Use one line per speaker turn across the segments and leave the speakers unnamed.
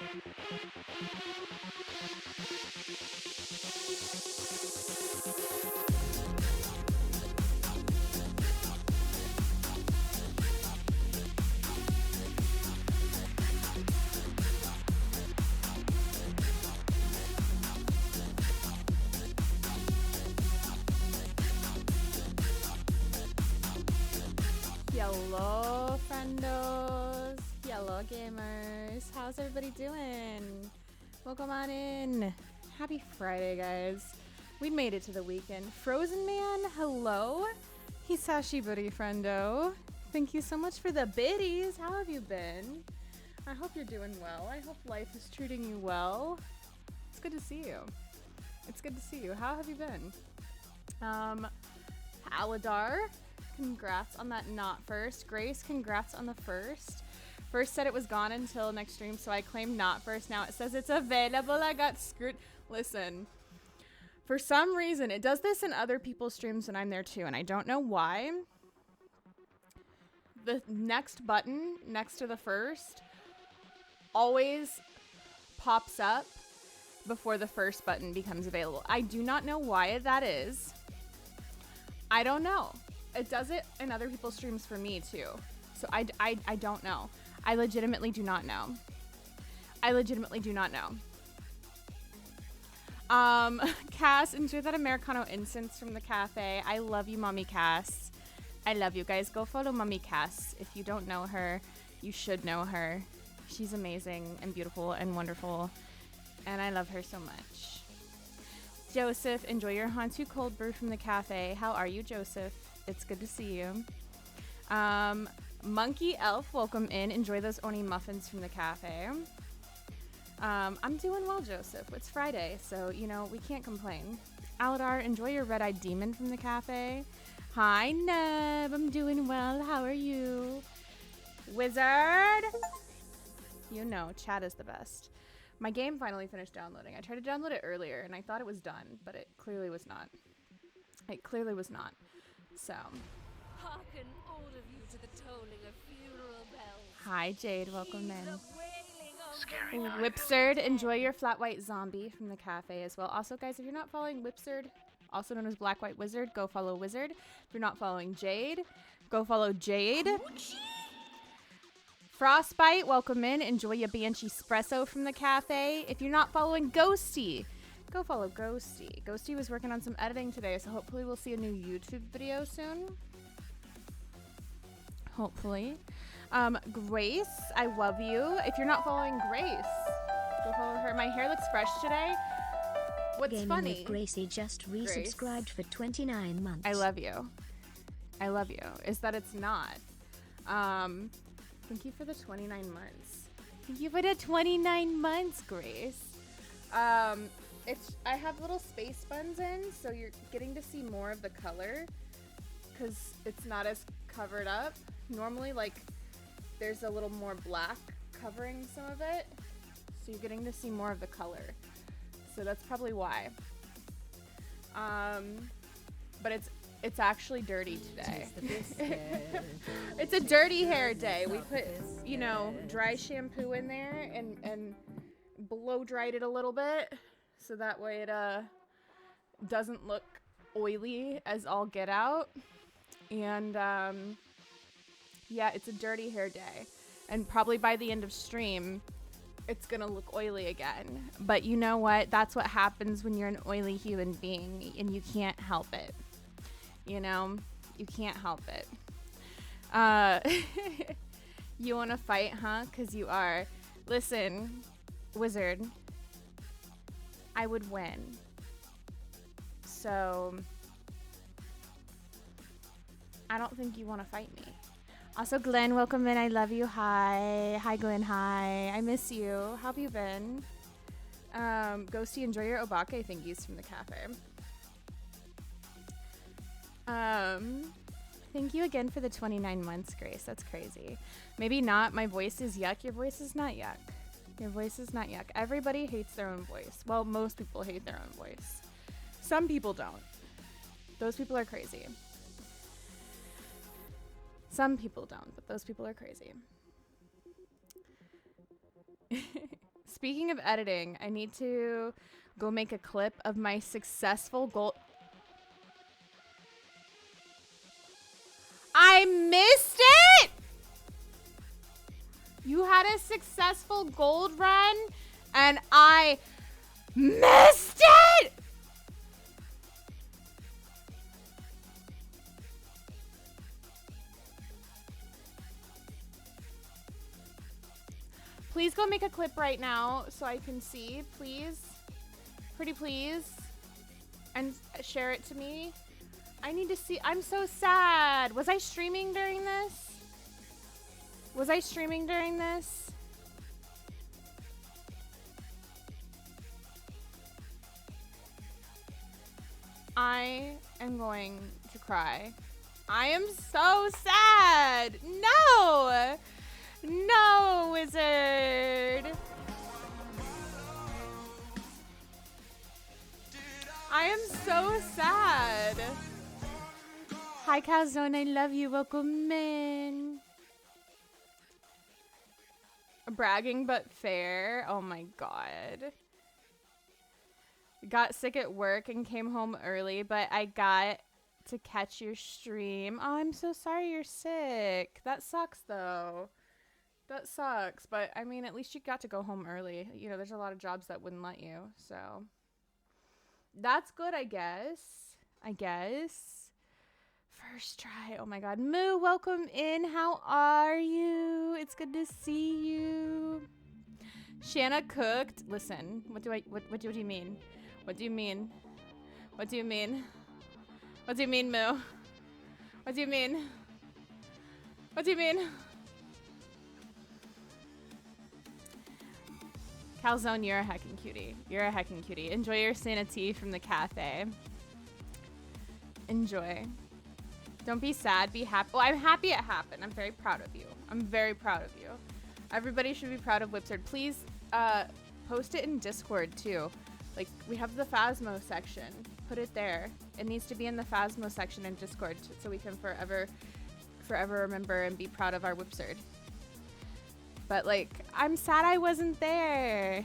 Hello, friendos. Hello, gamers. How's everybody doing? Welcome on in. Happy Friday, guys. We made it to the weekend. Frozen Man, hello. Hisashi buddy, friendo. Thank you so much for the biddies. How have you been? I hope you're doing well. I hope life is treating you well. It's good to see you. It's good to see you. How have you been? Aladar, congrats on that not first. Grace, congrats on the first. First said it was gone until next stream, so I claimed not first. Now it says it's available. I got screwed. Listen, for some reason, it does this in other people's streams when I'm there too, and I don't know why. The next button next to the first always pops up before the first button becomes available. I do not know why that is. I don't know. It does it in other people's streams for me too. So I don't know. I legitimately do not know. I legitimately do not know. Cass, enjoy that Americano incense from the cafe. I love you, Mommy Cass. I love you guys. Go follow Mommy Cass. If you don't know her, you should know her. She's amazing and beautiful and wonderful. And I love her so much. Joseph, enjoy your Hantu cold brew from the cafe. How are you, Joseph? It's good to see you. Monkey Elf, welcome in. Enjoy those Oni muffins from the cafe. I'm doing well, Joseph. It's Friday, so, you know, we can't complain. Aladar, enjoy your red-eyed demon from the cafe. Hi, Neb. I'm doing well. How are you? Wizard! You know, chat is the best. My game finally finished downloading. I tried to download it earlier, and I thought it was done, but it clearly was not. It clearly was not. So.
Hearken, all of you, to the tolling of funeral bells.
Hi, Jade. Welcome in. Whipsard, enjoy your flat white zombie from the cafe as well. Also, guys, if you're not following Whipsard, also known as Black White Wizard, go follow Wizard. If you're not following Jade, go follow Jade. Frostbite, welcome in. Enjoy your Banshee Espresso from the cafe. If you're not following Ghosty, go follow Ghosty. Ghosty was working on some editing today, so hopefully we'll see a new YouTube video soon. Hopefully. Grace, I love you. If you're not following Grace, go follow her. My hair looks fresh today. What's
Gaming
funny?
With Gracie just resubscribed for 29 months.
I love you. I love you. Is that it's not. Thank you for the 29 months. Thank you for the 29 months, Grace. I have little space buns in, so you're getting to see more of the color because it's not as covered up. Normally, like, there's a little more black covering some of it, so you're getting to see more of the color. So that's probably why. But it's actually dirty today. It's a dirty hair day. We put, you know, dry shampoo in there and blow dried it a little bit so that way it doesn't look oily as all get out. And yeah, it's a dirty hair day. And probably by the end of stream, it's gonna look oily again. But you know what? That's what happens when you're an oily human being and you can't help it. You know, you can't help it. You want to fight, huh? Because you are. Listen, Wizard, I would win. So, I don't think you want to fight me. Also, Glenn, welcome in. I love you. Hi. Hi, Glenn. Hi. I miss you. How have you been? Ghosty, enjoy your obake thingies from the cafe. Thank you again for the 29 months, Grace. That's crazy. Maybe not. My voice is yuck. Your voice is not yuck. Your voice is not yuck. Everybody hates their own voice. Well, most people hate their own voice. Some people don't. Those people are crazy. Some people don't, but those people are crazy. Speaking of editing, I need to go make a clip of my successful gold. I missed it! You had a successful gold run, and I missed it! Please go make a clip right now so I can see, please. Pretty please. And share it to me. I need to see. I'm so sad. Was I streaming during this? Was I streaming during this? I am going to cry. I am so sad. No! No, wizard! I am so sad. Hi, Calzone. I love you. Welcome in. Bragging but fair. Oh my god. Got sick at work and came home early, but I got to catch your stream. Oh, I'm so sorry you're sick. That sucks, though. That sucks, but I mean, at least you got to go home early. You know, there's a lot of jobs that wouldn't let you, so that's good, I guess. First try. Oh my god. Moo, welcome in. How are you? It's good to see you. Shana cooked. Listen, what do you mean? What do you mean? What do you mean? What do you mean, Moo? What do you mean? What do you mean? Calzone, you're a heckin' cutie. You're a heckin' cutie. Enjoy your sanity from the cafe. Enjoy. Don't be sad, be happy. Well, I'm happy it happened. I'm very proud of you. I'm very proud of you. Everybody should be proud of Whipsard. Please post it in Discord too. Like, we have the Phasmo section. Put it there. It needs to be in the Phasmo section in Discord so we can forever remember and be proud of our Whipsard. But, like, I'm sad I wasn't there.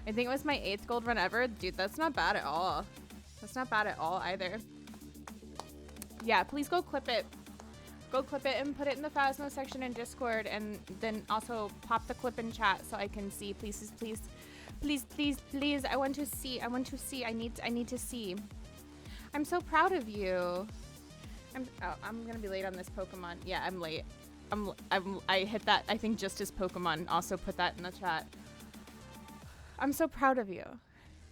I think it was my 8th gold run ever. Dude, that's not bad at all. That's not bad at all either. Yeah, please go clip it. Go clip it and put it in the Phasmo section in Discord, and then also pop the clip in chat so I can see. Please, please, please, please, please. I want to see. I want to see. I need to see. I'm so proud of you. I'm gonna be late on this Pokemon. Yeah, I'm late. I hit that, I think, just as Pokemon. Also put that in the chat. I'm so proud of you.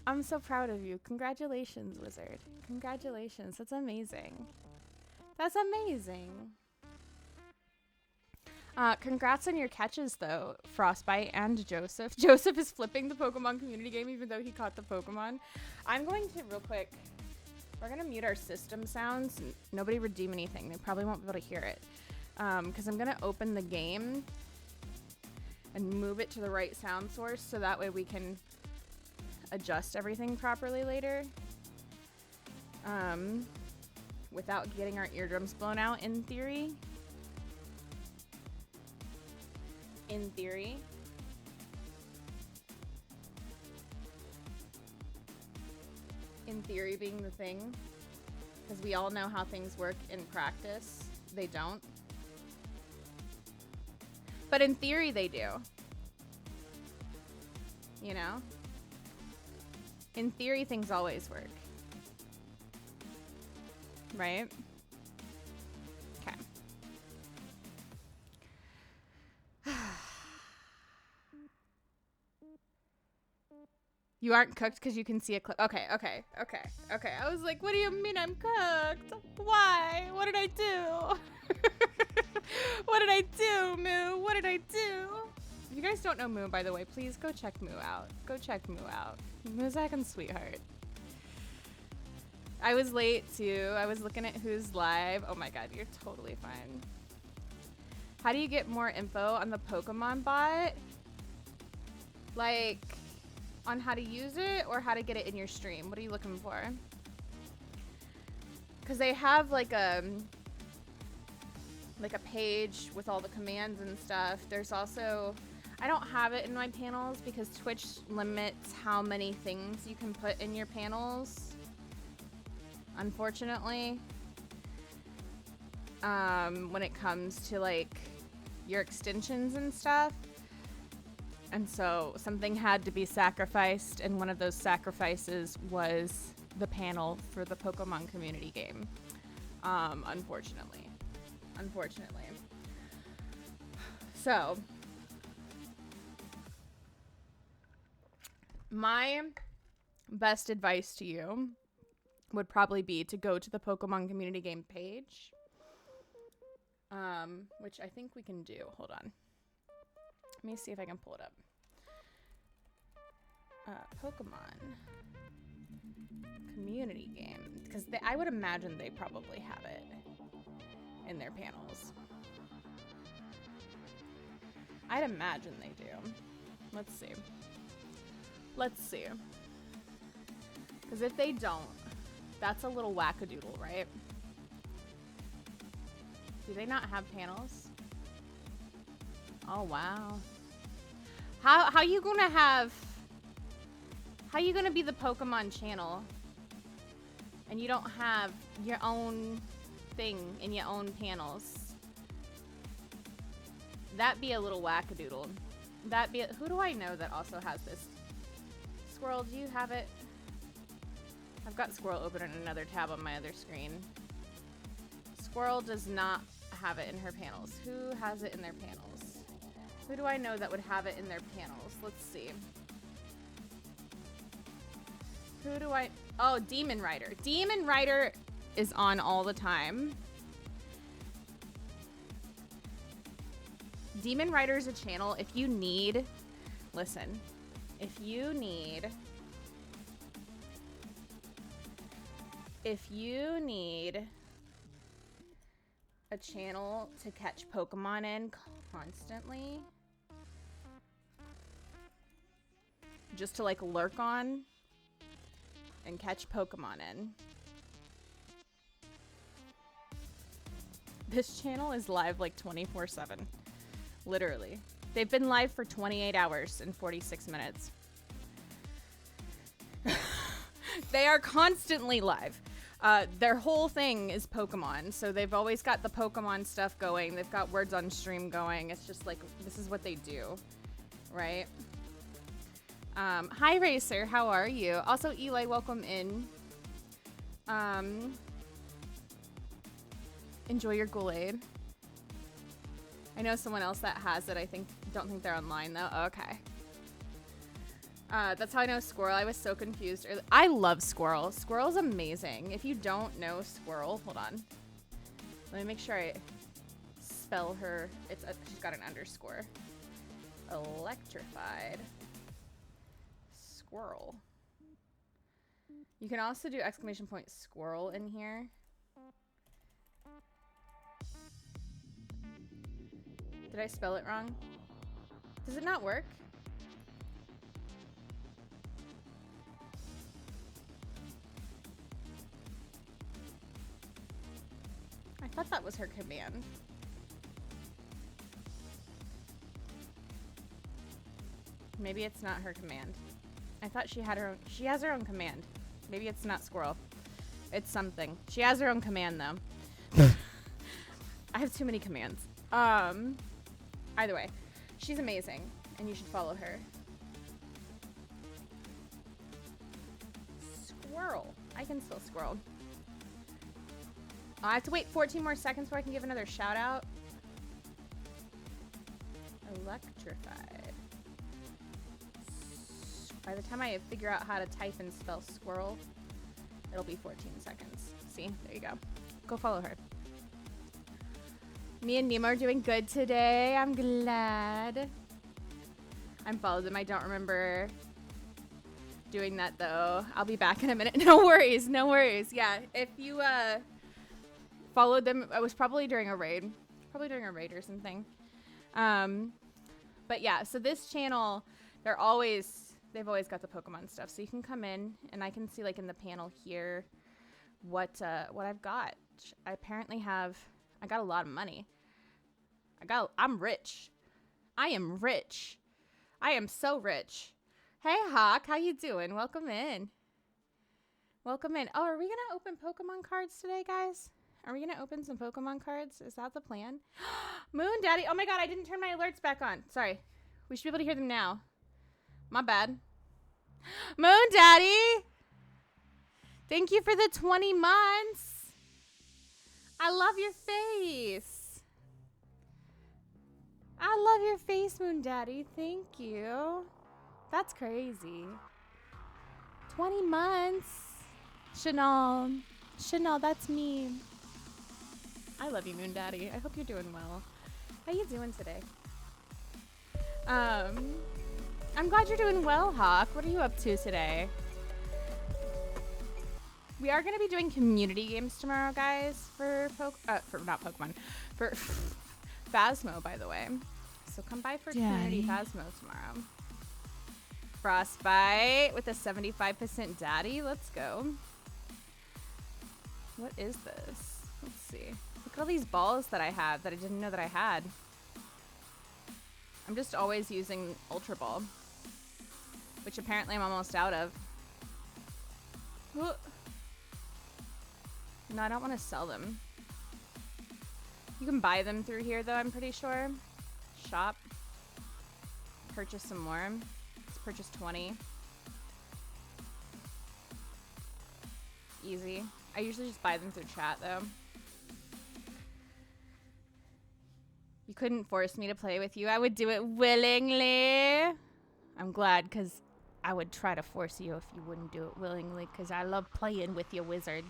I'm so proud of you. Congratulations, Wizard. Congratulations. That's amazing. That's amazing. Congrats on your catches, though, Frostbite and Joseph. Joseph is flipping the Pokemon community game, even though he caught the Pokemon. I'm going to, real quick, we're going to mute our system sounds. Nobody redeem anything. They probably won't be able to hear it. Because I'm going to open the game and move it to the right sound source so that way we can adjust everything properly later. Without getting our eardrums blown out, in theory. In theory. In theory being the thing. Because we all know how things work in practice. They don't. But in theory, they do. You know? In theory, things always work. Right? Okay. You aren't cooked because you can see a clip. Okay. I was like, what do you mean I'm cooked? Why? What did I do? What did I do, Moo? What did I do? If you guys don't know Moo, by the way, please go check Moo out. Go check Moo out. Moo's a heckin' sweetheart. I was late, too. I was looking at who's live. Oh my god, you're totally fine. How do you get more info on the Pokemon bot? Like, on how to use it or how to get it in your stream? What are you looking for? Because they have, like a page with all the commands and stuff. There's also, I don't have it in my panels because Twitch limits how many things you can put in your panels, unfortunately. When it comes to like your extensions and stuff. And so something had to be sacrificed, and one of those sacrifices was the panel for the Pokemon community game. Unfortunately. So, my best advice to you would probably be to go to the Pokemon community game page, which I think we can do. Hold on. Let me see if I can pull it up. Pokemon community game, because I would imagine they probably have it in their panels. I'd imagine they do. Let's see. Because if they don't, that's a little wackadoodle, right? Do they not have panels? Oh, wow. How you gonna be the Pokemon channel and you don't have your own thing in your own panels? That'd be a little wackadoodle. Who do I know that also has this? Squirrel, do you have it? I've got Squirrel open in another tab on my other screen. Squirrel does not have it in her panels. Who has it in their panels? Who do I know that would have it in their panels? Let's see. Oh, Demon Rider. Demon Rider is on all the time. Demon Rider is a channel if you need, listen, if you need a channel to catch Pokemon in constantly, just to like lurk on and catch Pokemon in, this channel is live like 24/7. Literally. They've been live for 28 hours and 46 minutes. They are constantly live. Their whole thing is Pokemon, so they've always got the Pokemon stuff going. They've got Words on Stream going. It's just like, this is what they do, right? Hi, Racer. How are you? Also, Eli, welcome in. Enjoy your Kool-Aid. I know someone else that has it. Don't think they're online though. Oh, okay. That's how I know Squirrel. I was so confused. I love Squirrel. Squirrel's amazing. If you don't know Squirrel, hold on. Let me make sure I spell her. She's got an underscore. Electrified. Squirrel. You can also do exclamation point squirrel in here. Did I spell it wrong? Does it not work? I thought that was her command. Maybe it's not her command. I thought she had her own. She has her own command. Maybe it's not squirrel. It's something. She has her own command though. I have too many commands. Either way, she's amazing, and you should follow her. Squirrel. I can still squirrel. I have to wait 14 more seconds before I can give another shout out. Electrified. By the time I figure out how to type and spell squirrel, it'll be 14 seconds. See? There you go. Go follow her. Me and Nemo are doing good today. I'm glad. I'm followed them. I don't remember doing that though. I'll be back in a minute. No worries. No worries. Yeah. If you followed them, it was probably during a raid. Probably during a raid or something. But yeah, so this channel, they've always got the Pokemon stuff. So you can come in and I can see like in the panel here what I've got. I got a lot of money. I'm rich. I am rich. I am so rich. Hey, Hawk, how you doing? Welcome in. Welcome in. Oh, are we going to open Pokemon cards today, guys? Are we going to open some Pokemon cards? Is that the plan? Moon Daddy. Oh, my God, I didn't turn my alerts back on. Sorry. We should be able to hear them now. My bad. Moon Daddy. Thank you for the 20 months. I love your face. I love your face, Moon Daddy. Thank you. That's crazy. 20 months. Chanel. Chanel, that's me. I love you, Moon Daddy. I hope you're doing well. How you doing today? I'm glad you're doing well, Hawk. What are you up to today? We are going to be doing community games tomorrow, guys, for not Pokemon, for Phasmo, by the way. So come by for community Phasmo tomorrow. Frostbite with a 75% daddy. Let's go. What is this? Let's see. Look at all these balls that I have that I didn't know that I had. I'm just always using Ultra Ball, which apparently I'm almost out of. Ooh. No, I don't want to sell them. You can buy them through here, though, I'm pretty sure. Shop. Purchase some more. Let's purchase 20. Easy. I usually just buy them through chat, though. You couldn't force me to play with you. I would do it willingly. I'm glad, because I would try to force you if you wouldn't do it willingly, because I love playing with your wizard.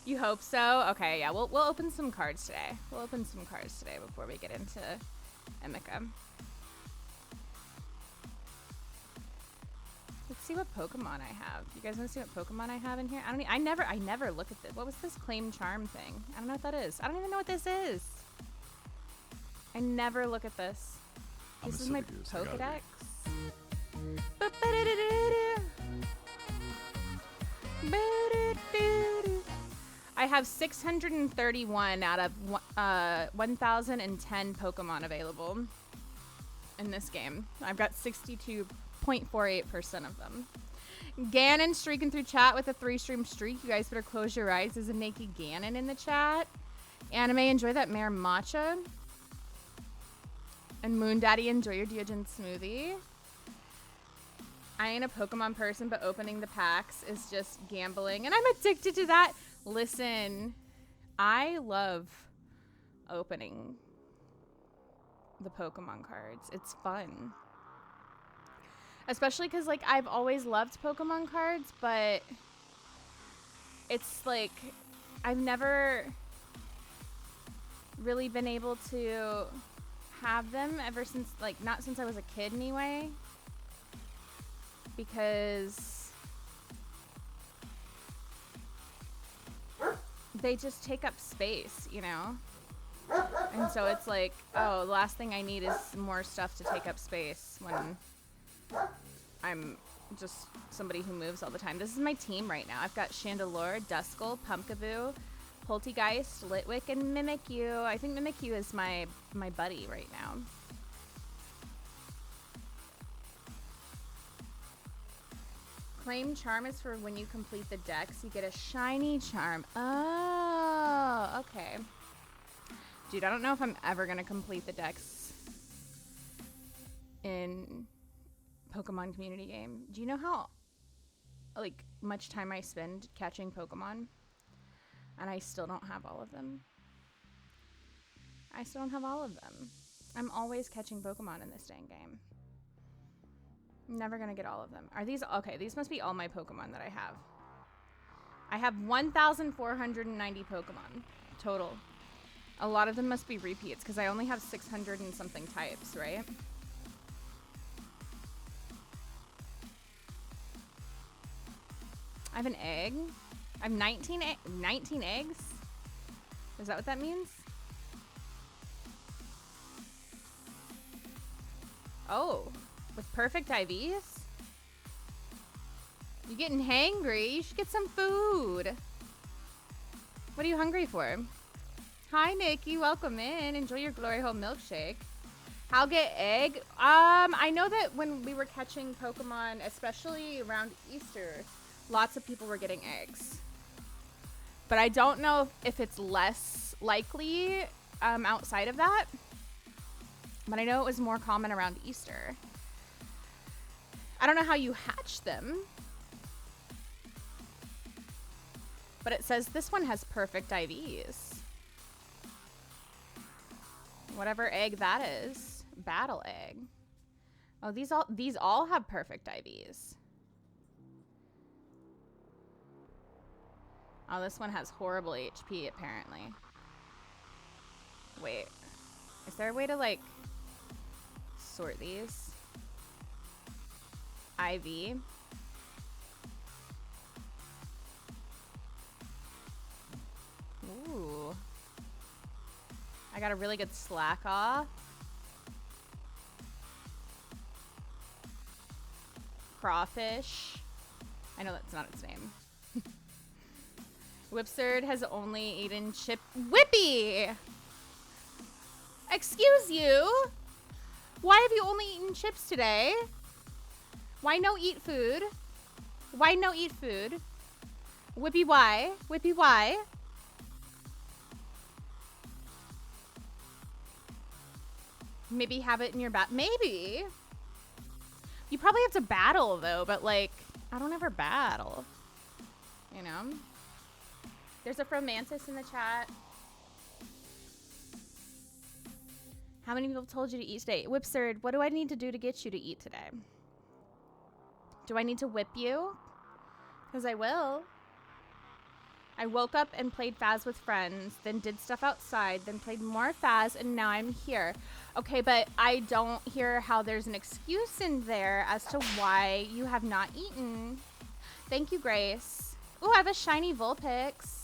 You hope so? Okay, yeah, we'll open some cards today. We'll open some cards today before we get into Emika. Let's see what Pokemon I have. You guys want to see what Pokemon I have in here? I never look at this. What was this claim charm thing? I don't know what that is. I don't even know what this is. I never look at this. This is my Pokedex. I have 631 out of 1,010 Pokemon available in this game. I've got 62.48% of them. Ganon streaking through chat with a 3-stream streak. You guys better close your eyes. There's a naked Ganon in the chat. Anime, enjoy that Mare Matcha. And Moon Daddy, enjoy your Deogen smoothie. I ain't a Pokemon person, but opening the packs is just gambling. And I'm addicted to that. Listen, I love opening the Pokemon cards. It's fun. Especially because, like, I've always loved Pokemon cards, but it's, like, I've never really been able to have them ever since, like, not since I was a kid anyway. Because they just take up space, you know? And so it's like, oh, the last thing I need is more stuff to take up space when I'm just somebody who moves all the time. This is my team right now. I've got Chandelure, Duskull, Pumpkaboo, Poltegeist, Litwick, and Mimikyu. I think Mimikyu is my buddy right now. Claim charm is for when you complete the dex, you get a shiny charm. Oh, okay. Dude, I don't know if I'm ever going to complete the dex in Pokemon community game. Do you know how, like, much time I spend catching Pokemon? And I still don't have all of them. I still don't have all of them. I'm always catching Pokemon in this dang game. I'm never gonna get all of them. Are these okay? These must be all my Pokemon that I have. I have 1,490 Pokemon total. A lot of them must be repeats because I only have 600 and something types, right? I have an egg. I have 19 eggs. Is that what that means? Oh. With perfect IVs? You getting hangry? You should get some food. What are you hungry for? Hi, Nikki. Welcome in. Enjoy your Glory Hole milkshake. How get egg? I know that when we were catching Pokemon, especially around Easter, lots of people were getting eggs. But I don't know if it's less likely outside of that. But I know it was more common around Easter. I don't know how you hatch them. But it says this one has perfect IVs. Whatever egg that is. Battle egg. Oh, these all have perfect IVs. Oh, this one has horrible HP apparently. Wait. Is there a way to like sort these? IV. Ooh. I got a really good slack off. Crawfish. I know that's not its name. Whipsard has only eaten chip. Whippy! Excuse you? Why have you only eaten chips today? Why no eat food? Why no eat food? Whippy, why? Whippy, why? Maybe have it in your bat. Maybe. You probably have to battle though, but like, I don't ever battle. You know? There's a Fromantis in the chat. How many people told you to eat today? Whipsard, what do I need to do to get you to eat today? Do I need to whip you? Because I will. I woke up and played Faz with friends, then did stuff outside, then played more Faz, and now I'm here. Okay, but I don't hear how there's an excuse in there as to why you have not eaten. Thank you, Grace. Ooh, I have a shiny Vulpix.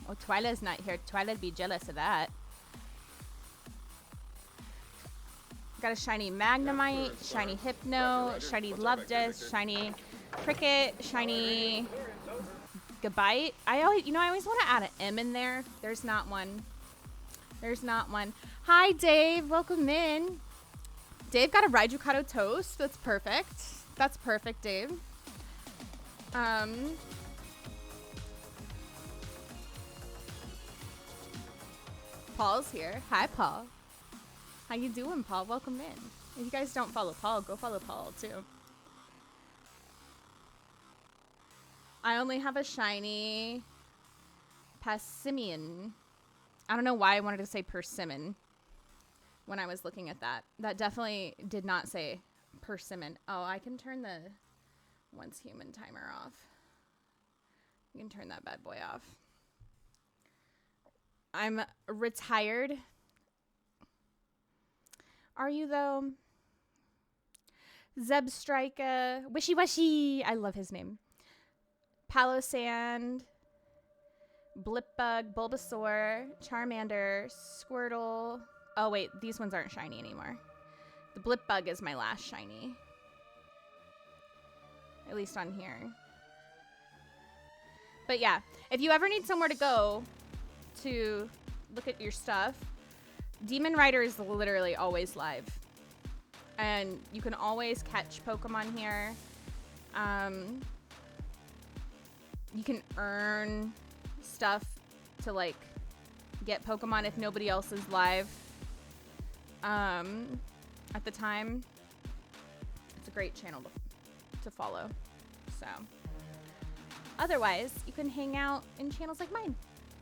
Oh, Twyla's not here. Twyla'd be jealous of that. Got a shiny Magnemite, shiny Hypno, shiny Luvdis, shiny Cricket, shiny Gabite. I always want to add an M in there. There's not one. There's not one. Hi, Dave. Welcome in. Dave got a Raijukato toast. That's perfect. That's perfect, Dave. Paul's here. Hi, Paul. How you doing, Paul? Welcome in. If you guys don't follow Paul, go follow Paul, too. I only have a shiny Passimian. I don't know why I wanted to say persimmon when I was looking at that. That definitely did not say persimmon. Oh, I can turn the once human timer off. You can turn that bad boy off. I'm retired. Are you though? Zebstrika, Wishy Washy. I love his name. Palosand, Blipbug, Bulbasaur, Charmander, Squirtle. Oh wait, these ones aren't shiny anymore. The Blipbug is my last shiny. At least on here. But yeah, if you ever need somewhere to go to look at your stuff, Demon Rider is literally always live. And you can always catch Pokemon here. You can earn stuff to like get Pokemon if nobody else is live at the time. It's a great channel to follow. So otherwise, you can hang out in channels like mine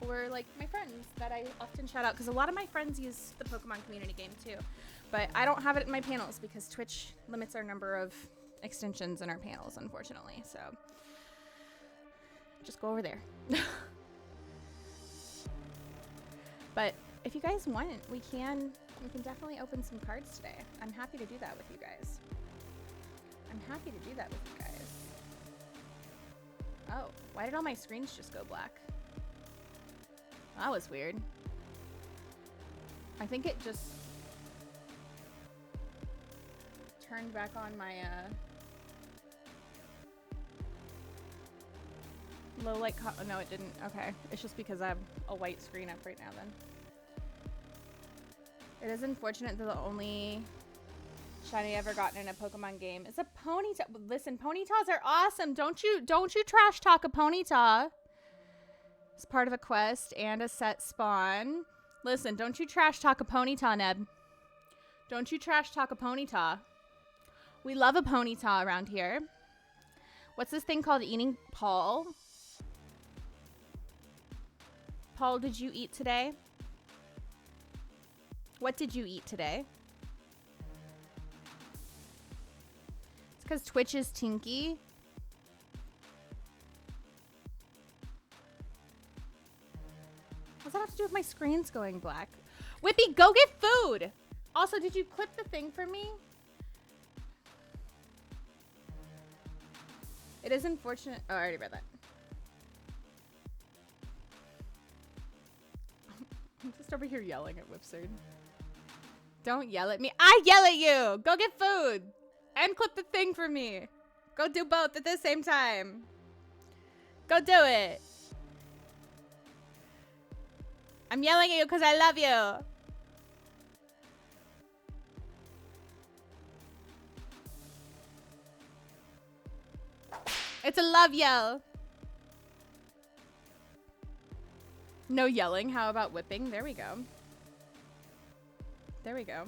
or like my friends that I often shout out, because a lot of my friends use the Pokemon community game too, but I don't have it in my panels because Twitch limits our number of extensions in our panels, unfortunately. So just go over there. But if you guys want, we can definitely open some cards today. I'm happy to do that with you guys. Oh, why did all my screens just go black? That was weird. I think it just turned back on my low light. No, it didn't. Okay, it's just because I have a white screen up right now then. It is unfortunate that the only shiny I've ever gotten in a Pokemon game is a Ponyta. Listen, Ponytas are awesome. Don't you trash talk a Ponyta. It's part of a quest and a set spawn. Listen, don't you trash talk a Ponyta, Neb. Don't you trash talk a Ponyta. We love a Ponyta around here. What's this thing called eating? Paul? Paul, did you eat today? What did you eat today? It's because Twitch is tinky. What's that have to do with my screens going black? Whippy, go get food! Also, did you clip the thing for me? It is unfortunate. Oh, I already read that. I'm just over here yelling at Whipsard. Don't yell at me. I yell at you! Go get food! And clip the thing for me. Go do both at the same time. Go do it. I'm yelling at you because I love you. It's a love yell. No yelling. How about whipping? There we go. There we go.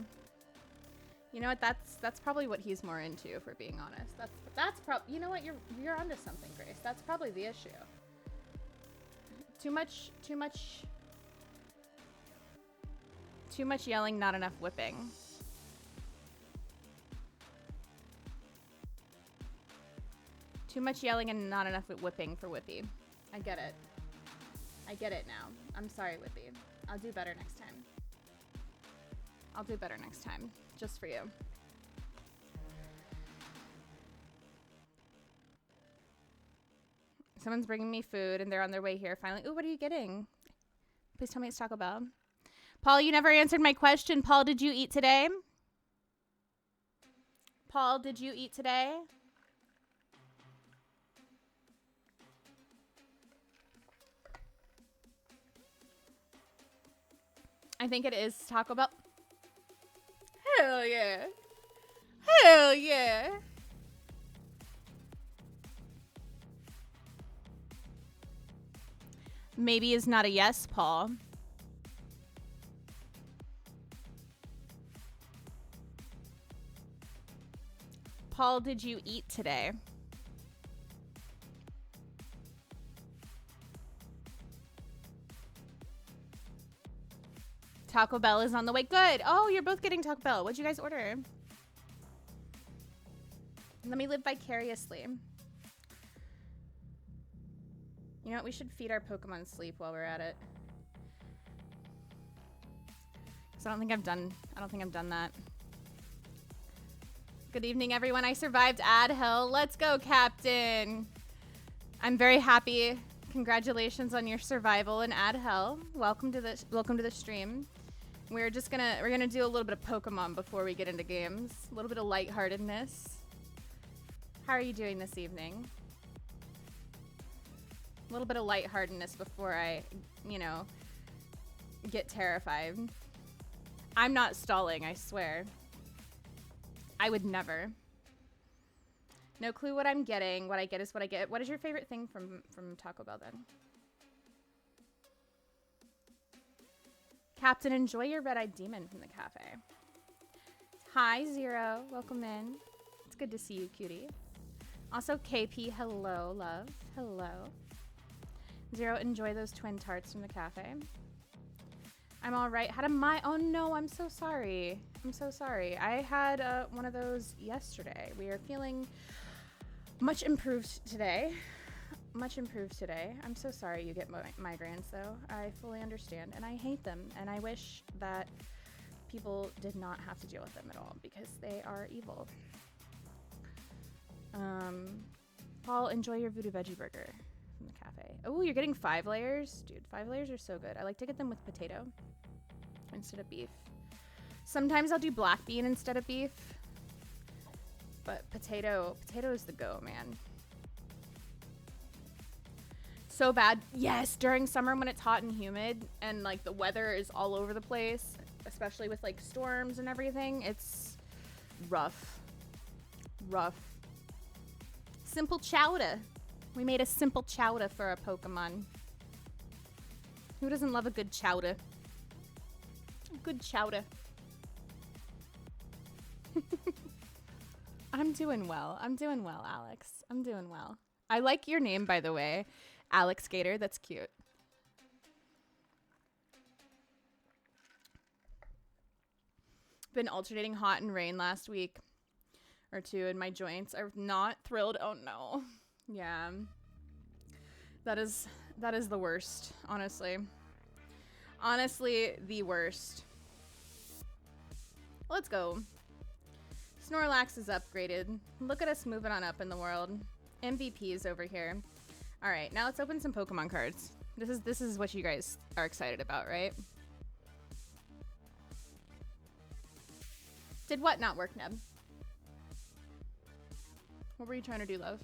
You know what? That's probably what he's more into, if we're being honest. That's probably. You know what? You're onto something, Grace. That's probably the issue. Too much yelling, not enough whipping. Too much yelling and not enough whipping for Whippy. I get it. I get it now. I'm sorry, Whippy. I'll do better next time. I'll do better next time. Just for you. Someone's bringing me food and they're on their way here finally. Ooh, what are you getting? Please tell me it's Taco Bell. Paul, you never answered my question. Paul, did you eat today? Paul, did you eat today? I think it is Taco Bell. Hell yeah. Hell yeah. Maybe is not a yes, Paul. Paul, did you eat today? Taco Bell is on the way. Good. Oh, you're both getting Taco Bell. What'd you guys order? Let me live vicariously. You know what? We should feed our Pokemon sleep while we're at it. Because I don't think I've done that. Good evening, everyone. I survived Ad Hill. Let's go, Captain. I'm very happy. Congratulations on your survival in Ad Hell. Welcome to the stream. We're gonna do a little bit of Pokemon before we get into games. A little bit of lightheartedness. How are you doing this evening? A little bit of lightheartedness before I, get terrified. I'm not stalling, I swear. I would never. No clue what I'm getting. What I get is what I get. What is your favorite thing from Taco Bell then? Captain, enjoy your red-eyed demon from the cafe. Hi, Zero. Welcome in. It's good to see you, cutie. Also, KP, hello, love. Hello. Zero, enjoy those twin tarts from the cafe. I'm all right. Oh no, I'm so sorry. I'm so sorry. I had one of those yesterday. We are feeling much improved today. Much improved today. I'm so sorry you get migraines though. I fully understand and I hate them and I wish that people did not have to deal with them at all because they are evil. Paul, enjoy your voodoo veggie burger from the cafe. Oh, you're getting 5 layers? Dude, 5 layers are so good. I like to get them with potato instead of beef. Sometimes I'll do black bean instead of beef. But potato is the go, man. So bad. Yes, during summer when it's hot and humid and like the weather is all over the place. especially with like storms and everything. It's rough. Simple chowder. We made a simple chowder for our Pokemon. Who doesn't love a good chowder? A good chowder. I'm doing well, Alex. I'm doing well. I like your name, by the way. Alex Gator, that's cute. Been alternating hot and rain last week or two, and my joints are not thrilled. Oh no. Yeah. That is the worst, honestly. Honestly, the worst. Let's go. Snorlax is upgraded. Look at us moving on up in the world. MVPs over here. All right, now let's open some Pokemon cards. This is what you guys are excited about, right? Did what not work, Neb? What were you trying to do, love?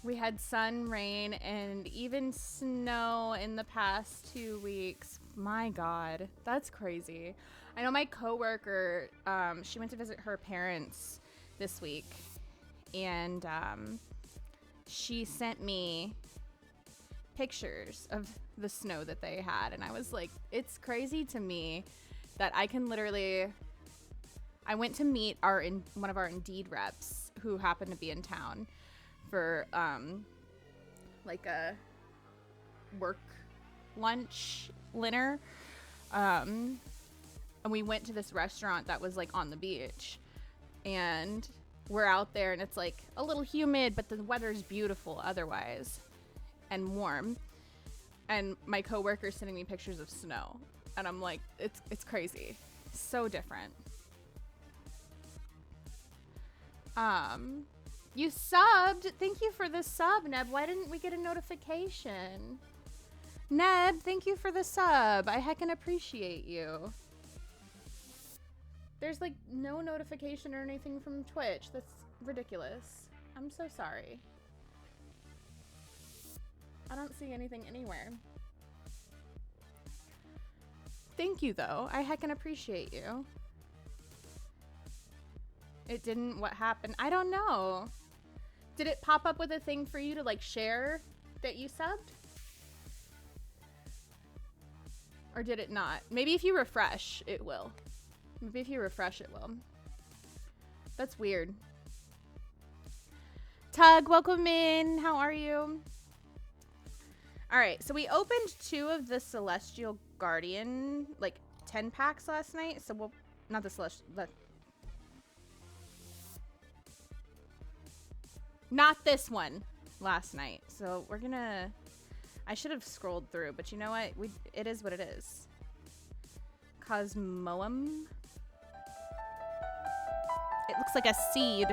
We had sun, rain, and even snow in the past 2 weeks. My God, that's crazy. I know my coworker, she went to visit her parents this week, and she sent me pictures of the snow that they had, and I was like, it's crazy to me that I can literally, I went to meet one of our Indeed reps who happened to be in town for like a work lunch dinner, and we went to this restaurant that was like on the beach, and we're out there and it's like a little humid, but the weather's beautiful otherwise and warm, and my coworker's sending me pictures of snow, and I'm like, it's crazy, so different. You subbed. Thank you for the sub, Neb. Why didn't we get a notification? Neb, thank you for the sub. I heckin' appreciate you. There's like no notification or anything from Twitch. That's ridiculous. I'm so sorry. I don't see anything anywhere. Thank you, though. I heckin' appreciate you. It didn't. What happened? I don't know. Did it pop up with a thing for you to like share that you subbed? Or did it not? Maybe if you refresh, it will. Maybe if you refresh, it will. That's weird. Tug, welcome in. How are you? All right, so we opened 2 of the Celestial Guardian, like 10 packs last night. So we'll, not the Celestial, not this one last night. So we're gonna, I should have scrolled through, but you know what? It is what it is. Cosmoem. It looks like a seed.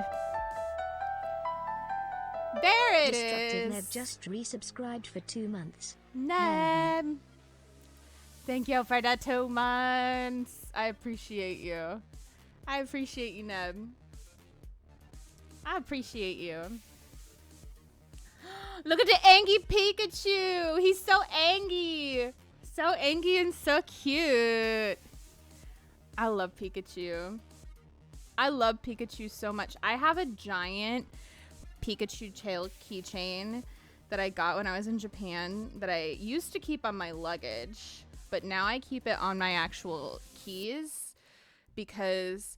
There it is.
Neb just resubscribed for 2 months.
Neb. Thank you for the 2 months. I appreciate you. I appreciate you, Neb. I appreciate you. Look at the angry Pikachu. He's so angry. So angry and so cute. I love Pikachu. I love Pikachu so much. I have a giant Pikachu tail keychain that I got when I was in Japan that I used to keep on my luggage, but now I keep it on my actual keys because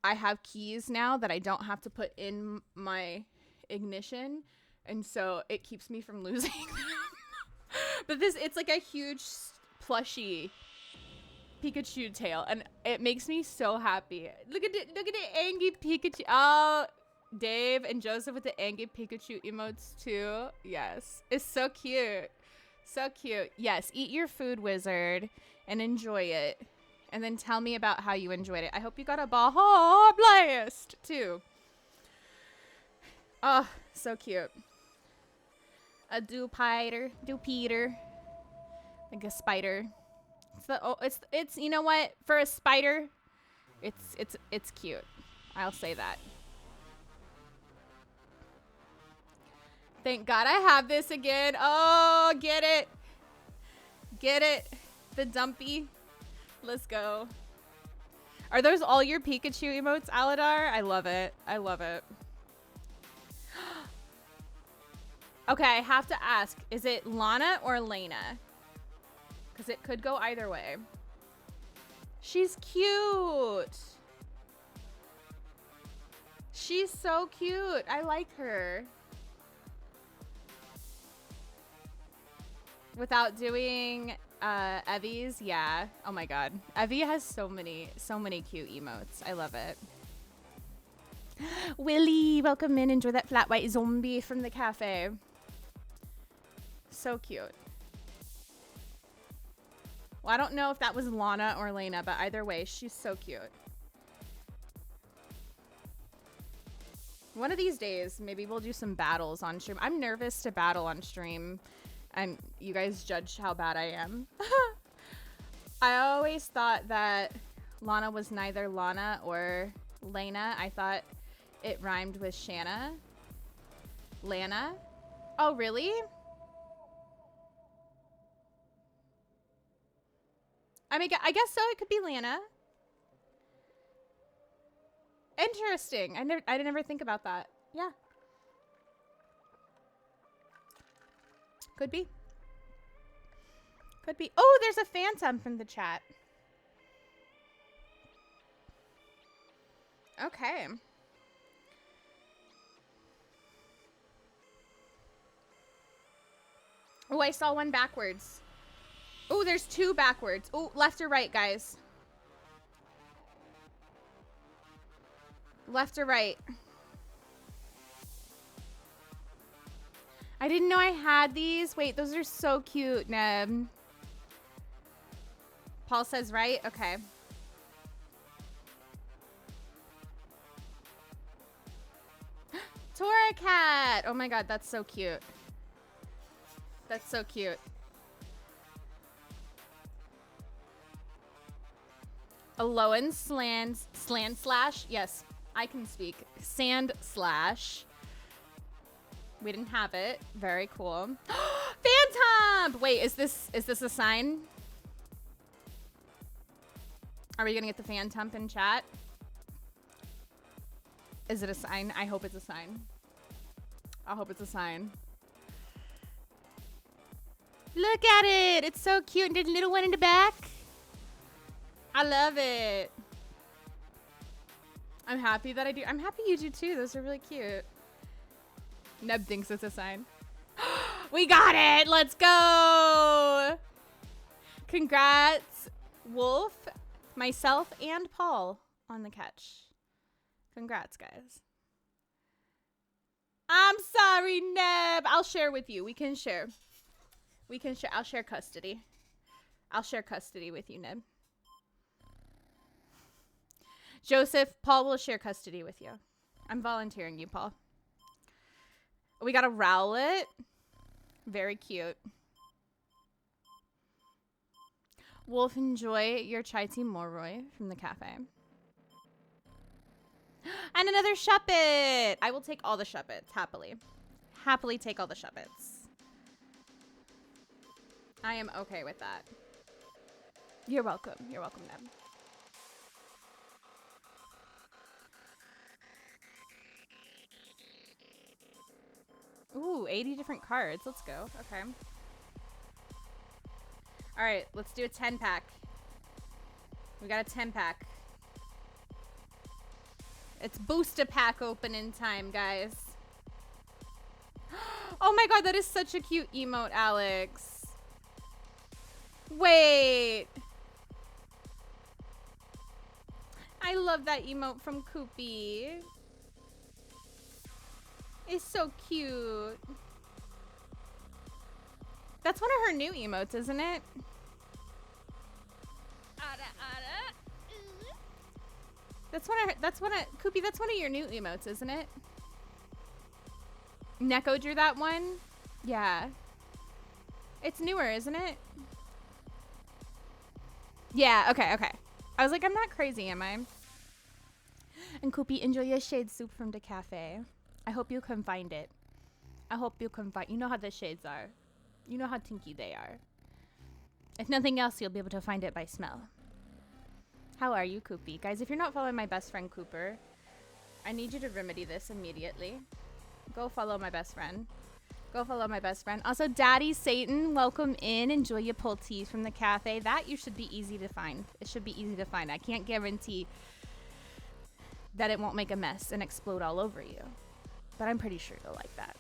I have keys now that I don't have to put in my ignition, and so it keeps me from losing them. But it's like a huge plushie Pikachu tail, and it makes me so happy. Look at the angry Pikachu. Oh, Dave and Joseph with the angry Pikachu emotes too. Yes, it's so cute. So cute. Yes, eat your food, wizard, and enjoy it. And then tell me about how you enjoyed it. I hope you got a Baja Blast too. Oh, so cute. A Peter, like a spider. It's you know what? For a spider, it's cute. I'll say that. Thank God I have this again. Oh, get it. Get it. The dumpy. Let's go. Are those all your Pikachu emotes, Aladar? I love it. I love it. Okay, I have to ask. Is it Lana or Lena? Because it could go either way. She's cute. She's so cute. I like her. Without doing Evie's, yeah. Oh my god. Evie has so many cute emotes. I love it. Willie, welcome in. Enjoy that flat white zombie from the cafe. So cute. Well, I don't know if that was Lana or Lena, but either way, she's so cute. One of these days, maybe we'll do some battles on stream. I'm nervous to battle on stream. And you guys judge how bad I am. I always thought that Lana was neither Lana or Lena. I thought it rhymed with Shana. Lana. Oh, really? I mean, I guess so. It could be Lana. Interesting. I didn't ever think about that. Yeah. Could be. Could be. Oh, there's a phantom from the chat. Okay. Oh, I saw one backwards. Oh, there's two backwards. Oh, left or right, guys? Left or right? I didn't know I had these. Wait, those are so cute, Neb. Paul says right? Okay. Tora cat! Oh my god, that's so cute. That's so cute. Alolan sland slash. Yes, I can speak. Sand slash. We didn't have it. Very cool. Phantom! Wait, is this a sign? Are we gonna get the Phantom in chat? Is it a sign? I hope it's a sign. I hope it's a sign. Look at it! It's so cute. And there's a little one in the back. I love it. I'm happy that I do. I'm happy you do too. Those are really cute. Neb thinks it's a sign. We got it! Let's go! Congrats, Wolf, myself, and Paul on the catch. Congrats, guys. I'm sorry, Neb. I'll share with you. We can share. We can share. I'll share custody. I'll share custody with you, Neb. Joseph, Paul will share custody with you. I'm volunteering you, Paul. We got a Rowlet. Very cute. Wolf, enjoy your chai tea Morroy from the cafe. And another Shuppet. I will take all the Shuppets, happily. Happily take all the Shuppets. I am okay with that. You're welcome. You're welcome, Neb. Ooh, 80 different cards. Let's go. Okay. All right, let's do a 10-pack. We got a 10-pack. It's booster pack opening time, guys. Oh my god, that is such a cute emote, Alex. Wait. I love that emote from Koopy. It's so cute. That's one of her new emotes, isn't it? That's one of Koopy, that's one of your new emotes, isn't it? Neko drew that one? Yeah. It's newer, isn't it? Yeah, okay, okay. I was like, I'm not crazy, am I? And Koopy, enjoy your shade soup from the cafe. I hope you can find it. I hope you can find. You know how the shades are. You know how tinky they are. If nothing else, you'll be able to find it by smell. How are you, Koopy? Guys, if you're not following my best friend Cooper, I need you to remedy this immediately. Go follow my best friend. Go follow my best friend. Also, Daddy Satan, welcome in. Enjoy your pulled teas from the cafe. That you should be easy to find. It should be easy to find. I can't guarantee that it won't make a mess and explode all over you. But I'm pretty sure you'll like that.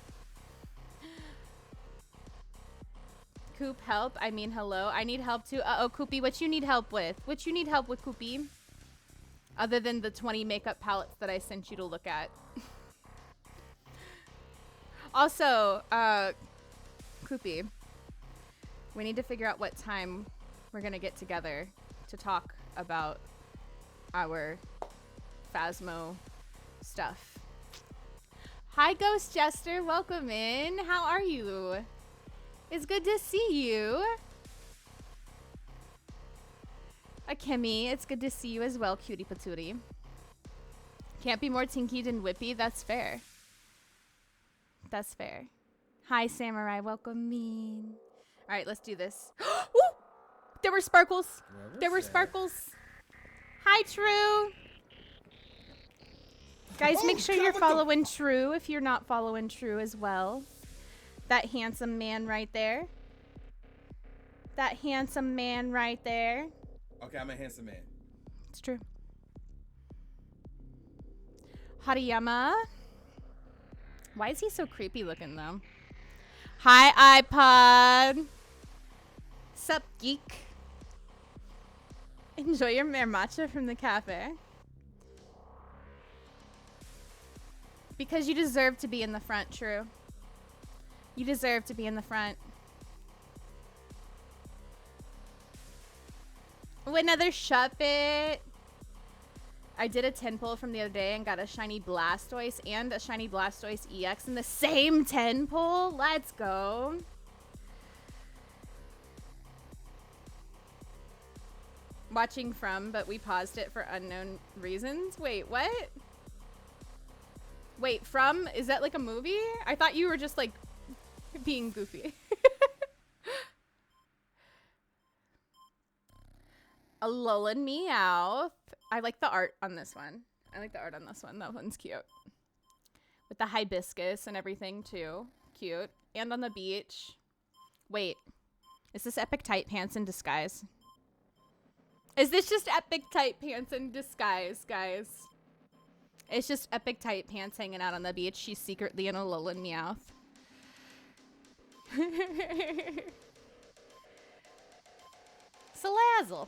Coop, help. I mean, hello. I need help too. Uh-oh, Koopy, what you need help with? What you need help with, Koopy? Other than the 20 makeup palettes that I sent you to look at. Also, Koopy, we need to figure out what time we're gonna get together to talk about our Phasmo stuff. Hi, Ghost Jester. Welcome in. How are you? It's good to see you. Akemi, it's good to see you as well, cutie patootie. Can't be more tinky than whippy. That's fair. That's fair. Hi, Samurai. Welcome in. All right, let's do this. Woo! There were sparkles. There were sparkles. Hi, True. Guys, make sure you're following True if you're not following True as well. That handsome man right there. That handsome man right there.
Okay, I'm a handsome man.
It's true. Hariyama. Why is he so creepy looking though? Hi, iPod. Sup, geek. Enjoy your matcha from the cafe. Because you deserve to be in the front, True. You deserve to be in the front. Oh, another Shuppet. I did a 10 pull from the other day and got a shiny Blastoise and a shiny Blastoise EX in the same 10 pull. Let's go. Watching From, but we paused it for unknown reasons. Wait, what? Wait, From? Is that like a movie? I thought you were just like being goofy. A Alolan Meowth. I like the art on this one. I like the art on this one. That one's cute. With the hibiscus and everything too. Cute. And on the beach. Wait. Is this Epic Tight Pants in disguise? Is this just Epic Tight Pants in disguise, guys? It's just Epic Tight Pants hanging out on the beach. She's secretly an Alolan Meowth. Salazzle.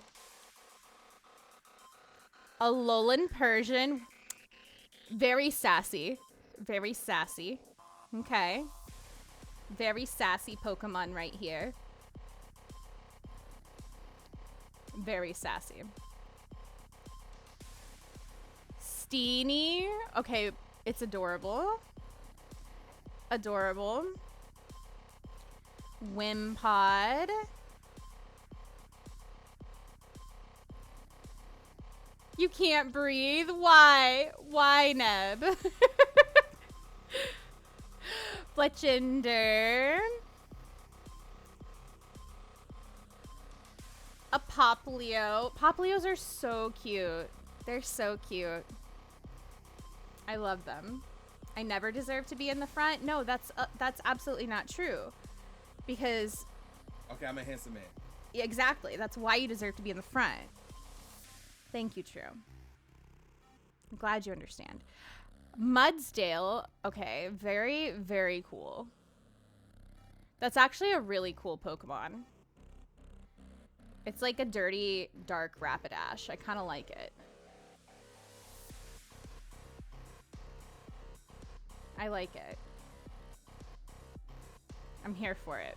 Alolan Persian. Very sassy. Very sassy. Okay. Very sassy Pokemon right here. Very sassy. Steenie. Okay, it's adorable. Adorable. Wimpod. You can't breathe. Why? Why, Neb? Fletchinder. A Poplio. Poplios are so cute. They're so cute. I love them. I never deserve to be in the front. No, that's absolutely not true. Because...
Okay, I'm a handsome man.
Yeah, exactly. That's why you deserve to be in the front. Thank you, True. I'm glad you understand. Mudsdale. Okay, very, very cool. That's actually a really cool Pokemon. It's like a dirty, dark Rapidash. I kind of like it. I like it. I'm here for it.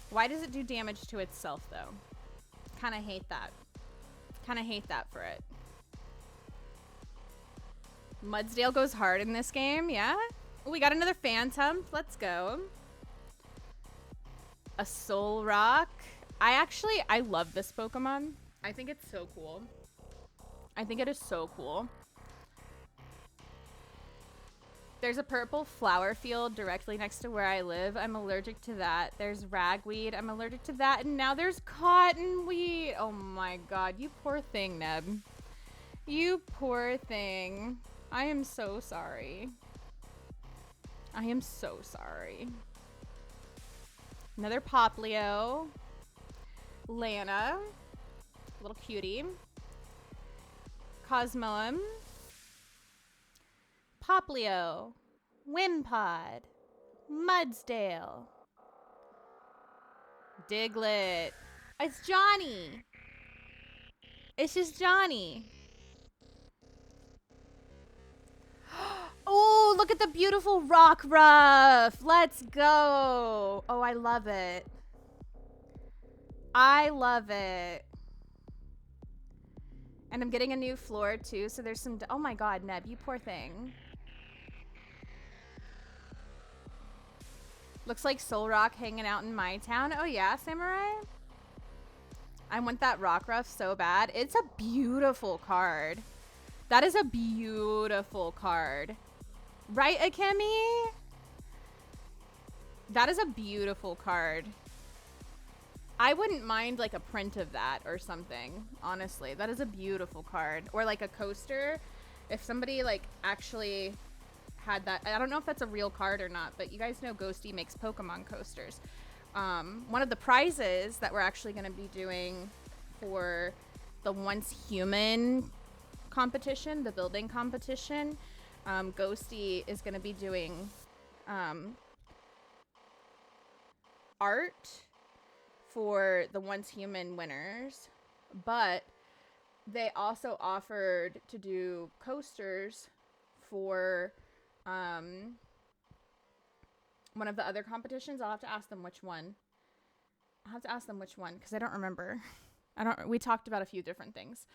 Why does it do damage to itself, though? Kind of hate that. Kind of hate that for it. Mudsdale goes hard in this game, yeah? We got another Phantom. Let's go. A Soul Rock. I love this Pokemon. I think it's so cool. I think it is so cool. There's a purple flower field directly next to where I live. I'm allergic to that. There's ragweed. I'm allergic to that. And now there's cottonweed. Oh my god. You poor thing, Neb. You poor thing. I am so sorry. I am so sorry. Another Poplio. Lana. Little cutie. Cosmoem. Poplio. Wimpod. Mudsdale. Diglett. It's Johnny. It's just Johnny. Oh, look at the beautiful rock ruff. Let's go. Oh, I love it. I love it. And I'm getting a new floor too, so there's some... Oh my god, Neb, you poor thing. Looks like Soul Rock hanging out in my town. Oh yeah, Samurai? I want that rock ruff so bad. It's a beautiful card. That is a beautiful card. Right, Akemi? That is a beautiful card. I wouldn't mind like a print of that or something, honestly. That is a beautiful card. Or like a coaster. If somebody like actually had that. I don't know if that's a real card or not, but you guys know Ghosty makes Pokemon coasters. One of the prizes that we're actually going to be doing for the Once Human competition, the building competition, Ghosty is going to be doing art for the Once Human winners, but they also offered to do coasters for one of the other competitions. I'll have to ask them which one. I'll have to ask them which one because I don't remember. We talked about a few different things.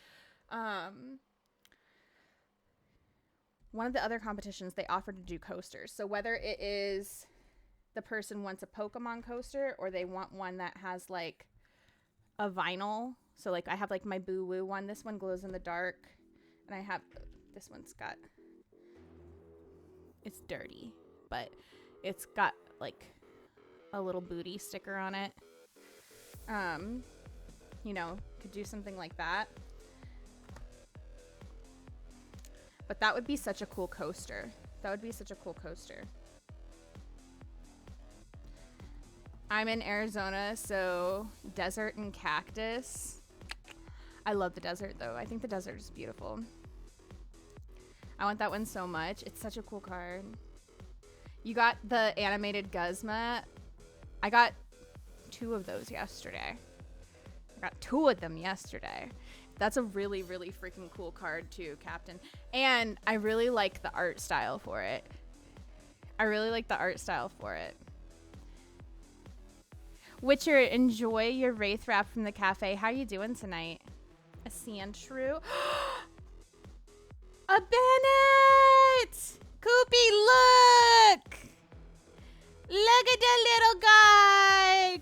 One of the other competitions, they offered to do coasters. So whether it is the person wants a Pokemon coaster or they want one that has like a vinyl. So like I have like my Boo Woo one. This one glows in the dark. And I have, this one's got, it's dirty, but it's got like a little booty sticker on it. You know, could do something like that. But that would be such a cool coaster. That would be such a cool coaster. I'm in Arizona, so desert and cactus. I love the desert, though. I think the desert is beautiful. I want that one so much. It's such a cool card. You got the animated Guzma. I got 2 of those yesterday. I got 2 of them yesterday. That's a really, really freaking cool card, too, Captain. And I really like the art style for it. I really like the art style for it. Witcher, enjoy your Wraith wrap from the cafe. How you doing tonight? A sand shrew. A Bennett! Koopy, look! Look at the little guy!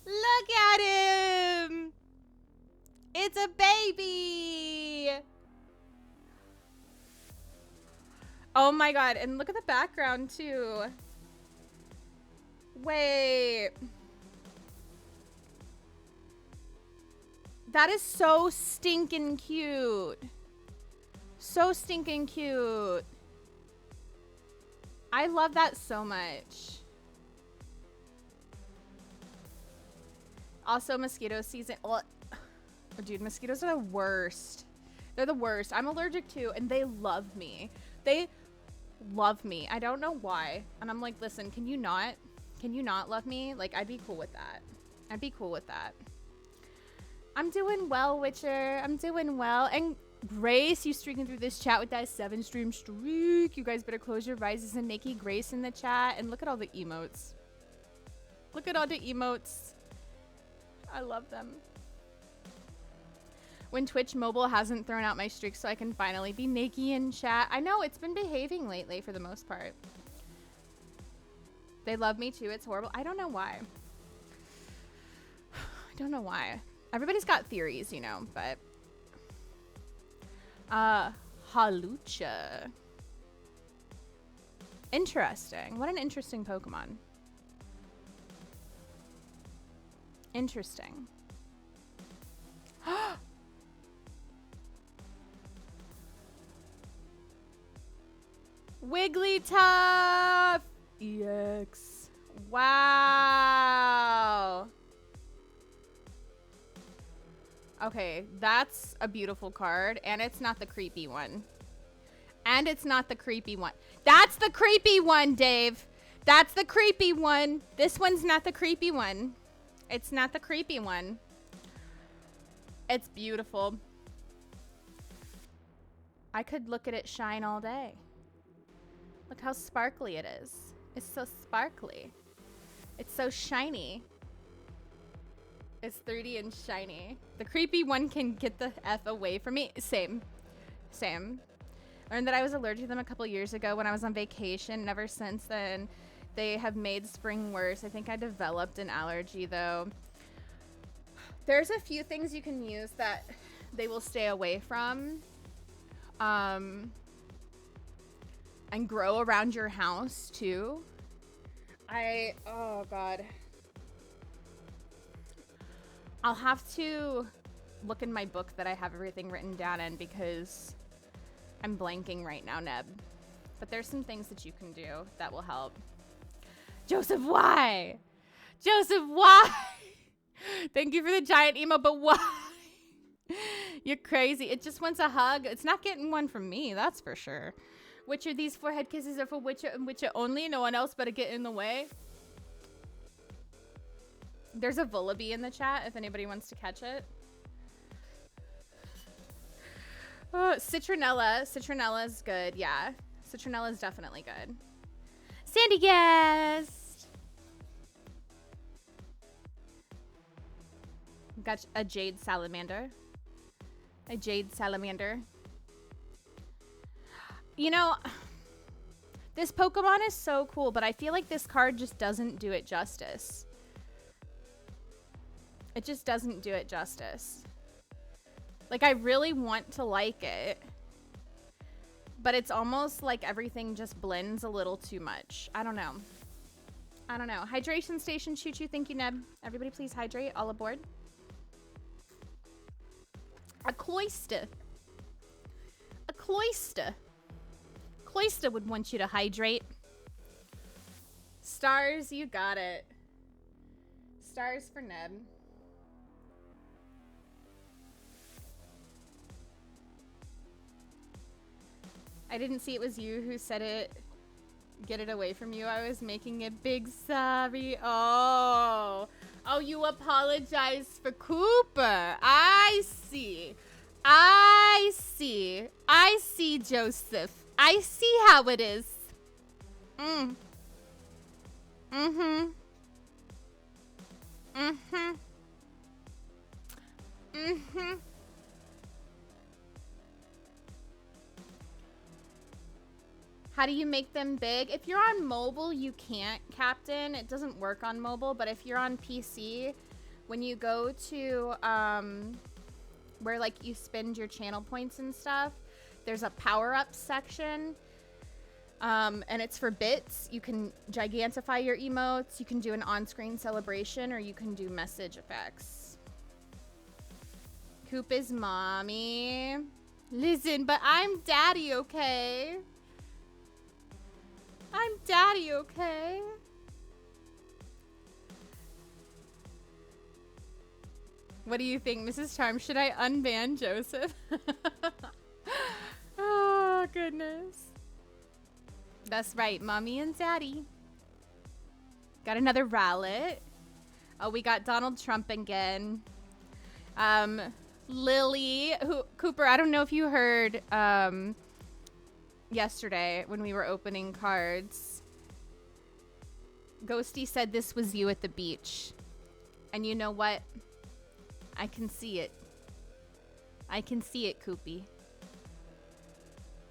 Look at him! It's a baby! Oh my god, and look at the background too. Wait. That is so stinking cute. So stinking cute. I love that so much. Also, mosquito season. Oh, dude, mosquitoes are the worst. They're the worst. I'm allergic to, and they love me. They love me. I don't know why. And I'm like, listen, can you not love me? Like, I'd be cool with that. I'd be cool with that. I'm doing well, Witcher. I'm doing well. And Grace, you streaking through this chat with that 7-stream streak. You guys better close your rises and Nikki Grace in the chat. And look at all the emotes. Look at all the emotes. I love them. When Twitch Mobile hasn't thrown out my streak so I can finally be Nikki in chat. I know, it's been behaving lately for the most part. They love me too. It's horrible. I don't know why. I don't know why. Everybody's got theories, you know, but... Halucha. Interesting. What an interesting Pokemon. Interesting. Wigglytuff! EX. Wow. Okay, that's a beautiful card, and it's not the creepy one. And it's not the creepy one. That's the creepy one, Dave. That's the creepy one. This one's not the creepy one. It's not the creepy one. It's beautiful. I could look at it shine all day. Look how sparkly it is. It's so sparkly. It's so shiny. It's 3D and shiny. The creepy one can get the F away from me. Same. Same. Learned that I was allergic to them a couple years ago when I was on vacation. And ever since then, they have made spring worse. I think I developed an allergy, though. There's a few things you can use that they will stay away from. And grow around your house, too. Oh, God. I'll have to look in my book that I have everything written down in because I'm blanking right now, Neb. But there's some things that you can do that will help. Joseph, why? Joseph, why? Thank you for the giant emo, but why? You're crazy. It just wants a hug. It's not getting one from me, that's for sure. Which of these forehead kisses are for Witcher and Witcher only? No one else better get in the way. There's a Vullaby in the chat if anybody wants to catch it. Oh, Citronella. Citronella's good, yeah. Citronella's definitely good. Sandy Guest! Got a Jade Salamander. A Jade Salamander. You know, this Pokemon is so cool, but I feel like this card just doesn't do it justice. It just doesn't do it justice. Like, I really want to like it, but it's almost like everything just blends a little too much. I don't know. I don't know. Hydration station, choo-choo. Thank you, Neb. Everybody please hydrate. All aboard. A cloister. A cloister. Cloister would want you to hydrate. Stars, you got it. Stars for Neb. I didn't see it was you who said it. Get it away from you. I was making a big sorry. Oh. Oh, you apologize for Cooper. I see. I see. I see, Joseph. I see how it is. Mm. Mm-hmm. Mm-hmm. Mm-hmm. How do you make them big? If you're on mobile, you can't, Captain. It doesn't work on mobile, but if you're on PC, when you go to where like you spend your channel points and stuff, there's a power-up section, and it's for bits. You can gigantify your emotes, you can do an on-screen celebration, or you can do message effects. Coop is mommy. Listen, but I'm daddy, okay? I'm daddy, okay? What do you think, Mrs. Charm? Should I unban Joseph? Oh, goodness. That's right, mommy and daddy. Got another Rowlet. Oh, we got Donald Trump again. Lily, who, Cooper, I don't know if you heard, yesterday when we were opening cards. Ghosty said this was you at the beach. And you know what? I can see it. I can see it, Koopy.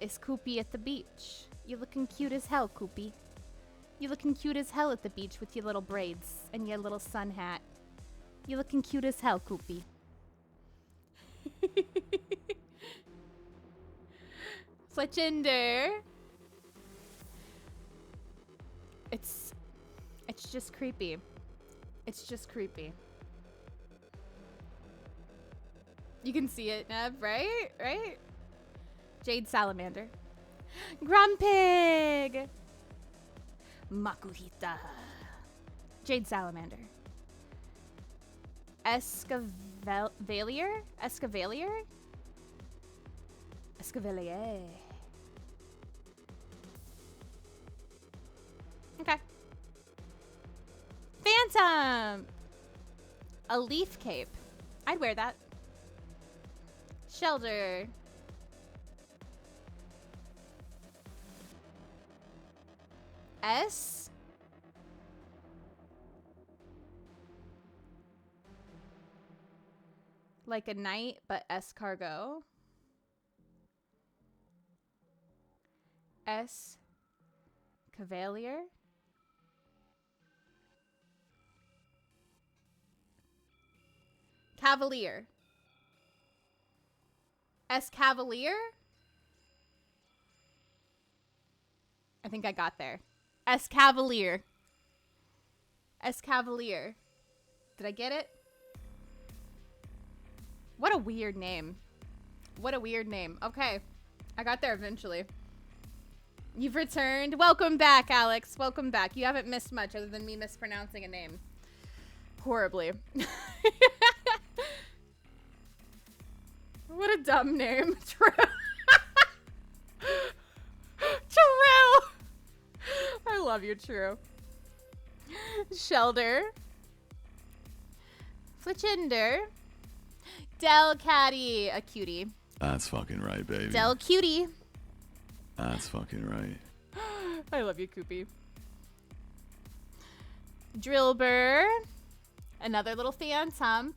It's Koopy at the beach. You're looking cute as hell, Koopy. You're looking cute as hell at the beach with your little braids and your little sun hat. You're looking cute as hell, Koopy. Fletchender. It's just creepy. It's just creepy. You can see it, Neb, right? Right? Jade Salamander. Grumpig! Makuhita. Jade Salamander. Escavalier? Escavalier? Escavalier. Okay. Phantom! A leaf cape. I'd wear that. Shelter. S? Like a knight, but escargot. S. Cavalier. Cavalier. S. Cavalier? I think I got there. S. Cavalier. S. Cavalier. Did I get it? What a weird name. What a weird name. Okay. I got there eventually. You've returned. Welcome back, Alex. Welcome back. You haven't missed much other than me mispronouncing a name. Horribly. What a dumb name. True. True. I love you, True. Shelter. Fletchinder. Del Caddy. A cutie.
That's fucking right, baby.
Del Cutie.
That's fucking right.
I love you, Koopy. Drillbur. Another little phantom.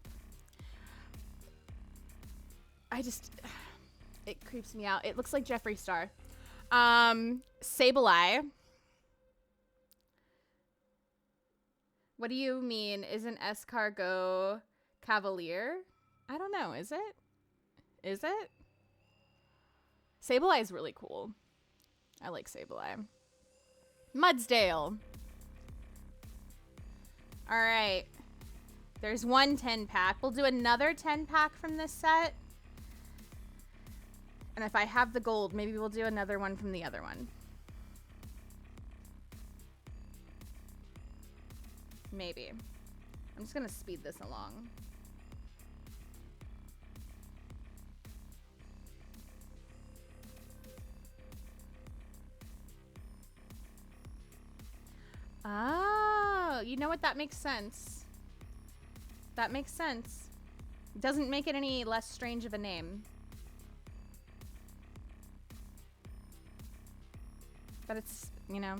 It creeps me out. It looks like Jeffree Star. Sableye. What do you mean? Isn't escargot cavalier? I don't know. Is it? Is it? Sableye is really cool. I like Sableye. Mudsdale. All right. There's one 10-pack. We'll do another 10-pack from this set. And if I have the gold, maybe we'll do another one from the other one. Maybe. I'm just going to speed this along. Oh, you know what? That makes sense. That makes sense. Doesn't make it any less strange of a name. But it's, you know.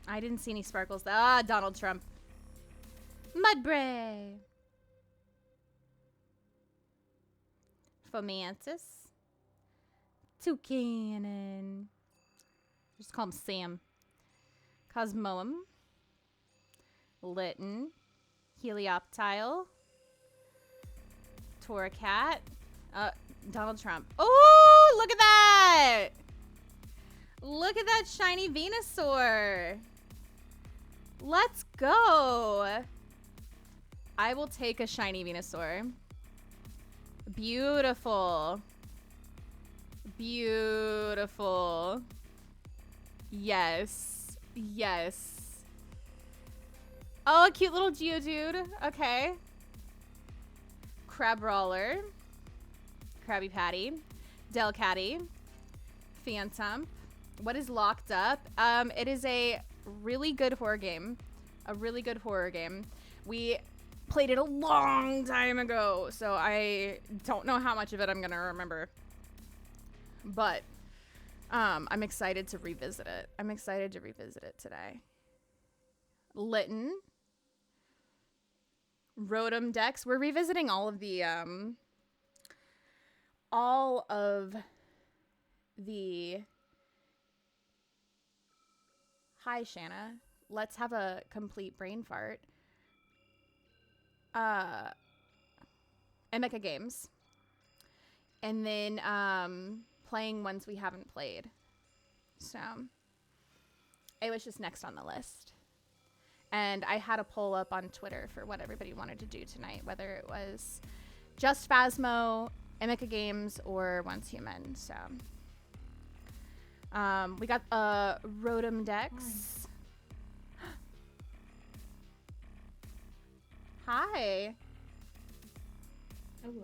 I didn't see any sparkles. Ah, Donald Trump. Mudbray. Fomantis. Toucanon. Just call him Sam. Cosmoem. Litten. Helioptile. Torracat. Donald Trump. Oh, look at that! Look at that shiny Venusaur. Let's go. I will take a shiny Venusaur. Beautiful. Beautiful. Yes. Yes. Oh, a cute little Geodude. Okay. Crabrawler. Krabby Patty. Delcatty. Phantom. What is locked up? It is a really good horror game. A really good horror game. We played it a long time ago, so I don't know how much of it I'm gonna remember. But I'm excited to revisit it. I'm excited to revisit it today. Litten. Rotom Dex. We're revisiting all of the Hi, Shana. Let's have a complete brain fart. Emika Games. And then playing ones we haven't played. So it was just next on the list. And I had a poll up on Twitter for what everybody wanted to do tonight, whether it was just Phasmo, Emika Games, or Once Human. So we got Rotom Dex. Hi.
Hello.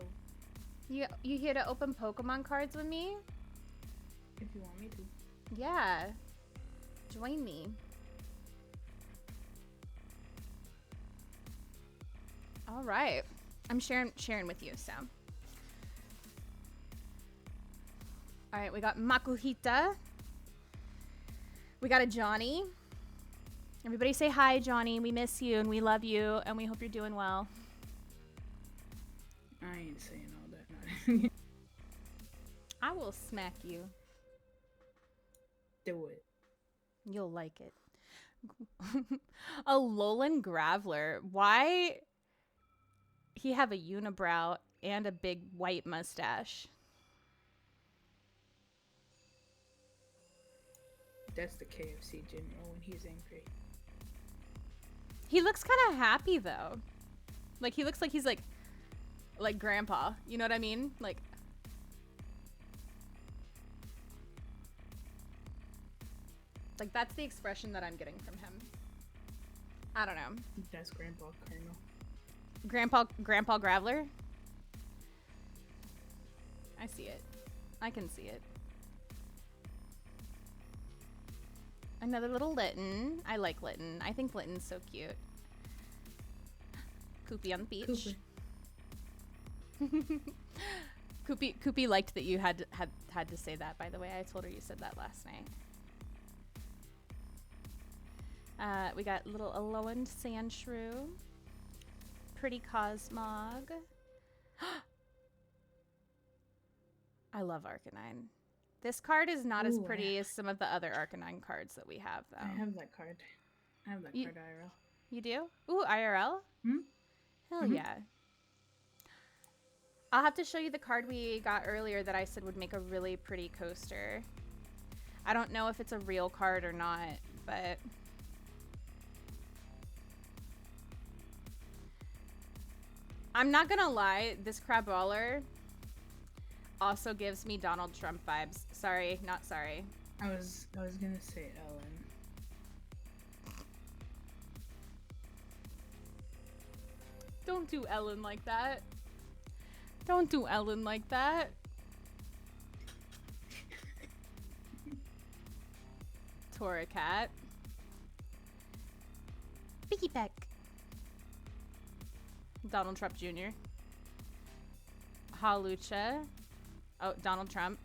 You here to open Pokemon cards with me?
If you want me to.
Yeah. Join me. All right. I'm sharing with you, so. All right, we got Makuhita. We got a Johnny. Everybody say hi, Johnny. We miss you and we love you and we hope you're doing well.
I ain't saying all that.
I will smack you.
Do it.
You'll like it. A Alolan Graveler. Why he have a unibrow and a big white mustache?
That's the KFC General when he's angry.
He looks kind of happy though. Like he looks like he's like grandpa. You know what I mean? Like that's the expression that I'm getting from him. I don't know.
That's Grandpa Colonel.
Grandpa Graveler? I see it. I can see it. Another little Litten. I like Litten. I think Litten's so cute. Koopy on the beach. Koopy liked that you had to say that, by the way. I told her you said that last night. We got little Alolan Sandshrew. Pretty Cosmog. I love Arcanine. This card is not as pretty as some of the other Arcanine cards that we have, though.
I have that card. I have that card IRL.
You do? Ooh, IRL?
Hmm?
Hell yeah. I'll have to show you the card we got earlier that I said would make a really pretty coaster. I don't know if it's a real card or not, but... I'm not gonna lie, this Crabballer also gives me Donald Trump vibes. Sorry, not sorry.
I was gonna say Ellen.
Don't do Ellen like that. Don't do Ellen like that. Torracat. Piggyback. Donald Trump Jr. Halucha. Oh, Donald Trump.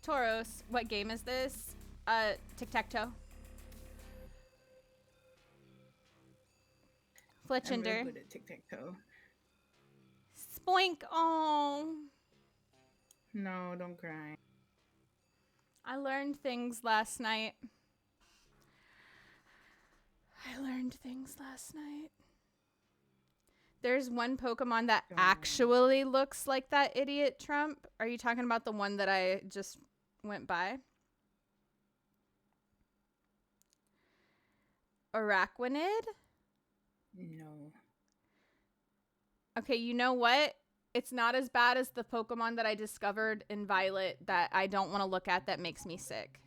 Tauros. What game is this? Tic-tac-toe. Fletchinder.
I'm really good at tic-tac-toe.
Spoink. Oh.
No, don't cry.
I learned things last night. There's one Pokemon that actually looks like that idiot Trump. Are you talking about the one that I just went by? Araquanid?
No.
Okay, you know what? It's not as bad as the Pokemon that I discovered in Violet that I don't want to look at that makes me sick.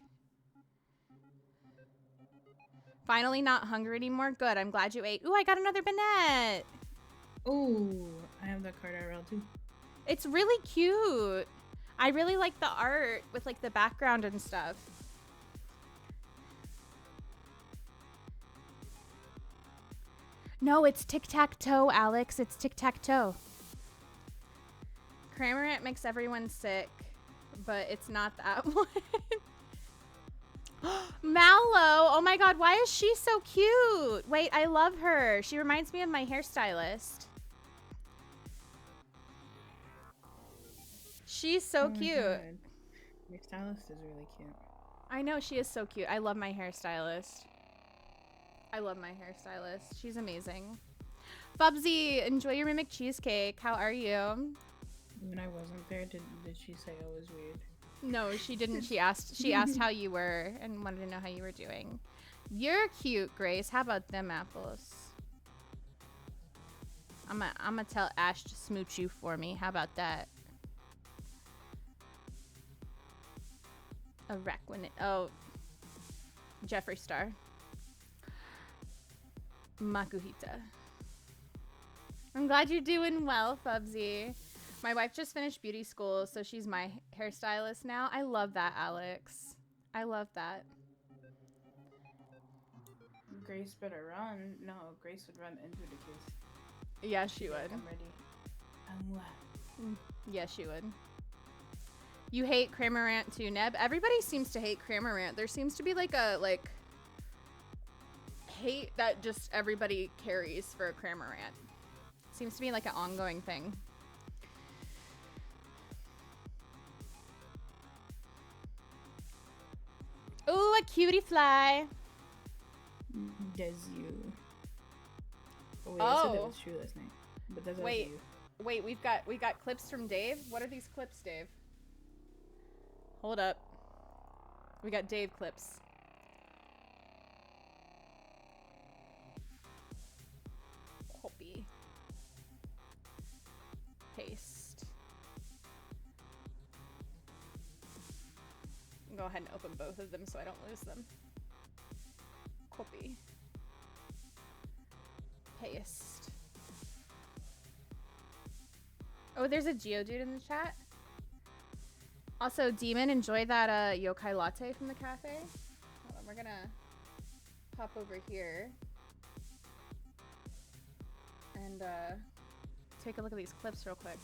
Finally not hungry anymore? Good, I'm glad you ate. Ooh, I got another Banette!
Oh, I have that card IRL too.
It's really cute. I really like the art with like the background and stuff. No, it's tic-tac-toe, Alex. It's tic-tac-toe. Cramorant makes everyone sick, but it's not that one. Mallow! Oh my god, why is she so cute? Wait, I love her. She reminds me of my hairstylist. She's so cute.
God. Your stylist is really cute.
I know, she is so cute. I love my hairstylist. She's amazing. Bubsy, enjoy your mimic cheesecake. How are you?
When I wasn't there, did she say I was weird?
No, she didn't. She asked how you were and wanted to know how you were doing. You're cute, Grace. How about them apples? I'm gonna tell Ash to smooch you for me. How about that? A wreck when it. Oh, Jeffree Star. Makuhita. I'm glad you're doing well, Fubsy. My wife just finished beauty school, so she's my hairstylist now. I love that, Alex. I love that.
Grace better run. No, Grace would run into the case.
Yeah, she would.
I'm ready. I'm what?
Yeah, she would. You hate Cramorant too, Neb? Everybody seems to hate Cramorant. There seems to be like a hate that just everybody carries for a Cramorant. Seems to be like an ongoing thing. Ooh, a cutie fly.
Does you? Oh, wait, I said that was true last night. But does
Wait.
you?
Wait, we got clips from Dave. What are these clips, Dave? Hold up. We got Dave clips. Copy. Paste. Go ahead and open both of them so I don't lose them. Copy. Paste. Oh, there's a Geodude in the chat. Also, Demon, enjoy that yokai latte from the cafe. Hold on, we're gonna hop over here and take a look at these clips real quick.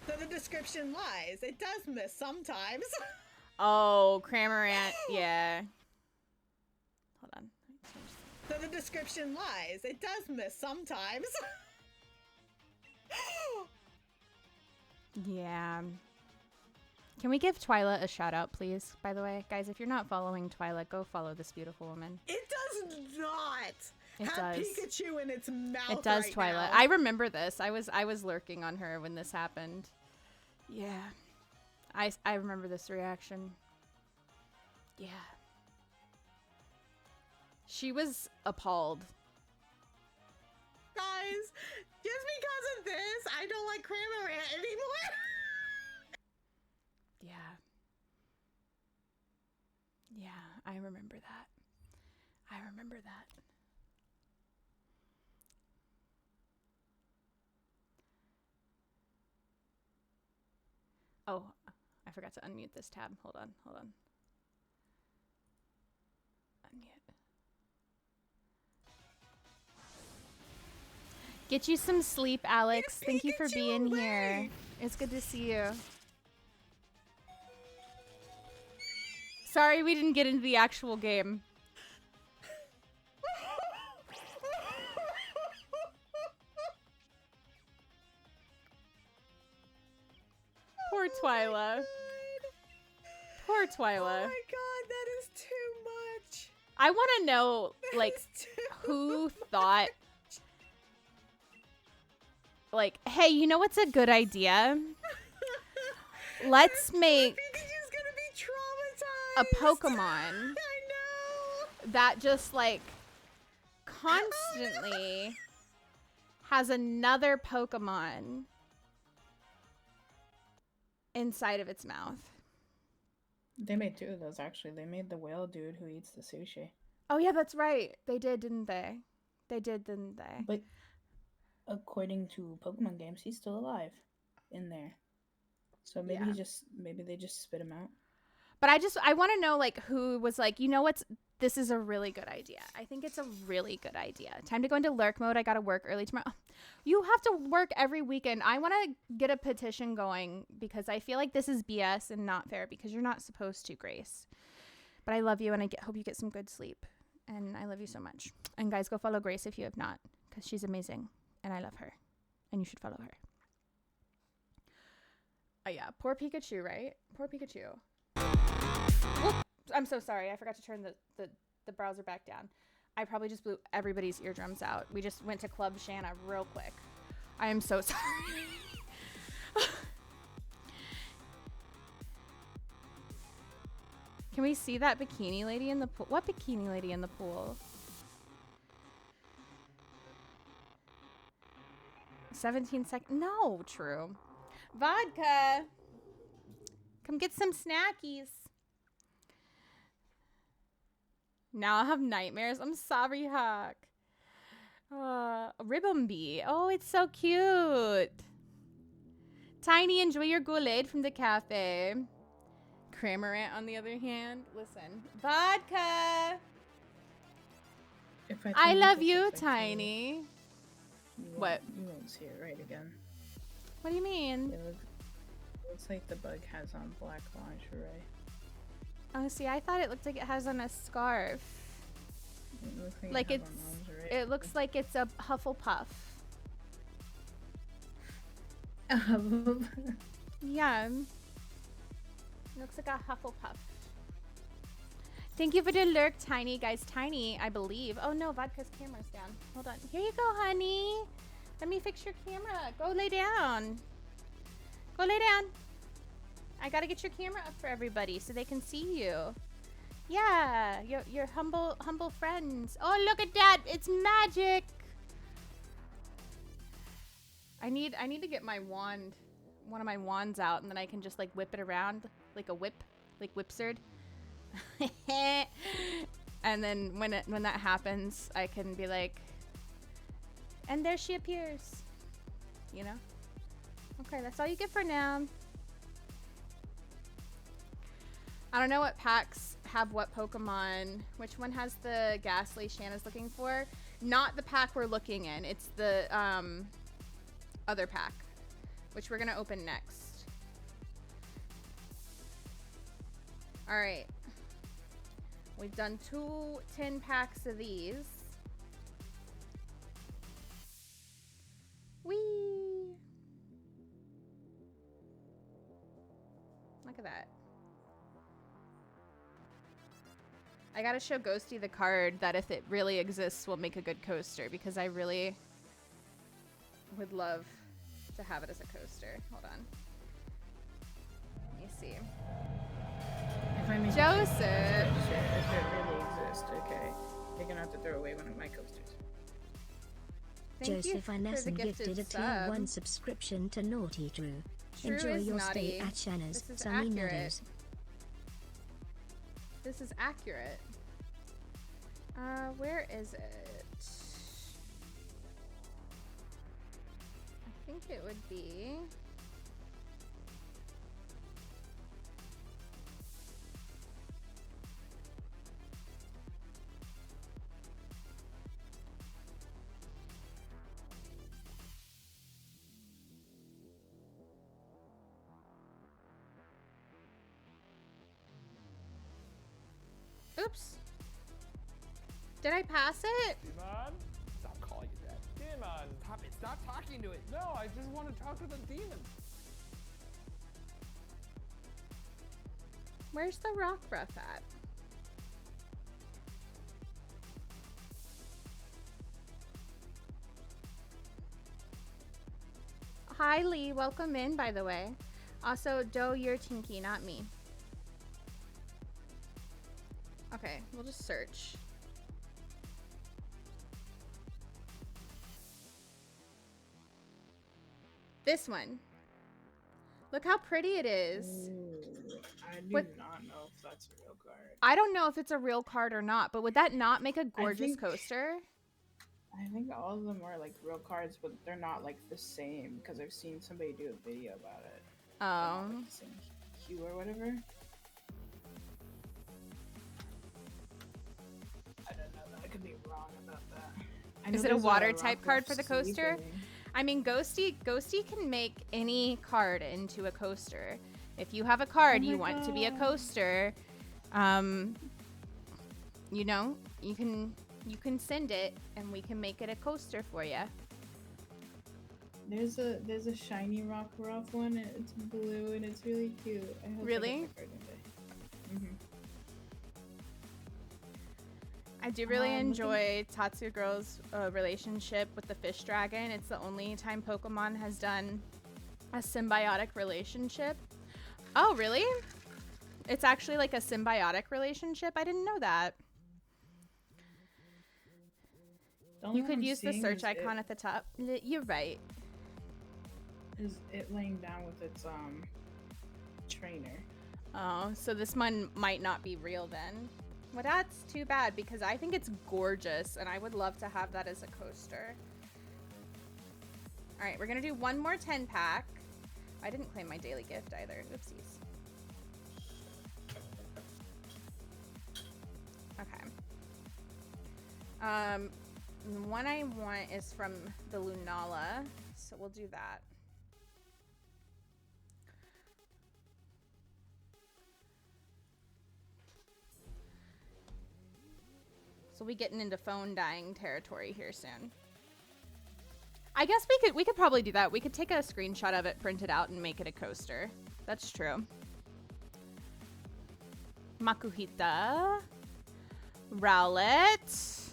So the description lies. It does miss sometimes.
Oh, Cramorant, yeah. Hold on.
So the description lies. It does miss sometimes.
Yeah. Can we give Twyla a shout out, please? By the way, guys, if you're not following Twyla, go follow this beautiful woman.
It does not
It
have
does.
Pikachu in its mouth.
It does,
right
Twyla.
now.
I remember this. I was lurking on her when this happened. Yeah. I remember this reaction. Yeah. She was appalled.
Guys, just because of this, I don't like Cramorant anymore.
Yeah. Yeah, I remember that. I remember that. Oh, I forgot to unmute this tab. Hold on. Unmute. Get you some sleep, Alex. Thank you for being here. It's good to see you. Sorry we didn't get into the actual game. Poor Twyla. Poor Twyla.
Oh my god, that is too much.
I want to know, like,
That is too
who thought, like, hey, you know what's a good idea? Let's make
Pikachu's gonna be
a
traumatized.
Pokemon
I know.
that just, like, constantly has another Pokemon inside of its mouth.
They made two of those, actually. They made the whale dude who eats the sushi.
Oh, yeah, that's right. They did, didn't they? They did, didn't they?
But according to Pokemon games, he's still alive in there. So maybe
Yeah.
maybe they just spit him out.
But I want to know, like, who was like, you know what's, this is a really good idea. I think it's a really good idea. Time to go into lurk mode. I got to work early tomorrow. You have to work every weekend. I want to get a petition going because I feel like this is BS and not fair because you're not supposed to, Grace. But I love you and I hope you get some good sleep. And I love you so much. And guys, go follow Grace if you have not because she's amazing and I love her. And you should follow her. Oh, yeah. Poor Pikachu, right? Poor Pikachu. Whoop. I'm so sorry. I forgot to turn the the browser back down. I probably just blew everybody's eardrums out. We just went to Club Shana real quick. I am so sorry. Can we see that bikini lady in the pool? What bikini lady in the pool? 17 seconds. No, true. Vodka. Come get some snackies. Now I have nightmares. I'm sorry, Hawk. Ribbon bee. Oh, it's so cute. Tiny, enjoy your Goulet from the cafe. Cramorant, on the other hand. Listen. Vodka. I love you, Tiny. What?
You won't see it right again.
What do you mean?
It looks like the bug has on black lingerie.
Oh, see, I thought it looked like it has on a scarf.
It looks
Like
it has
it's.
on lingerie.
It looks like it's a Hufflepuff. Yeah. Looks like a Hufflepuff. Thank you for the lurk, Tiny. Guys, Tiny, I believe. Oh no, Vodka's camera's down. Hold on. Here you go, honey. Let me fix your camera. Go lay down. Go lay down. I gotta get your camera up for everybody so they can see you. Yeah, your humble friends. Oh, look at that. It's magic. I need to get my wand, one of my wands out, and then I can just like whip it around like a whip, like Whipsard. And then when that happens, I can be like, and there she appears. You know? Okay, that's all you get for now. I don't know what packs have what Pokemon. Which one has the Ghastly Shanna's looking for? Not the pack we're looking in. It's the other pack, which we're gonna open next. All right. We've done 2 10 packs of these. Whee! Look at that. I gotta show Ghosty the card that if it really exists will make a good coaster, because I really would love to have it as a coaster. Hold on. Let me see.
If I make
Joseph!
if it really exists, okay. You're gonna have to throw away one of my coasters.
Thank
Joseph
you
Innes
for the
gifted a tier
sub.
1 subscription to Naughty Drew.
True
Enjoy
is
your
naughty.
stay at Shana's
This is
Sunny
accurate.
Meadows.
This is accurate. Where is it? I think it would be... Oops. Did I pass it?
Demon? Stop calling it that. Demon! Stop it. Stop talking to it. No, I just want to talk to the demon.
Where's the rock breath at? Hi, Lee. Welcome in, by the way. Also, Doe, you're Tinky, not me. Okay, we'll just search. This one. Look how pretty it is.
Ooh, I do
What-
not know if that's a real card.
I don't know if it's a real card or not, but would that not make a gorgeous
think-
coaster?
I think all of them are like real cards, but they're not like the same because I've seen somebody do a video about it. They're not, like, the same hue or whatever. I don't know. I could be wrong about that. I know
Is it a
there's
water
rock
type card for the
sleeve
coaster?
thing.
I mean, Ghosty can make any card into a coaster. If you have a card
Oh my
you want to be a
God.
coaster, you know, you can send it and we can make it a coaster for you.
There's a shiny rock ruff one. And it's blue and it's really cute. I hope I get
Really?
that card one day.
I do really enjoy Tatsu Girl's relationship with the fish dragon. It's the only time Pokemon has done a symbiotic relationship. Oh, really? It's actually like a symbiotic relationship? I didn't know that. You could use the search icon at the top. You're right.
Is it laying down with its trainer?
Oh, so this one might not be real then. Well, that's too bad because I think it's gorgeous and I would love to have that as a coaster. All right, we're gonna do one more 10-pack. I didn't claim my daily gift either. Oopsies. Okay. The one I want is from the Lunala, so we'll do that. So we getting into phone dying territory here soon. I guess we could probably do that. We could take a screenshot of it, print it out, and make it a coaster. That's true. Makuhita. Rowlet.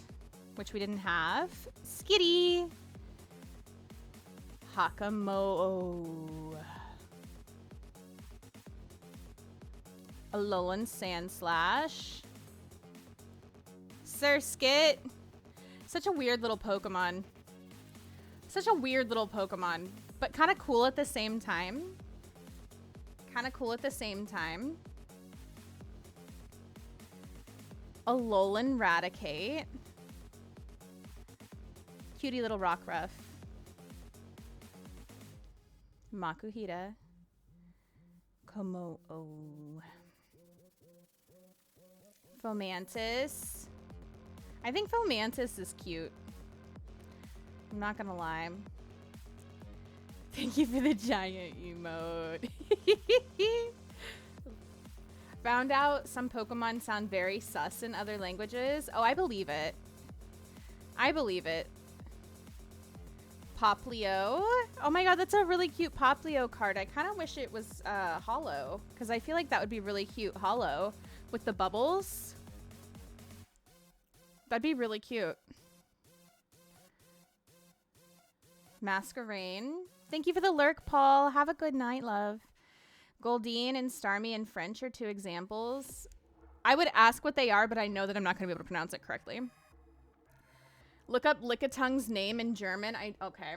Which we didn't have. Skitty. Hakamo. Alolan Sandslash. Surskit. Such a weird little Pokemon. Such a weird little Pokemon. But kind of cool at the same time. Kind of cool at the same time. Alolan Raticate. Cutie little Rockruff. Makuhita. Komo-o. Fomantis. I think Fomantis is cute. I'm not gonna lie. Thank you for the giant emote. Found out some Pokemon sound very sus in other languages. Oh, I believe it. I believe it. Poplio. Oh my god, that's a really cute Poplio card. I kind of wish it was hollow, because I feel like that would be really cute hollow with the bubbles. That'd be really cute. Masquerain. Thank you for the lurk, Paul. Have a good night, love. Goldeen and Starmie in French are two examples. I would ask what they are, but I know that I'm not going to be able to pronounce it correctly. Look up Lickitungue's name in German. Okay.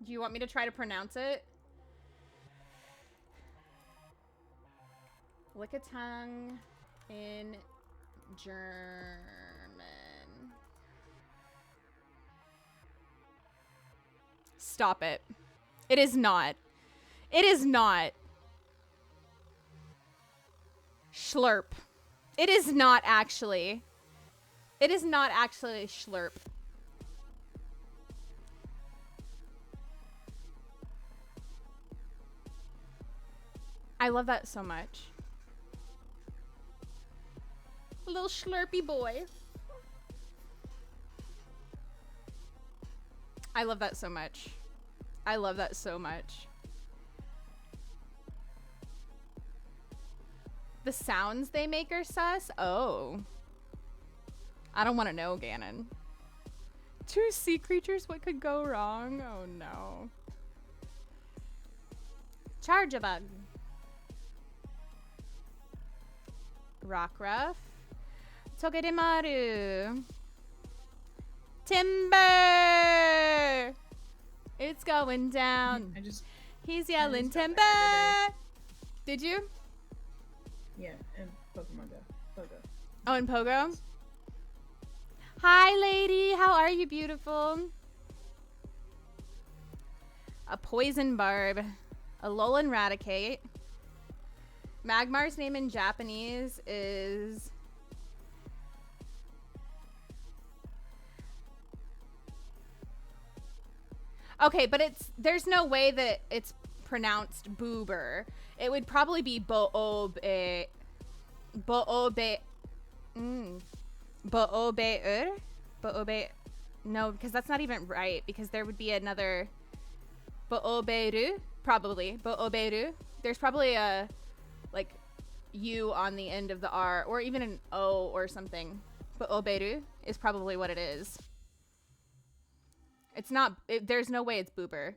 Do you want me to try to pronounce it? Lickitungue in German. Stop it. It is not. It is not. Schlurp. It is not actually. It is not actually schlurp. I love that so much. A little schlurpy boy. I love that so much. I love that so much. The sounds they make are sus? Oh. I don't want to know, Ganon. Two sea creatures, what could go wrong? Oh no. Charjabug. Rockruff. Togedemaru. Timber! It's going down. He's yelling timber! Did you?
Yeah, and Pokemon Go. Pogo.
Oh, and Pogo? Hi, lady. How are you, beautiful? A Poison Barb. A Alolan Raticate. Magmar's name in Japanese is... Okay, but there's no way that it's pronounced Boober. It would probably be Boobe. Boobe. Boobe. Boobe. No, because that's not even right, because there would be another Booberu. Probably. Booberu. There's probably a, like, U on the end of the R, or even an O or something. But oberu is probably what it is. It's not, there's no way it's boober.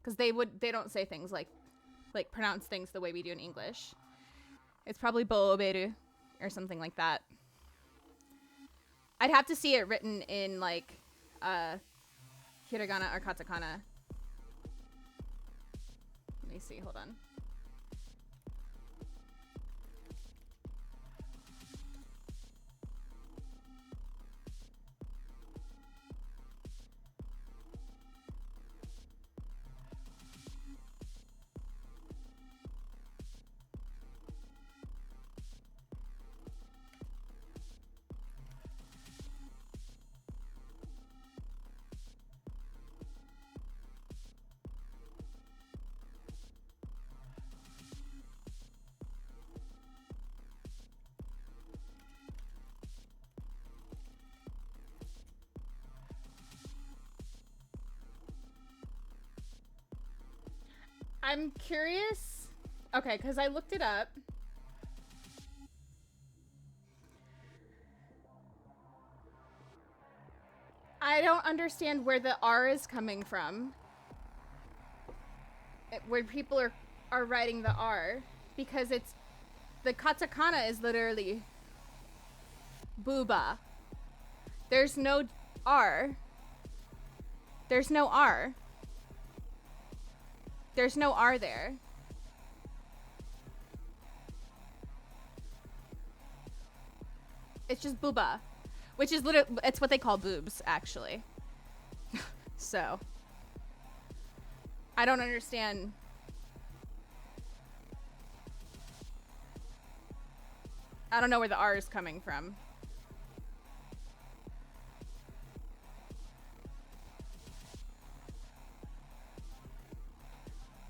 Because they don't say things like pronounce things the way we do in English. It's probably bo oberu or something like that. I'd have to see it written in like hiragana or katakana. Let me see, hold on. I'm curious. Okay, because I looked it up. I don't understand where the R is coming from. Where people are writing the R. Because it's... The katakana is literally... booba. There's no R. There's no R. There's no R there. It's just booba. Which is literally, it's what they call boobs, actually. So. I don't understand. I don't know where the R is coming from.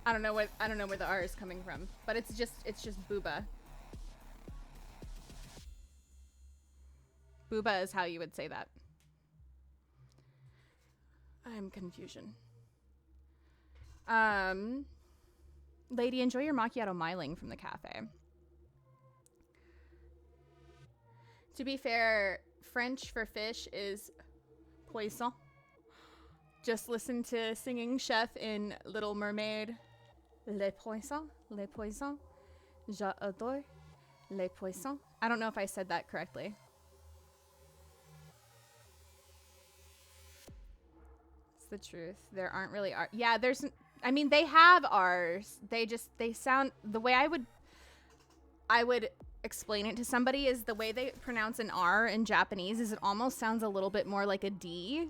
I don't know where the R is coming from, but it's just booba. Booba is how you would say that. I'm confusion. Lady, enjoy your macchiato miling from the cafe. To be fair, French for fish is poisson. Just listen to Singing Chef in Little Mermaid. Les poissons, les poissons. J'adore les poissons. I don't know if I said that correctly. It's the truth. There aren't really R. Yeah, there's... I mean, they have R's. They sound... The way I would explain it to somebody is the way they pronounce an R in Japanese is it almost sounds a little bit more like a D.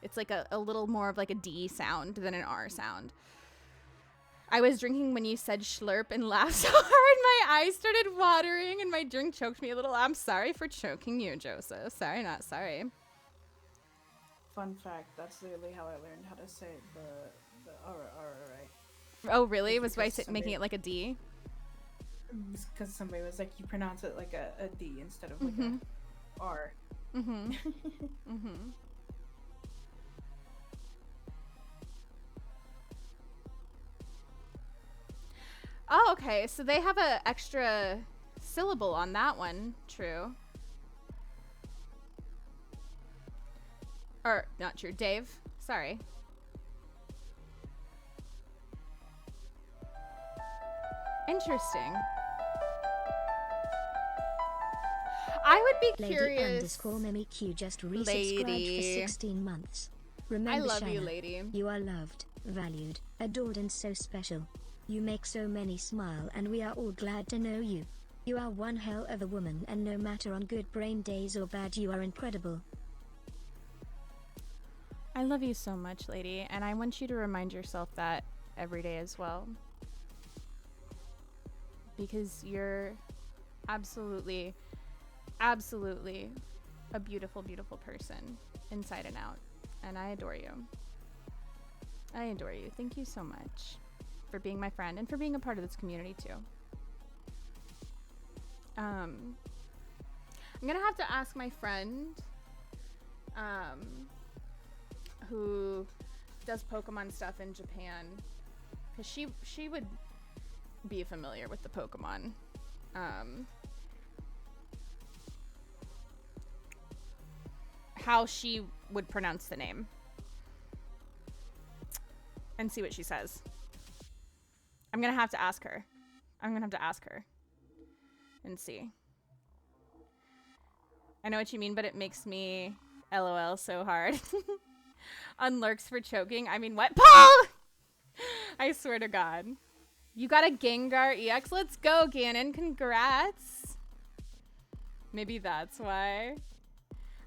It's like a little more of like a D sound than an R sound. I was drinking when you said slurp and laughed so hard my eyes started watering and my drink choked me a little. I'm sorry for choking you, Joseph. Sorry, not sorry.
Fun fact, that's literally how I learned how to say the R, right?
Oh, really? Was by making it like a D?
Because somebody was like, you pronounce it like a D instead of like a R.
Mm-hmm. Mm-hmm. Oh, okay. So they have an extra syllable on that one. True. Or, not true. Dave. Sorry. Interesting. I would be curious.
Lady _MemiQ just resubscribed for 16 months. Remember,
I love
Shana,
you, lady.
You are loved, valued, adored and so special. You make so many smile and we are all glad to know you. You are one hell of a woman and no matter on good brain days or bad you are incredible.
I love you so much, lady, and I want you to remind yourself that every day as well. Because you're absolutely, absolutely a beautiful, beautiful person inside and out. And I adore you. I adore you. Thank you so much for being my friend and for being a part of this community too. I'm gonna have to ask my friend who does Pokemon stuff in Japan, because she would be familiar with the Pokemon. how she would pronounce the name. And see what she says. I'm gonna have to ask her. And see. I know what you mean, but it makes me LOL so hard. On lurks for choking. I mean, what? Paul! I swear to God. You got a Gengar EX? Let's go, Ganon. Congrats. Maybe that's why.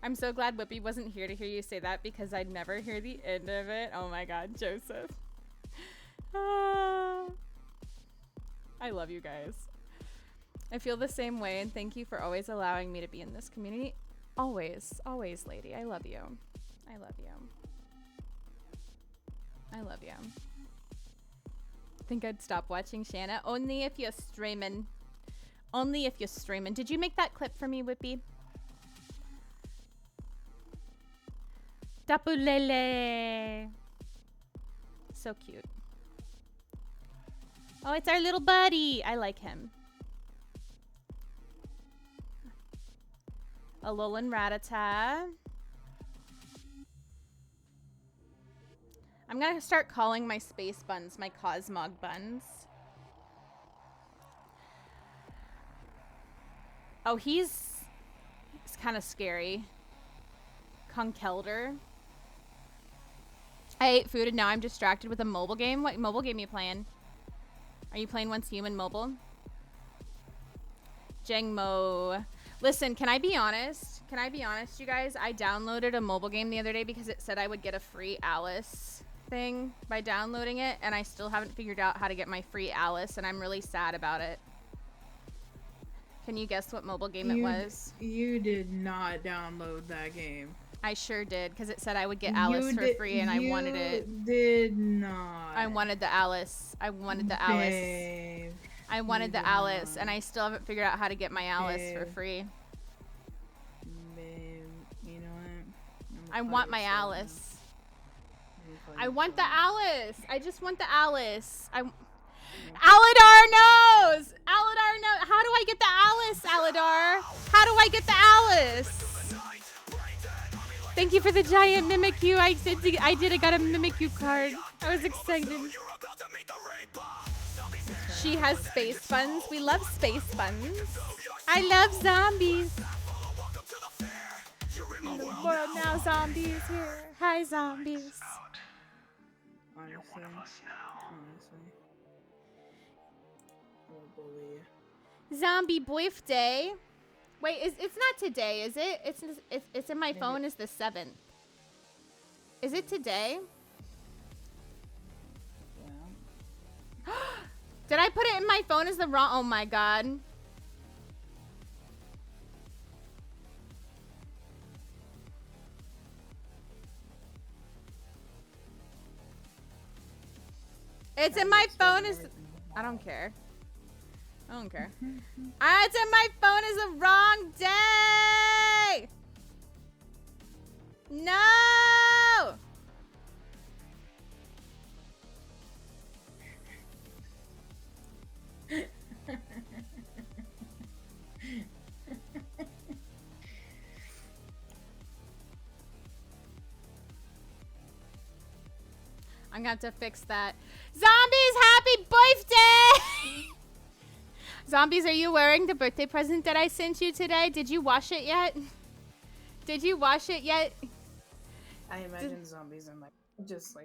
I'm so glad Whippy wasn't here to hear you say that because I'd never hear the end of it. Oh my God, Joseph. I love you guys. I feel the same way, and thank you for always allowing me to be in this community. Always, always, lady. I love you. I love you. I love you. Think I'd stop watching Shanna? Only if you're streaming. Only if you're streaming. Did you make that clip for me, Whippy? Tapulele. So cute. Oh, it's our little buddy. I like him. Alolan Rattata. I'm gonna start calling my space buns my Cosmog buns. Oh, he's kind of scary. Conkelder. I ate food and now I'm distracted with a mobile game. What mobile game are you playing? Are you playing Once Human mobile? Jengmo. Listen, can I be honest? Can I be honest, you guys? I downloaded a mobile game the other day because it said I would get a free Alice thing by downloading it, and I still haven't figured out how to get my free Alice, and I'm really sad about it. Can you guess what mobile game it was?
You did not download that game.
I sure did, because it said I would get Alice for free, and I wanted it.
You did not.
I wanted the Alice. I wanted the Alice.
Babe,
I wanted the Alice, and I still haven't figured out how to get my Alice for free.
Babe, you know what?
I want my Alice. I want the Alice. I just want the Alice. Aladar knows. Aladar knows. How do I get the Alice, Aladar? How do I get the Alice? Thank you for the giant Mimikyu. I got a Mimikyu card. I was excited. She has space buns. We love space buns. I love zombies. In the world now, zombies here. Hi, zombies.
Honestly. Oh boy.
Zombie birthday. Wait, it's not today, is it? It's in my phone. Is the 7th? Is it today?
Yeah.
Did I put it in my phone as the wrong? Oh my God. It's in my phone as. I don't care. I don't care. It's in my phone as the wrong day. No. I'm gonna have to fix that. Zombies, happy birthday! Zombies, are you wearing the birthday present that I sent you today? Did you wash it yet? Did you wash it yet?
I imagine zombies in just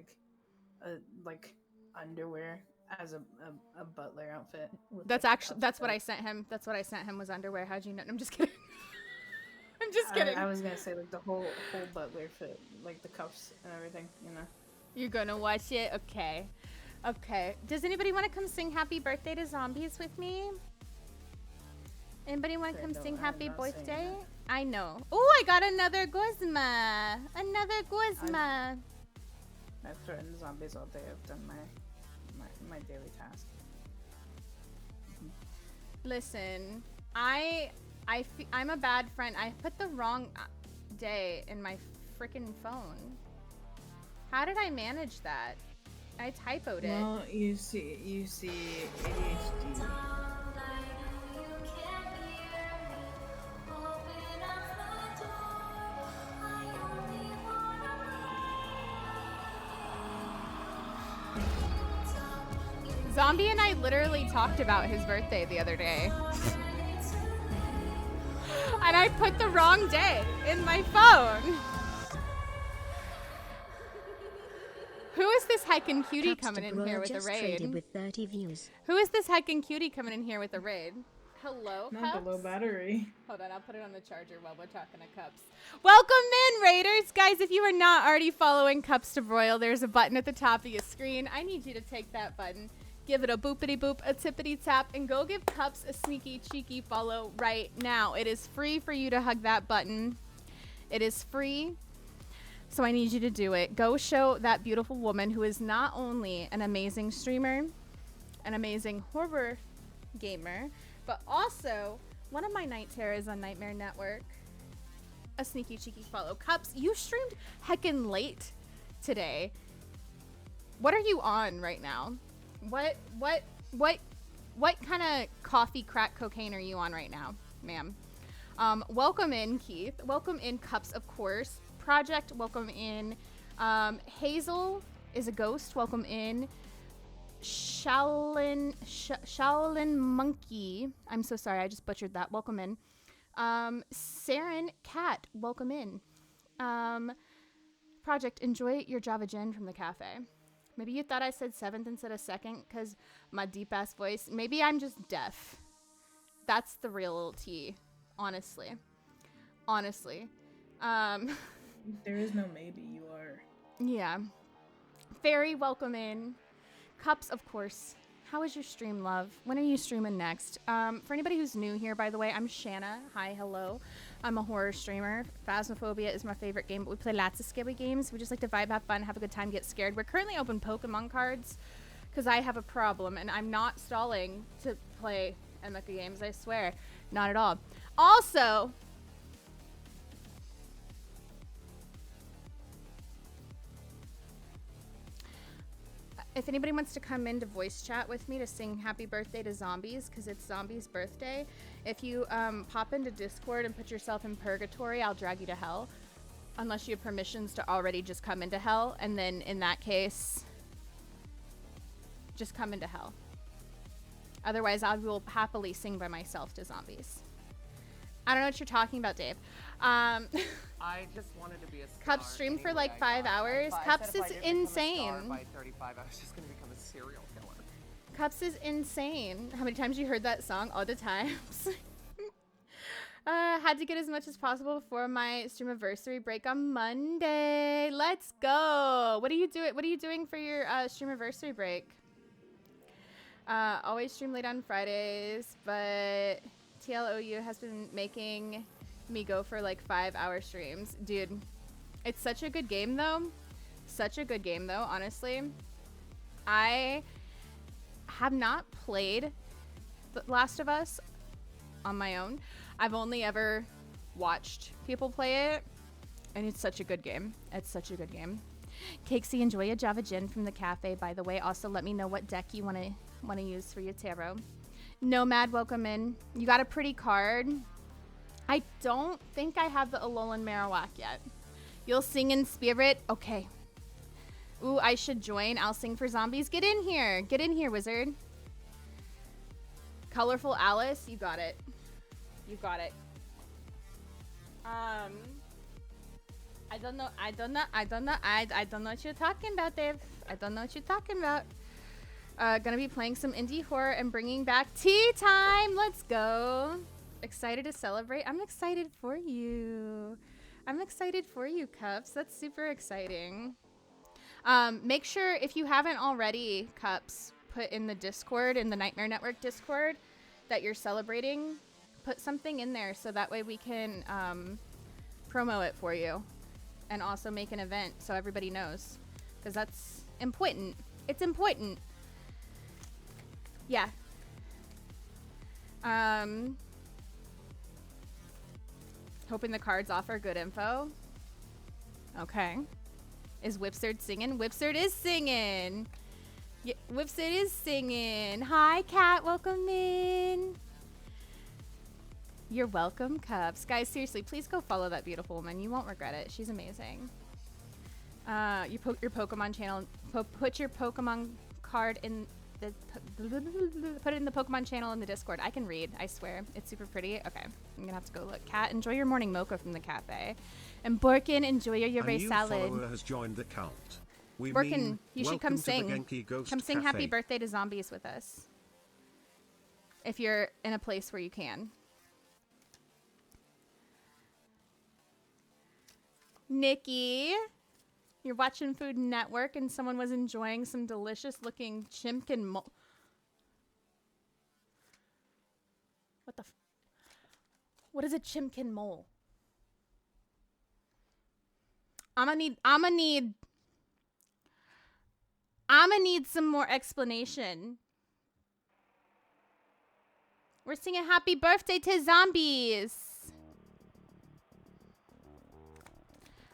underwear as a butler outfit.
That's what I sent him. That's what I sent him was underwear. How'd you know? I'm just kidding. I'm just kidding.
I was gonna say the whole butler fit, the cuffs and everything, you know.
You're gonna watch it? Okay. Okay. Does anybody want to come sing happy birthday to zombies with me? Anybody want to come sing happy birthday? I know. Oh, I got another Guzma. Another Guzma.
I've threatened zombies all day. I've done my daily task.
Listen, I'm a bad friend. I put the wrong day in my freaking phone. How did I manage that? I typoed it.
Well, you see ADHD.
Zombie and I literally talked about his birthday the other day. And I put the wrong day in my phone. Who is this heckin' cutie coming in here with a raid?
With 30 views.
Who is this heckin' cutie coming in here with a raid? Hello,
Not
Cups?
the low battery.
Hold on, I'll put it on the charger while we're talking to Cups. Welcome in, Raiders! Guys, if you are not already following Cups to Broil, there's a button at the top of your screen. I need you to take that button, give it a boopity boop, a tippity tap, and go give Cups a sneaky, cheeky follow right now. It is free for you to hug that button. It is free, so I need you to do it. Go show that beautiful woman who is not only an amazing streamer, an amazing horror gamer, but also one of my night terrors on Nightmare Network, a sneaky cheeky follow. Cups, you streamed heckin' late today. What are you on right now? What kind of coffee crack cocaine are you on right now, ma'am? Welcome in, Keith. Welcome in, Cups, of course. Project, welcome in. Hazel is a ghost. Welcome in. Shaolin Monkey. I'm so sorry, I just butchered that. Welcome in. Saren Cat, welcome in. Project, enjoy your Java Gin from the cafe. Maybe you thought I said 7th instead of 2nd because my deep ass voice. Maybe I'm just deaf. That's the real tea, honestly. Honestly.
There is no maybe, you are.
Yeah. Fairy, welcome in. Cups, of course. How is your stream, love? When are you streaming next? For anybody who's new here, by the way, I'm Shana. Hi, hello. I'm a horror streamer. Phasmophobia is my favorite game, but we play lots of scary games. We just like to vibe, have fun, have a good time, get scared. We're currently open Pokemon cards because I have a problem, and I'm not stalling to play Emika Games, I swear. Not at all. Also, if anybody wants to come in to voice chat with me to sing happy birthday to Zombies, because it's Zombies' birthday, if you pop into Discord and put yourself in purgatory, I'll drag you to hell. Unless you have permissions to already just come into hell, and then in that case, just come into hell. Otherwise, I will happily sing by myself to Zombies. I don't know what you're talking about, Dave.
I just wanted to be a star.
Cups streamed for like 5 hours. Cups is insane.
By 35, I was just gonna become a serial killer.
Cups is insane. How many times you heard that song? All the times. Had to get as much as possible before my streamiversary break on Monday. Let's go. What are you doing? What are you doing for your streamiversary break? Always stream late on Fridays, but TLOU has been making me go for like 5-hour streams. Dude, it's such a good game though. Such a good game though, honestly. I have not played The Last of Us on my own. I've only ever watched people play it, and it's such a good game. It's such a good game. Cakesy, enjoy a Java Gin from the cafe, by the way. Also, let me know what deck you want to use for your tarot. Nomad, welcome in. You got a pretty card. I don't think I have the Alolan Marowak yet. You'll sing in spirit? Okay. Ooh, I should join. I'll sing for zombies. Get in here. Get in here, wizard. Colorful Alice, you got it. You got it. I don't know what you're talking about, Dave. I don't know what you're talking about. Gonna be playing some indie horror and bringing back tea time. Let's go. Excited to celebrate. I'm excited for you. I'm excited for you, Cups. That's super exciting. Make sure, if you haven't already, Cups, put in the Discord, in the Nightmare Network Discord, that you're celebrating. Put something in there so that way we can promo it for you. And also make an event so everybody knows. Because that's important. It's important. Yeah. Hoping the cards offer good info. Okay. Is Whipsard singing? Whipsard is singing. Yeah, Whipsard is singing. Hi, Kat. Welcome in. You're welcome, Cups. Guys, seriously, please go follow that beautiful woman. You won't regret it. She's amazing. You your Pokemon channel. Put your Pokemon card in put it in the Pokemon channel in the Discord. I can read, I swear. It's super pretty. Okay, I'm gonna have to go look. Kat, enjoy your morning mocha from the cafe. And Borkin, enjoy your yerba salad.
A new follower has joined the cult. We
Borkin,
mean,
you should come
welcome to the
sing.
Genki Ghost
Come sing
Cafe.
happy birthday to zombies with us. If you're in a place where you can. Nikki, you're watching Food Network and someone was enjoying some delicious looking chimkin mole. What the what is a chimkin mole? I'ma need some more explanation. We're singing happy birthday to zombies.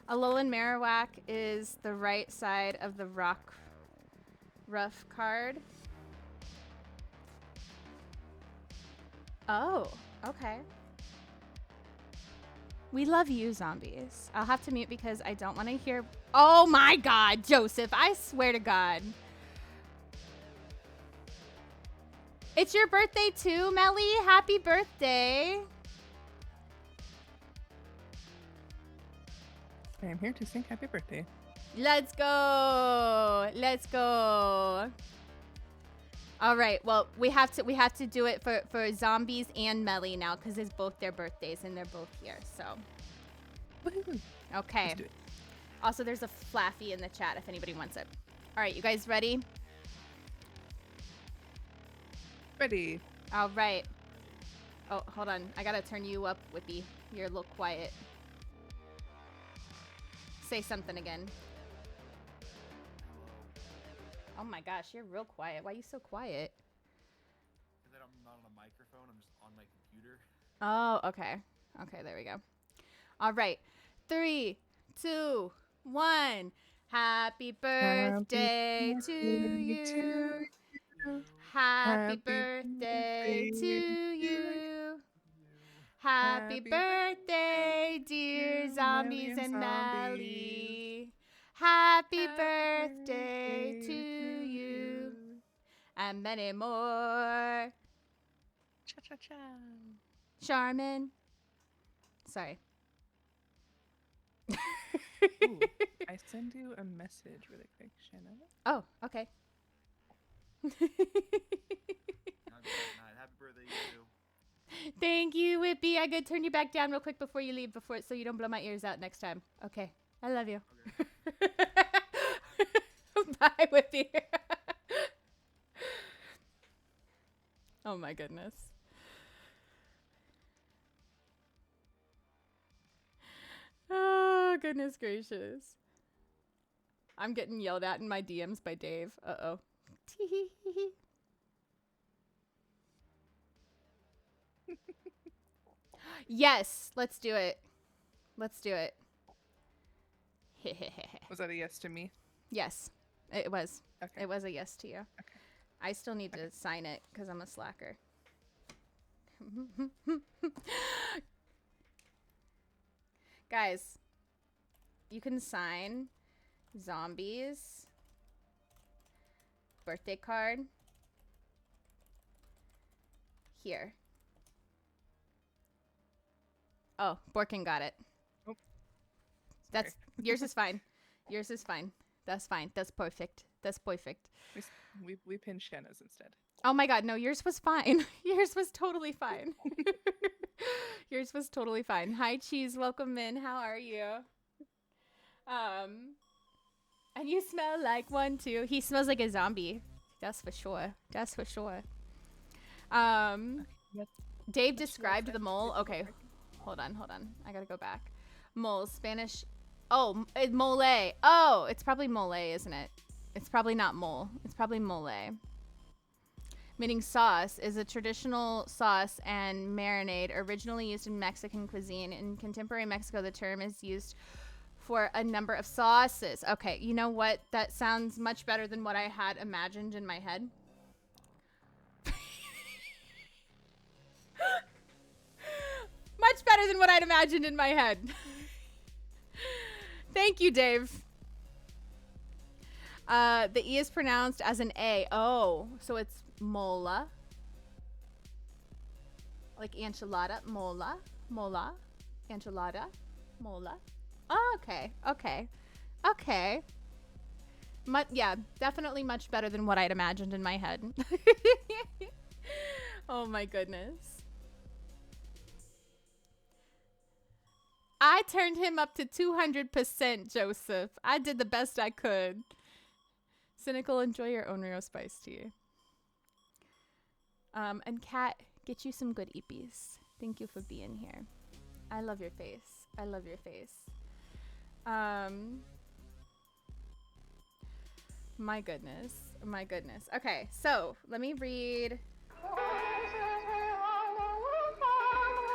Alolan Marowak is the right side of the rough card. Oh, okay. We love you, zombies. I'll have to mute because I don't want to hear. Oh my God, Joseph! I swear to God. It's your birthday too, Melly. Happy birthday.
I am here to sing happy birthday.
Let's go. Let's go. All right. Well, we have to do it for zombies and Melly now because it's both their birthdays and they're both here. So.
Woohoo.
Okay.
Let's do it.
Also, there's a Flaffy in the chat if anybody wants it. All right, you guys ready?
Ready.
All right. Oh, hold on. I gotta turn you up, Whippy. You're a little quiet. Say something again. Oh my gosh, you're real quiet. Why are you so quiet?
And then I'm not on a microphone. I'm just on my computer.
Oh, okay. Okay, there we go. All right. 3, 2, 1. Happy birthday to you. Happy birthday to you. Happy birthday, dear zombies and Melly. Happy birthday to you. And many more.
Cha-cha-cha.
Charmin. Sorry.
Ooh, I send you a message really quick, Shanna.
Oh, okay.
Happy birthday, you too.
Thank you, Whippy. I could turn you back down real quick before you leave, so you don't blow my ears out next time. Okay. I love you.
Okay.
Bye, Whippy. Oh my goodness. Oh, goodness gracious. I'm getting yelled at in my DMs by Dave. Uh-oh. Yes, let's do it. Let's do it.
Was that a yes to me?
Yes, it was.
Okay.
It was a yes to you.
Okay.
I still need to sign it because I'm a slacker. Guys, you can sign zombies birthday card here. Oh, Borkin got it.
Oh,
that's yours is fine. Yours is fine. That's fine. That's perfect. That's perfect.
We pinned Shanna's instead.
Oh my God, no, yours was fine. Yours was totally fine. Yours was totally fine. Hi, Cheese. Welcome in. How are you? And you smell like one too. He smells like a zombie. That's for sure. That's for sure. Dave described the mole. Okay, hold on. I gotta go back. Mole, Spanish. Oh, mole. Oh, it's probably mole, isn't it? It's probably not mole. It's probably mole. Meaning sauce, is a traditional sauce and marinade originally used in Mexican cuisine. In contemporary Mexico, the term is used for a number of sauces. Okay, you know what? That sounds much better than what I had imagined in my head. Much better than what I'd imagined in my head. Thank you, Dave. The E is pronounced as an A. Oh, so it's mola. Like enchilada. Mola. Mola. Enchilada. Mola. Oh, okay. Okay. Okay. Yeah, definitely much better than what I'd imagined in my head. Oh my goodness. I turned him up to 200%, Joseph. I did the best I could. Cynical, enjoy your Onryo spice tea. And Kat, get you some good eepies. Thank you for being here. I love your face. I love your face. My goodness. My goodness. Okay, so let me read.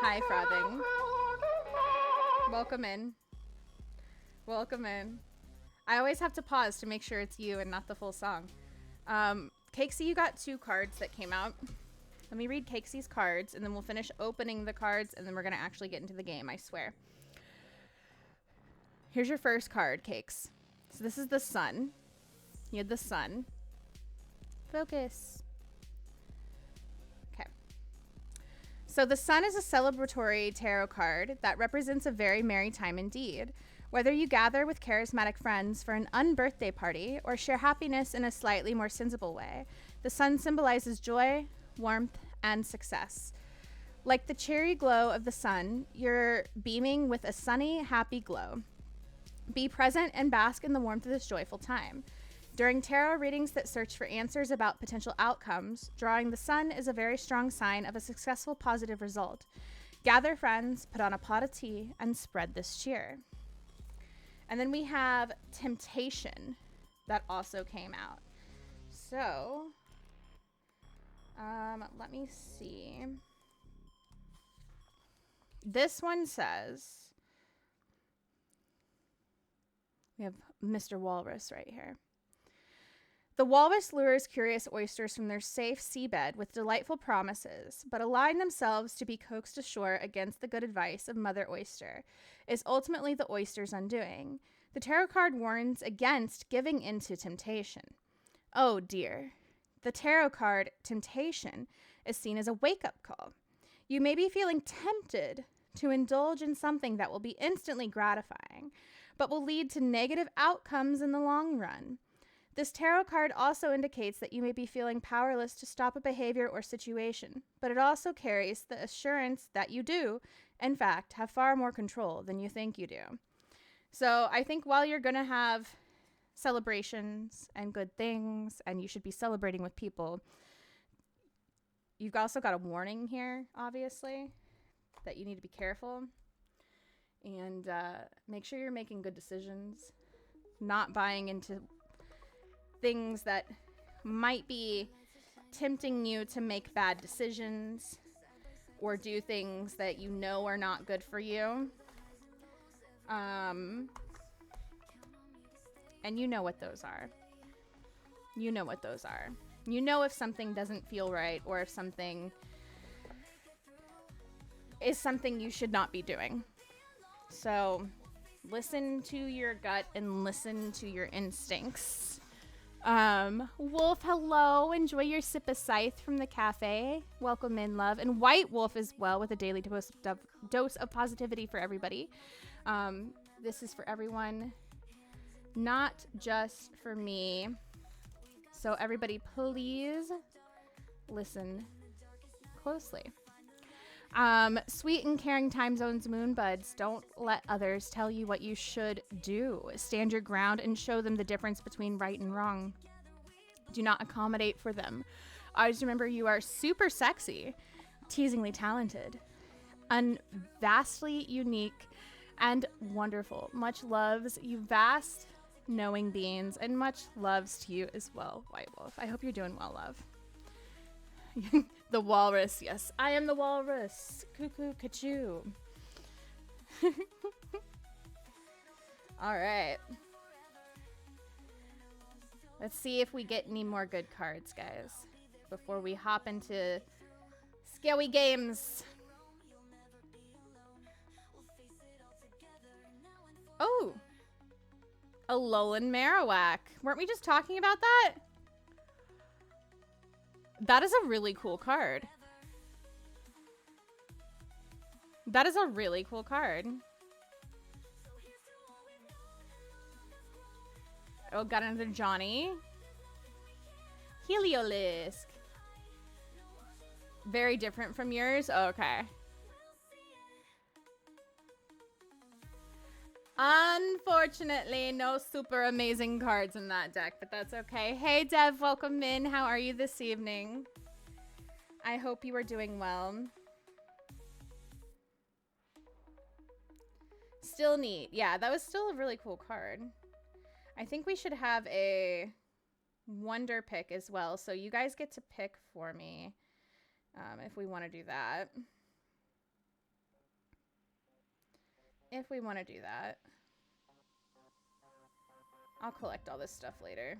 Hi, Frothing. Welcome in. Welcome in. I always have to pause to make sure it's you and not the full song. Cakesy, you got 2 cards that came out. Let me read Cakesy's cards, and then we'll finish opening the cards, and then we're going to actually get into the game, I swear. Here's your first card, Cakes. So this is the sun. You had the sun. Focus. Okay. So the sun is a celebratory tarot card that represents a very merry time indeed. Whether you gather with charismatic friends for an unbirthday party or share happiness in a slightly more sensible way, the sun symbolizes joy, warmth, and success. Like the cherry glow of the sun, you're beaming with a sunny, happy glow. Be present and bask in the warmth of this joyful time. During tarot readings that search for answers about potential outcomes, drawing the sun is a very strong sign of a successful positive result. Gather friends, put on a pot of tea, and spread this cheer. And then we have Temptation that also came out. So, let me see. This one says, we have Mr. Walrus right here. The walrus lures curious oysters from their safe seabed with delightful promises, but align themselves to be coaxed ashore against the good advice of Mother Oyster, is ultimately the oyster's undoing. The tarot card warns against giving in to temptation. Oh dear. The tarot card, Temptation, is seen as a wake-up call. You may be feeling tempted to indulge in something that will be instantly gratifying, but will lead to negative outcomes in the long run. This tarot card also indicates that you may be feeling powerless to stop a behavior or situation, but it also carries the assurance that you do, in fact, have far more control than you think you do. So I think while you're going to have celebrations and good things, and you should be celebrating with people, you've also got a warning here, obviously, that you need to be careful and make sure you're making good decisions, not buying into things that might be tempting you to make bad decisions or do things that you know are not good for you. And you know what those are. You know what those are. You know if something doesn't feel right or if something is something you should not be doing. So listen to your gut and listen to your instincts. Wolf, hello. Enjoy your sip of scythe from the cafe. Welcome in, love. And White Wolf as well with a daily dose of positivity for everybody. This is for everyone, not just for me. So everybody, please listen closely. Sweet and caring time zones, moonbuds. Don't let others tell you what you should do. Stand your ground and show them the difference between right and wrong. Do not accommodate for them. Always remember you are super sexy, teasingly talented, vastly unique, and wonderful. Much loves, you vast knowing beings, and much loves to you as well, White Wolf. I hope you're doing well, love. The walrus, yes. I am the walrus. Cuckoo, cachoo. All right. Let's see if we get any more good cards, guys, before we hop into Scary Games. Oh. Alolan Marowak. Weren't we just talking about that? That is a really cool card. That is a really cool card. Oh, got another Johnny. Heliolisk. Very different from yours? Oh, okay. Unfortunately, no super amazing cards in that deck, but that's okay. Hey, Dev, welcome in. How are you this evening? I hope you are doing well. Still neat. Yeah, that was still a really cool card. I think we should have a wonder pick as well, so you guys get to pick for me if we want to do that. If we want to do that. I'll collect all this stuff later.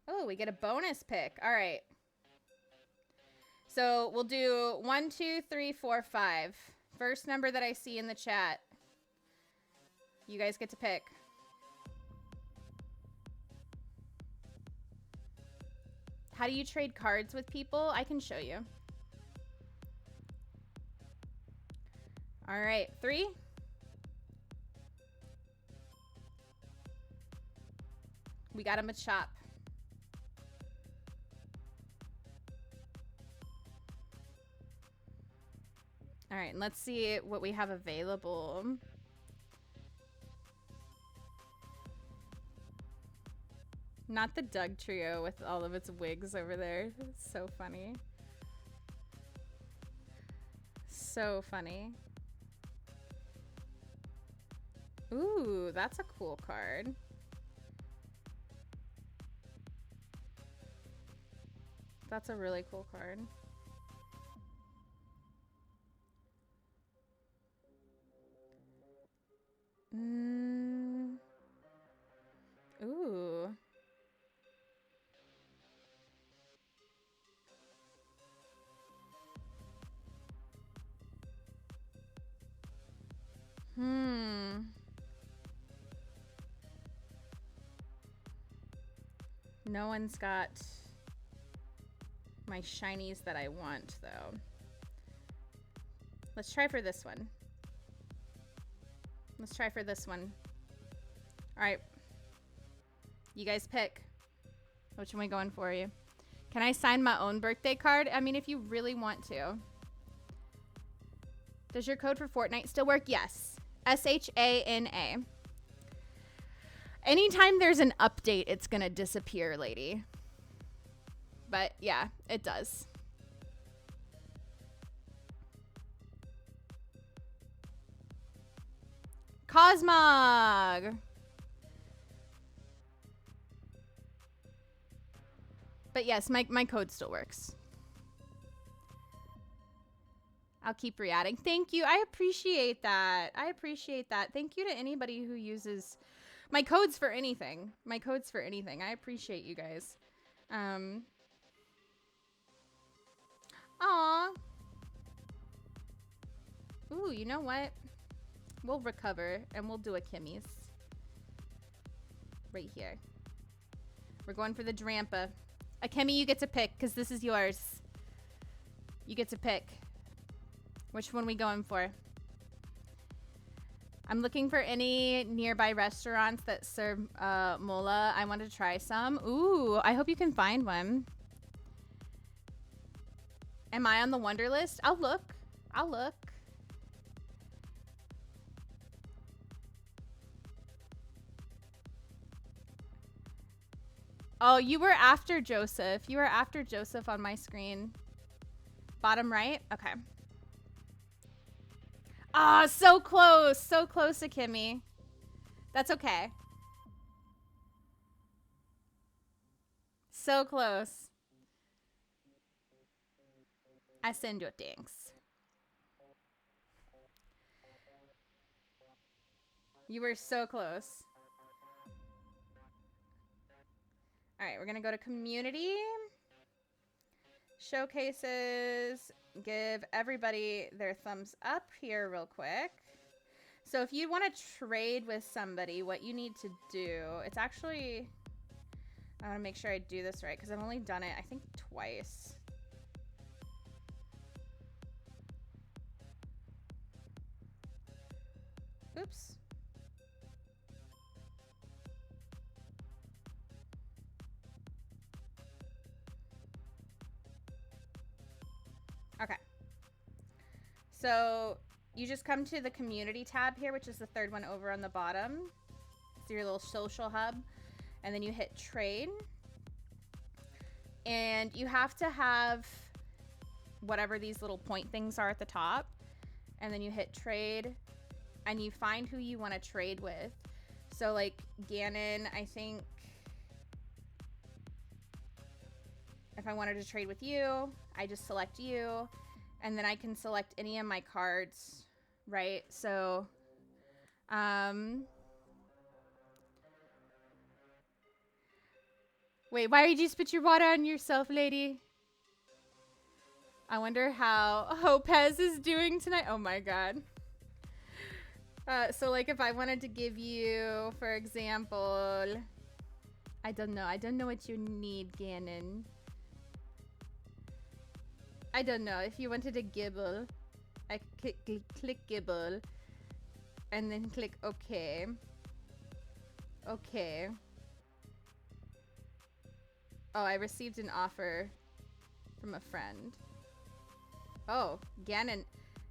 Oh, we get a bonus pick. All right. So we'll do 1, 2, 3, 4, 5. First number that I see in the chat. You guys get to pick. How do you trade cards with people? I can show you. All right, 3. We got him a chop. All right, and let's see what we have available. Not the Doug trio with all of its wigs over there. It's so funny. So funny. Ooh, that's a cool card. That's a really cool card. Ooh. No one's got my shinies that I want, though. Let's try for this one. Let's try for this one. All right. You guys pick. Which one are we going for you? Can I sign my own birthday card? I mean, if you really want to. Does your code for Fortnite still work? Yes. SHANA. Anytime there's an update, it's going to disappear, lady. But yeah, it does. Cosmog. But yes, my code still works. I'll keep re-adding. Thank you. I appreciate that. I appreciate that. Thank you to anybody who uses my codes for anything. My codes for anything. I appreciate you guys. Aw. Ooh, you know what? We'll recover and we'll do a Kimmy's. Right here. We're going for the Drampa. Akemi, you get to pick because this is yours. You get to pick. Which one we going for? I'm looking for any nearby restaurants that serve mola. I want to try some. Ooh, I hope you can find one. Am I on the wonder list? I'll look. I'll look. Oh, you were after Joseph. You were after Joseph on my screen. Bottom right? Okay. Ah, so close. So close to Kimmy. That's okay. So close. I send you thanks. You were so close. All right, we're going to go to community. Showcases. Give everybody their thumbs up here real quick. So if you want to trade with somebody, what you need to do, it's actually, I want to make sure I do this right because I've only done it, I think, twice. Oops. Okay. So you just come to the community tab here, which is the third one over on the bottom. It's your little social hub. And then you hit trade. And you have to have whatever these little point things are at the top. And then you hit trade. And you find who you want to trade with. So like Ganon, I think if I wanted to trade with you, I just select you. And then I can select any of my cards, right? So, wait, why did you spit your water on yourself, lady? I wonder how Hopez is doing tonight. Oh my god. So like if I wanted to give you, for example, I don't know what you need, Ganon. I don't know. If you wanted a gibble, I click gibble and then click OK. Okay. Oh, I received an offer from a friend. Oh, Ganon.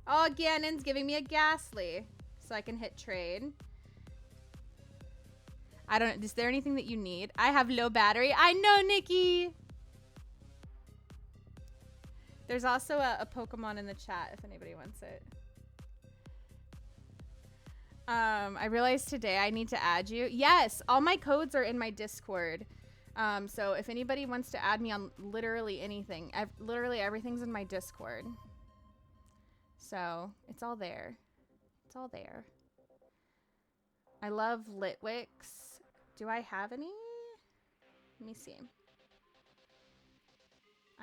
Oh, Ganon's giving me a Ghastly. So I can hit trade. I don't, is there anything that you need? I have low battery. I know, Nikki. There's also a Pokemon in the chat if anybody wants it. I realized today I need to add you. Yes, all my codes are in my Discord. So if anybody wants to add me on literally anything, literally everything's in my Discord. So it's all there. It's all there. I love Litwicks. Do I have any? Let me see.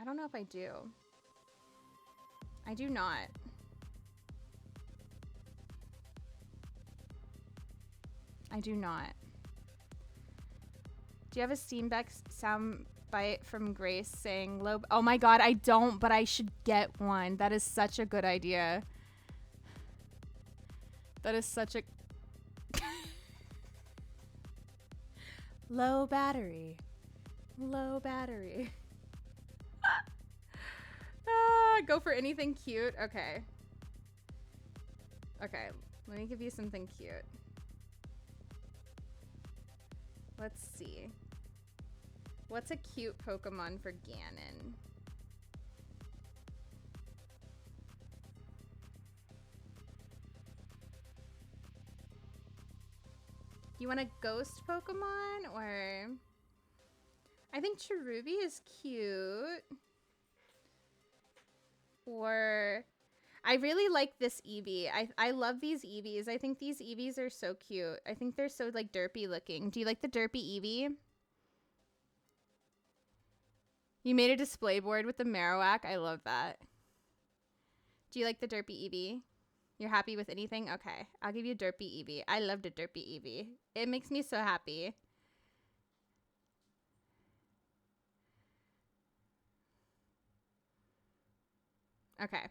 I don't know if I do. I do not. I do not. Do you have a Steambeck soundbite from Grace saying low? Oh my god, I don't, but I should get one. That is such a good idea. That is such a low battery. Low battery. Go for anything cute. Okay. Okay, let me give you something cute. Let's see. What's a cute Pokemon for Ganon? You want a ghost Pokemon or... I think Cherubi is cute. Or... I really like this Eevee. I love these Eevees. I think these Eevees are so cute. I think they're so like derpy looking. Do you like the derpy Eevee? You made a display board with the Marowak. I love that. Do you like the derpy Eevee? You're happy with anything? Okay. I'll give you a derpy Eevee. I love the derpy Eevee. It makes me so happy. Okay.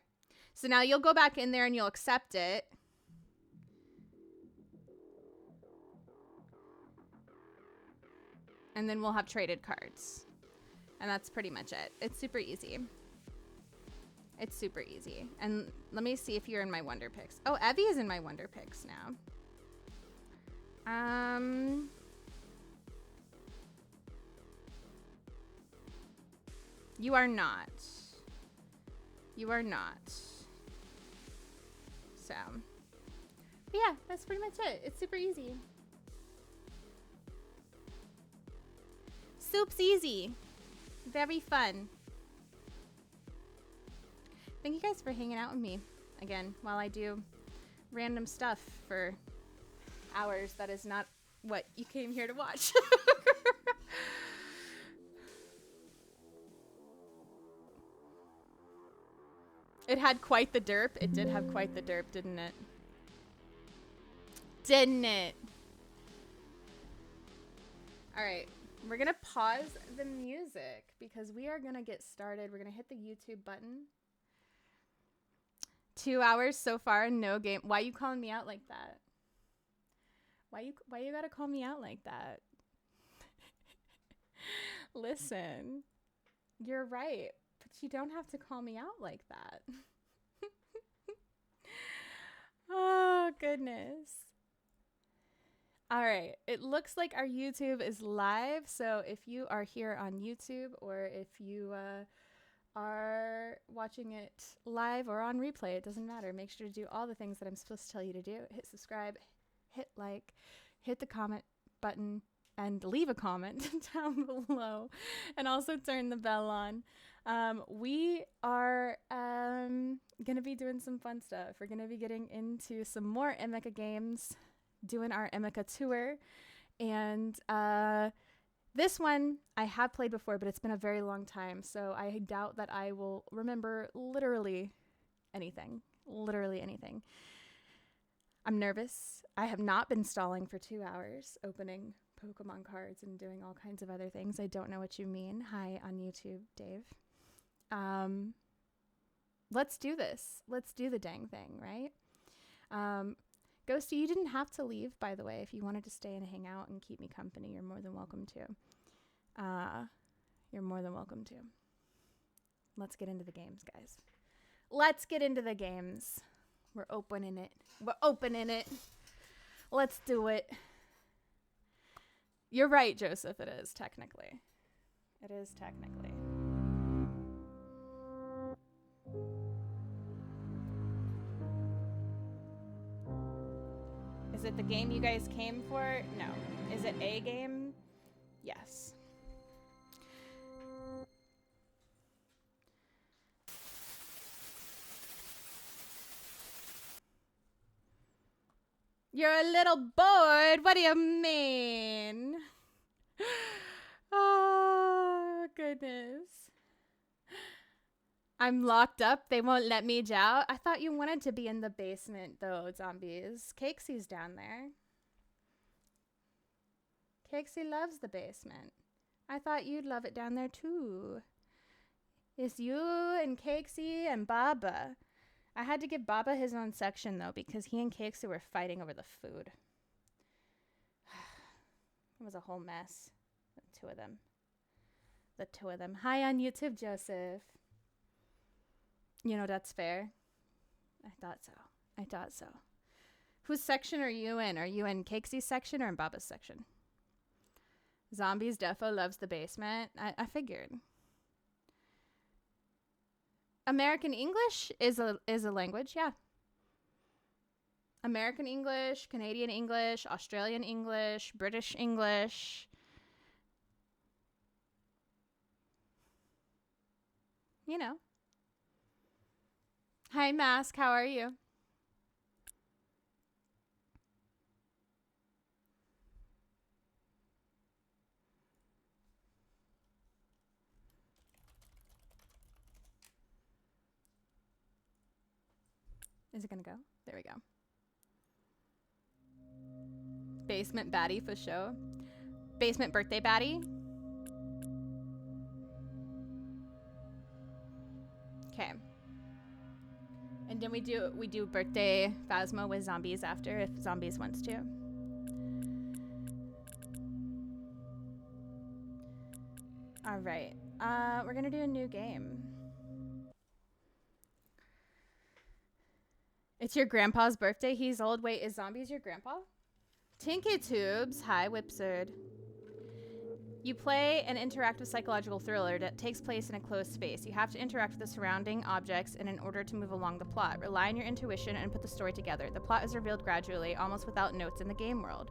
So now you'll go back in there and you'll accept it. And then we'll have traded cards. And that's pretty much it. It's super easy. It's super easy. And let me see if you're in my Wonder Picks. Oh, Evie is in my Wonder Picks now. You are not. You are not. So, but yeah, that's pretty much it. It's super easy. Soup's easy. Very fun. Thank you guys for hanging out with me again while I do random stuff for hours. That is not what you came here to watch. It had quite the derp. It did have quite the derp, didn't it? didn't it? All right, we're gonna pause the music because we are gonna get started. We're gonna hit the YouTube button. 2 hours so far, no game. Why you calling me out like that? Why you gotta call me out like that? Listen, you're right, but you don't have to call me out like that. Oh, goodness. All right, it looks like our YouTube is live, so if you are here on YouTube or if you are watching it live or on replay, it doesn't matter. Make sure to do all the things that I'm supposed to tell you to do. Hit subscribe, hit like, hit the comment button, and leave a comment down below, and also turn the bell on. We are going to be doing some fun stuff. We're going to be getting into some more Emika Games, doing our Emika tour, and this one I have played before, but it's been a very long time, so I doubt that I will remember literally anything. Literally anything. I'm nervous. I have not been stalling for 2 hours, opening Pokemon cards and doing all kinds of other things. I don't know what you mean. Hi on YouTube, Dave. Let's do this. Let's do the dang thing, right? Ghosty, you didn't have to leave, by the way. If you wanted to stay and hang out and keep me company, you're more than welcome to. You're more than welcome to. Let's get into the games, guys. Let's get into the games. We're opening it. We're opening it. Let's do it. You're right, Joseph. It is technically. It is technically. Is it the game you guys came for? No. Is it a game? Yes. You're a little bored? What do you mean? Oh, goodness. I'm locked up. They won't let me out. I thought you wanted to be in the basement, though, zombies. Cakesy's down there. Cakesy loves the basement. I thought you'd love it down there, too. It's you and Cakesy and Baba. I had to give Baba his own section, though, because he and Cakesy were fighting over the food. It was a whole mess. The two of them. The two of them. Hi on YouTube, Joseph. You know, that's fair. I thought so. I thought so. Whose section are you in? Are you in Cakesy's section or in Baba's section? Zombies defo loves the basement. I figured. American English is a language, yeah. American English, Canadian English, Australian English, British English. You know. Hi, Mask. How are you? Is it gonna go? There we go. Basement baddie for show. Basement birthday baddie. Okay. And then we do birthday Phasma with zombies after if zombies wants to. All right. We're gonna do a new game. It's your grandpa's birthday. He's old. Wait, is zombies your grandpa? Tinky Tubes. Hi, Whipsard. You play an interactive psychological thriller that takes place in a closed space. You have to interact with the surrounding objects in order to move along the plot. Rely on your intuition and put the story together. The plot is revealed gradually, almost without notes in the game world.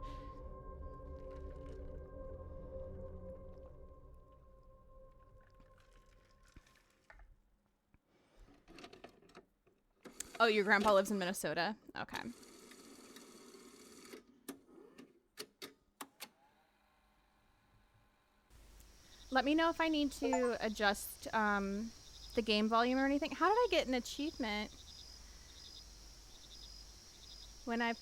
Oh, your grandpa lives in Minnesota? Okay. Let me know if I need to adjust the game volume or anything. How did I get an achievement when I...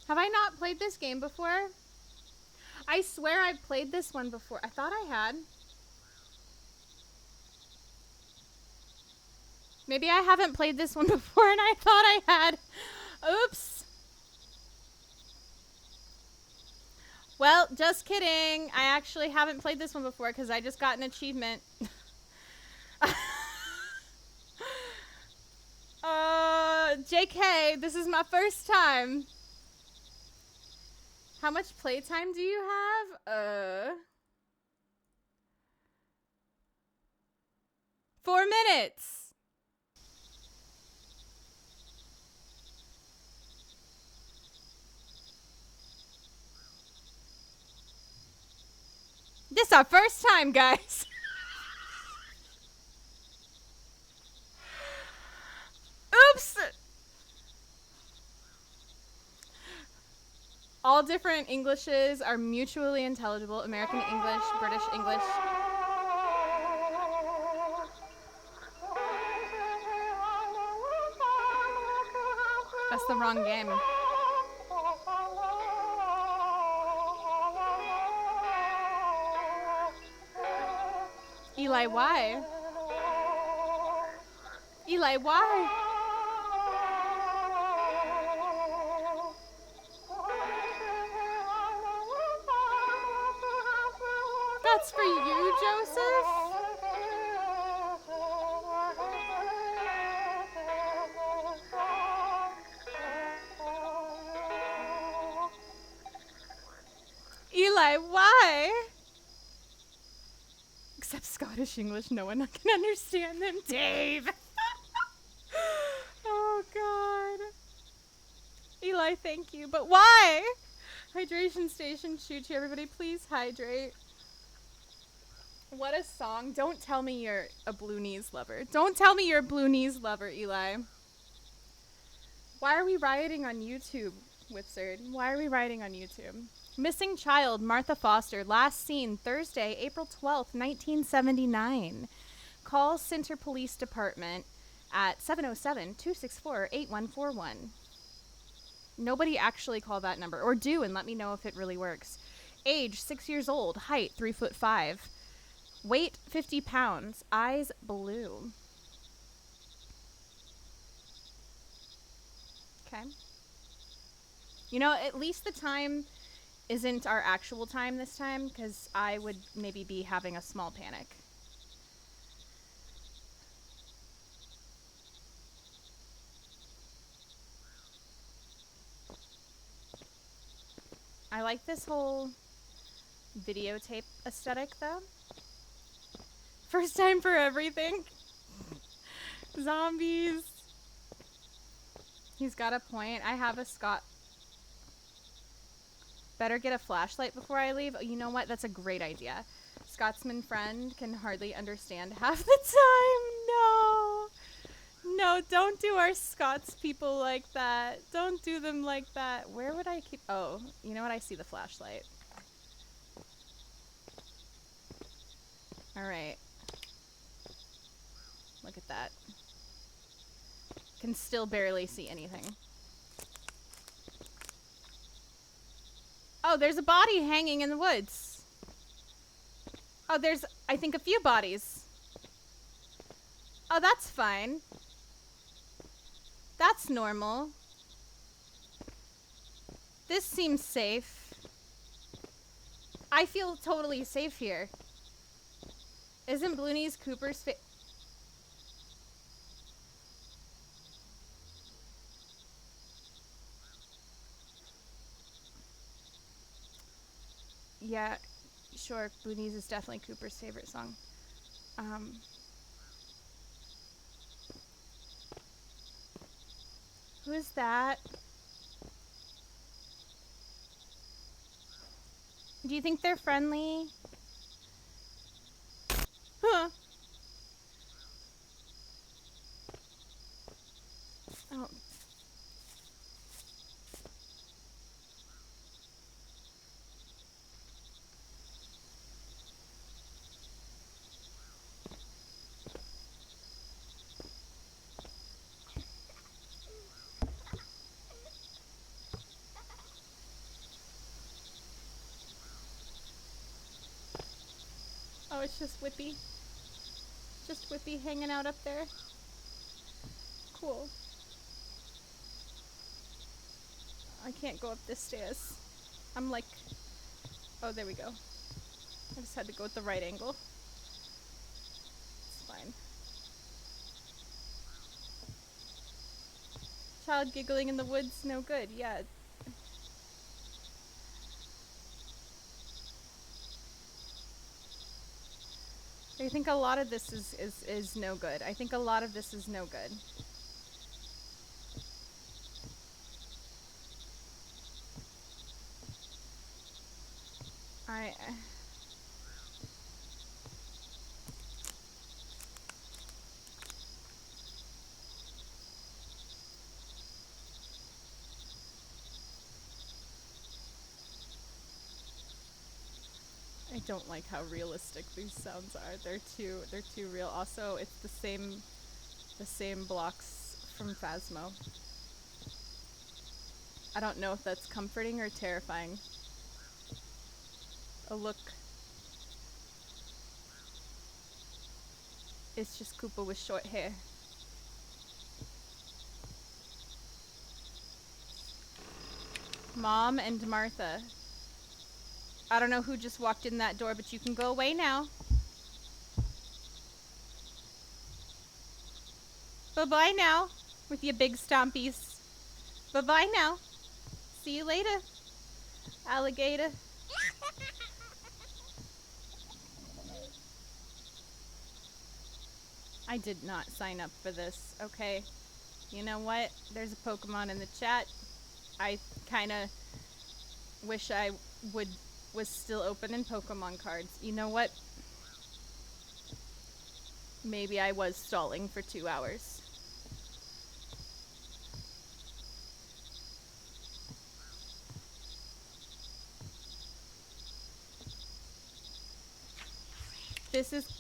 Have I not played this game before? I swear I've played this one before. I thought I had. Maybe I haven't played this one before and I thought I had. Oops. Well, just kidding. I actually haven't played this one before because I just got an achievement. JK, this is my first time. How much playtime do you have? 4 minutes. This is our first time, guys. Oops. All different Englishes are mutually intelligible. American English, British English. That's the wrong game. Eli, why? Eli, why? That's for you, Joseph? Eli, why? Except Scottish English, no one can understand them. Dave! Oh, God. Eli, thank you. But why? Hydration station, choo-choo. Everybody, please hydrate. What a song. Don't tell me you're a Blue Knees lover. Don't tell me you're a Blue Knees lover, Eli. Why are we rioting on YouTube, Wizard? Why are we rioting on YouTube? Missing child, Martha Foster, last seen Thursday, April 12th, 1979. Call Center Police Department at 707-264-8141. Nobody actually call that number, or do, and let me know if it really works. Age, 6 years old, height, 3'5". Weight, 50 pounds, eyes blue. Okay. You know, at least the time isn't our actual time this time, because I would maybe be having a small panic. I like this whole videotape aesthetic, though. First time for everything. Zombies. He's got a point. I have a Scott. Better get a flashlight before I leave. Oh, you know what? That's a great idea. Scotsman friend can hardly understand half the time. No. No, don't do our Scots people like that. Don't do them like that. Where would I keep... Oh, you know what? I see the flashlight. All right. Look at that. Can still barely see anything. Oh, there's a body hanging in the woods. Oh, there's, I think, a few bodies. Oh, that's fine. That's normal. This seems safe. I feel totally safe here. Isn't Blue Knees Cooper's Yeah, sure. Blue Knees is definitely Cooper's favorite song. Who is that? Do you think they're friendly? Huh. Oh. Oh, it's just Whippy. Just Whippy hanging out up there. Cool. I can't go up this stairs. I'm like... Oh, there we go. I just had to go with the right angle. It's fine. Child giggling in the woods, no good. Yeah. I think a lot of this is no good. I think a lot of this is no good. I don't like how realistic these sounds are. They're too real. Also, it's the same blocks from Phasmo. I don't know if that's comforting or terrifying. Oh look. It's just Koopa with short hair. Mom and Martha. I don't know who just walked in that door, but you can go away now. Bye-bye now, with your big stompies. Bye-bye now. See you later, alligator. I did not sign up for this, okay? You know what? There's a Pokemon in the chat. I kinda wish I was still opening Pokemon cards. You know what? Maybe I was stalling for 2 hours. This is...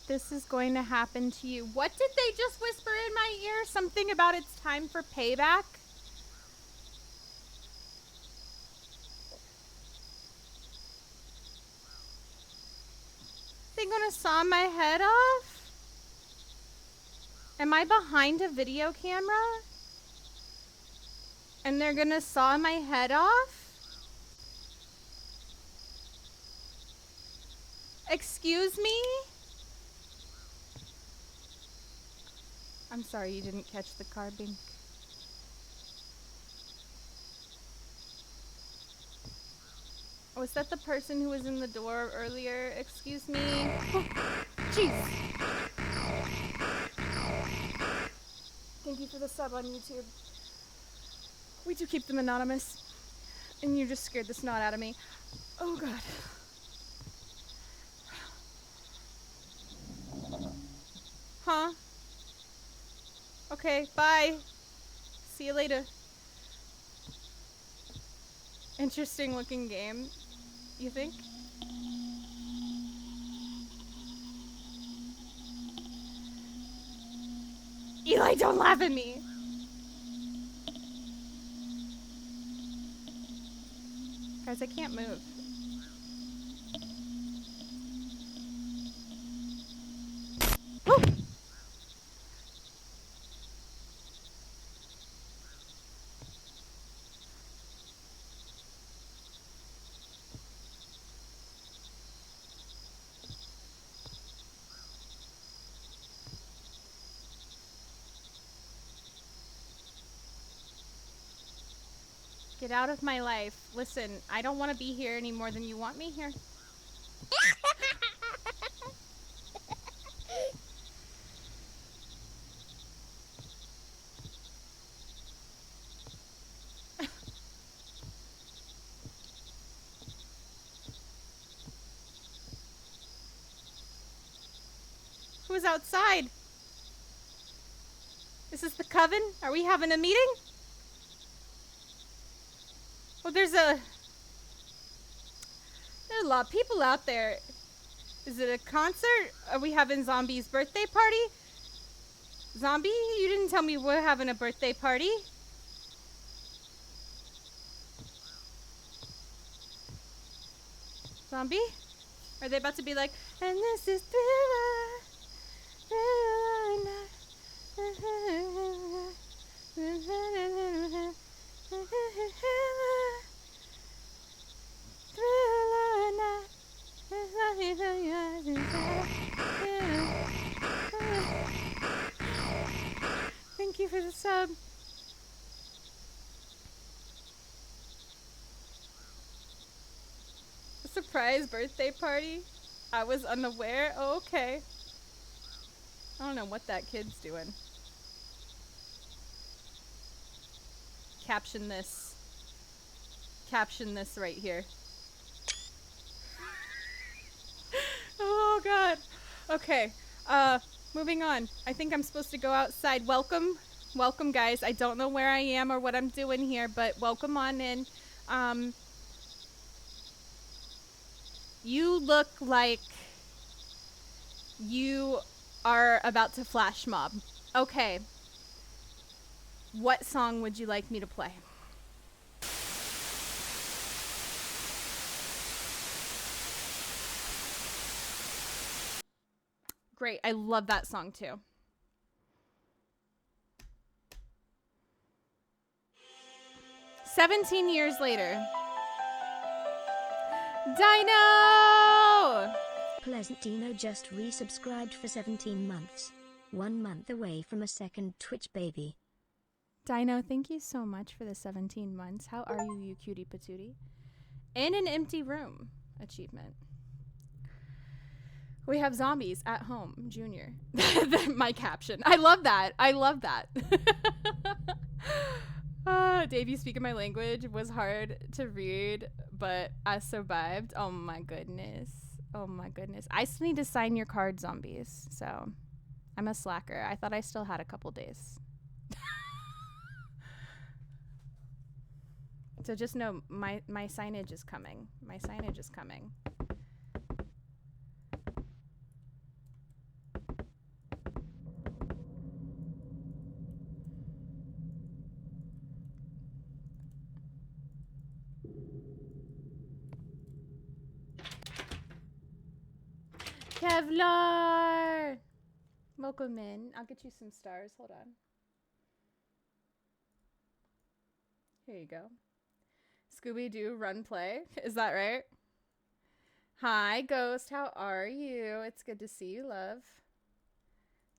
This is going to happen to you. What did they just whisper in my ear? Something about it's time for payback? They gonna saw my head off? Am I behind a video camera? And they're gonna saw my head off? Excuse me? I'm sorry you didn't catch the carbink. Was that the person who was in the door earlier? Excuse me? Jeez! Thank you for the sub on YouTube. We do keep them anonymous. And you just scared the snot out of me. Oh god. Huh? Okay, bye. See you later. Interesting looking game, you think? Eli, don't laugh at me! Guys, I can't move. Woo! Get out of my life. Listen, I don't want to be here any more than you want me here. Who's outside? Is this the coven? Are we having a meeting? Well, there's a lot of people out there. Is it a concert? Are we having Zombie's birthday party? Zombie, you didn't tell me we're having a birthday party. Zombie? Are they about to be like, and this is Thriller, Thriller night. Thriller night. Thank you for the sub. A surprise birthday party? I was unaware? Oh, okay. I don't know what that kid's doing. Caption this. Caption this right here. Oh god. Okay. Moving on. I think I'm supposed to go outside. Welcome. Welcome, guys. I don't know where I am or what I'm doing here, but welcome on in. You look like you are about to flash mob. Okay. What song would you like me to play? Great. I love that song too. "17 years later." Dino!
Pleasantino just resubscribed for 17 months. 1 month away from a second Twitch baby.
Dino, thank you so much for the 17 months. How are you, you cutie patootie? In an empty room. Achievement. We have zombies at home, Junior. My caption. I love that. I love that. Dave, you speak in my language. Was hard to read, but I survived. Oh my goodness. Oh my goodness. I still need to sign your card, zombies. So I'm a slacker. I thought I still had a couple days. So just know my signage is coming. My signage is coming. Kevlar! Welcome in. I'll get you some stars. Hold on. Here you go. Scooby-Doo run play. Is that right? Hi, Ghost. How are you? It's good to see you, love.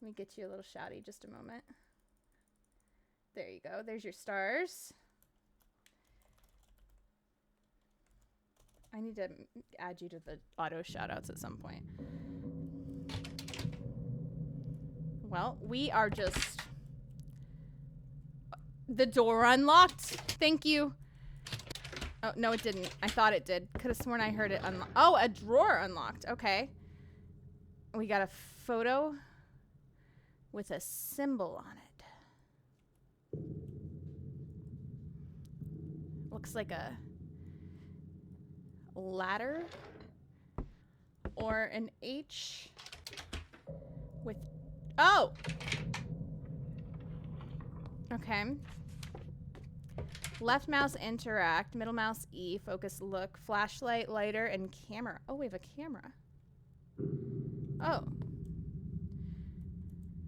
Let me get you a little shouty just a moment. There you go. There's your stars. I need to add you to the auto shoutouts at some point. Well, we are just... The door unlocked. Thank you. Oh, no, it didn't. I thought it did. Could have sworn I heard it unlock. Oh, a drawer unlocked. Okay. We got a photo with a symbol on it. Looks like a ladder or an H with... Oh! Okay. Left mouse interact, middle mouse E, focus look, flashlight, lighter, and camera. Oh, we have a camera. Oh.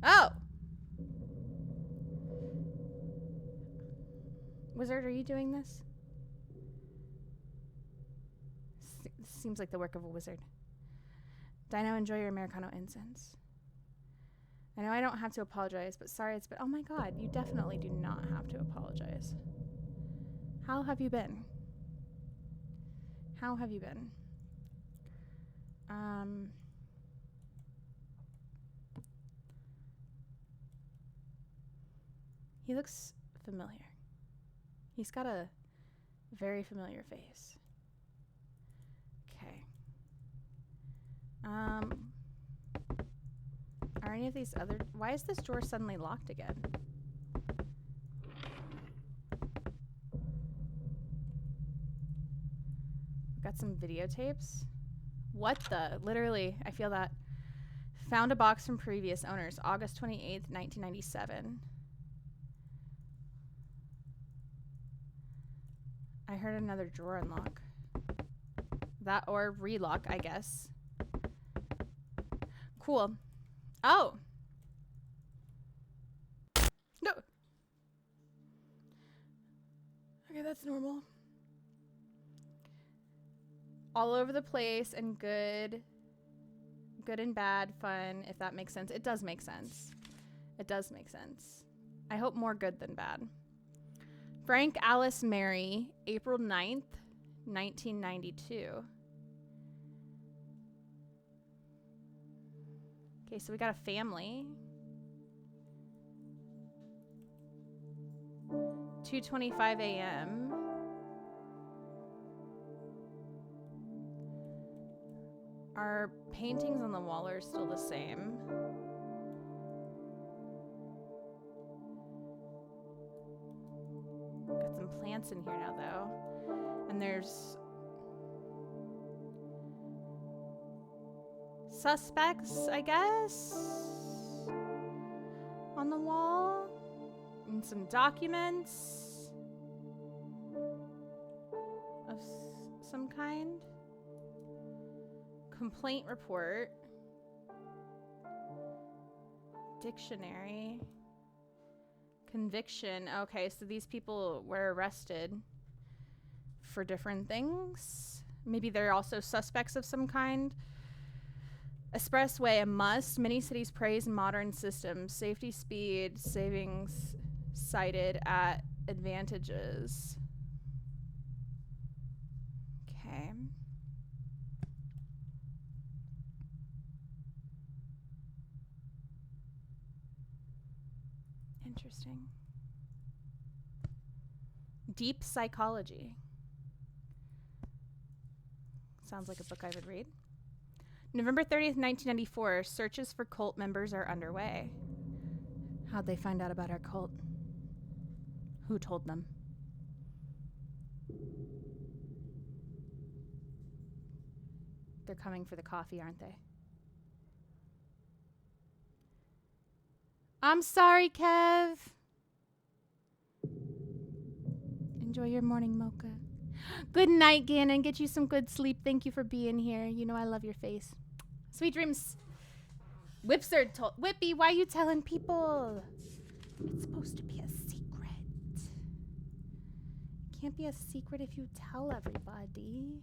Oh! Wizard, are you doing this? Seems like the work of a wizard. Dino, enjoy your Americano incense. I know I don't have to apologize, but sorry it's been... Oh my god, you definitely do not have to apologize. How have you been? How have you been? He looks familiar. He's got a very familiar face. Okay. Are any of these other... Why is this drawer suddenly locked again? Got some videotapes. What the? Literally, I feel that. Found a box from previous owners, August 28th, 1997. I heard another drawer unlock. That or relock, I guess. Cool. Oh. No. Okay, that's normal. All over the place and good and bad, fun, if that makes sense. It does make sense. It does make sense. I hope more good than bad. Frank Alice Mary, April 9th, 1992. Okay, so we got a family. 2:25 a.m. Our paintings on the wall are still the same. Got some plants in here now, though. And there's suspects, I guess, on the wall. And some documents of some kind. Complaint report. Dictionary. Conviction. Okay, so these people were arrested for different things. Maybe they're also suspects of some kind. Expressway, a must. Many cities praise modern systems. Safety, speed, savings cited at advantages. Okay. Interesting. Deep psychology. Sounds like a book I would read. November 30th, 1994. Searches for cult members are underway. How'd they find out about our cult? Who told them? They're coming for the coffee, aren't they? I'm sorry, Kev. Enjoy your morning mocha. Good night, Gannon. Get you some good sleep. Thank you for being here. You know I love your face. Sweet dreams. Whipsard told Whippy, why are you telling people? It's supposed to be a secret. It can't be a secret if you tell everybody.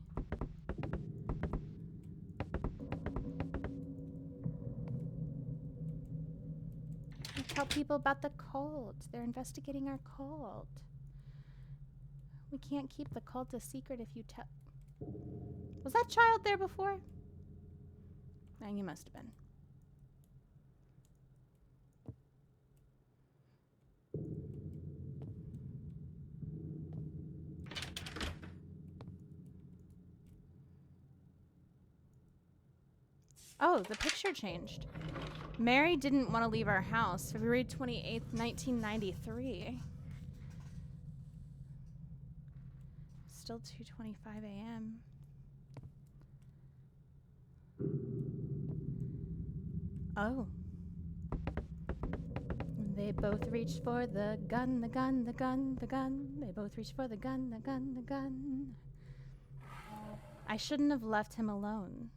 Tell people about the cult. They're investigating our cult. We can't keep the cult a secret if you tell. Was that child there before? No, you must have been. Oh, the picture changed. Mary didn't want to leave our house. February 28th, 1993. Still 2:25 a.m. Oh. They both reached for the gun, the gun, the gun, the gun. They both reached for the gun, the gun, the gun. I shouldn't have left him alone.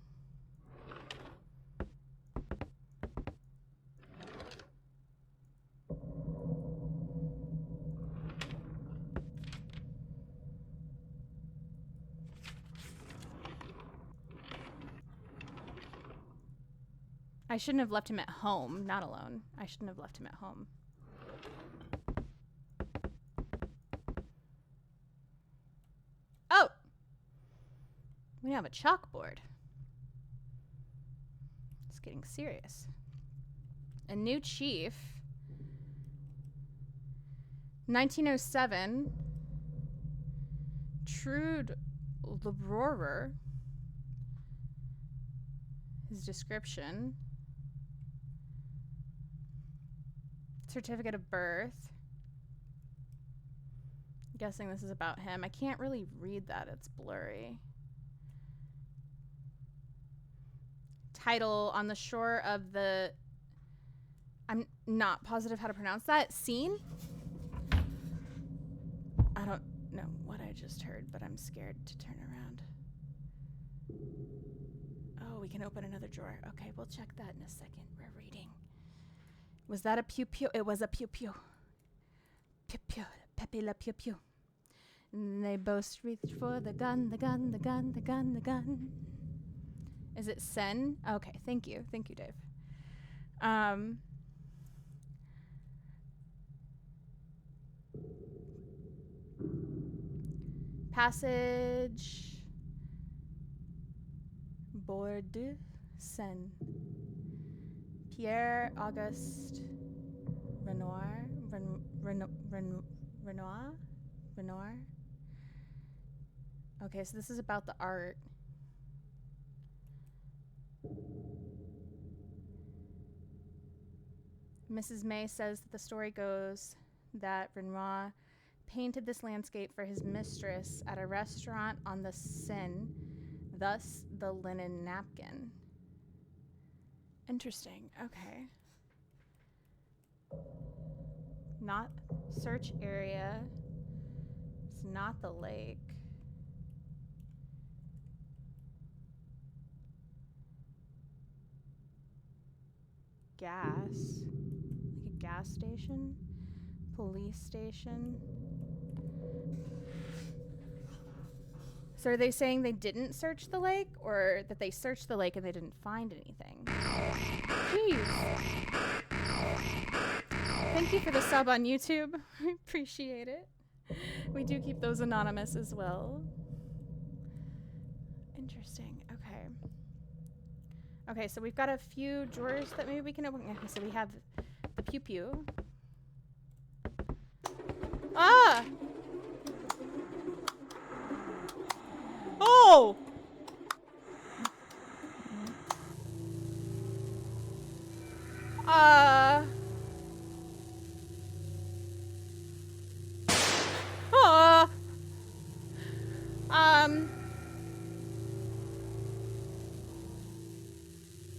I shouldn't have left him at home, not alone. I shouldn't have left him at home. Oh! We have a chalkboard. It's getting serious. A new chief. 1907. Trude Lebrorer. His description. Certificate of birth. I'm guessing this is about him. I can't really read that. It's blurry. title on the shore of the... I'm not positive how to pronounce that. Scene? I don't know what I just heard, but I'm scared to turn around. Oh, we can open another drawer. Okay, we'll check that in a second. We're reading. Was that a pew pew? It was a pew pew. Pew pew. Pepe la pew pew. And they both reach for the gun, the gun, the gun, the gun, the gun. Is it Sen? Okay, thank you. Thank you, Dave. Passage Bordeaux Seine. Pierre Auguste Renoir. Renoir. Okay, so this is about the art. Mrs. May says that the story goes that Renoir painted this landscape for his mistress at a restaurant on the Seine, thus the linen napkin. Interesting. Okay. Not search area. It's not the lake. Gas. Like a gas station? Police station? So are they saying they didn't search the lake, or that they searched the lake and they didn't find anything? Jeez. Thank you for the sub on YouTube. I appreciate it. We do keep those anonymous as well. Interesting. Okay. Okay, so we've got a few drawers that maybe we can open. Okay, so we have the pew pew. Ah! Oh!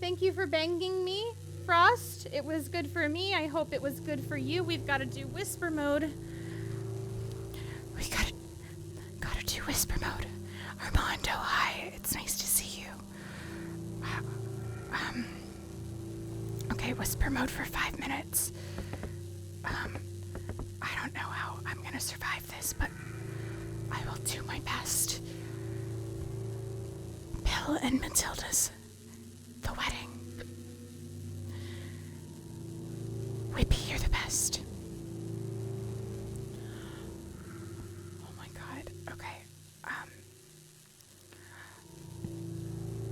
Thank you for banging me, Frost. It was good for me. I hope it was good for you. We've got to do whisper mode. We gotta do whisper mode. Armando, hi. It's nice to see you. Okay, whisper mode for 5 minutes. I don't know how I'm gonna survive this, but I will do my best. Bill and Matilda's the wedding. Whippy, you're the best. Oh my god. Okay.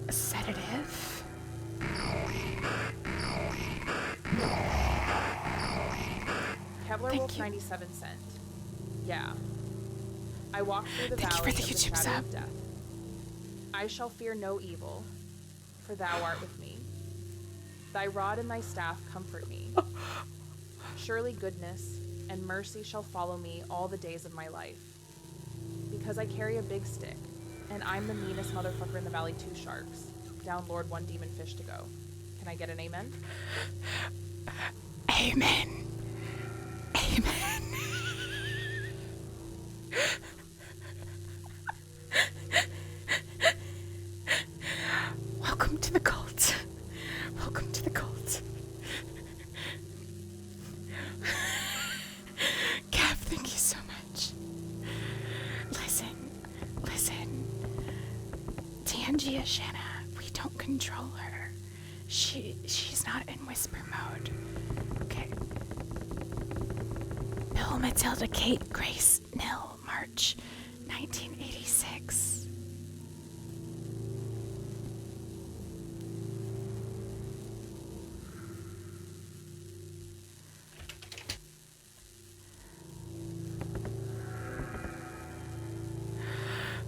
A sedative.
Kevlar Wolf 97 cent. Yeah. I walk through the valley of the shadow of death. I shall fear no evil, for thou art with me. Thy rod and thy staff comfort me. Surely goodness and mercy shall follow me all the days of my life. Because I carry a big stick, and I'm the meanest motherfucker in the valley 2 sharks. Down Lord 1 demon fish to go. Can I get an amen?
Amen. Amen. Welcome to the cult. Welcome to the cult. Kev, thank you so much. Listen. Tangia, Shana, we don't control her. She's not in whisper mode. Okay. Bill, Matilda, Kate, Grace, Nil, March, 1986.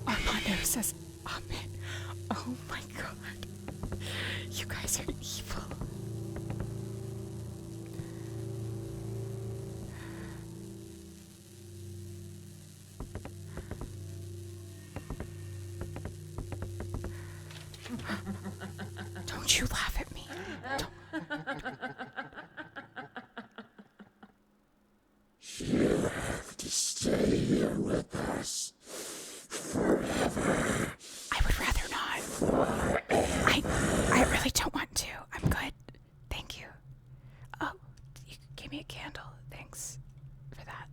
Armando says, amen. Oh my god. You guys are evil. Don't
you laugh at me.
You have to stay here with us forever.
I would rather not. I really don't want to. I'm good. Thank you. Oh, you gave me a candle. Thanks for that.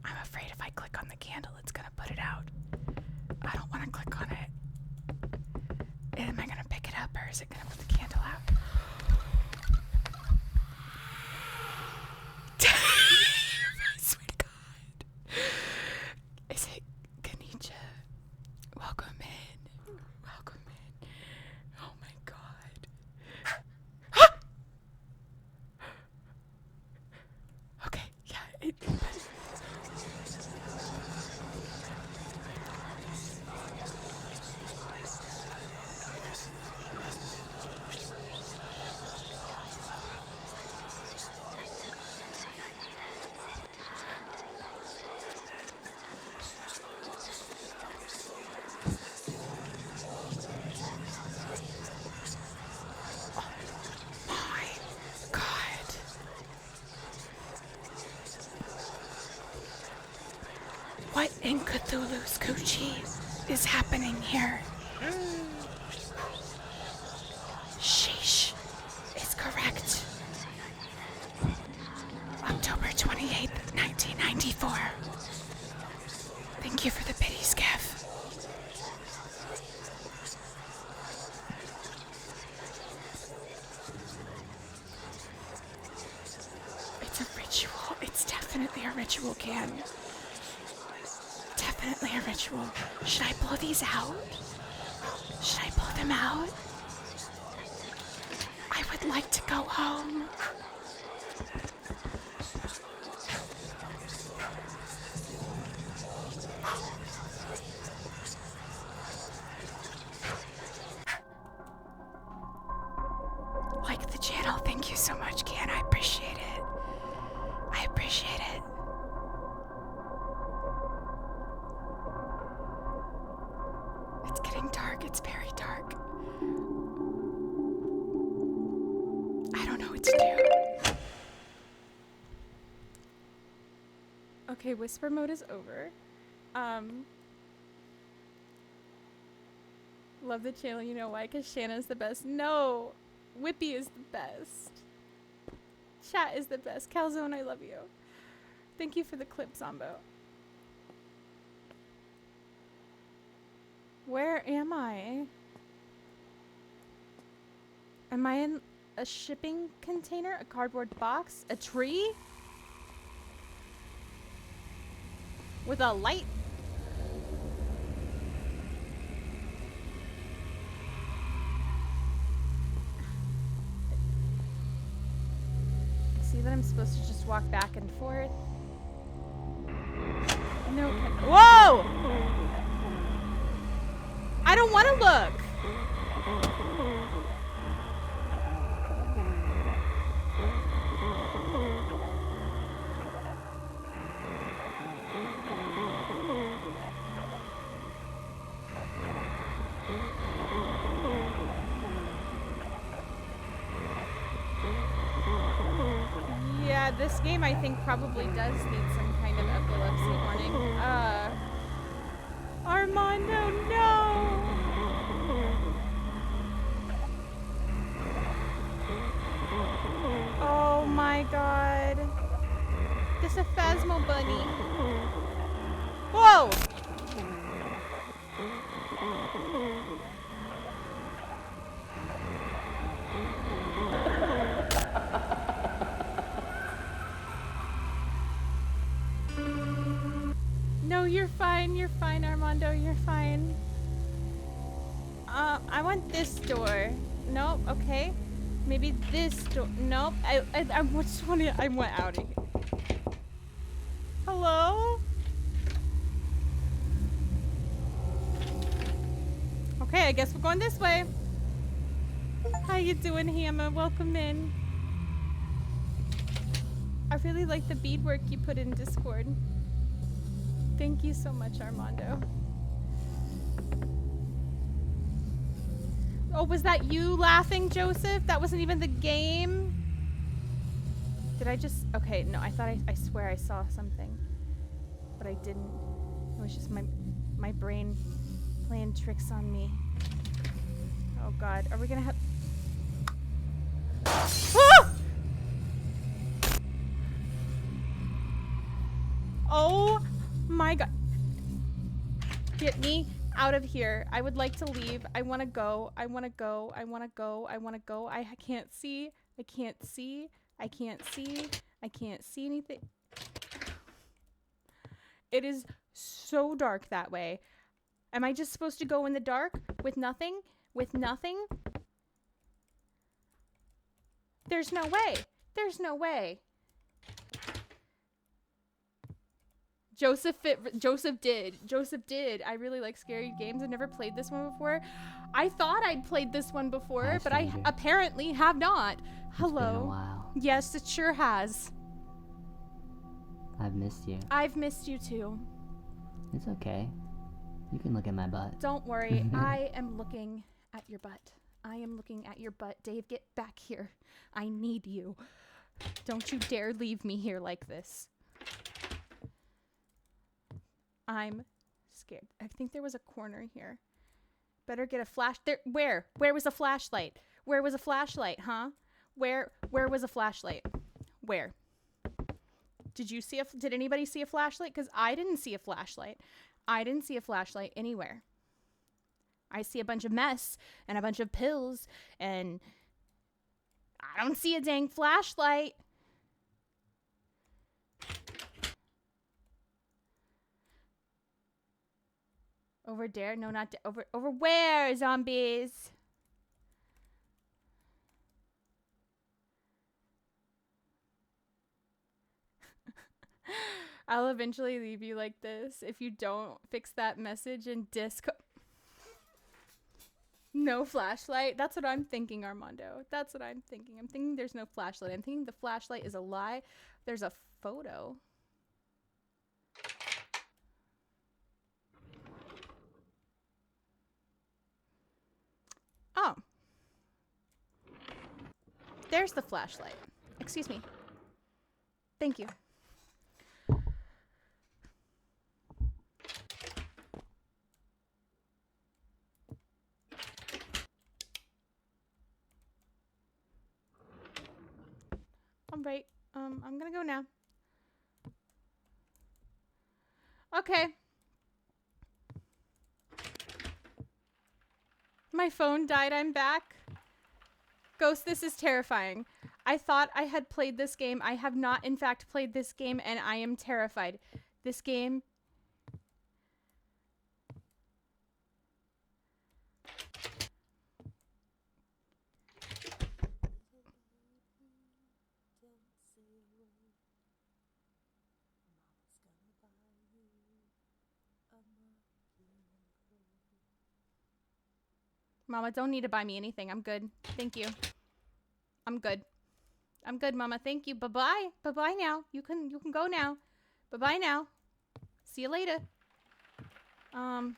I'm afraid if I click on the candle, it's gonna put it out. I don't want to click on it. Am I gonna pick it up or is it gonna put the candle out? I swear to God. Is it Kanija? Welcome in. Welcome in. Oh my God. Okay, yeah. What in Cthulhu's Coochie is happening here? Sheesh is correct. October 28th, 1994. Thank you for the pity, Skev. It's a ritual. It's definitely a ritual, Can. Definitely a ritual. Should I blow these out? Should I blow them out? I would like to go home. Like the channel. Thank you so much, Can. I appreciate it. I appreciate it. It's getting dark. It's very dark. I don't know what to do.
Okay, whisper mode is over. Love the channel, you know why? Because Shana's the best. No! Whippy is the best. Chat is the best. Calzone, I love you. Thank you for the clip, Zombo. Where am I? Am I in a shipping container? A cardboard box? A tree? With a light? See that I'm supposed to just walk back and forth? No. Whoa! I don't want to look. Yeah, this game I think probably does need some kind of epilepsy warning. Armando, no! Oh my god. This is a Phasmo bunny. Whoa! No, you're fine, Armando, you're fine. I want this door. Nope, okay. Maybe this door. Nope, I just want to, I went out of here. Hello? Okay, I guess we're going this way. How you doing, Hammer? Welcome in. I really like the beadwork you put in Discord. Thank you so much, Armando. Oh, was that you laughing, Joseph? That wasn't even the game? Did I just... Okay, no, I thought I swear I saw something. But I didn't. It was just my brain playing tricks on me. Oh god, are we gonna have... Ah! Oh my god. Get me out of here. I would like to leave. I want to go. I want to go. I want to go. I want to go. I can't see. I can't see. I can't see. I can't see anything. It is so dark that way. Am I just supposed to go in the dark with nothing? With nothing? There's no way. There's no way. Joseph did. I really like scary games. I've never played this one before. I thought I'd played this one before, but I apparently have not. Hello.
It's been a while.
Yes, it sure has.
I've missed you.
I've missed you too.
It's okay. You can look at my butt.
Don't worry. I am looking at your butt. I am looking at your butt. Dave, get back here. I need you. Don't you dare leave me here like this. I'm scared. I think there was a corner here. Better get a flash. There. Where? Where was a flashlight? Where was a flashlight, huh? Where was a flashlight? Where? Did you see did anybody see a flashlight? Because I didn't see a flashlight. I didn't see a flashlight anywhere. I see a bunch of mess and a bunch of pills and I don't see a dang flashlight. Over there? No, not over where, zombies? I'll eventually leave you like this if you don't fix that message in Discord. No flashlight? That's what I'm thinking, Armando. That's what I'm thinking. I'm thinking there's no flashlight. I'm thinking the flashlight is a lie. There's a photo. Oh. There's the flashlight. Excuse me. Thank you. All right. I'm gonna go now. Okay. My phone died. I'm back. Ghost, this is terrifying. I thought I had played this game. I have not, in fact, played this game, and I am terrified. This game... Mama, don't need to buy me anything. I'm good. Thank you. I'm good. I'm good, Mama. Thank you. Bye-bye. Bye-bye now. You can go now. Bye-bye now. See you later. Oh.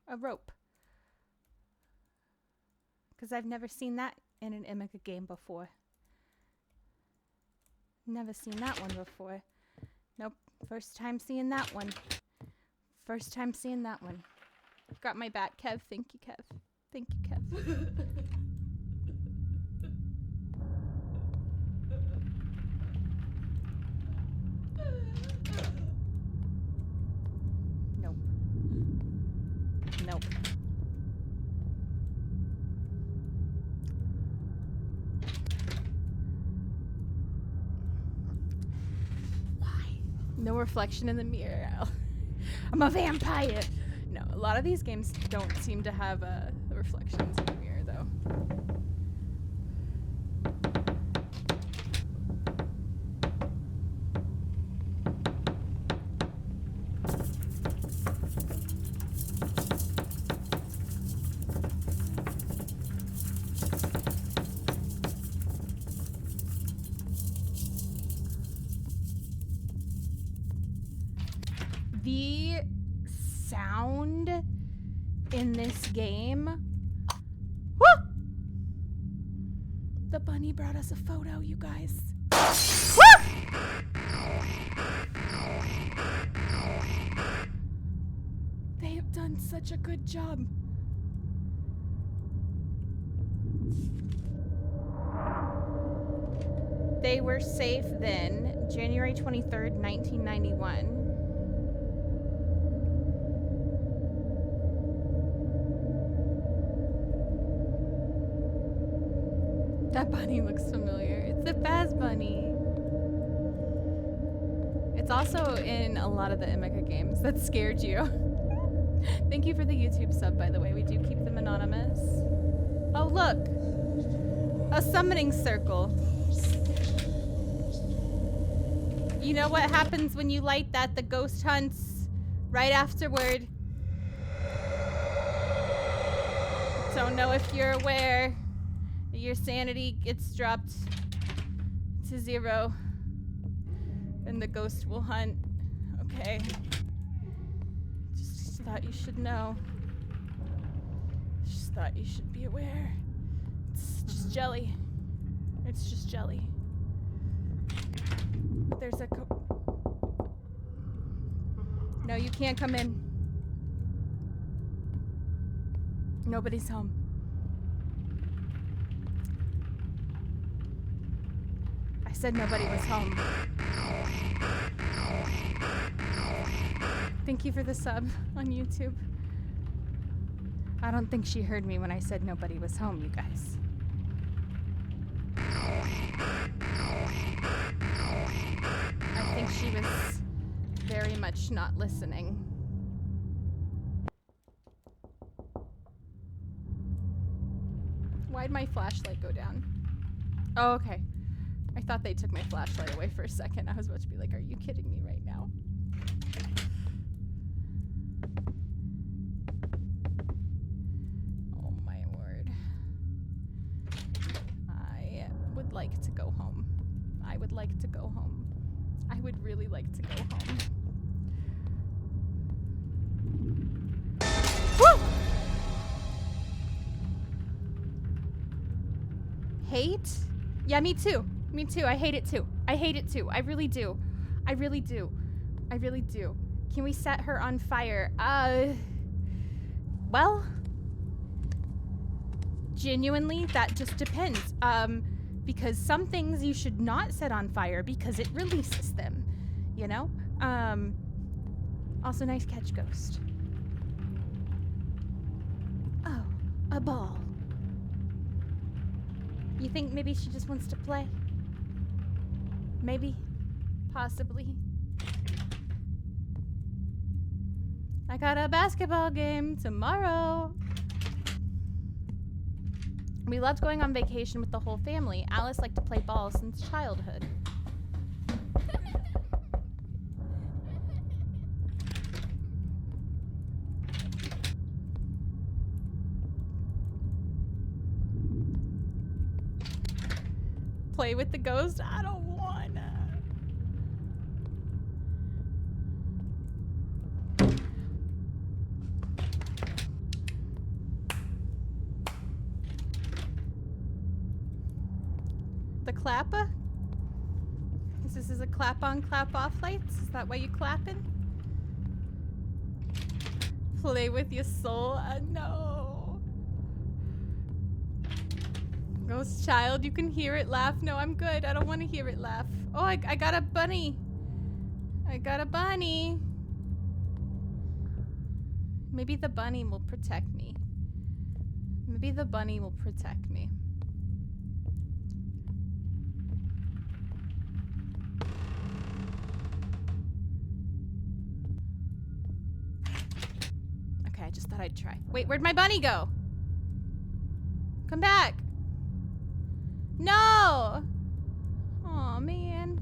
A rope. Because I've never seen that in an Emika game before. Never seen that one before. Nope. First time seeing that one. First time seeing that one. Got my back, Kev. Thank you, Kev. Thank you, Kev. Nope. Nope. No reflection in the mirror. I'm a vampire. No, a lot of these games don't seem to have reflections in the mirror, though. The sound in this game. Woo! The bunny brought us a photo, you guys. Woo! They have done such a good job. They were safe then, January 23rd, 1991. That bunny looks familiar. It's the Faz Bunny. It's also in a lot of the Emika games. That scared you. Thank you for the YouTube sub, by the way. We do keep them anonymous. Oh, look. A summoning circle. You know what happens when you light that? The ghost hunts right afterward. Don't know if you're aware. Your sanity gets dropped to 0. And the ghost will hunt. Okay. Just thought you should know. Just thought you should be aware. It's just jelly. It's just jelly. There's a No, you can't come in. Nobody's home. I said nobody was home. Thank you for the sub on YouTube. I don't think she heard me when I said nobody was home, you guys. I think she was very much not listening. Why'd my flashlight go down? Oh, okay. I thought they took my flashlight away for a second. I was about to be like, are you kidding me right now? Oh my word. I would like to go home. I would like to go home. I would really like to go home. Woo! Hate? Yeah, me too. Me too. I hate it too. I hate it too. I really do. I really do. I really do. Can we set her on fire? Well, genuinely, that just depends. Because some things you should not set on fire because it releases them, you know? Also, nice catch, Ghost. Oh, a ball. You think maybe she just wants to play? Maybe. Possibly. I got a basketball game tomorrow. We loved going on vacation with the whole family. Alice liked to play ball since childhood. Play with the ghost? I don't wanna. The clapper? This is a clap on, clap off lights? Is that why you clapping? Play with your soul? No. Ghost child, you can hear it laugh. No, I'm good. I don't want to hear it laugh. Oh, I got a bunny. I got a bunny. Maybe the bunny will protect me. Maybe the bunny will protect me. Okay, I just thought I'd try. Wait, where'd my bunny go? Come back. No! Aw, man.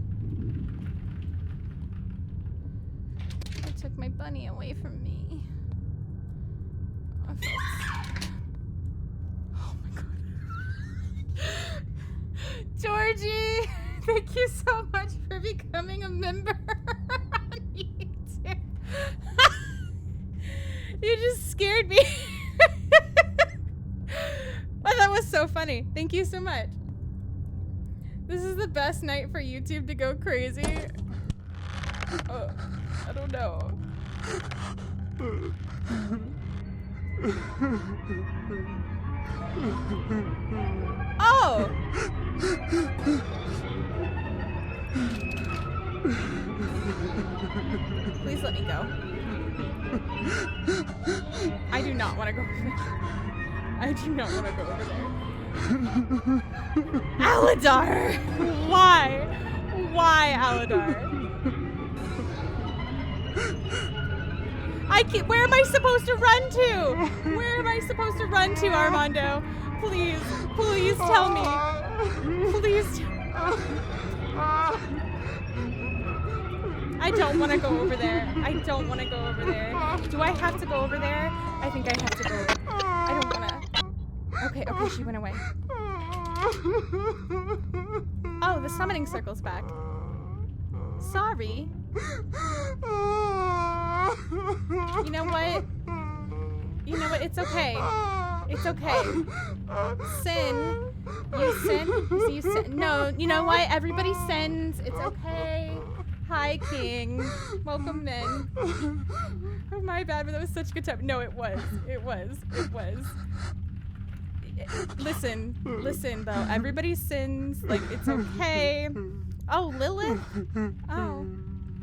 They took my bunny away from me. Oh my god. Georgie! Thank you so much for becoming a member on YouTube. scared me. Oh, that was so funny. Thank you so much. This is the best night for YouTube to go crazy. I don't know. Oh! Please let me go. I do not want to go over there. I do not want to go over there. Aladar! Why? Why, Aladar? I can't. Where am I supposed to run to? Where am I supposed to run to, Armando? Please, please tell me. Please. I don't want to go over there. I don't want to go over there. Do I have to go over there? I think I have to go over there. I don't want to. Okay, okay, she went away. Oh, the summoning circle's back. Sorry. You know what? You know what? It's okay. It's okay. Sin. You sin? You sin. No, you know what? Everybody sins. It's okay. Hi, King. Welcome in. Oh, my bad, but that was such a good time. No, it was. It was. It was. Listen. Listen, though. Everybody sins. Like, it's okay. Oh, Lilith? Oh.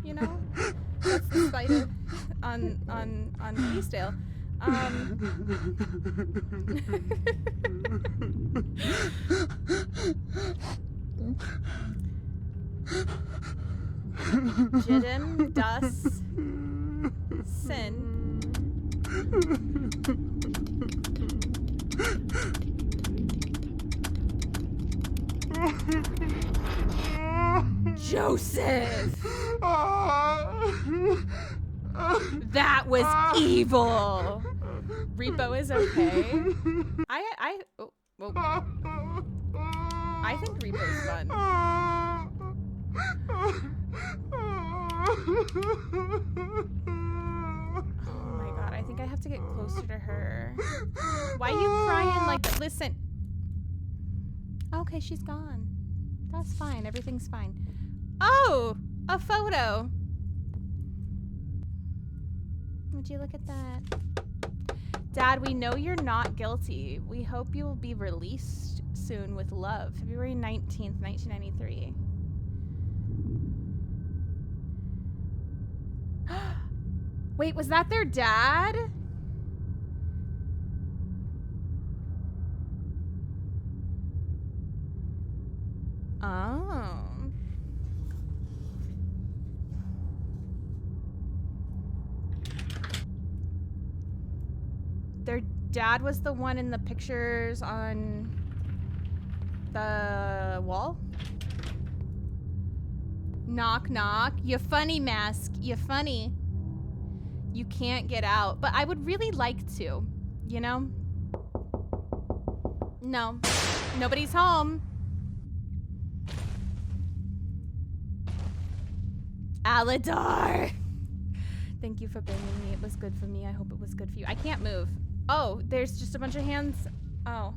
You know? That's the spider on Eastdale. Jiddim, Das, Sin. Joseph! That was evil! Repo is okay. I think Repo's fun. Oh my god, I think I have to get closer to her. Why are you crying like that? Listen. Okay, she's gone. That's fine. Everything's fine. Oh! A photo! Would you look at that? Dad, we know you're not guilty. We hope you will be released soon with love. February 19th, 1993. Wait, was that their dad? Oh. Their dad was the one in the pictures on the wall? Knock, knock. You funny, Mask. You funny. You can't get out. But I would really like to, you know? No. Nobody's home. Aladar! Thank you for banging me. It was good for me. I hope it was good for you. I can't move. Oh, there's just a bunch of hands. Oh.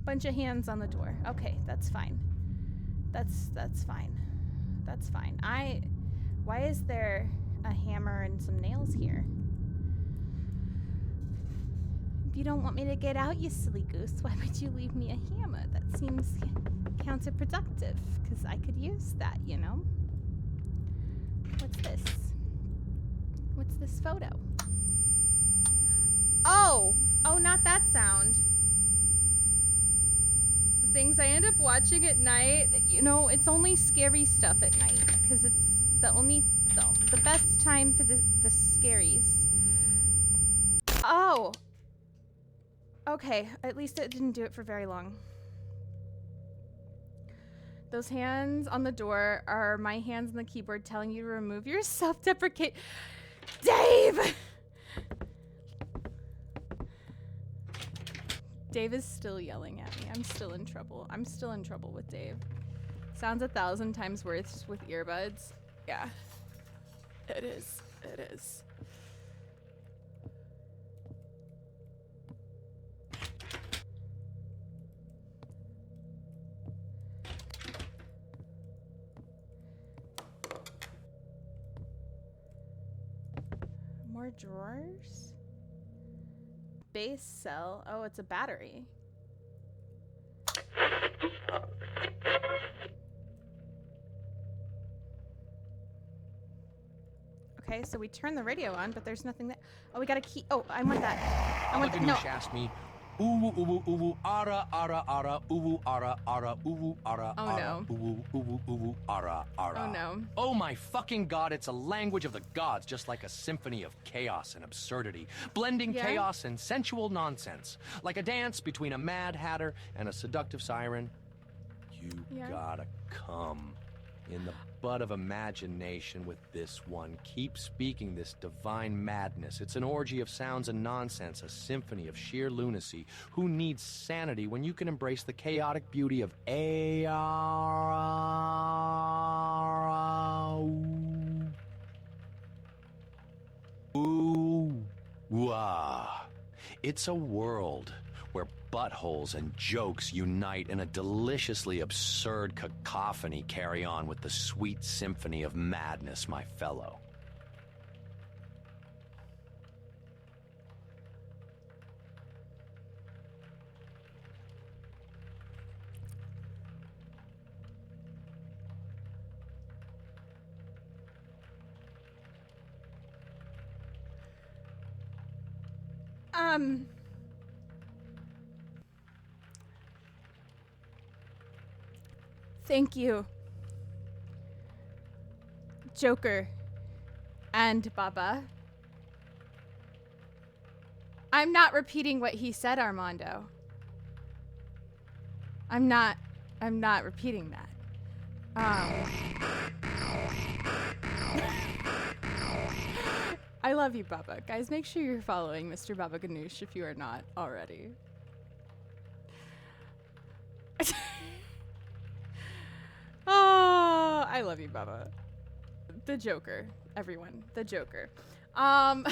Bunch of hands on the door. Okay, that's fine. That's fine. That's fine. Why is there a hammer and some nails here? If you don't want me to get out, you silly goose, why would you leave me a hammer? That seems counterproductive, because I could use that, you know? What's this? What's this photo? Oh! Oh, not that sound. Things I end up watching at night. You know, it's only scary stuff at night, because it's the best time for the scaries. Oh! Okay, at least it didn't do it for very long. Those hands on the door are my hands on the keyboard telling you to remove your self-deprecate. Dave! Dave is still yelling at me. I'm still in trouble. I'm still in trouble with Dave. Sounds 1,000 times worse with earbuds. Yeah. It is. It is. More drawers? Base cell. Oh, it's a battery. Okay, so we turn the radio on, but there's nothing there. Oh, we got a key. Oh, I want that. I want that. No.
asked me, uwu uwu uwu ara ara ara uwu ara ara uwu ara
Oh,
ara
no.
uwu uwu uwu ara ara.
Oh, no.
Oh my fucking god! It's a language of the gods, just like a symphony of chaos and absurdity, blending
Yeah?
chaos and sensual nonsense, like a dance between a mad hatter and a seductive siren. You
Yeah.
gotta come in the butt of imagination with this one. Keep speaking this divine madness. It's an orgy of sounds and nonsense, a symphony of sheer lunacy. Who needs sanity when you can embrace the chaotic beauty of Ooh-wah. It's a world where buttholes and jokes unite in a deliciously absurd cacophony. Carry on with the sweet symphony of madness, my fellow.
Thank you, Joker and Baba. I'm not repeating what he said, Armando. I'm not repeating that. I love you, Baba. Guys, make sure you're following Mr. Baba Ganoush if you are not already. Oh, I love you, Baba. The Joker, everyone. The Joker. I'm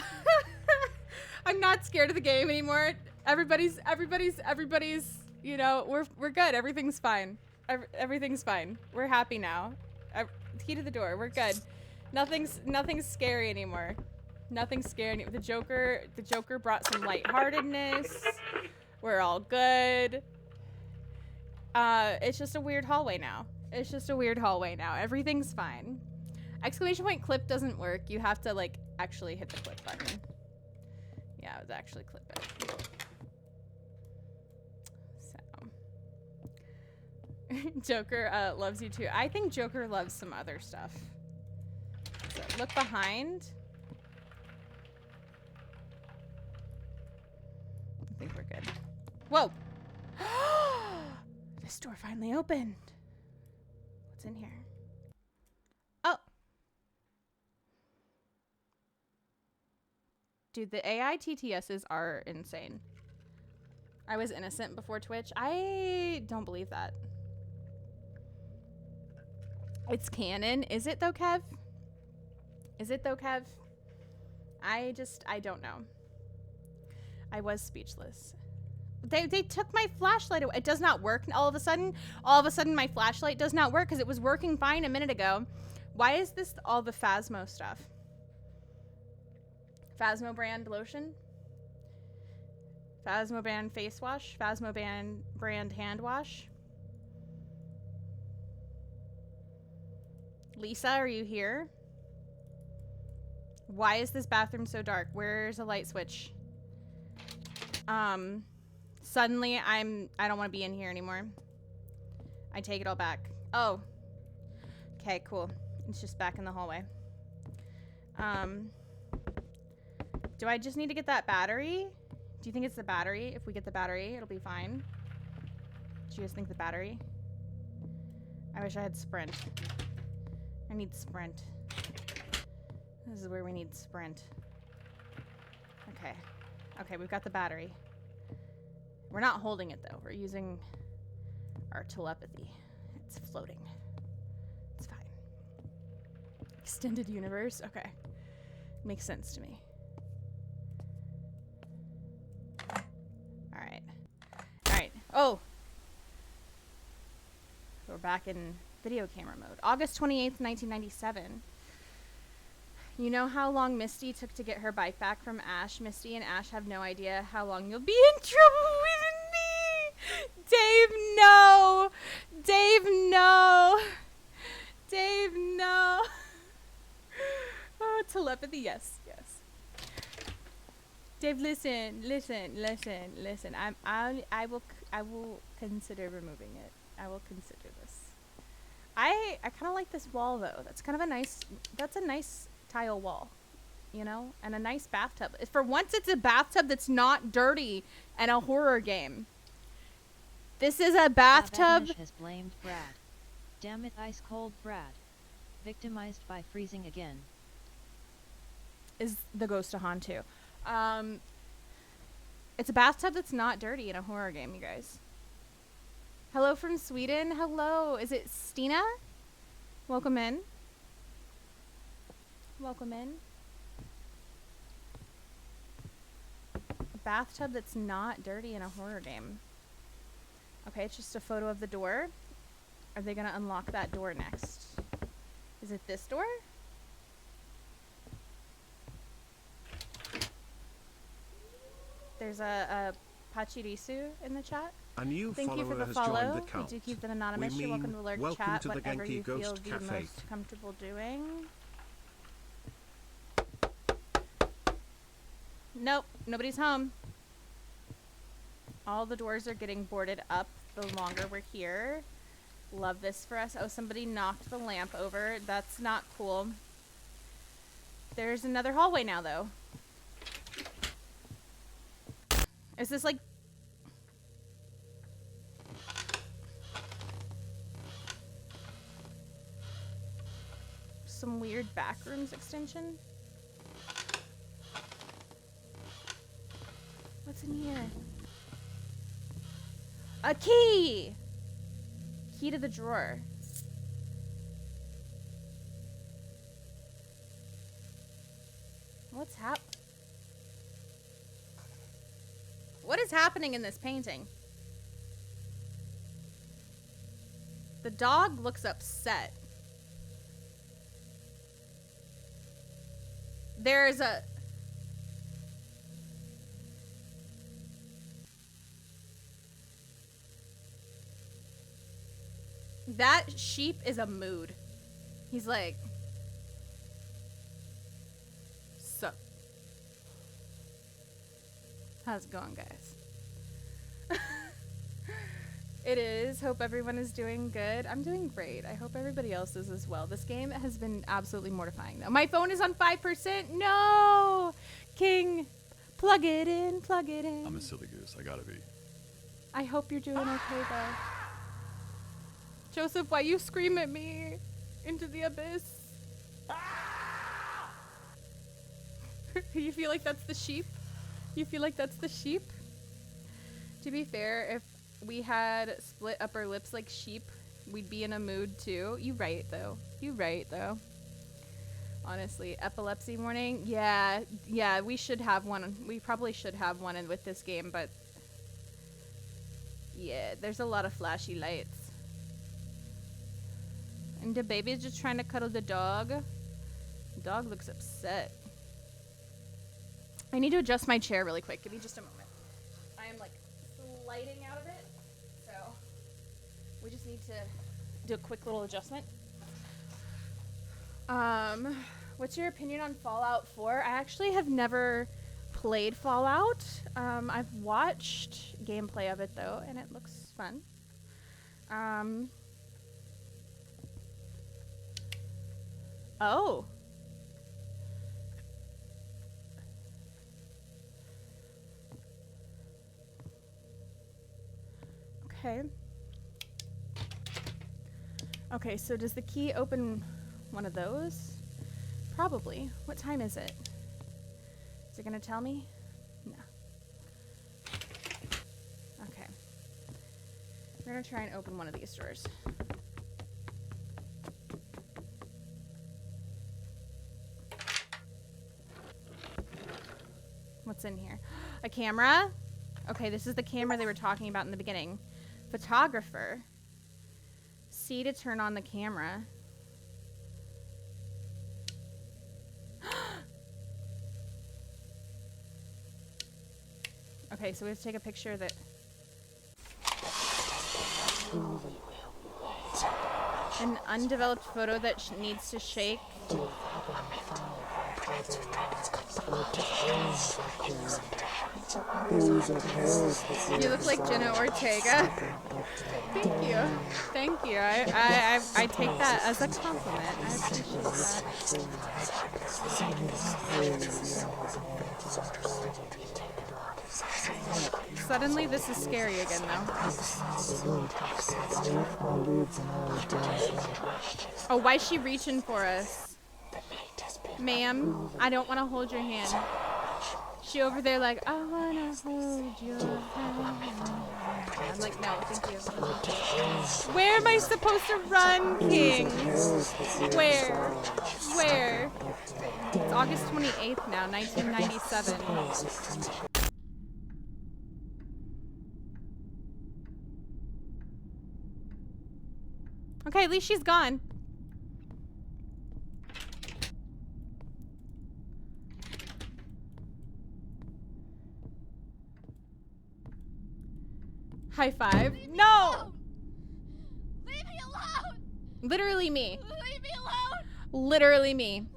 not scared of the game anymore. Everybody's, you know, we're good. Everything's fine. Everything's fine. We're happy now. Key to the door. We're good. Nothing's scary anymore. Nothing's scary. The Joker brought some lightheartedness. We're all good. It's just a weird hallway now. Everything's fine. Exclamation point clip doesn't work. You have to, like, actually hit the clip button. Yeah, it was actually clip it. So. Joker loves you too. I think Joker loves some other stuff. So, look behind. I think we're good. Whoa! This door finally opened. What's in here? Oh. Dude, the AI TTSs are insane. I was innocent before Twitch. I don't believe that. It's canon. Is it though, Kev? I don't know. I was speechless. They took my flashlight away. It does not work all of a sudden my flashlight does not work because it was working fine a minute ago. Why is this all the Phasmo stuff? Phasmo brand lotion? Phasmo brand face wash? Phasmo brand hand wash? Lisa, are you here? Why is this bathroom so dark? Where's a light switch? Suddenly I don't want to be in here anymore. I take it all back. Oh. Okay, cool. It's just back in the hallway. Do I just need to get that battery? Do you think it's the battery? If we get the battery, it'll be fine. Do you guys think the battery? I wish I had sprint. I need sprint. This is where we need sprint. Okay. Okay, we've got the battery. We're not holding it, though. We're using our telepathy. It's floating. It's fine. Extended universe? Okay. Makes sense to me. Alright. Alright. Oh! We're back in video camera mode. August 28th, 1997. You know how long Misty took to get her bike back from Ash? Misty and Ash have no idea how long you'll be in trouble with me. Dave, no. Dave, no. Dave, no. Oh, telepathy, yes, yes. Dave, listen. I will consider removing it. I will consider this. I kind of like this wall though. That's kind of a nice. That's a nice tile wall, you know, and a nice bathtub. For once, it's a bathtub that's not dirty and a horror game. This is a bathtub.
Avanish has blamed Brad. Damn it, ice cold Brad. Victimized by freezing again.
Is the ghost of Han too? It's a bathtub that's not dirty in a horror game, you guys. Hello from Sweden. Hello. Is it Stina? Welcome in. Welcome in. A bathtub that's not dirty in a horror game. Okay, it's just a photo of the door. Are they gonna unlock that door next? Is it this door? There's a Pachirisu in the chat.
A new
Thank you for
follower
the
has
follow.
joined the count.
Do keep them anonymous.
We
You're welcome
mean
to lurk
welcome
chat,
to the
whatever
Genki
you feel
Ghost
the
Cafe.
most comfortable doing. Nope, nobody's home. All the doors are getting boarded up the longer we're here. Love this for us. Oh, somebody knocked the lamp over. That's not cool. There's another hallway now, though. Is this like... some weird backrooms extension? What's in here? A key! Key to the drawer. What's What is happening in this painting? The dog looks upset. There's a... That sheep is a mood. He's like... Sup? How's it going, guys? It is. Hope everyone is doing good. I'm doing great. I hope everybody else is as well. This game has been absolutely mortifying, though. My phone is on 5%. No! King, plug it in, plug it in.
I'm a silly goose. I gotta be.
I hope you're doing okay, though. Joseph, why you scream at me into the abyss? You feel like that's the sheep? You feel like that's the sheep? To be fair, if we had split upper lips like sheep, we'd be in a mood too. You right, though. You right, though. Honestly, epilepsy warning? Yeah, we should have one. We probably should have one with this game, but... yeah, there's a lot of flashy lights. And the baby's just trying to cuddle the dog. The dog looks upset. I need to adjust my chair really quick. Give me just a moment. I am like sliding out of it. So we just need to do a quick little adjustment. What's your opinion on Fallout 4? I actually have never played Fallout. I've watched gameplay of it though, and it looks fun. Oh. Okay. Okay, so does the key open one of those? Probably. What time is it? Is it gonna tell me? No. Okay. We're gonna try and open one of these doors. What's in here? A camera? Okay, this is the camera they were talking about in the beginning. Photographer. C to turn on the camera. Okay, so we have to take a picture of it. An undeveloped photo that needs to shake. You look like Jenna Ortega. Thank you. Thank you. I take that as a compliment. I appreciate that. Suddenly this is scary again though. Oh, why is she reaching for us? Ma'am, I don't want to hold your hand. She over there like, I want to hold your hand. I'm like, no, thank you. Where am I supposed to run, King? Where? Where? It's August 28th now, 1997. Okay, at least she's gone. High five. No!
Leave me alone!
Literally me.
Leave me alone!
Literally me.
Leave me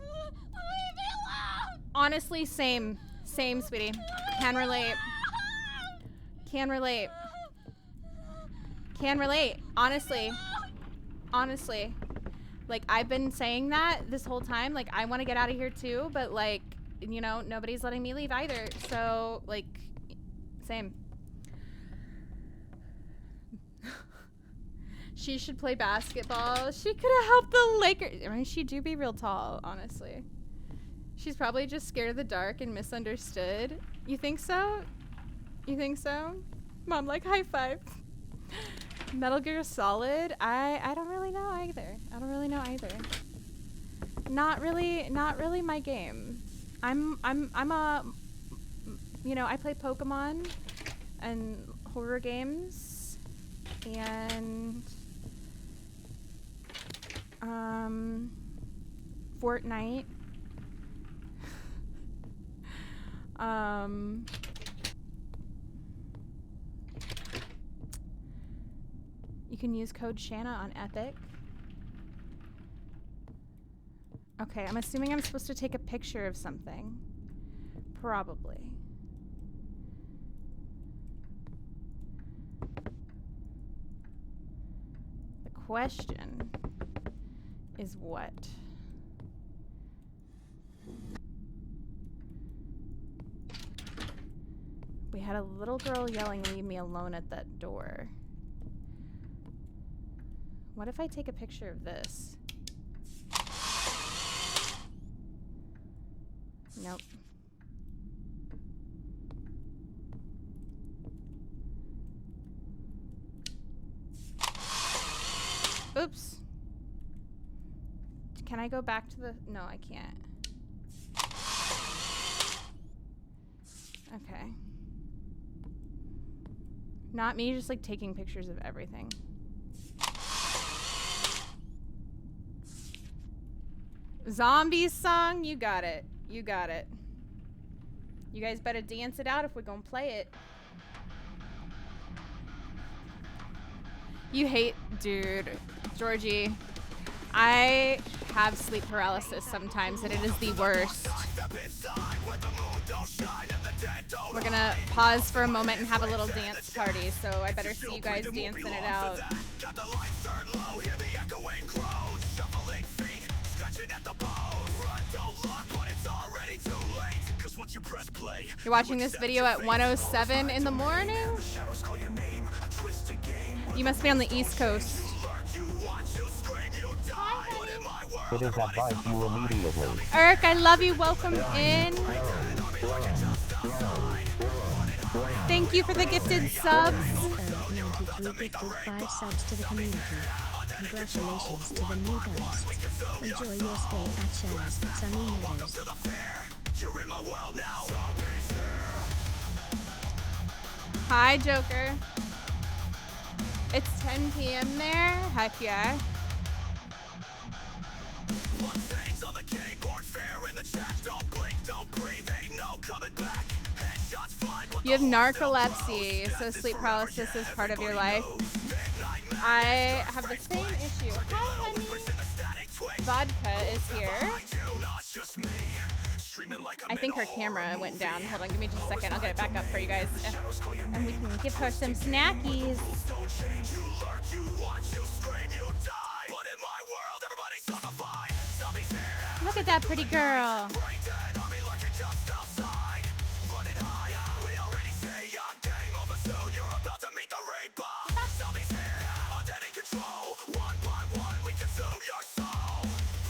alone!
Honestly, same. Same, sweetie. Can relate. Can relate. Can relate. Honestly. Honestly. Like, I've been saying that this whole time. Like, I want to get out of here too, but like, you know, nobody's letting me leave either. So, like, same. She should play basketball. She could have helped the Lakers. I mean, she do be real tall, honestly. She's probably just scared of the dark and misunderstood. You think so? You think so? Mom, like, high five. Metal Gear Solid? I don't really know either. I don't really know either. Not really my game. I'm a, you know, I play Pokemon and horror games and Fortnite. You can use code Shana on Epic. Okay, I'm assuming I'm supposed to take a picture of something. Probably. The question is what? We had a little girl yelling, "Leave me alone" at that door. What if I take a picture of this? Nope. Oops. Can I go back to the... No, I can't. Okay. Not me just like taking pictures of everything. Zombies song? You got it. You got it. You guys better dance it out if we're gonna play it. You hate... Dude. Georgie. I have sleep paralysis sometimes and it is the worst. We're gonna pause for a moment and have a little dance party, so I better see you guys dancing it out. You're watching this video at 1:07 in the morning? You must be on the East Coast.
It is advised you immediately.
Eric, I love you. Welcome in. Thank you for the gifted subs.
93 gifted 5 subs to the community. Congratulations to the new guest. Enjoy your stay at Shana's Sunny Meadows.
Hi, Joker. It's 10 p.m. there. Heck yeah. Don't blink, don't breathe, ain't no coming back. Headshots flying. You have narcolepsy, so sleep paralysis is part of your life. I have the same issue. Hi, honey. Vodka is here. I think her camera went down. Hold on, give me just a second. I'll get it back up for you guys. And we can give her some snackies. Look at that pretty girl.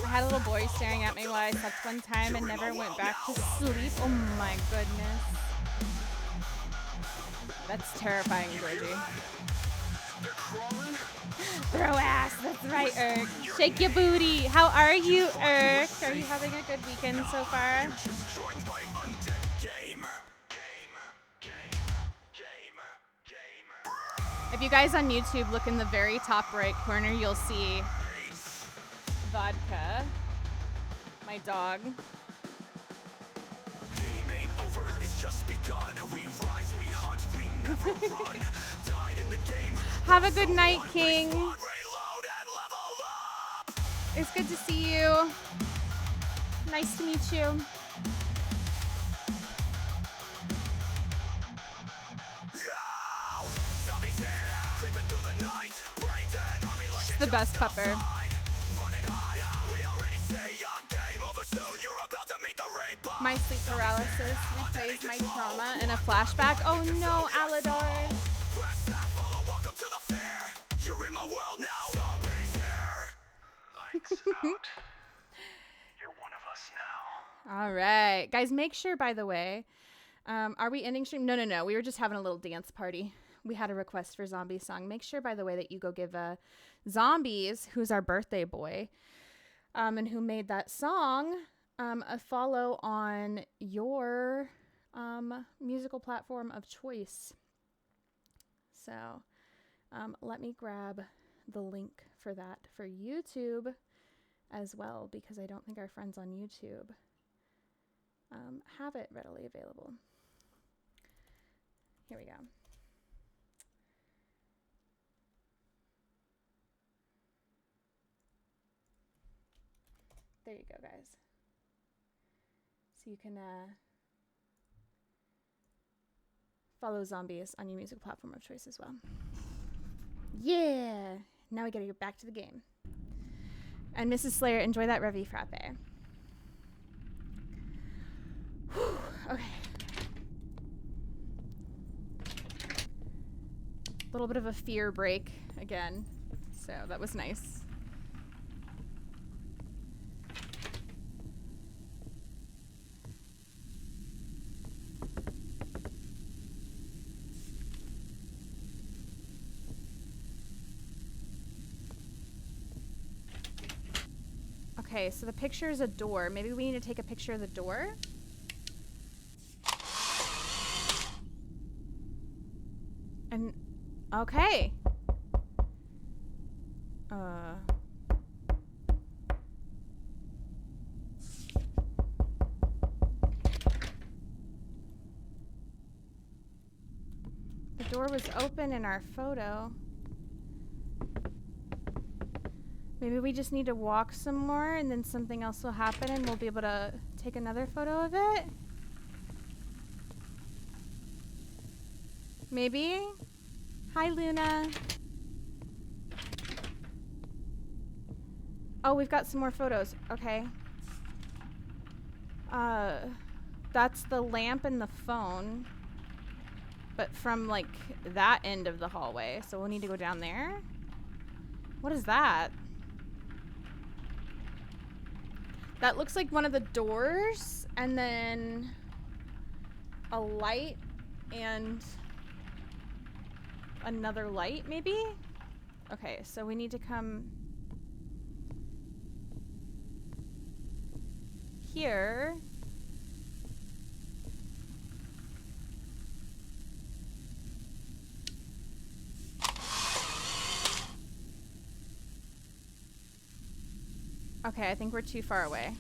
I had a little boy staring at me while I slept one time and never went back to sleep. Oh my goodness. That's terrifying, Georgie. Throw ass, that's right, Erk. Shake your booty. How are you, Erk? Are you having a good weekend so far? If you guys on YouTube look in the very top right corner, you'll see Vodka, my dog. Have a good night, King. It's good to see you. Nice to meet you. She's the best pupper. My sleep paralysis replays my trauma in a flashback. Oh no, Aladar. All right, guys, make sure, by the way, are we ending stream? No. We were just having a little dance party. We had a request for Zombie song. Make sure, by the way, that you go give Zombies, who's our birthday boy, and who made that song, a follow on your musical platform of choice. So let me grab the link for that for YouTube as well, because I don't think our friends on YouTube have it readily available. Here we go. There you go, guys. So you can follow Zombies on your music platform of choice as well. Yeah! Now we gotta get back to the game. And Mrs. Slayer, enjoy that Revy Frappe. Whew, okay. A little bit of a fear break again. So that was nice. Okay, so the picture is a door. Maybe we need to take a picture of the door. And, okay. The door was open in our photo. Maybe we just need to walk some more and then something else will happen and we'll be able to take another photo of it. Maybe? Hi, Luna. Oh, we've got some more photos. Okay. That's the lamp and the phone. But from, like, that end of the hallway. So we'll need to go down there. What is that? That looks like one of the doors, and then a light and another light, maybe? Okay, so we need to come here. Okay, I think we're too far away.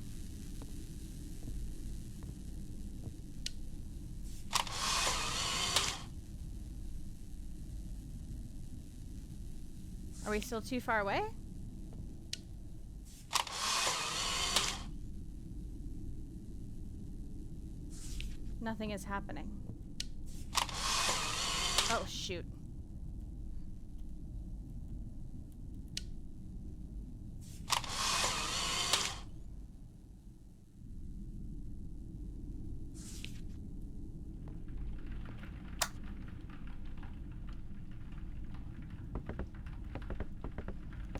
we still too far away? Nothing is happening. Oh, shoot.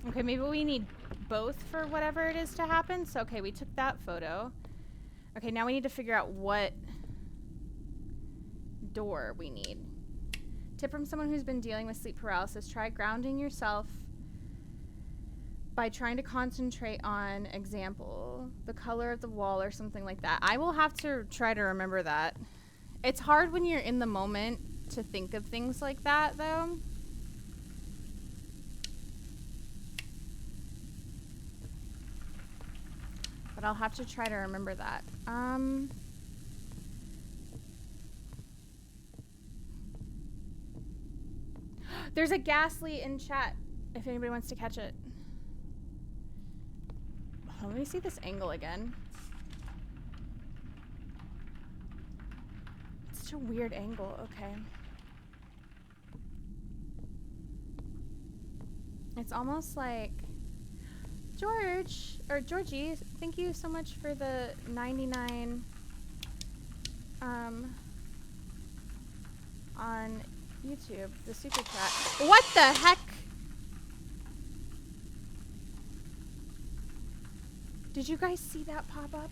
Okay, maybe we need both for whatever it is to happen. So, okay, we took that photo. Okay, now we need to figure out what door we need. Tip from someone who's been dealing with sleep paralysis: try grounding yourself by trying to concentrate on, example, the color of the wall or something like that. I will have to try to remember that. It's hard when you're in the moment to think of things like that, though. But I'll have to try to remember that. There's a ghastly in chat, if anybody wants to catch it. Oh, let me see this angle again. It's such a weird angle. Okay. It's almost like Georgie, thank you so much for the 99 on YouTube, the super chat. What the heck? Did you guys see that pop up?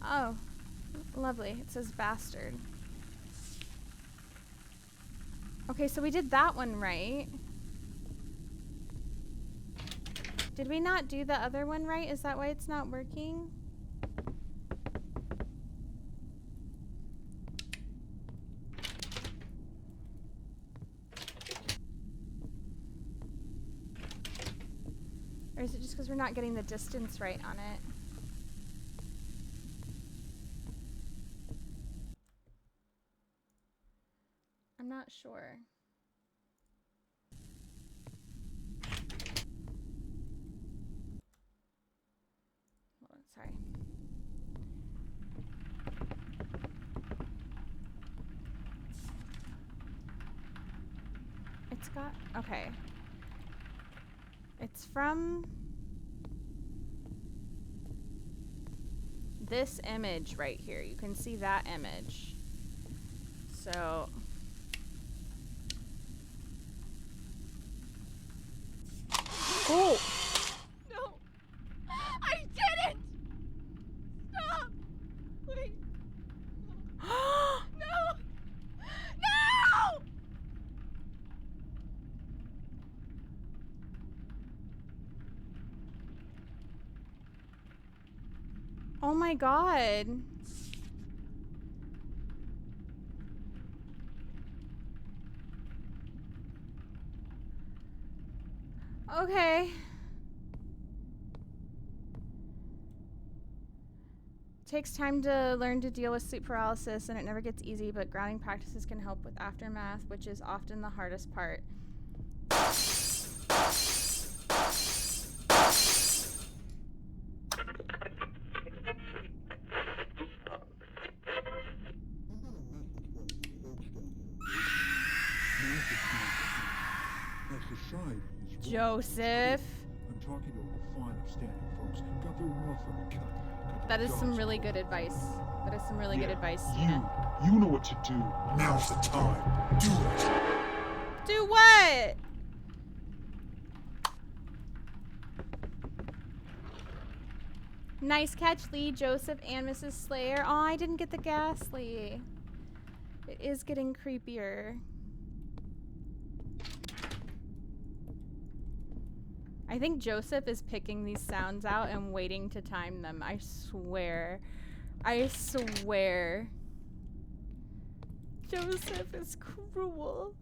Oh, lovely. It says bastard. Okay, so we did that one right. Did we not do the other one right? Is that why it's not working? Or is it just because we're not getting the distance right on it? I'm not sure. Hold on, sorry. It's got, okay. It's from this image right here. You can see that image. So oh!
No! I didn't! Stop! Wait. No! No!
Oh my god. Okay. Takes time to learn to deal with sleep paralysis, and it never gets easy, but grounding practices can help with aftermath, which is often the hardest part. Joseph.
I'm talking to a fine, upstanding folks. Got their welfare cut.
That is some really good advice. That is some really good advice.
You know what to do. Now's the time. Do it.
Do what? Nice catch, Lee, Joseph, and Mrs. Slayer. Oh, I didn't get the ghastly. It is getting creepier. I think Joseph is picking these sounds out and waiting to time them. I swear. I swear. Joseph is cruel.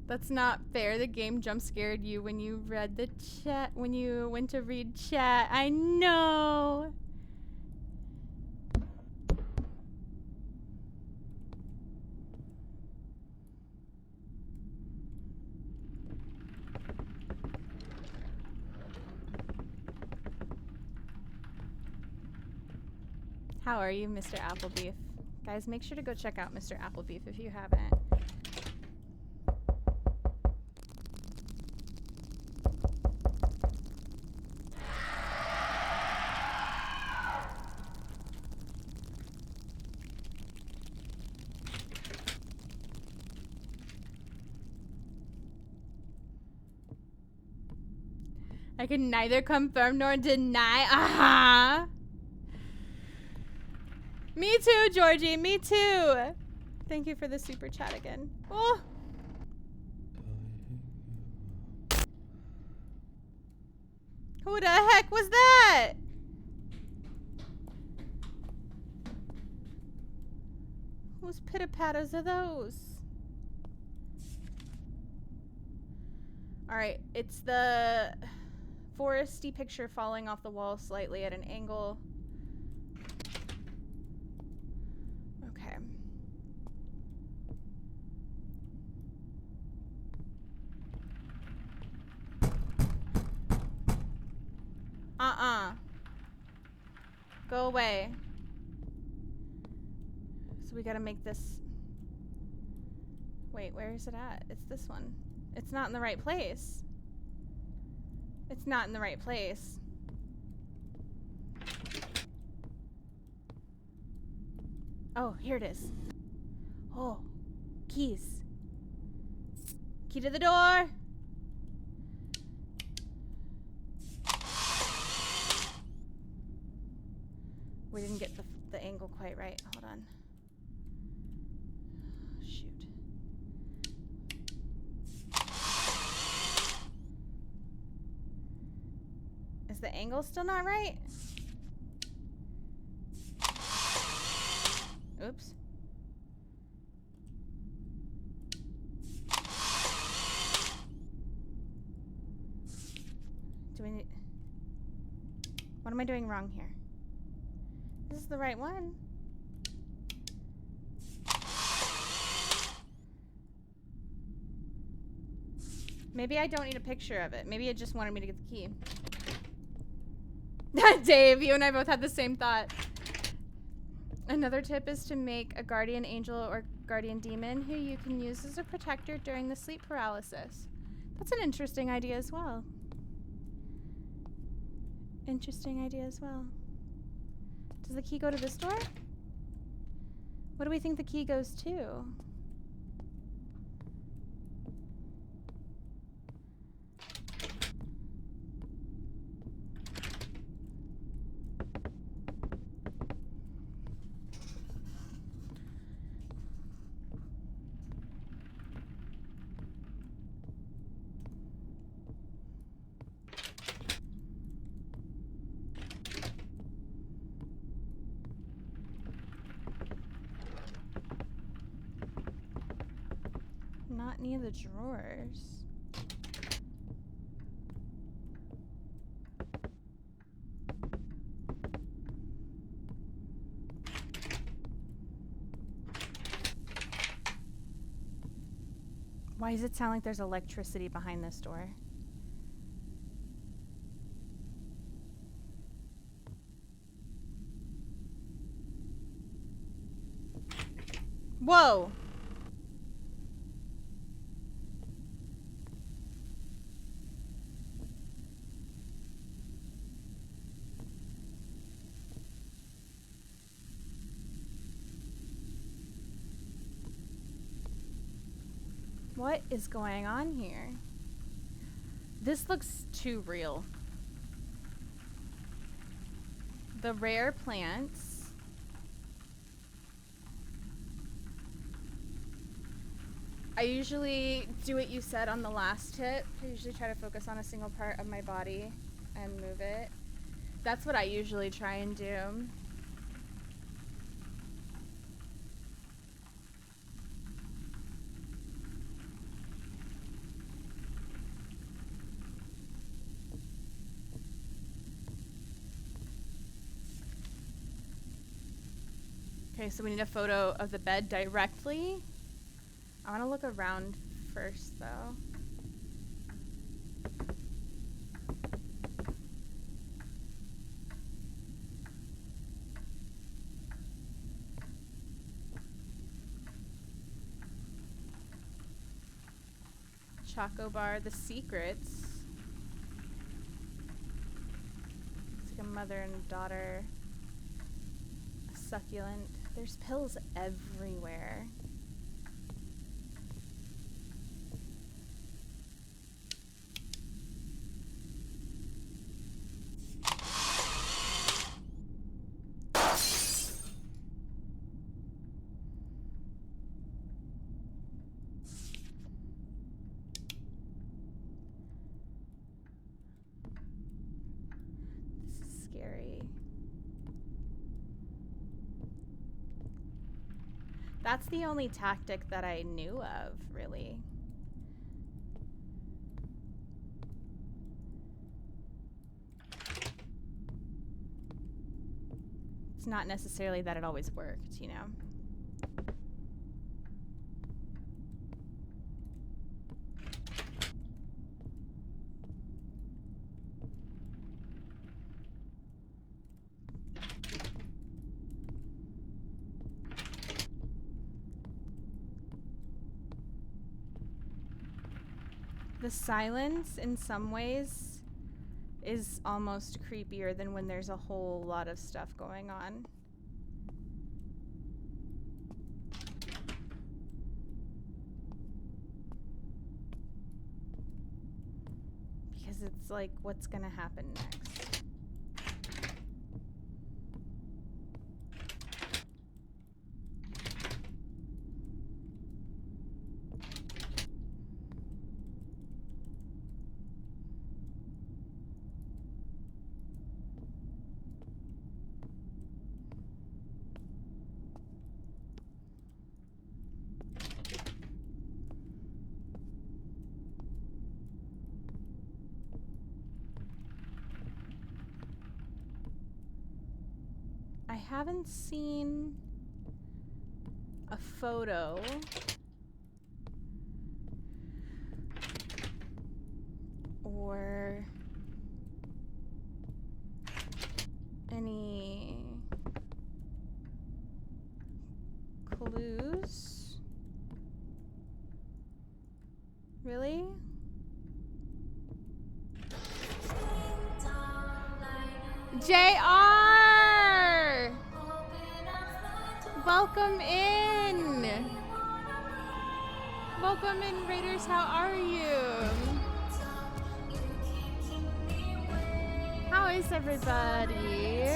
That's not fair. The game jump scared you when you read the chat, when you went to read chat. I know. How are you, Mr. Applebeef? Guys, make sure to go check out Mr. Applebeef if you haven't. I can neither confirm nor deny. Aha! Me too, Georgie. Me too. Thank you for the super chat again. Oh. Who the heck was that? Whose pitter-patters are those? Alright, it's the foresty picture falling off the wall slightly at an angle. Okay. Go away. So we gotta make this... Wait, where is it at? It's this one. It's not in the right place. It's not in the right place. Oh, here it is. Oh, keys. Key to the door. We didn't get the angle quite right. Hold on. Shoot. Is the angle still not right? Oops. Do we need... What am I doing wrong here? This is the right one. Maybe I don't need a picture of it. Maybe it just wanted me to get the key. Dave, you and I both had the same thought. Another tip is to make a guardian angel or guardian demon who you can use as a protector during the sleep paralysis. That's an interesting idea as well. Interesting idea as well. Does the key go to this door? What do we think the key goes to? Not near the drawers. Why does it sound like there's electricity behind this door? Whoa! What is going on here? This looks too real. The rare plants. I usually do what you said on the last tip. I usually try to focus on a single part of my body and move it. That's what I usually try and do. Okay, so we need a photo of the bed directly. I want to look around first, though. Choco bar. The secrets. It's like a mother and daughter. A succulent. There's pills everywhere. Scary. That's the only tactic that I knew of, really. It's not necessarily that it always worked, you know? The silence, in some ways, is almost creepier than when there's a whole lot of stuff going on. Because it's like, what's gonna happen next? I haven't seen a photo or any clues. Really? JR! Welcome in! Welcome in, Raiders. How are you? How is everybody?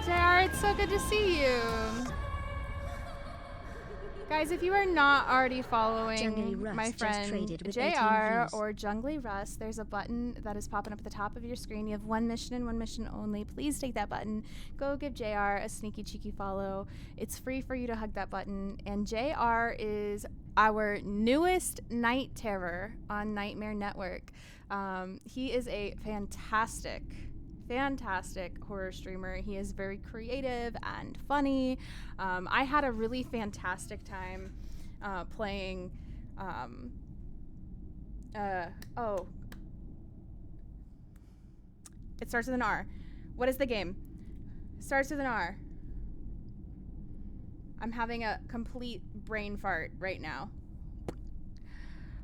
JR, it's so good to see you. Guys, if you are not already following my friend JR or Jungly Russ, there's a button that is popping up at the top of your screen. You have one mission and one mission only. Please take that button. Go give JR a sneaky cheeky follow. It's free for you to hug that button. And JR is our newest night terror on Nightmare Network. He is a fantastic horror streamer. He is very creative and funny. I had a really fantastic time playing it starts with an R. What is the game? Starts with an R. I'm having a complete brain fart right now.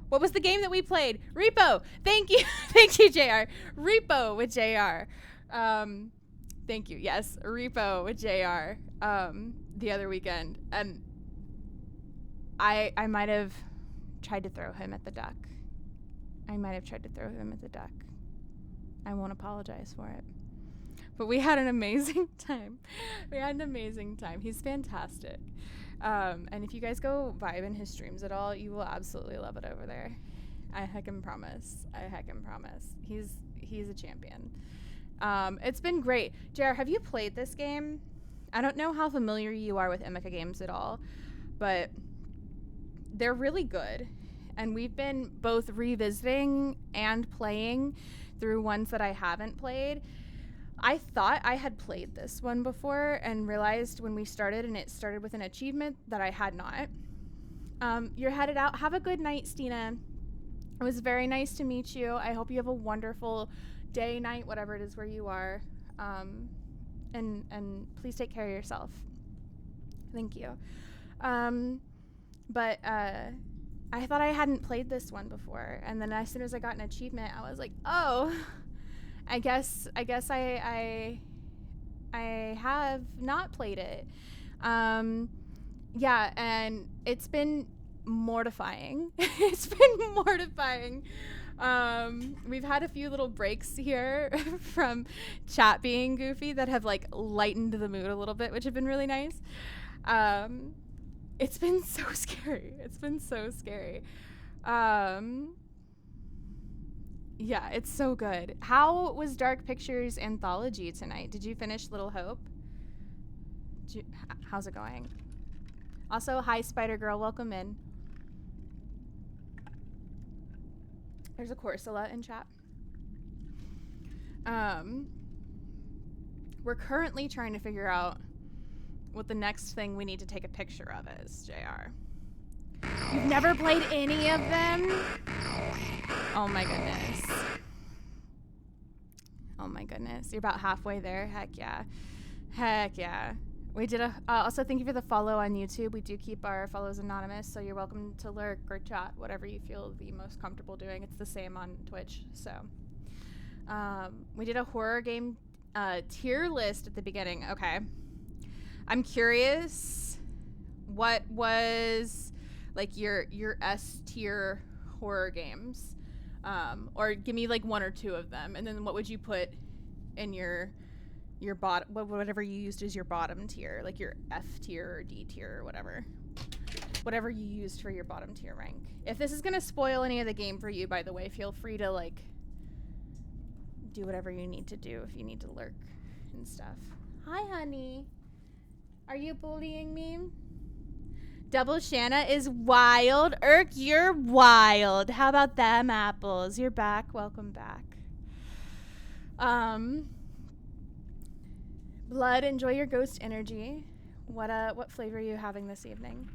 What was the game that we played? Repo. Thank you. Thank you, JR. Repo with JR. Thank you. Yes, Repo with JR. The other weekend, and I might have tried to throw him at the duck. I won't apologize for it. But we had an amazing time. He's fantastic. And if you guys go vibe in his streams at all, you will absolutely love it over there. I heckin' promise. He's a champion. It's been great. JR, have you played this game? I don't know how familiar you are with Emika Games at all, but they're really good. And we've been both revisiting and playing through ones that I haven't played. I thought I had played this one before and realized when we started and it started with an achievement that I had not. You're headed out. Have a good night, Stina. It was very nice to meet you. I hope you have a wonderful day, night, whatever it is where you are. And please take care of yourself. Thank you. But I thought I hadn't played this one before, and then as soon as I got an achievement, I was like, oh, I guess I have not played it. Yeah, and it's been mortifying. It's been mortifying. We've had a few little breaks here from chat being goofy that have like lightened the mood a little bit, which have been really nice. It's been so scary. It's been so scary. Yeah, it's so good. How was Dark Pictures Anthology tonight? Did you finish Little Hope? How's it going? Also, hi Spider Girl, welcome in. There's a Corsola in chat. We're currently trying to figure out what the next thing we need to take a picture of is, JR. You've never played any of them? Oh my goodness. Oh my goodness. You're about halfway there. Heck yeah. Heck yeah. We did also thank you for the follow on YouTube. We do keep our follows anonymous, so you're welcome to lurk or chat, whatever you feel the most comfortable doing. It's the same on Twitch, so. We did a horror game tier list at the beginning. Okay. I'm curious what was like your S tier horror games, or give me like one or two of them, and then what would you put in your bottom, whatever you used as your bottom tier, like your F tier or D tier or whatever you used for your bottom tier rank. If this is gonna spoil any of the game for you, by the way, feel free to like do whatever you need to do if you need to lurk and stuff. Hi, honey. Are you bullying me? Double Shana is wild. Irk, you're wild. How about them apples? You're back. Welcome back. Blood, enjoy your ghost energy. What flavor are you having this evening?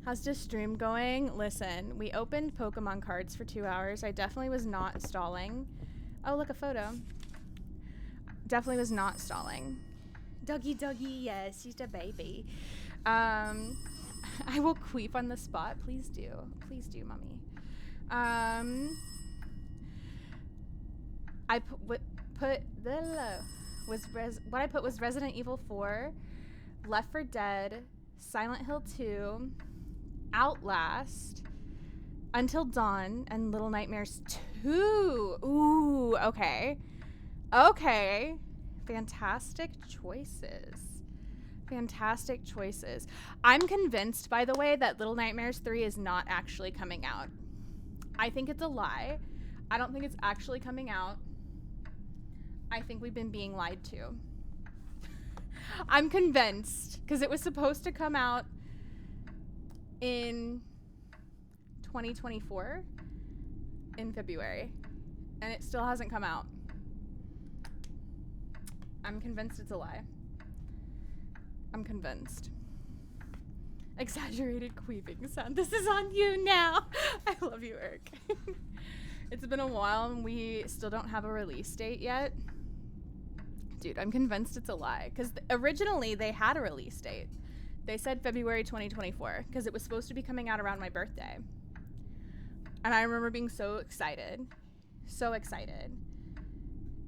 How's the stream going? Listen, we opened Pokemon cards for 2 hours. I definitely was not stalling. Oh, look, a photo. Definitely was not stalling. Doggy, yes, she's a baby. I will queef on the spot. Please do, mommy. What I put was Resident Evil 4, Left 4 Dead, Silent Hill 2, Outlast, Until Dawn, and Little Nightmares 2. Ooh, okay. Okay. Fantastic choices. Fantastic choices. I'm convinced, by the way, that Little Nightmares 3 is not actually coming out. I think it's a lie. I don't think it's actually coming out. I think we've been being lied to. I'm convinced, because it was supposed to come out in 2024 in February, and it still hasn't come out. I'm convinced it's a lie. I'm convinced. Exaggerated queefing sound. This is on you now. I love you, Irk. It's been a while and we still don't have a release date yet. Dude, I'm convinced it's a lie. Because originally they had a release date. They said February 2024 because it was supposed to be coming out around my birthday. And I remember being so excited. So excited.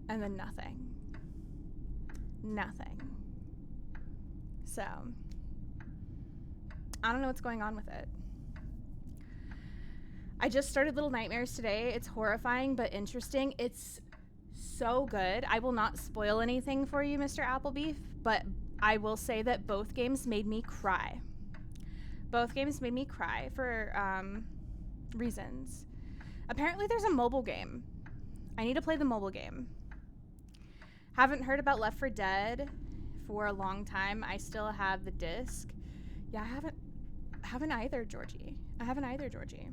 And then nothing. Nothing. So, I don't know what's going on with it. I just started Little Nightmares today. It's horrifying but interesting. It's so good. I will not spoil anything for you, Mr. Applebeef, but I will say that both games made me cry. Both games made me cry for reasons. Apparently there's a mobile game. I need to play the mobile game. Haven't heard about Left 4 Dead for a long time. I still have the disc. Yeah, I haven't either, Georgie. I haven't either, Georgie.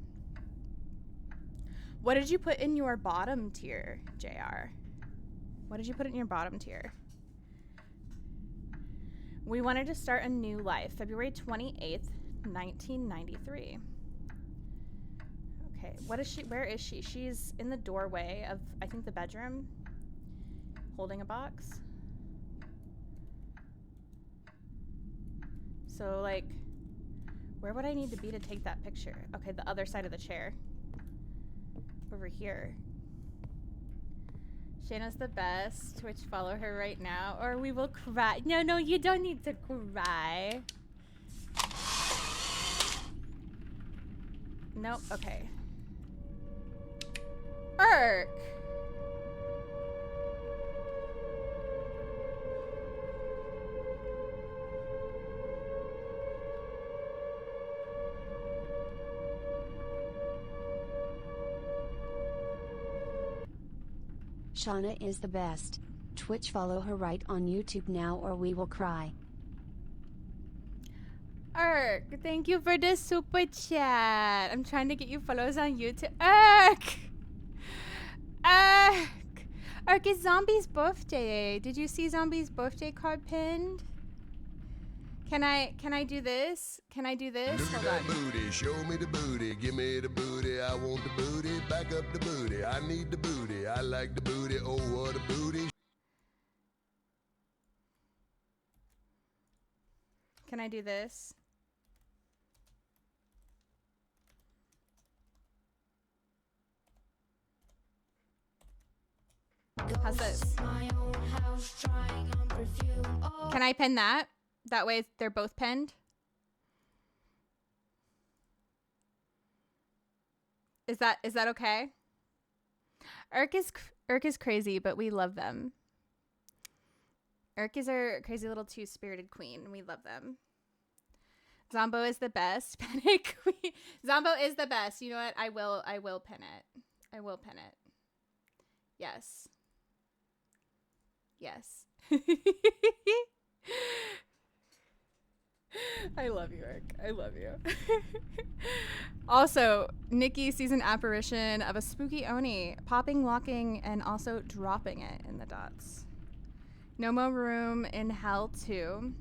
What did you put in your bottom tier, JR? What did you put in your bottom tier? We wanted to start a new life, February 28th, 1993. Okay, what is she? Where is she? She's in the doorway of, I think, the bedroom, holding a box. So, like, where would I need to be to take that picture? Okay, the other side of the chair. Over here. Shana's the best. Twitch, follow her right now, or we will cry. No, no, you don't need to cry. Nope, okay. Erk!
Shana is the best. Twitch, follow her right on YouTube now or we will cry.
Erk, thank you for the super chat. I'm trying to get you follows on YouTube. Erk! Erk! Erk, it's Zombie's birthday. Did you see Zombie's birthday card pinned? Can I do this? Can I do this?
Look at that booty, show me the booty, give me the booty, I want the booty, back up the booty, I need the booty, I like the booty, oh what a booty.
Can I do this? How's this? Can I pin that? That way they're both pinned. Is that okay? Urk is crazy, but we love them. Urk is our crazy little two-spirited queen, and we love them. Zombo is the best. Panic queen. Zombo is the best. You know what? I will pin it. I will pin it. Yes. Yes. I love you, Eric. I love you. Also, Nikki sees an apparition of a spooky Oni popping, locking, and also dropping it in the dots. No More Room in Hell 2.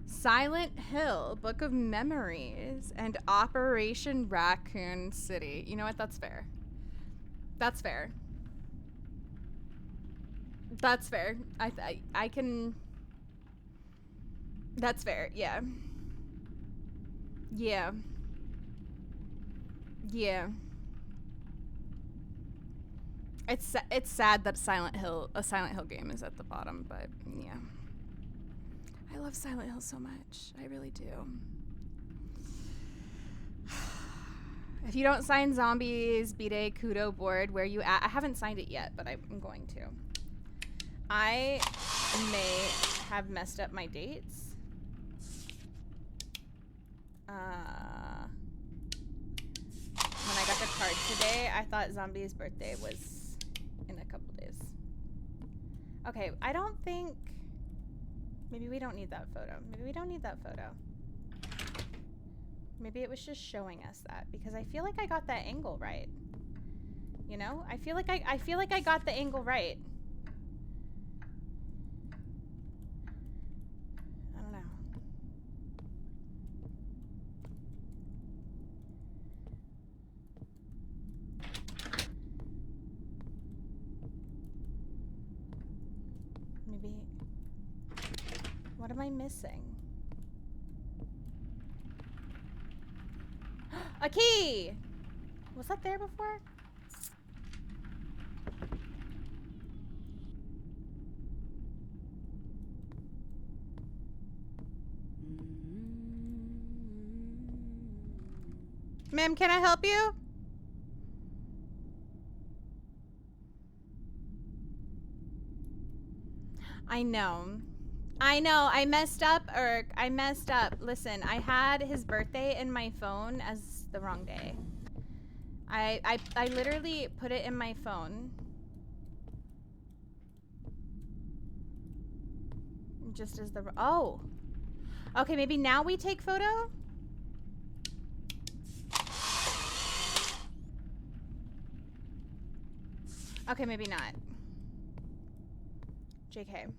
Silent Hill, Book of Memories, and Operation Raccoon City. You know what? That's fair. That's fair. That's fair. I can... That's fair, yeah. Yeah. Yeah. It's sad that a Silent Hill game is at the bottom, but yeah. I love Silent Hill so much. I really do. If you don't sign Zombies B-Day Kudo board, where you at? I haven't signed it yet, but I'm going to. I may have messed up my dates. When I got the card today, I thought Zombie's birthday was in a couple days. Okay, I don't think... Maybe we don't need that photo. Maybe we don't need that photo. Maybe it was just showing us that, because I feel like I got that angle right. You know? I feel like I got the angle right. I don't know. Maybe... What am I missing? A key! Was that there before? Ma'am, can I help you? I know. I messed up, Urk. I messed up. Listen, I had his birthday in my phone as the wrong day. I literally put it in my phone. Just as the... Oh. Okay, maybe now we take photo? Okay, maybe not. JK.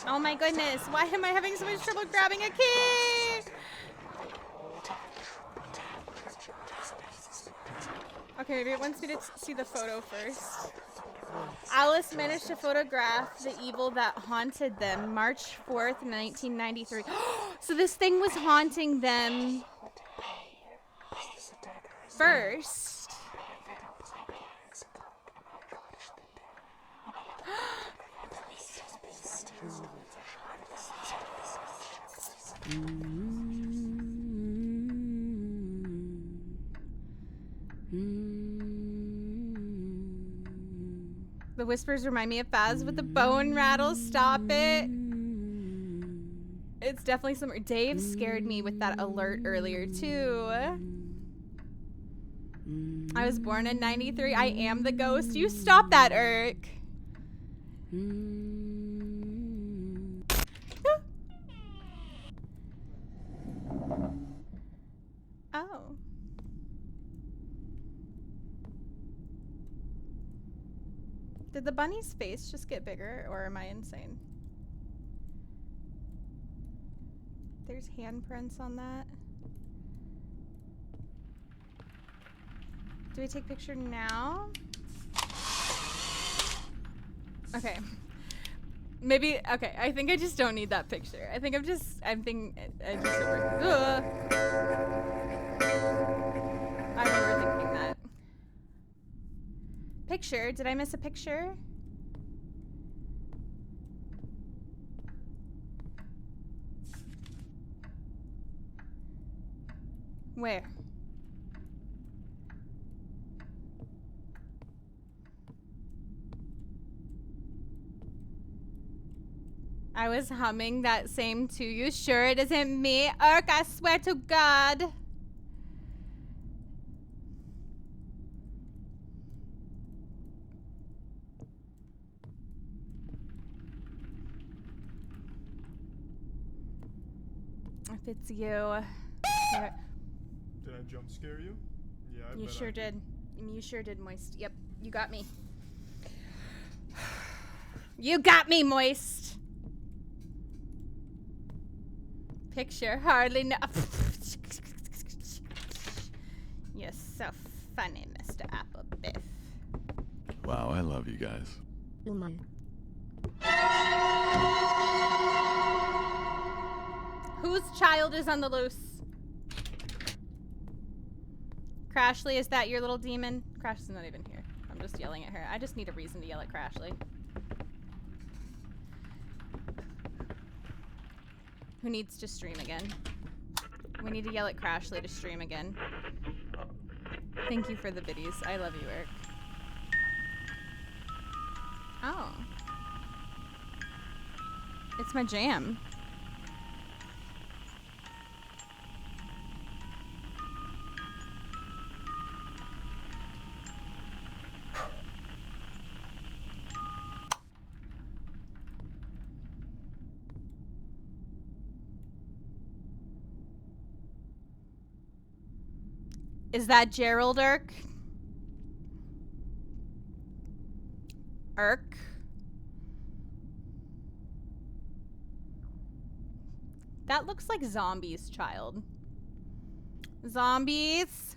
Oh my goodness, why am I having so much trouble grabbing a key? Okay, maybe it wants me to see the photo first. Alice managed to photograph the evil that haunted them March 4th, 1993. So this thing was haunting them first. The whispers remind me of Faz with the bone rattle. Stop it. It's definitely somewhere. Dave scared me with that alert earlier too. I was born in 93. I am the ghost. You stop that, Urk. Oh. Did the bunny's face just get bigger, or am I insane? There's handprints on that. Do we take picture now? Okay. Maybe, okay, I think I just don't need that picture. I think I just overthinking that. Picture? Did I miss a picture? Where? I was humming that same too. You sure it isn't me? Urk, I swear to God. If it's you. Yeah.
Did I jump scare you? Yeah, I
You
bet
sure
I
did. You sure did, Moist. Yep, you got me. You got me, Moist. Picture hardly no. You're so funny, Mr. Applebiff.
Wow, I love you guys.
Whose child is on the loose? Crashly, is that your little demon? Crashly's not even here. I'm just yelling at her. I just need a reason to yell at Crashly. Who needs to stream again? We need to yell at Crashly to stream again. Thank you for the biddies. I love you, Eric. Oh. It's my jam. Is that Gerald Irk? Irk? That looks like Zombies' child. Zombies?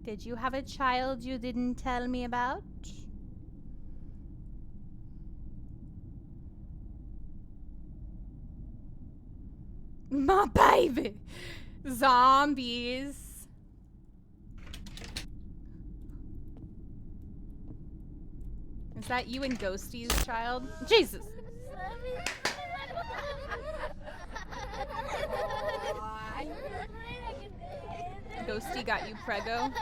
Did you have a child you didn't tell me about? My baby! Zombies. Is that you and Ghosty's child? Jesus. Ghosty got you prego.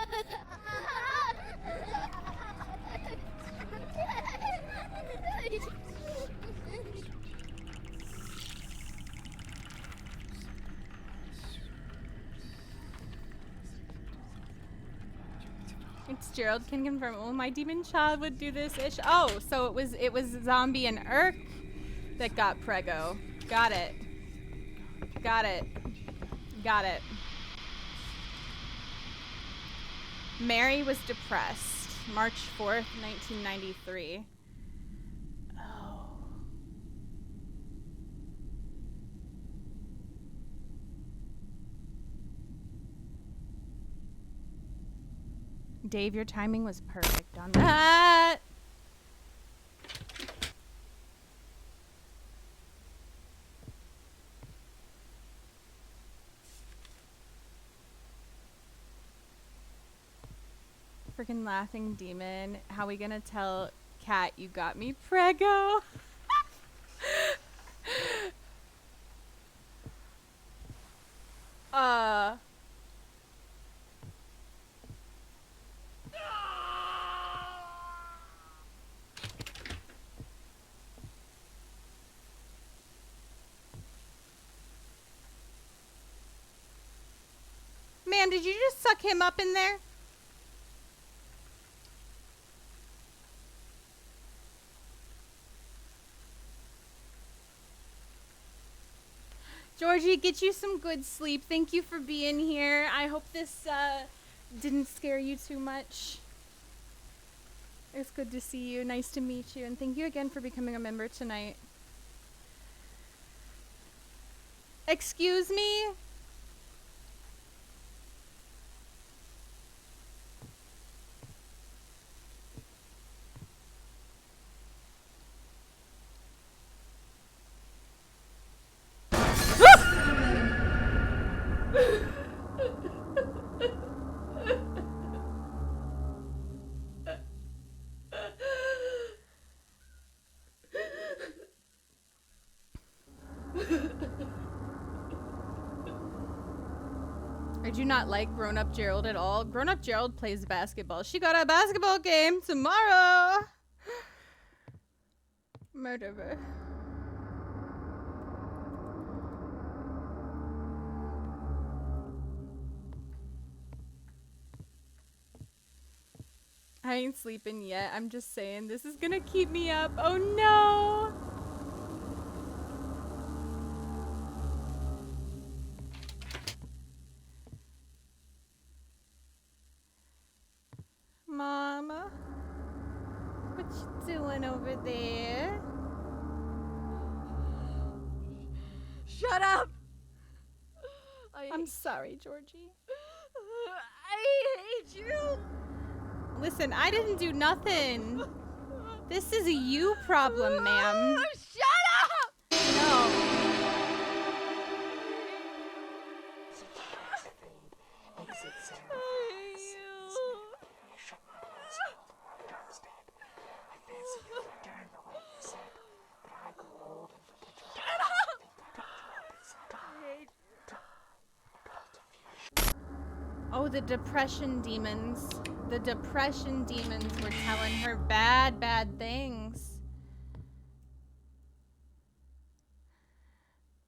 It's Gerald can confirm. Oh, my demon child would do this ish. Oh, so it was Zombie and Irk that got prego. Got it. Got it. Got it. Mary was depressed. March 4th, 1993. Oh. Dave, your timing was perfect on that. Freaking laughing demon. How we gonna tell Cat you got me prego? Man, did you just suck him up in there? Georgie, get you some good sleep. Thank you for being here. I hope this didn't scare you too much. It's good to see you. Nice to meet you. And thank you again for becoming a member tonight. Excuse me? I do not like grown-up Gerald at all. Grown-up Gerald plays basketball. She got a basketball game tomorrow. Murderer. I ain't sleeping yet. I'm just saying this is gonna keep me up. Oh no! Mama, what you doing over there?
Shut up!
I'm sorry, Georgie.
I hate you!
Listen, I didn't do nothing. This is a you problem, ma'am.
Shut up!
No. Oh, the depression demons. The depression demons were telling her bad, bad things.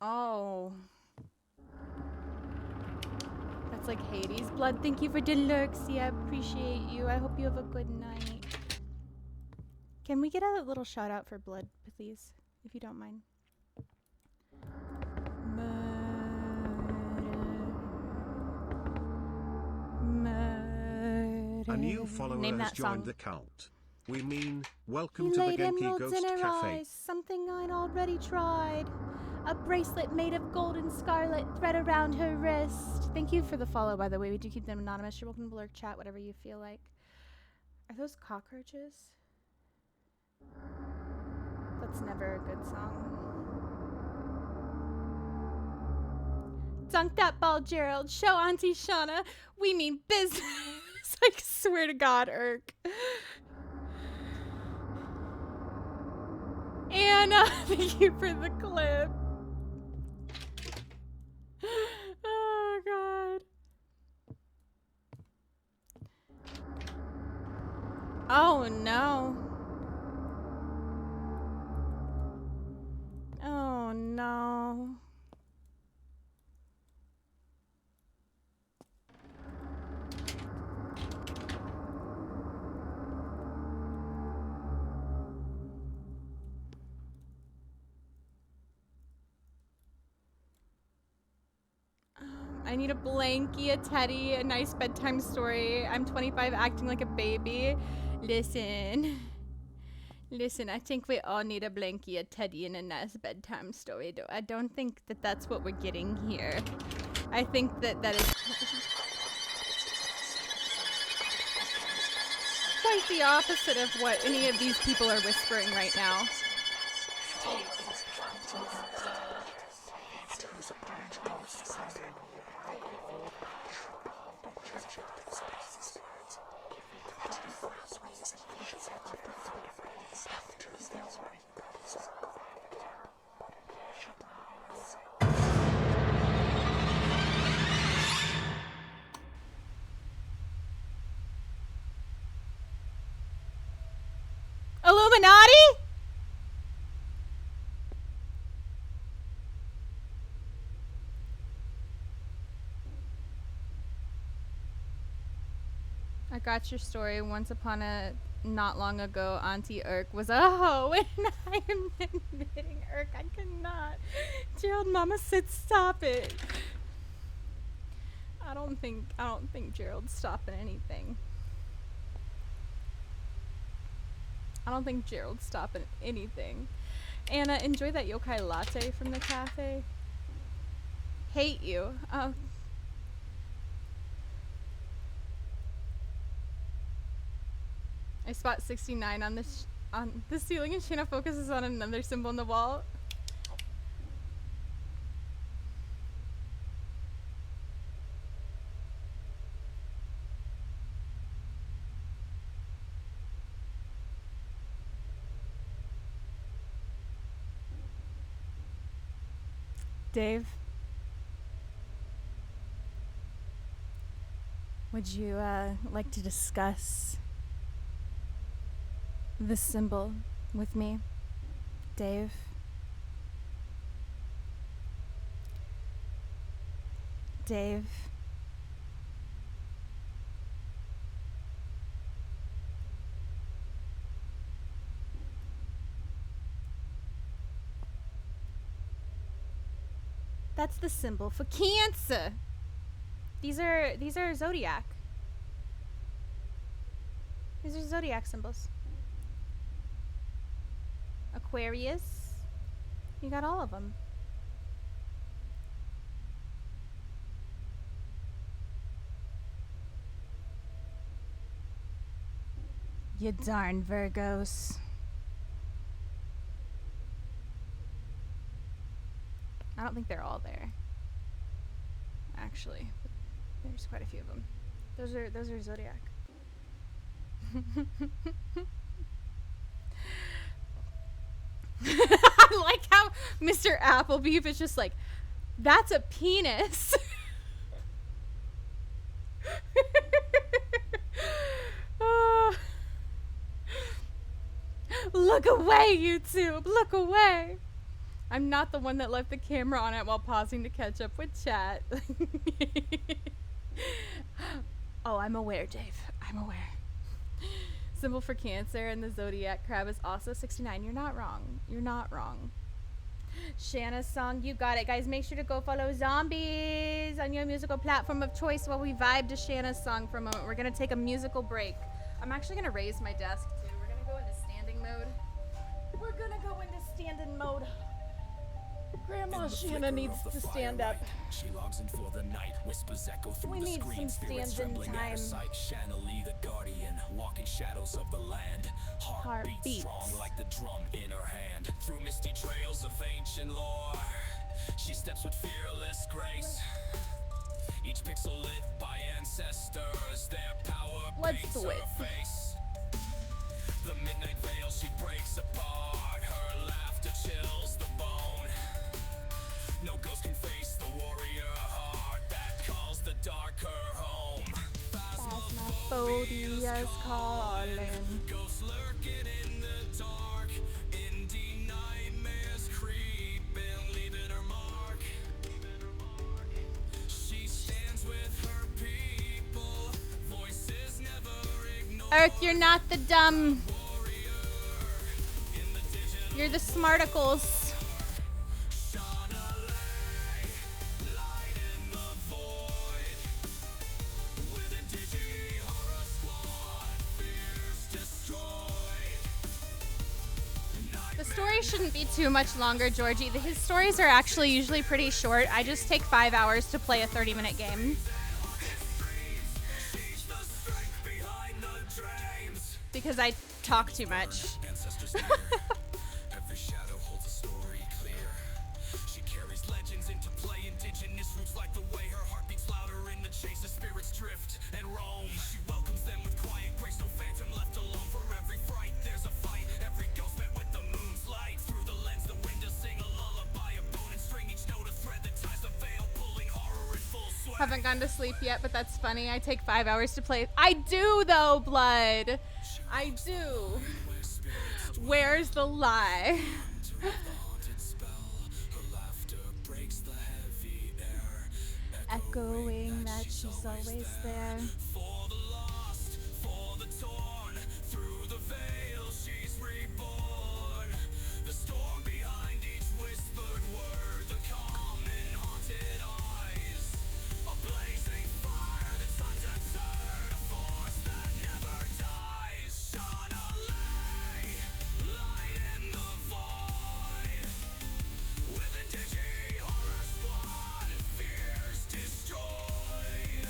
Oh. That's like Hades' blood. Thank you for Deluxie. I appreciate you. I hope you have a good night. Can we get a little shout out for blood, please? If you don't mind.
A new follower has joined the cult. We mean, welcome to the Genki Ghost Cafe.
Eyes, something I'd already tried. A bracelet made of gold and scarlet thread around her wrist. Thank you for the follow, by the way. We do keep them anonymous. You're welcome to lurk, chat, whatever you feel like. Are those cockroaches? That's never a good song. Dunk that ball, Gerald. Show Auntie Shana. We mean business. I swear to God, Irk. Anna, thank you for the clip. Oh, God. Oh, no. Oh, no. need a blankie, a teddy, a nice bedtime story. I'm 25 acting like a baby. Listen, I think we all need a blankie, a teddy, and a nice bedtime story. I don't think that that's what we're getting here. I think that is quite the opposite of what any of these people are whispering right now. Illuminati? I got your story. Once upon a not long ago, Auntie Irk was a hoe, and I am admitting, Irk, I cannot. Gerald, Mama said stop it. I don't think Gerald's stopping anything. I don't think Gerald's stopping anything. Anna, enjoy that yokai latte from the cafe. Hate you. Oh. I spot 69 on the ceiling, and Shana focuses on another symbol on the wall. Dave, would you like to discuss this symbol with me, Dave? Dave. That's the symbol for Cancer. These are zodiac. These are zodiac symbols. Aquarius. You got all of them. You darn Virgos. I don't think they're all there, actually. But there's quite a few of them. Those are zodiac. I like how Mr. Applebeef is just like, that's a penis. Look away, YouTube. Look away. I'm not the one that left the camera on it while pausing to catch up with chat. Oh, I'm aware, Dave. I'm aware. Symbol for Cancer and the zodiac crab is also 69. You're not wrong. You're not wrong. Shana's song, you got it. Guys, make sure to go follow Zombies on your musical platform of choice while we vibe to Shana's song for a moment. We're going to take a musical break. I'm actually going to raise my desk, too. We're going to go into standing mode. We're going to go into standing mode. Grandma Shana needs to stand up.
She logs in for the night, whispers echo through
we
the
need
screen,
some
spirits
standing
trembling
time.
out of sight. Shana Leigh, the guardian, walking shadows of the land. Heart beats strong like the drum in her hand. Through misty trails of ancient lore, she steps with fearless grace. Each pixel lit by ancestors, their power paints her face. The midnight veil she breaks apart, her laughter chills the bone. No ghost can face the warrior heart that calls the darker home.
Phasmophobia's calling.
Ghosts lurking in the dark. Indie nightmares creeping, leaving her mark. She stands with her people. Voices never ignored.
Earth, you're not the dumb. You're the smarticles.
Shana Leigh, light in the void.
story shouldn't be too much longer, Georgie. His stories are actually usually pretty short. I just take 5 hours to play a 30-minute game. Because I talk too much.
Every shadow holds a story clear. She carries legends into play, indigenous roots like the way her heart beats louder in the chase of spirits drift and roam. She welcomes them with quiet grace, no phantom left alone. For every fright there's a fight, every ghost met with the moon's light. Through the lens the windows sing a lullaby, a bone and string, each note a thread that ties the veil, pulling horror in full sway.
Haven't gone to sleep yet, but that's funny. I take 5 hours to play. I do though, Blood. I do. Where's the lie? Echoing that she's always there.
For the lost, for the torn, through the veil she's reborn. The storm behind each whispered word, the calm in haunted eyes. A blazing fire that's undeterred, a force that never dies. Shana Leigh, light in the void. With a digi horror squad, fears destroyed.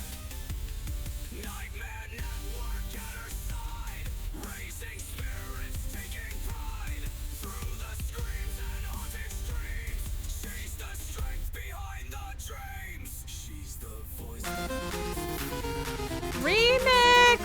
Nightmare network at her side, raising spirits taking pride. Through the screams and haunted streams, she's the strength behind the dreams. She's the voice.
Remix!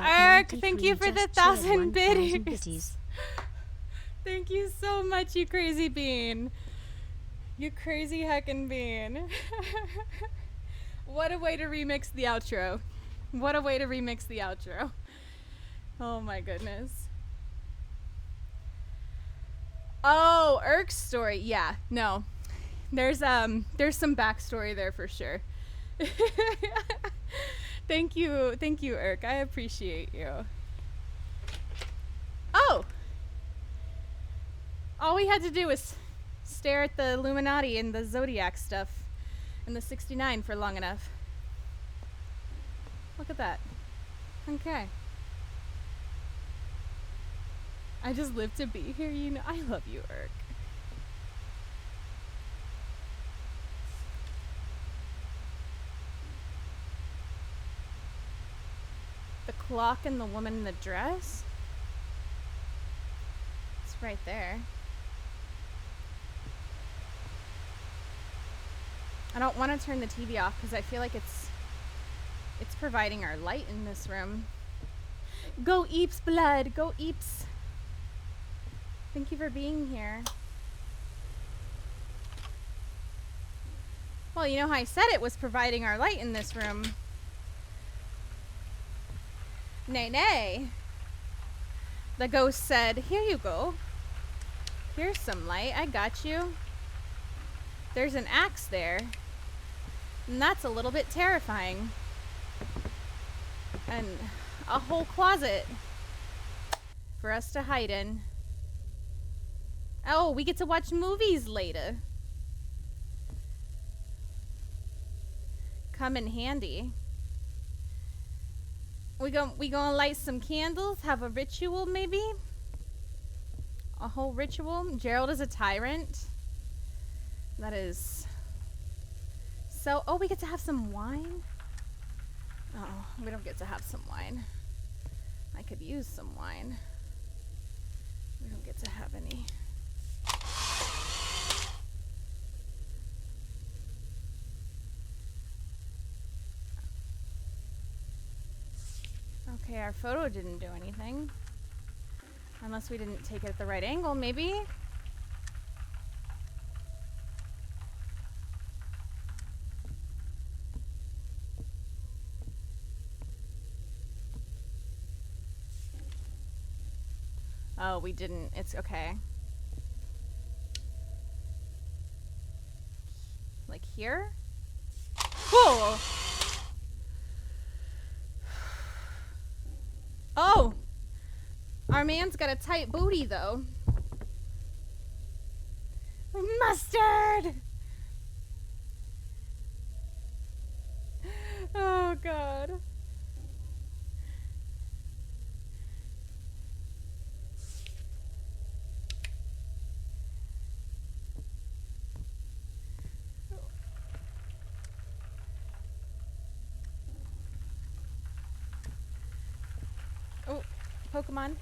Eric, thank you for the 1,000 biddies. Thank you so much, you crazy bean. You crazy heckin' bean. What a way to remix the outro. What a way to remix the outro. Oh my goodness. Oh, Eric's story. Yeah, no. There's some backstory there for sure. Thank you, Eric. I appreciate you. Oh! All we had to do was stare at the Illuminati and the Zodiac stuff and the 69 for long enough. Look at that. Okay. I just live to be here, you know. I love you, Eric. The clock and the woman in the dress? It's right there. I don't want to turn the TV off because I feel like it's providing our light in this room. Go Eeps, Blood! Go Eeps! Thank you for being here. Well, you know how I said it was providing our light in this room. Nay, nay. The ghost said, here you go. Here's some light. I got you. There's an axe there. And that's a little bit terrifying. And a whole closet for us to hide in. Oh, we get to watch movies later. Come in handy. We gonna light some candles, have a ritual maybe? A whole ritual? Gerald is a tyrant. That is so. Oh, we get to have some wine? Oh, we don't get to have some wine. I could use some wine. We don't get to have any. Okay, our photo didn't do anything. Unless we didn't take it at the right angle, maybe? Oh, we didn't. It's okay. Like here? Whoa! Oh! Our man's got a tight booty, though. Mustard! Oh, God. Oh, Pokemon.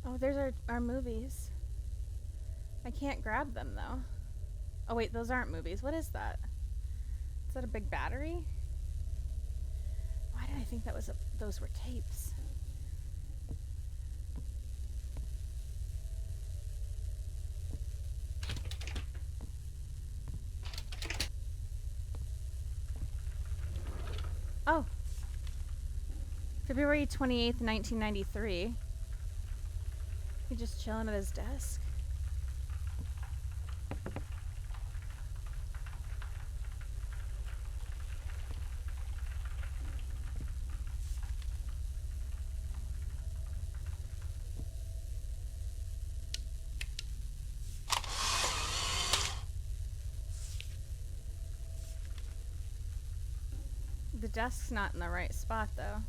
Oh, there's our movies. I can't grab them, though. Oh, wait, those aren't movies. What is that? Is that a big battery? Why did I think that was those were tapes? Oh. February 28th, 1993. He's just chilling at his desk. The desk's not in the right spot, though.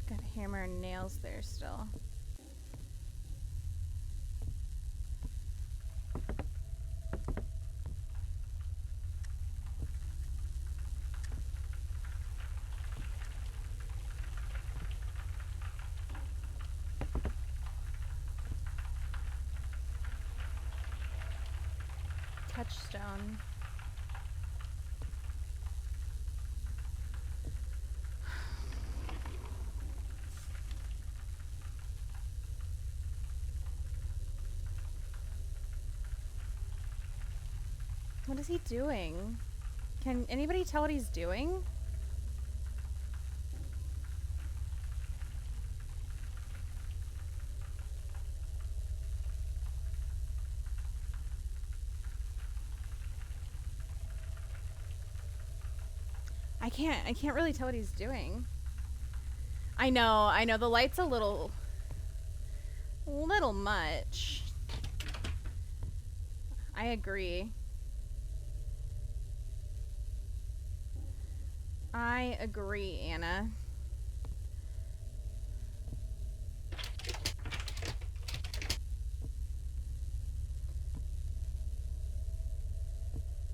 Got a hammer and nails there still. Touchstone. What is he doing? Can anybody tell what he's doing? I can't really tell what he's doing. I know, the light's a little much. I agree. I agree, Anna.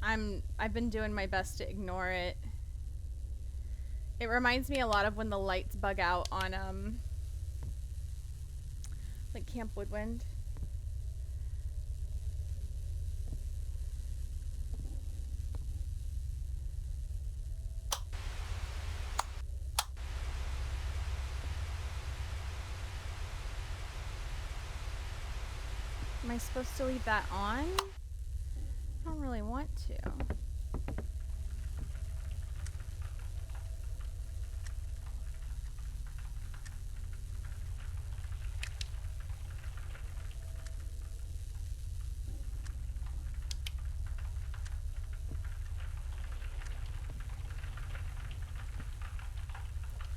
I've been doing my best to ignore it. It reminds me a lot of when the lights bug out on like Camp Woodwind. Am I supposed to leave that on? I don't really want to.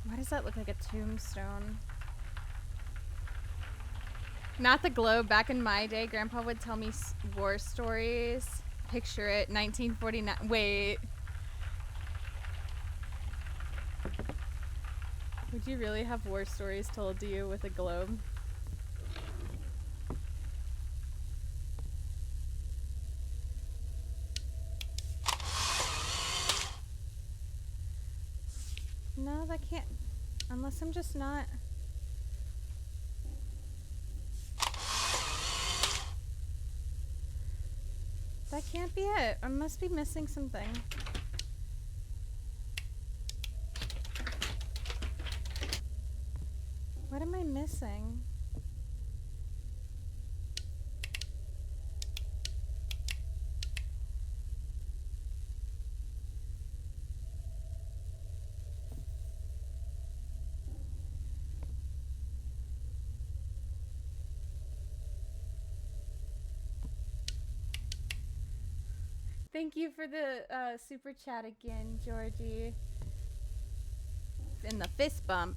Why does that look like a tombstone? Not the globe. Back in my day, Grandpa would tell me war stories. Picture it, 1949. Wait. Would you really have war stories told to you with a globe? No, that can't. Unless I'm just not. That can't be it. I must be missing something. missing? Thank you for the super chat again, Georgie. In the fist bump.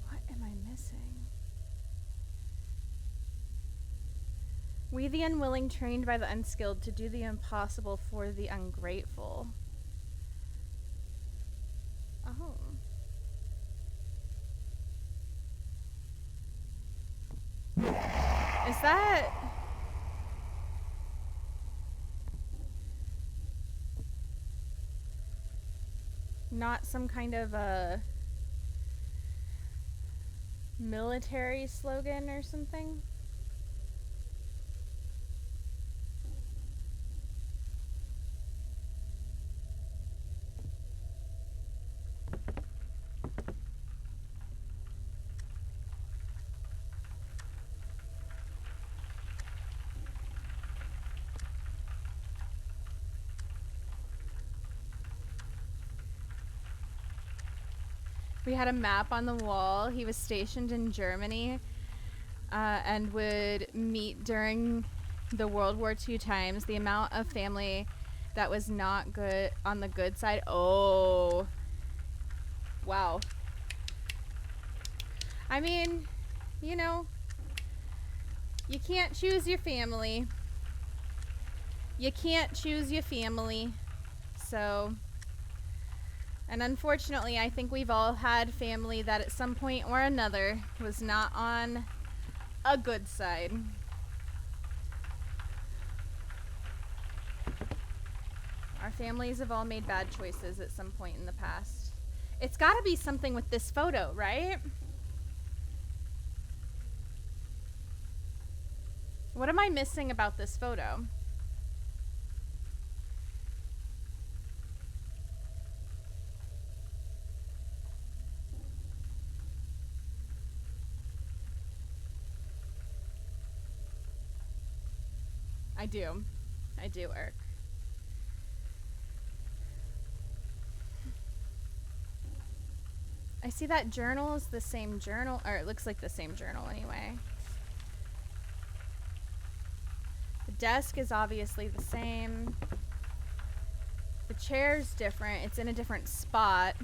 What am I missing? We the unwilling trained by the unskilled to do the impossible for the ungrateful. Oh. Is that... not some kind of a military slogan or something? We had a map on the wall. He was stationed in Germany and would meet during the World War II times. The amount of family that was not good on the good side. Oh. Wow. I mean, you know, you can't choose your family. You can't choose your family. So... and unfortunately, I think we've all had family that at some point or another was not on a good side. Our families have all made bad choices at some point in the past. It's got to be something with this photo, right? What am I missing about this photo? I do, Irk. I see that journal is the same journal, or it looks like the same journal anyway. The desk is obviously the same. The chair's different. It's in a different spot.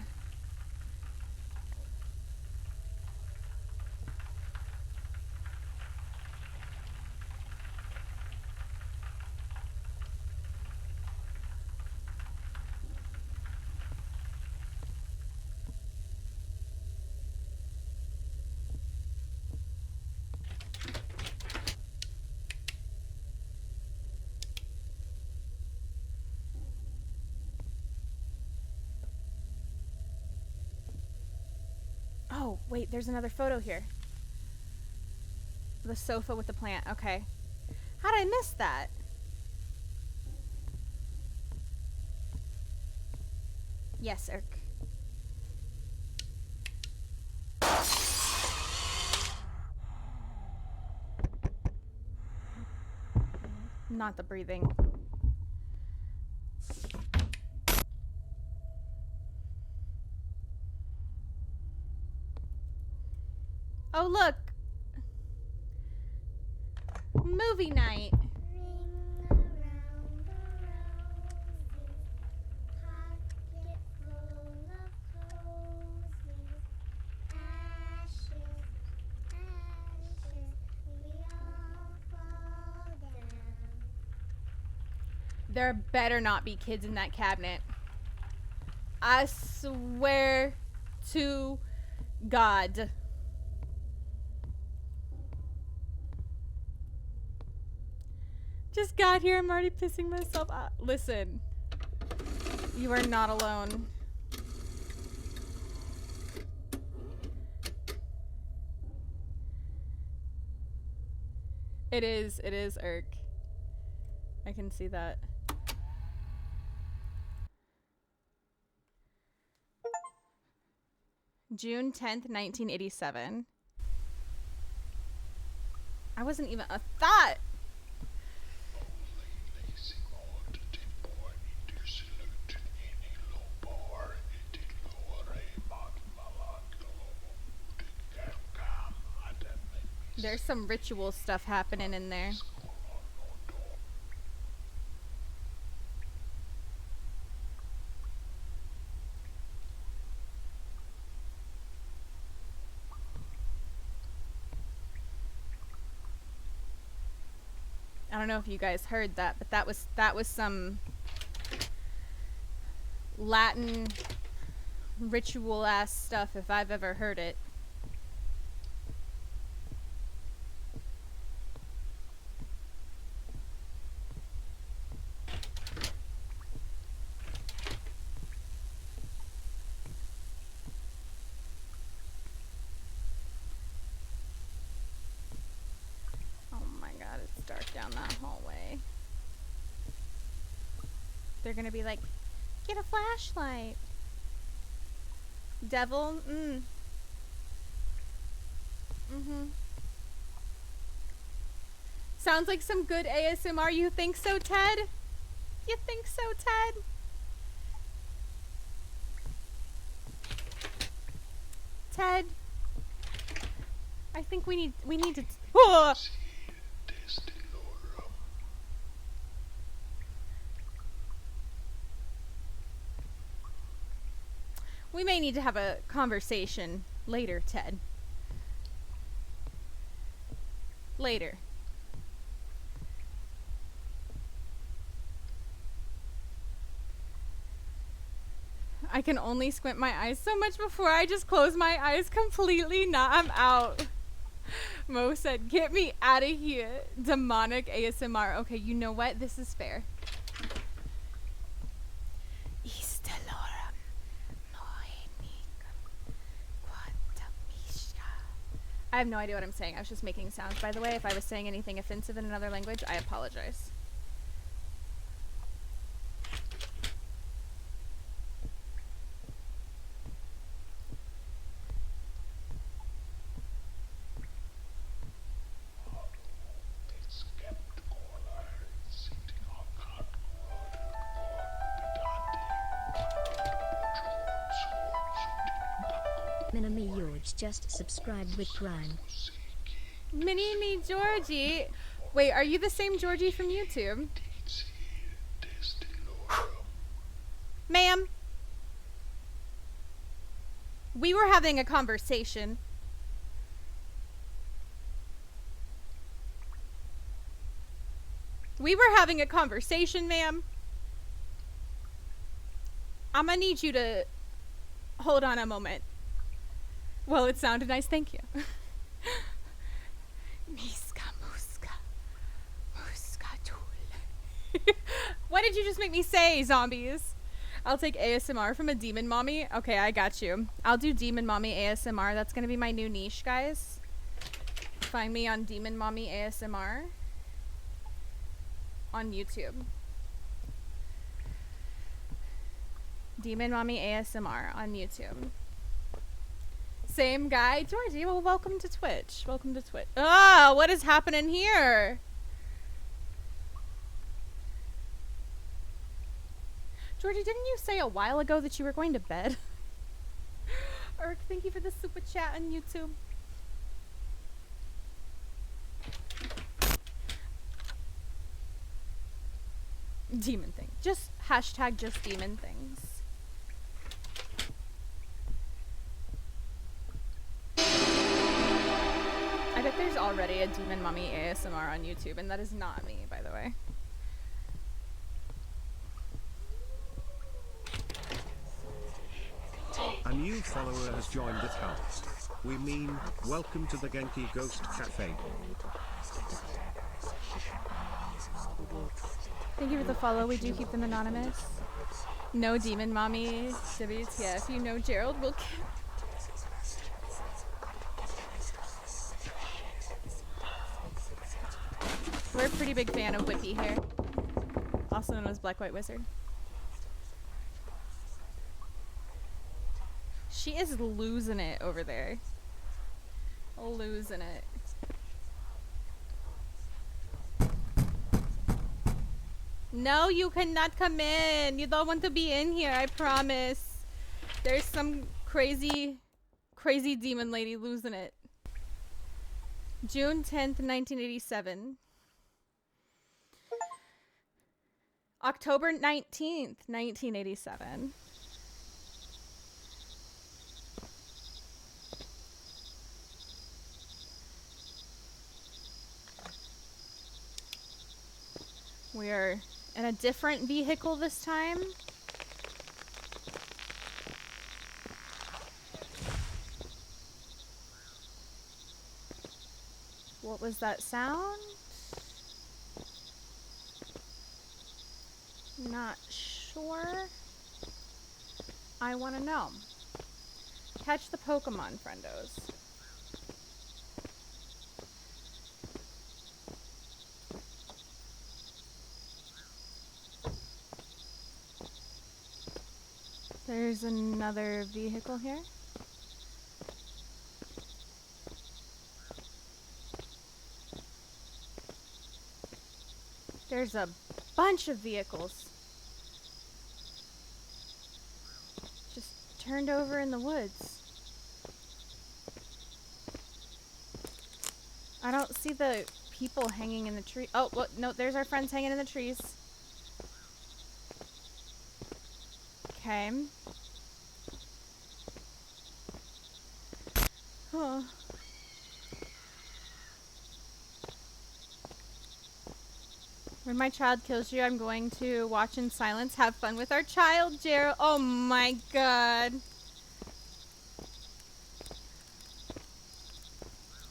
Oh, wait, there's another photo here. The sofa with the plant. Okay. How did I miss that? Yes, Irk. Not the breathing. Oh, look. Movie night. There better not be kids in that cabinet. I swear to God. Just got here. I'm already pissing myself out. Listen. You are not alone. It is Irk. I can see that. June 10th, 1987. I wasn't even a thought. There's some ritual stuff happening in there. I don't know if you guys heard that, but that was some Latin ritual ass stuff if I've ever heard it. Down that hallway. They're gonna be like, get a flashlight. Devil? Sounds like some good ASMR. You think so, Ted? You think so, Ted? Ted? I think we need to whoa! We may need to have a conversation later, Ted. Later. I can only squint my eyes so much before I just close my eyes completely. Nah, I'm out. Mo said, get me out of here. Demonic ASMR. Okay, you know what? This is fair. I have no idea what I'm saying. I was just making sounds. By the way, if I was saying anything offensive in another language, I apologize.
Minami George just subscribed with Prime.
Mini Georgie. Wait, are you the same Georgie from YouTube? Ma'am. We were having a conversation. We were having a conversation, ma'am. I'm gonna need you to hold on a moment. Well, it sounded nice, thank you. Miska muska. Muska tool. What did you just make me say, zombies? I'll take ASMR from a demon mommy. Okay, I got you. I'll do demon mommy ASMR. That's gonna be my new niche, guys. Find me on demon mommy ASMR on YouTube. Demon mommy ASMR on YouTube. Same guy, Georgie. Well, welcome to Twitch. Welcome to Twitch. Ah, what is happening here? Georgie, didn't you say a while ago that you were going to bed? Urk, thank you for the super chat on YouTube. Demon thing. Just hashtag just demon things. I bet there's already a demon mommy ASMR on YouTube, and that is not me, by the way.
A new follower has joined the cast. We mean, welcome to the Genki Ghost Cafe.
Thank you for the follow. We do keep them anonymous. No demon mommy. WTF. You know Gerald will kill. We're a pretty big fan of Whippy hair, also known as Black White Wizard. She is losing it over there. Losing it. No, you cannot come in. You don't want to be in here, I promise. There's some crazy demon lady losing it. June 10th, 1987. October 19th, 1987. We are in a different vehicle this time. What was that sound? Not sure. I want to know. Catch the Pokemon, friendos. There's another vehicle here. There's a bunch of vehicles just turned over in the woods. I don't see the people hanging in the tree. Oh, well, no, there's our friends hanging in the trees. Okay. Oh. When my child kills you, I'm going to watch in silence. Have fun with our child, Gerald. Oh my god.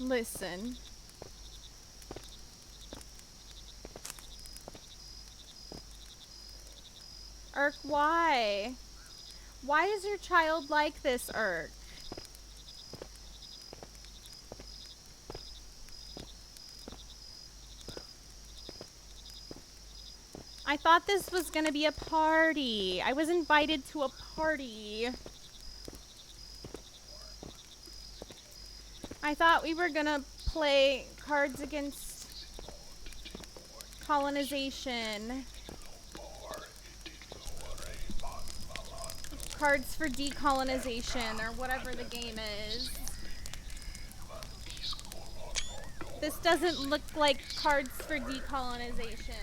Listen. Urk, why? Why is your child like this, Urk? I thought this was gonna be a party. I was invited to a party. I thought we were gonna play Cards Against Colonization. Cards for Decolonization, or whatever the game is. This doesn't look like Cards for Decolonization.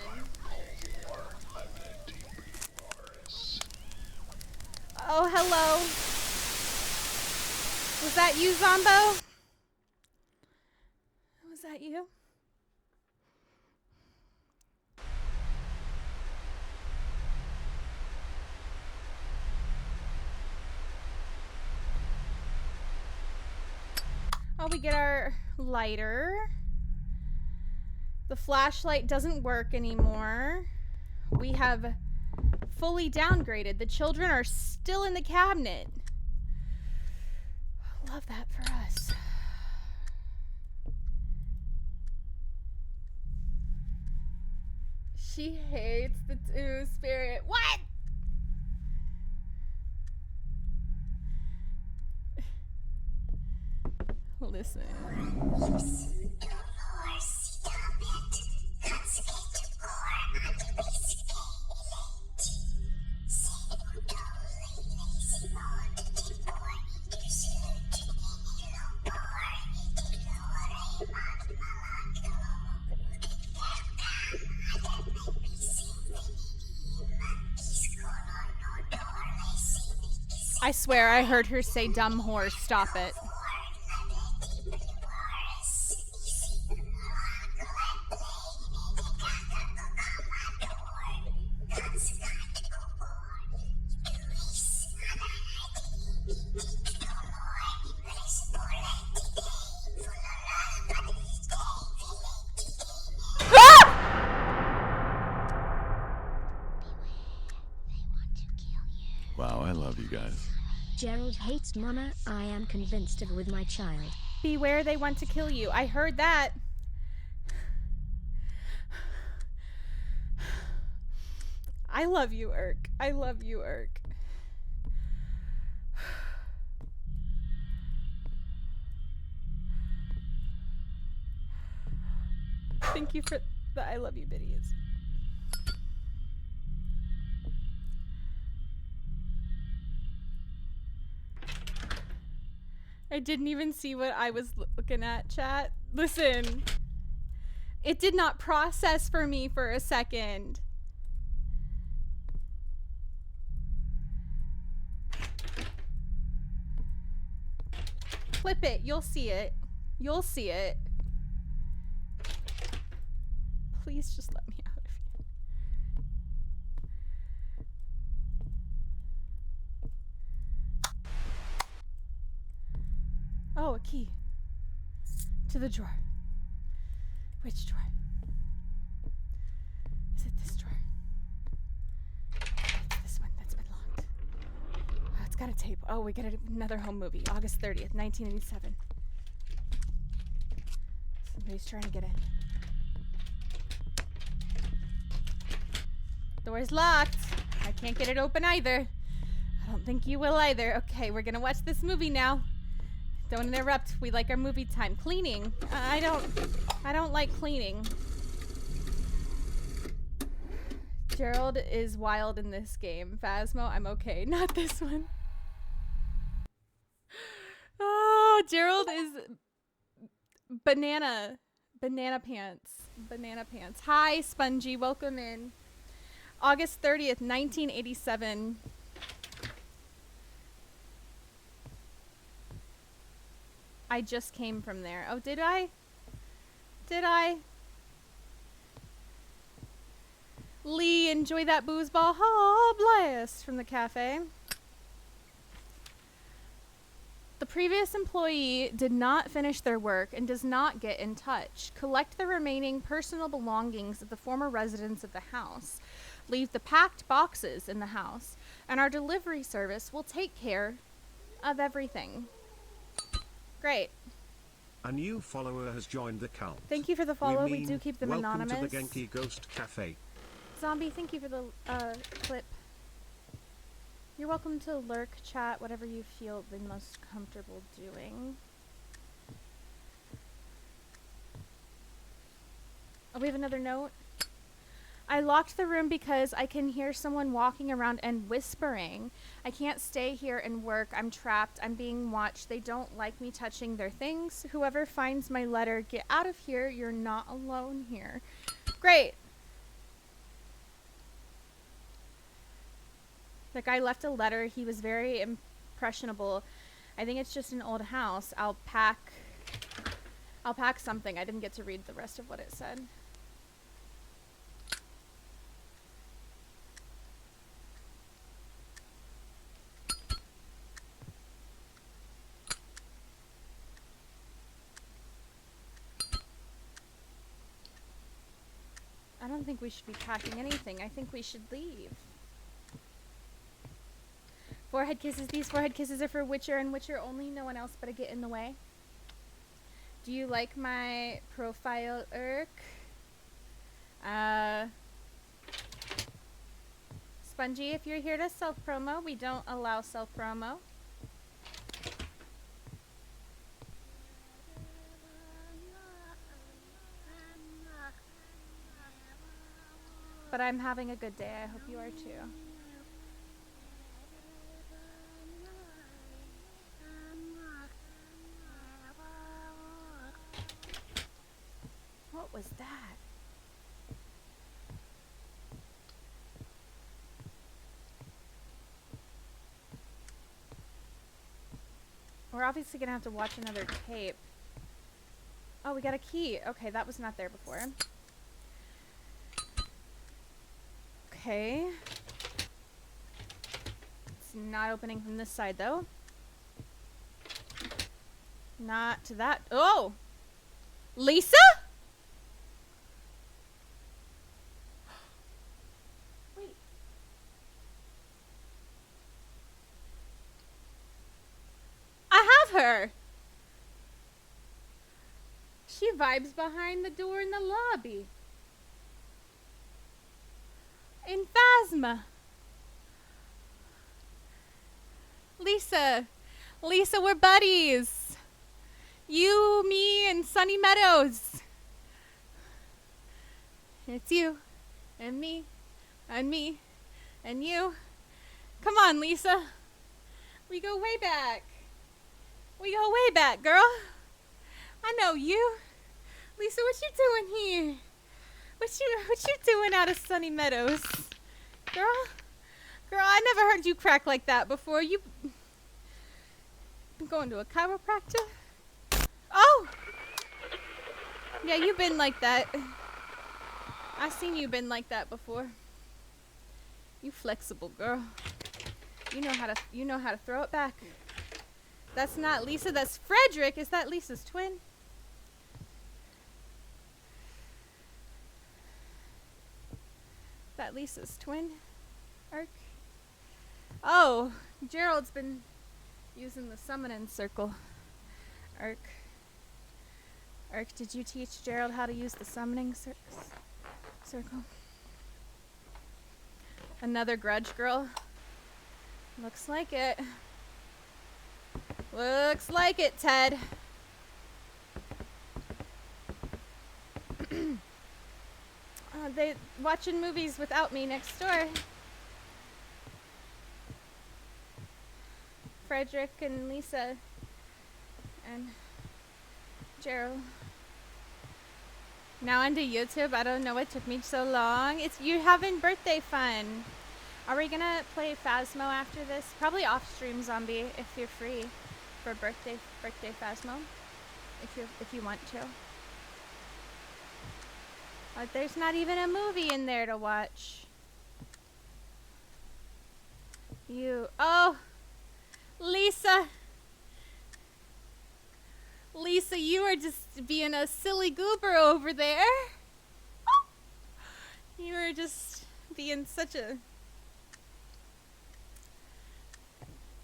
Oh, hello. Was that you, Zombo? Was that you? Oh, we get our lighter. The flashlight doesn't work anymore. We have fully downgraded. The children are still in the cabinet. Love that for us. She hates the two spirit. What? Listen. I swear I heard her say dumb whore. Stop it.
Wow, I love you guys.
Gerald hates Mama. I am convinced of with my child.
Beware, they want to kill you. I heard that. I love you, Urk. I love you, Urk. you for the I love you biddies. I didn't even see what I was looking at, chat. Listen. It did not process for me for a second. Flip it. You'll see it. You'll see it. Please just let me out of here. Oh, a key. To the drawer. Which drawer? Is it this drawer? It's this one that's been locked. Oh, it's got a tape. Oh, we get another home movie. August 30th, 1987. Somebody's trying to get in. Door's locked. I can't get it open either. I don't think you will either. Okay, we're gonna watch this movie now. Don't interrupt. We like our movie time. Cleaning. I don't like cleaning. Gerald is wild in this game. Phasmo, I'm okay. Not this one. Oh, Gerald is banana pants. Banana pants. Hi, Spongy. Welcome in. August 30th, 1987. I just came from there. Oh, did I? Did I? Lee, enjoy that booze ball. Oh, blast from the cafe. The previous employee did not finish their work and does not get in touch. Collect the remaining personal belongings of the former residents of the house. Leave the packed boxes in the house, and our delivery service will take care of everything. Great.
A new follower has joined the count.
Thank you for the follow. We do keep them anonymous.
Welcome to the Genki Ghost Cafe.
Zombie, thank you for the clip. You're welcome to lurk, chat, whatever you feel the most comfortable doing. Oh, we have another note. I locked the room because I can hear someone walking around and whispering. I can't stay here and work. I'm trapped. I'm being watched. They don't like me touching their things. Whoever finds my letter, get out of here. You're not alone here. Great. The guy left a letter. He was very impressionable. I think it's just an old house. I'll pack something. I didn't get to read the rest of what it said. I don't think we should be packing anything. I think we should leave. Forehead kisses. These forehead kisses are for Witcher and Witcher only. No one else but I get in the way. Do you like my profile, Irk? Spongy, if you're here to self-promo, we don't allow self-promo. But I'm having a good day. I hope you are too. What was that? We're obviously gonna have to watch another tape. Oh, we got a key. Okay, that was not there before. Okay. It's not opening from this side, though. Not to that. Oh! Lisa? Wait. I have her! She vibes behind the door in the lobby. In Phasma. Lisa, we're buddies. You, me, and Sunny Meadows. It's you, and me, and me, and you. Come on, Lisa. We go way back. We go way back, girl. I know you. Lisa, what you doing here? What you doing out of Sunny Meadows? Girl, I never heard you crack like that before. You been going to a chiropractor? Oh! Yeah, you been like that. I seen you been like that before. You flexible, girl. You know how to throw it back. That's not Lisa, that's Frederick. Is that Lisa's twin? That Lisa's twin? Ark? Oh, Gerald's been using the summoning circle. Ark, did you teach Gerald how to use the summoning circle? Another grudge girl? Looks like it. Looks like it, Ted. They watching movies without me next door. Frederick and Lisa and Gerald. Now onto YouTube. I don't know what took me so long. You're having birthday fun. Are we gonna play Phasmo after this? Probably off stream, Zombie, if you're free for birthday Phasmo. If you want to. There's not even a movie in there to watch. Oh, Lisa. Lisa, you are just being a silly goober over there. You are just being such a...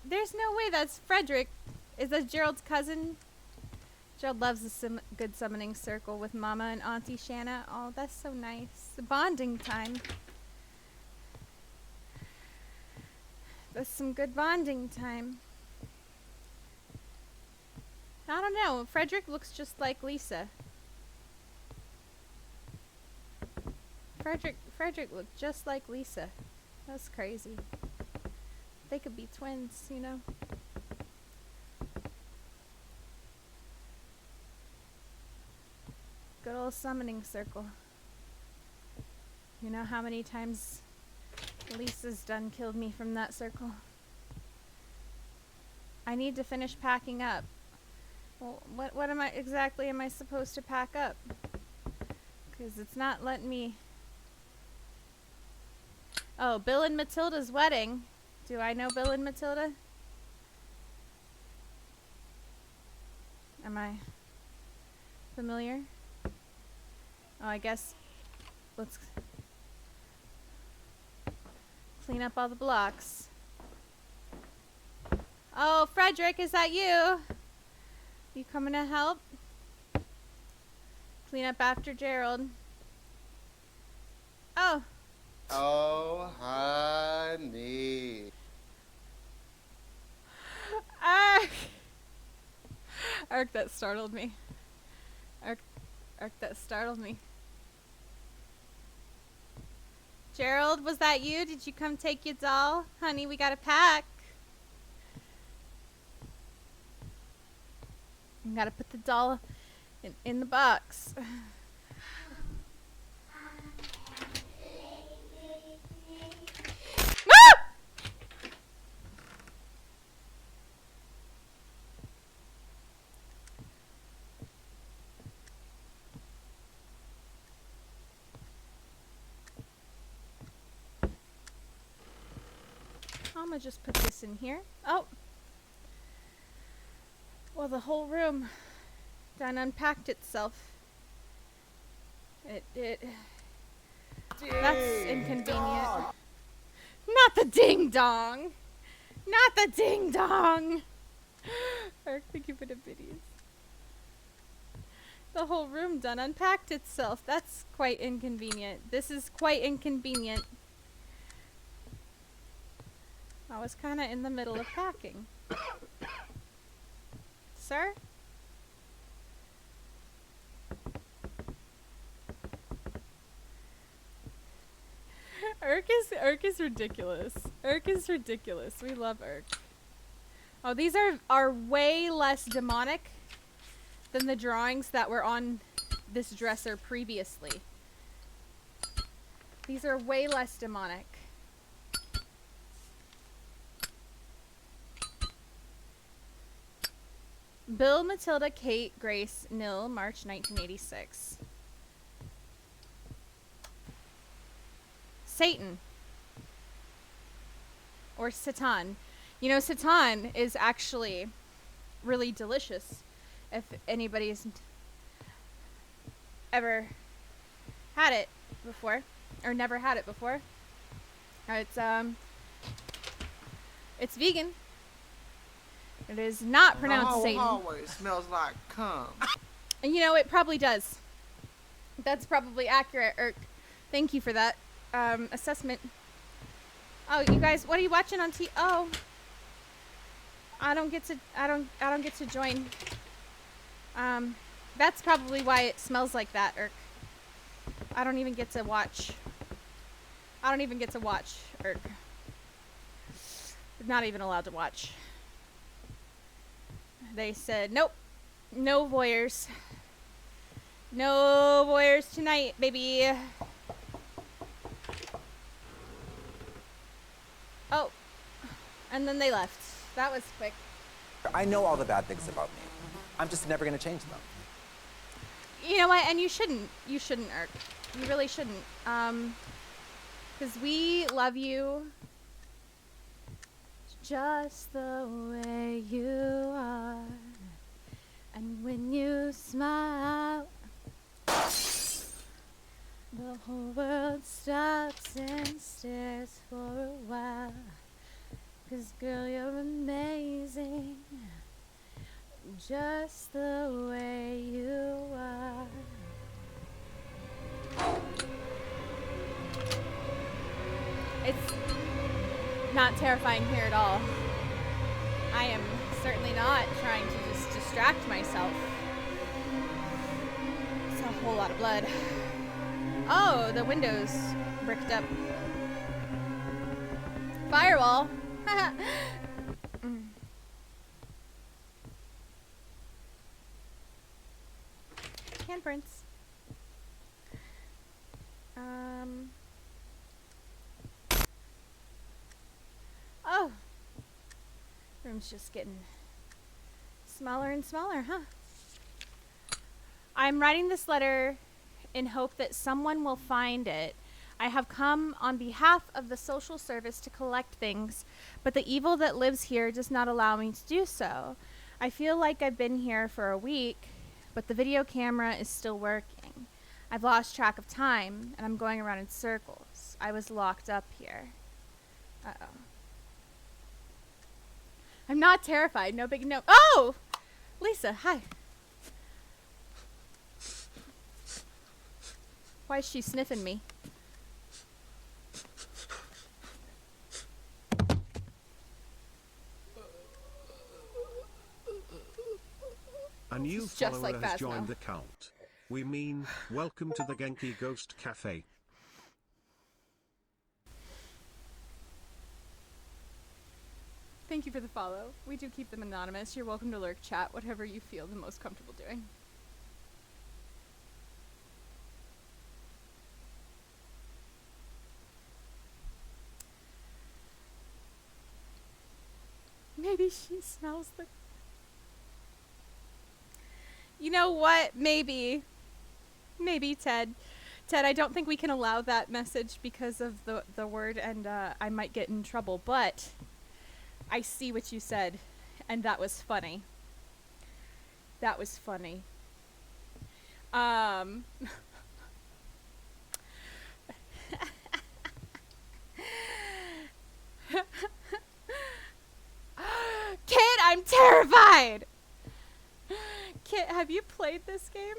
There's no way that's Frederick. Is that Gerald's cousin? Gerald loves a good summoning circle with Mama and Auntie Shana. Oh, that's so nice. Bonding time. That's some good bonding time. I don't know. Frederick looks just like Lisa. Frederick looked just like Lisa. That's crazy. They could be twins, you know. Good old summoning circle. You know how many times Lisa's done killed me from that circle? I need to finish packing up. Well, what am I supposed to pack up? Because it's not letting me... Oh, Bill and Matilda's wedding. Do I know Bill and Matilda? Am I familiar? Oh, I guess let's clean up all the blocks. Oh, Frederick, is that you? You coming to help? Clean up after Gerald. Oh.
Oh, honey.
Ark, that startled me. Ark, that startled me. Gerald, was that you? Did you come take your doll? Honey, we gotta pack. You gotta put the doll in the box. I'm gonna just put this in here. Oh! Well, the whole room done unpacked itself. That's inconvenient. Dong. Not the ding dong! Not the ding dong! Ark, thank you for the videos. The whole room done unpacked itself. That's quite inconvenient. This is quite inconvenient. I was kind of in the middle of packing. Sir? Irk is ridiculous. Irk is ridiculous. We love Irk. Oh, these are way less demonic than the drawings that were on this dresser previously. These are way less demonic. Bill, Matilda, Kate, Grace, Nil, March 1986. Satan. Or Satan. You know, Satan is actually really delicious. If anybody's ever had it before, or never had it before, it's vegan. It is not pronounced Satan.
The whole hallway smells like cum.
And you know, it probably does. That's probably accurate, Irk. Thank you for that assessment. Oh, you guys, what are you watching on Oh, I don't get to join. That's probably why it smells like that, Irk. I don't even get to watch. Irk. I'm not even allowed to watch. They said, nope, no voyeurs. No voyeurs tonight, baby. Oh, and then they left. That was quick.
I know all the bad things about me. I'm just never gonna change them.
You know what? And you shouldn't. You shouldn't, Irk. You really shouldn't. Because we love you just the way you are. And when you smile, the whole world stops and stares for a while. 'Cause girl, you're amazing, just the way you are. It's not terrifying here at all. I am certainly not trying to just distract myself. It's a whole lot of blood. Oh, the window's bricked up. Firewall. Handprints. Oh. Room's just getting smaller and smaller, huh? I'm writing this letter in hope that someone will find it. I have come on behalf of the social service to collect things, but the evil that lives here does not allow me to do so. I feel like I've been here for a week, but the video camera is still working. I've lost track of time, and I'm going around in circles. I was locked up here. Uh-oh. I'm not terrified. No big no. Oh! Lisa, hi. Why is she sniffing me?
A new follower has joined the cult. We mean, welcome to the Genki Ghost Cafe.
Thank you for the follow. We do keep them anonymous. You're welcome to lurk, chat, whatever you feel the most comfortable doing. Maybe she smells the... You know what? Maybe. Maybe, Ted. Ted, I don't think we can allow that message because of the word, and I might get in trouble, but I see what you said, and that was funny. That was funny. Kid, I'm terrified! Kit, have you played this game?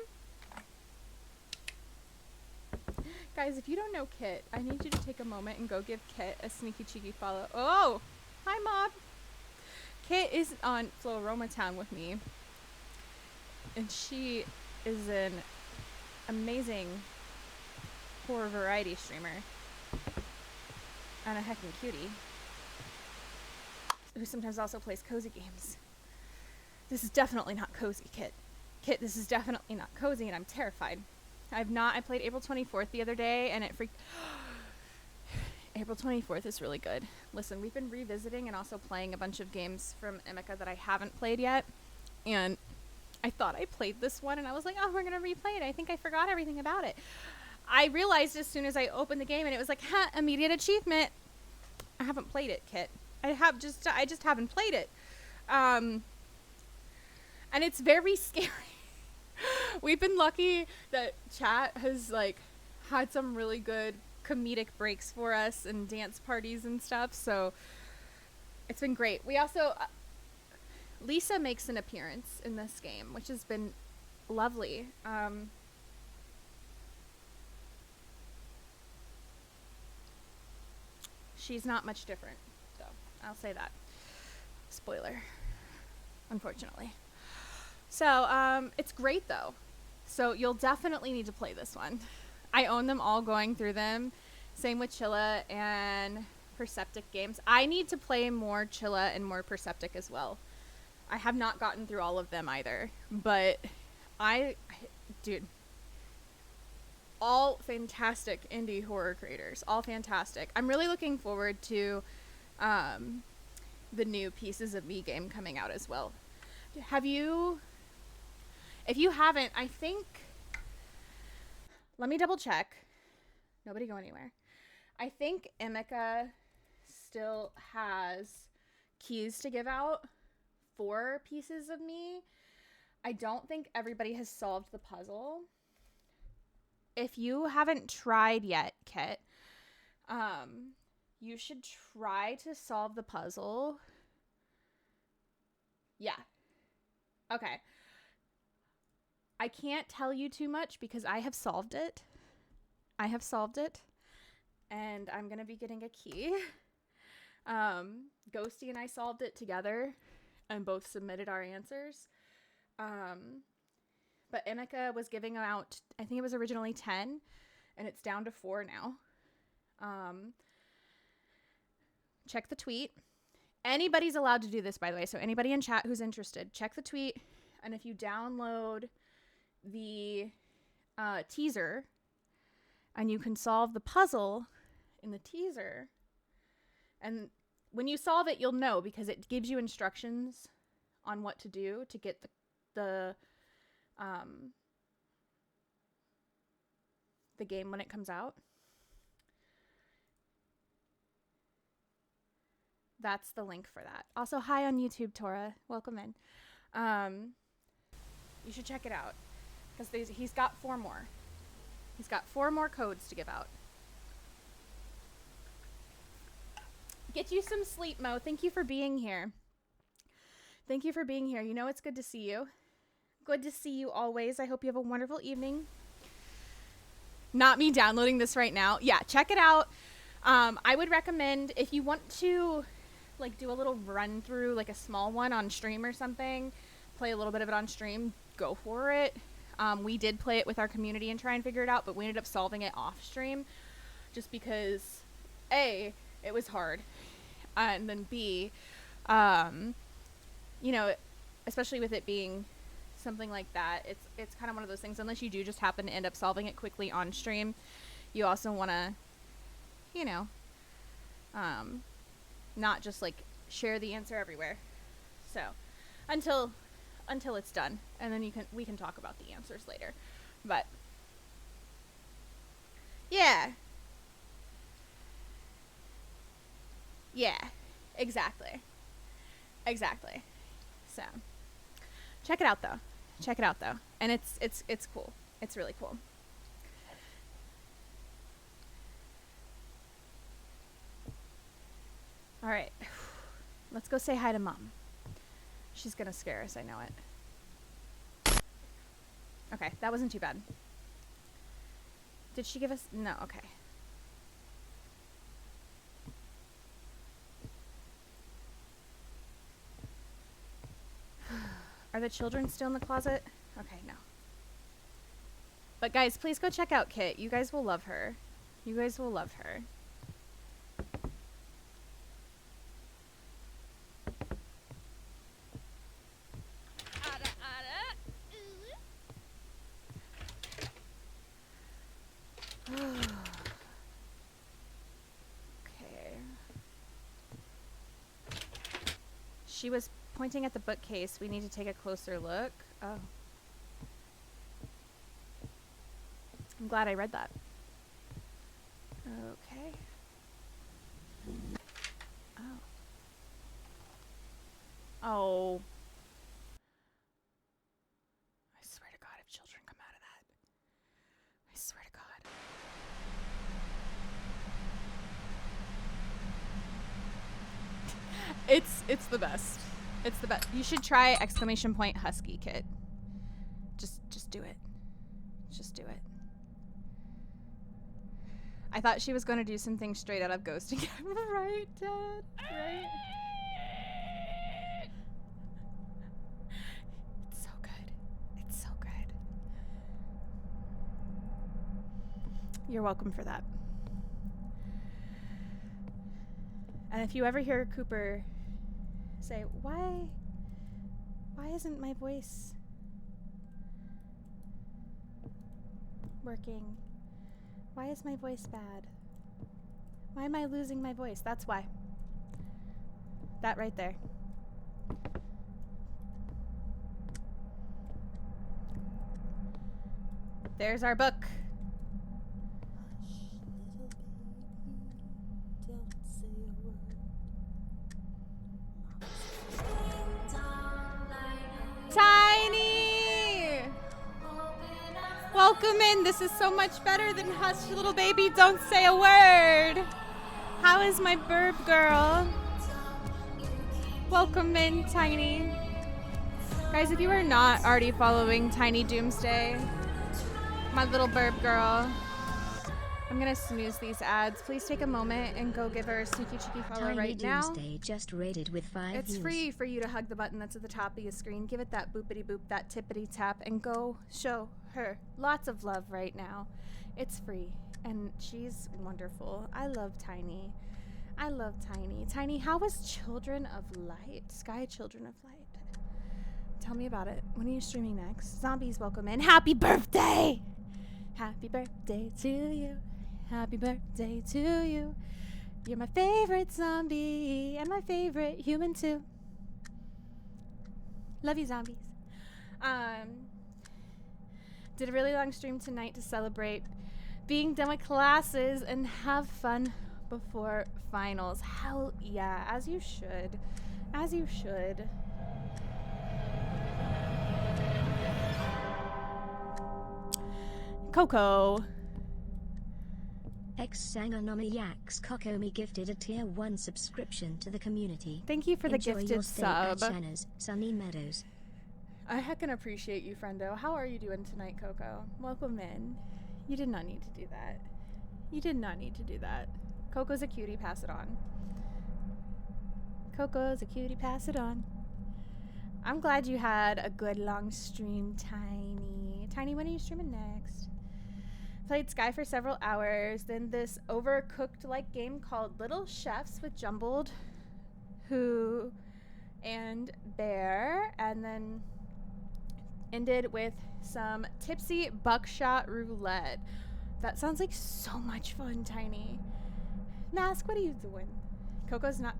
Guys, if you don't know Kit, I need you to take a moment and go give Kit a sneaky cheeky follow. Oh! Hi, Mob! Kit is on Floroma Town with me. And she is an amazing horror variety streamer. and a heckin' cutie who sometimes also plays cozy games. This is definitely not cozy, Kit. Kit, this is definitely not cozy, and I'm terrified. I played April 24th the other day, and it freaked... April 24th is really good. Listen, we've been revisiting and also playing a bunch of games from Emika that I haven't played yet, and I thought I played this one, and I was like, oh, we're gonna replay it. I think I forgot everything about it. I realized as soon as I opened the game, and it was like, ha, immediate achievement. I haven't played it, Kit. I just haven't played it. And it's very scary. We've been lucky that chat has like had some really good comedic breaks for us and dance parties and stuff, so it's been great. We also Lisa makes an appearance in this game, which has been lovely. She's not much different, so I'll say that. Spoiler, unfortunately. So it's great though, so you'll definitely need to play this one. I own them all, going through them. Same with Chilla and Perceptic games. I need to play more Chilla and more Perceptic as well. I have not gotten through all of them either, but dude, all fantastic indie horror creators, all fantastic. I'm really looking forward to the new Pieces of Me game coming out as well. Have you, if you haven't, I think, let me double check. Nobody go anywhere. I think Emika still has keys to give out for Pieces of Me. I don't think everybody has solved the puzzle. If you haven't tried yet, Kit, you should try to solve the puzzle. Yeah. Okay. I can't tell you too much because I have solved it. I have solved it. And I'm going to be getting a key. Ghosty and I solved it together and both submitted our answers. But Emika was giving out, I think it was originally 10, and it's down to 4 now. Check the tweet. Anybody's allowed to do this, by the way. So anybody in chat who's interested, check the tweet. And if you download the teaser and you can solve the puzzle in the teaser, and when you solve it, you'll know because it gives you instructions on what to do to get the game when it comes out. That's the link for that. Also, hi on YouTube, Tora. Welcome in. You should check it out because he's got 4 more. He's got 4 more codes to give out. Get you some sleep, Mo. Thank you for being here. Thank you for being here. You know it's good to see you. Good to see you always. I hope you have a wonderful evening. Not me downloading this right now. Yeah, check it out. I would recommend if you want to like do a little run through, like a small one on stream or something, play a little bit of it on stream, go for it. We did play it with our community and try and figure it out, but we ended up solving it off stream just because A, it was hard, and then B, you know, especially with it being something like that, it's kind of one of those things, unless you do just happen to end up solving it quickly on stream, you also want to, you know, not just like share the answer everywhere. So until it's done, and then we can talk about the answers later. But yeah, exactly. So check it out though, and it's cool. It's really cool. All right, let's go say hi to Mom. She's gonna scare us, I know it. Okay, that wasn't too bad. Did she give us? No, okay. Are the children still in the closet? Okay, no. But guys, please go check out Kit. You guys will love her. You guys will love her. She was pointing at the bookcase. We need to take a closer look. Oh. I'm glad I read that. Okay. Oh. Oh. I swear to God, if children come out of that. I swear to God. It's the best. It's the best. You should try ! Husky kit. Just do it. Just do it. I thought she was going to do something straight out of Ghosting. Right, Dad? Right? It's so good. It's so good. You're welcome for that. And if you ever hear Cooper say, why isn't my voice working? Why is my voice bad? Why am I losing my voice? That's why. That right there. There's our book. Tiny! Welcome in. This is so much better than Hush Little Baby, Don't Say a Word. How is my burb girl? Welcome in, Tiny. Guys, if you are not already following Tiny Doomsday, my little burb girl, I'm gonna snooze these ads. Please take a moment and go give her a sneaky cheeky follow
Tiny
right now.
Doomsday just rated with 5
It's
views.
free for you to hug the button that's at the top of your screen. Give it that boopity boop, that tippity tap, and go show her lots of love right now. It's free, and she's wonderful. I love Tiny. I love Tiny. Tiny, how was Children of Light? Sky Children of Light. Tell me about it. When are you streaming next? Zombies, welcome in. Happy birthday! Happy birthday to you. Happy birthday to you. You're my favorite zombie and my favorite human too. Love you, zombies. Did a really long stream tonight to celebrate being done with classes and have fun before finals. Hell yeah, as you should. As you should. Coco.
X-Sangonomiax Kokomi gifted a tier 1 subscription to the community.
Thank you for the
Enjoy
gifted
your stay at
sub.
Shana's Sunny Meadows.
I heckin' appreciate you, friendo. How are you doing tonight, Coco? Welcome in. You did not need to do that. You did not need to do that. Coco's a cutie, pass it on. Coco's a cutie, pass it on. I'm glad you had a good long stream, Tiny. Tiny, when are you streaming next? Played Sky for several hours, then this overcooked-like game called Little Chefs with Jumbled, Who, and Bear, and then ended with some tipsy buckshot roulette. That sounds like so much fun, Tiny. Mask, what are you doing? Coco's not...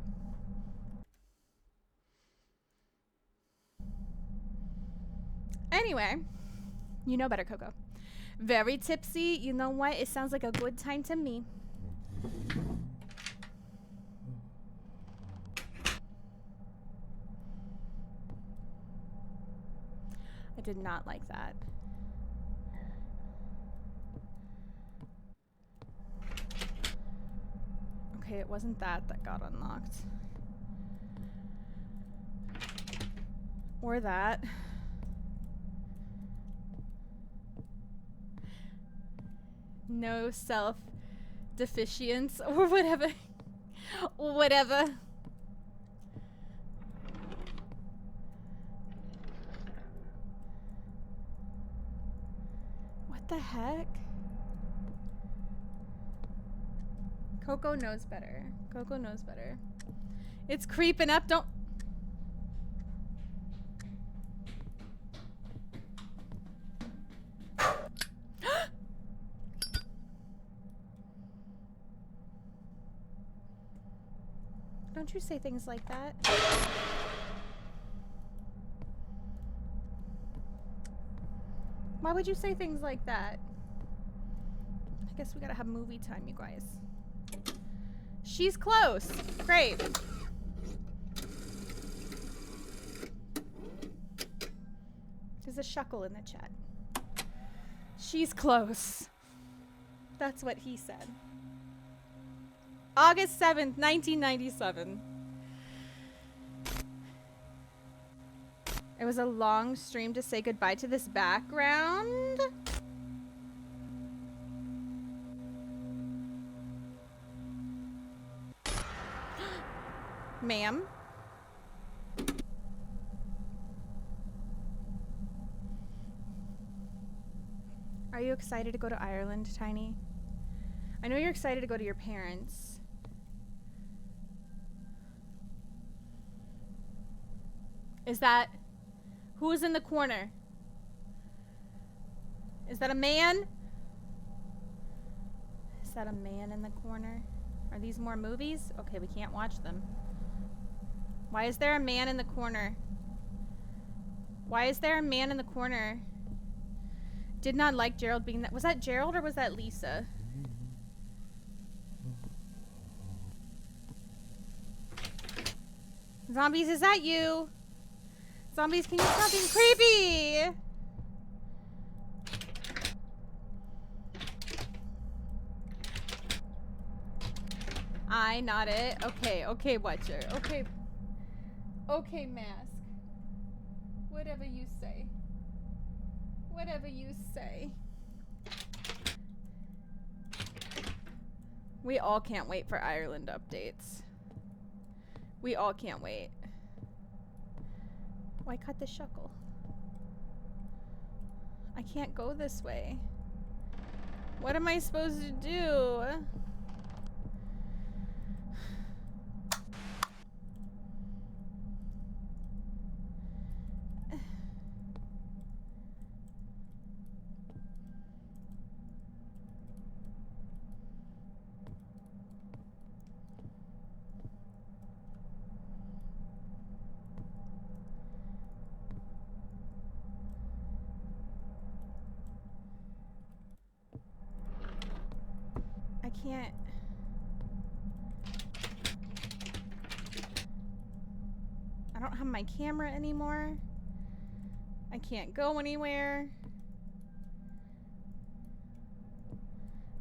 Anyway, you know better, Coco. Very tipsy. You know what? It sounds like a good time to me. I did not like that. Okay, it wasn't that got unlocked. Or that. No self-deficiency or whatever. Whatever. What the heck? Coco knows better. Coco knows better. It's creeping up. Don't... Don't you say things like that. Why would you say things like that? I guess we gotta have movie time, you guys. She's close. Great. There's a shuckle in the chat. She's close. That's what he said. August 7th, 1997. It was a long stream to say goodbye to this background. Ma'am. Are you excited to go to Ireland, Tiny? I know you're excited to go to your parents. Is that... Who's in the corner? Is that a man? Is that a man in the corner? Are these more movies? Okay, we can't watch them. Why is there a man in the corner? Why is there a man in the corner? Did not like Gerald being that. Was that Gerald or was that Lisa? Zombies, is that you? Zombies, can you stop being creepy? Not it. Okay, okay, Watcher. Okay. Okay, Mask. Whatever you say. Whatever you say. We all can't wait for Ireland updates. We all can't wait. Why cut the shuckle? I can't go this way. What am I supposed to do? Can't. I don't have my camera anymore. I can't go anywhere.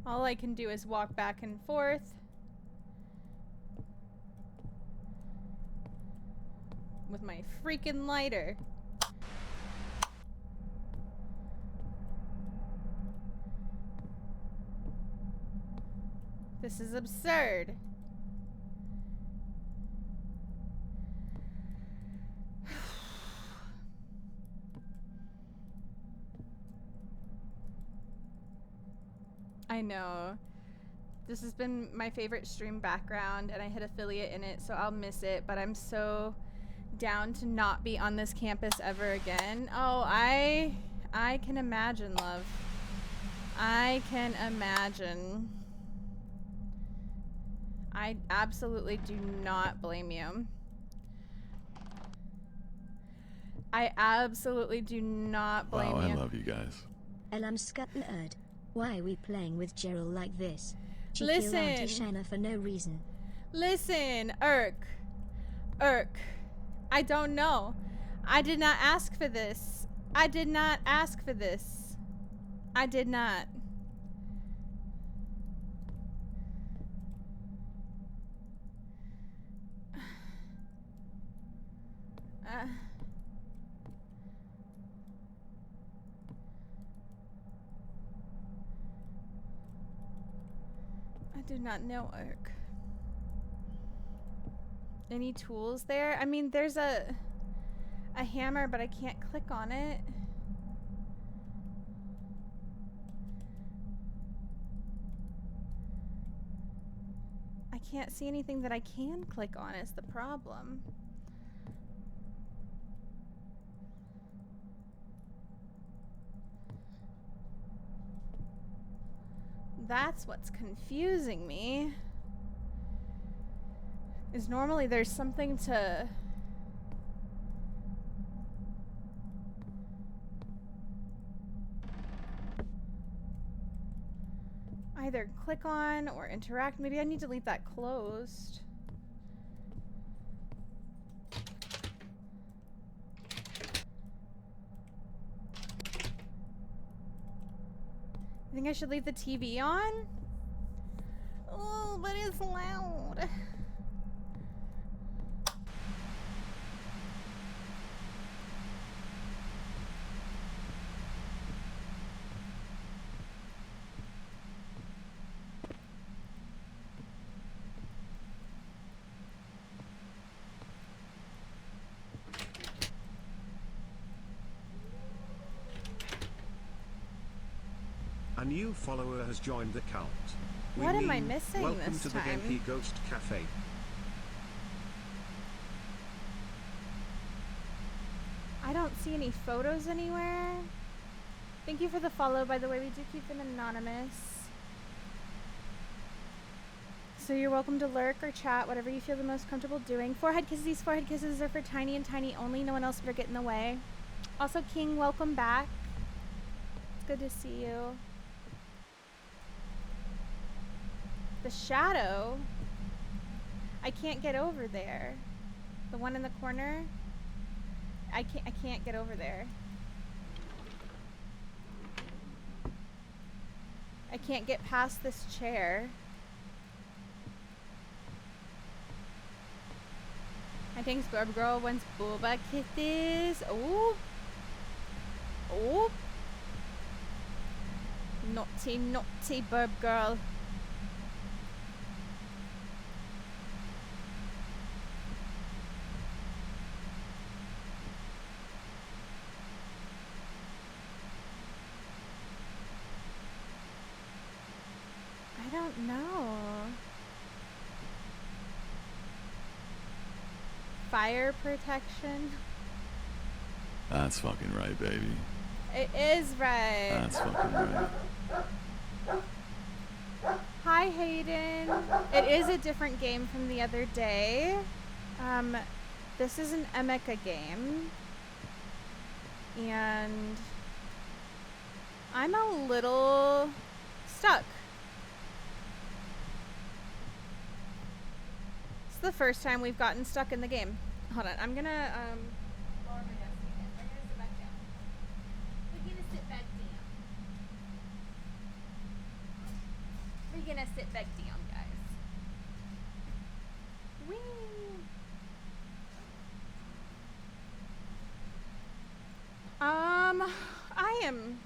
All I can do is walk back and forth with my freaking lighter. This is absurd. I know. This has been my favorite stream background, and I hit affiliate in it, so I'll miss it, but I'm so down to not be on this campus ever again. Oh, I can imagine, love. I can imagine. I absolutely do not blame you. I absolutely do not blame you.
Wow, I love you guys.
I'm scuttled. Why are we playing with Gerald like this? She
Listen.
killed Auntie Shana for no reason.
Listen, Irk. I don't know. I did not ask for this. I did not ask for this. I did not. I do not know, Irk. Any tools there? I mean, there's a hammer, but I can't click on it. I can't see anything that I can click on is the problem. That's what's confusing me. Is normally there's something to... either click on or interact. Maybe I need to leave that closed. I think I should leave the TV on? Oh, but it's loud.
A new follower has joined the count.
What am I missing
welcome
this
to
time?
the Genki Ghost Cafe.
I don't see any photos anywhere. Thank you for the follow, by the way. We do keep them anonymous. So you're welcome to lurk or chat, whatever you feel the most comfortable doing. Forehead kisses. These forehead kisses are for Tiny and Tiny only. No one else better get in the way. Also, King, welcome back. It's good to see you. The shadow? I can't get over there. The one in the corner? I can't get over there. I can't get past this chair. I think Scrub Girl wants boba kisses. Oh. Oh. Naughty, naughty Burb Girl. I don't know. Fire protection.
That's fucking right, baby.
It is right.
That's fucking right.
Hi, Hayden. It is a different game from the other day. This is an Emika game. And I'm a little stuck. It's the first time we've gotten stuck in the game. Hold on, I'm gonna lower my desk again. We're gonna sit back down. We're gonna sit back down. We're gonna sit back down, guys. Whee! I am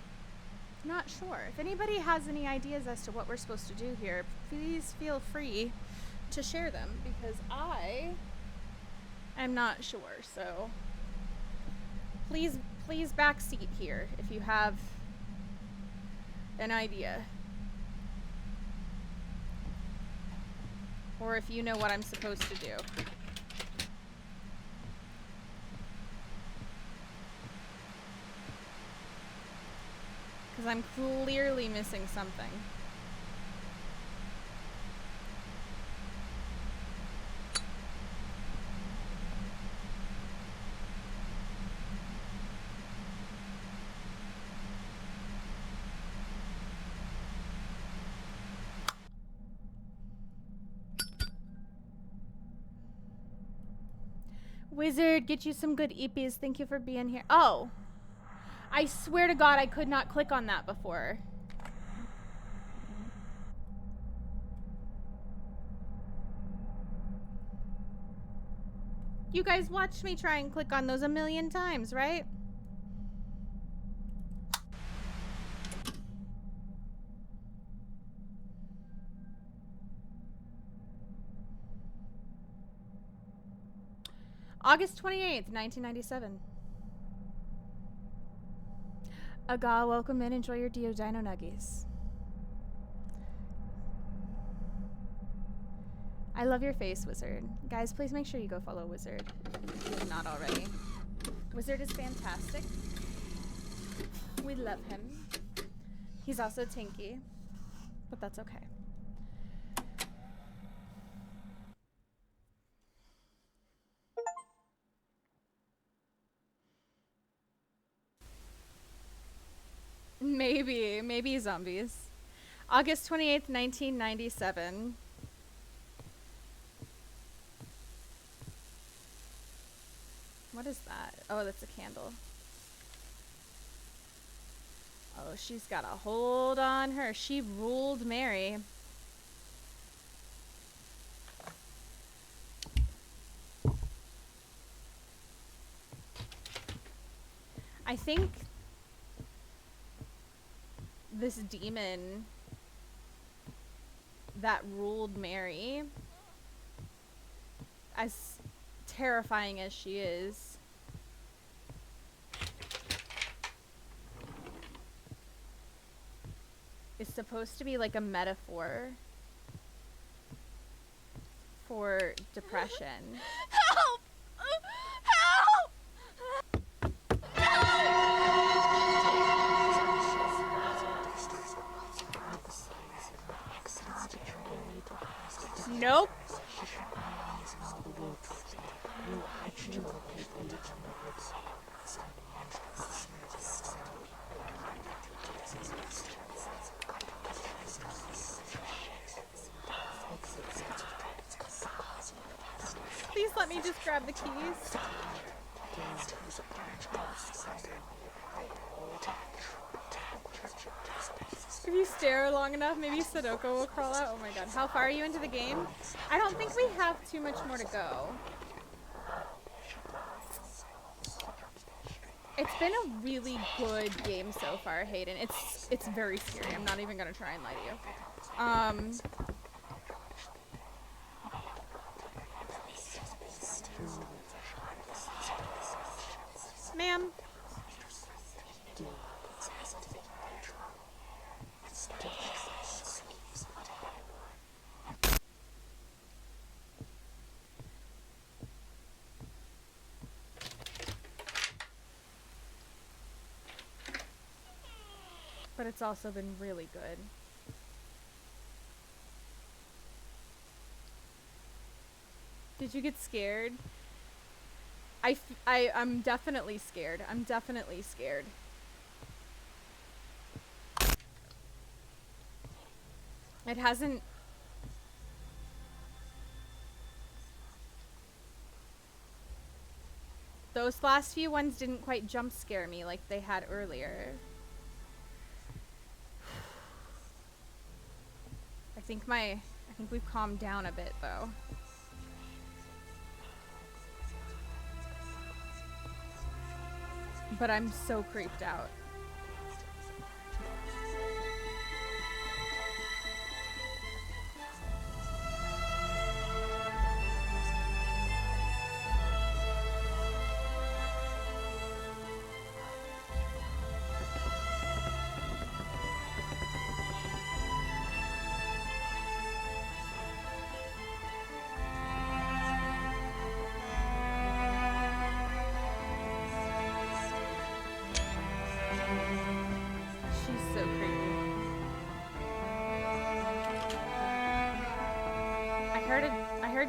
not sure. If anybody has any ideas as to what we're supposed to do here, please feel free to share them, because I am not sure. So please backseat here if you have an idea, or if you know what I'm supposed to do. Because I'm clearly missing something. Wizard, get you some good EPs. Thank you for being here. Oh! I swear to God, I could not click on that before. You guys watched me try and click on those a million times, right? August 28th, 1997. Aga, welcome in. Enjoy your Dio Dino Nuggies. I love your face, Wizard. Guys, please make sure you go follow Wizard if you've not already. Wizard is fantastic. We love him. He's also tinky, but that's okay. Maybe zombies. August 28th, 1997. What is that? Oh, that's a candle. Oh, she's got a hold on her. She ruled Mary. I think this demon that ruled Mary, as terrifying as she is, supposed to be like a metaphor for depression.
Help! Help!
Nope. Please let me just grab the keys. If you stare long enough, maybe Sudoku will crawl out. Oh my god. How far are you into the game? I don't think we have too much more to go. It's been a really good game so far, Hayden. It's very scary. I'm not even gonna try and lie to you. Ma'am. But it's also been really good. Did you get scared? I'm definitely scared. I'm definitely scared. It hasn't... Those last few ones didn't quite jump scare me like they had earlier. I think we've calmed down a bit though. But I'm so creeped out.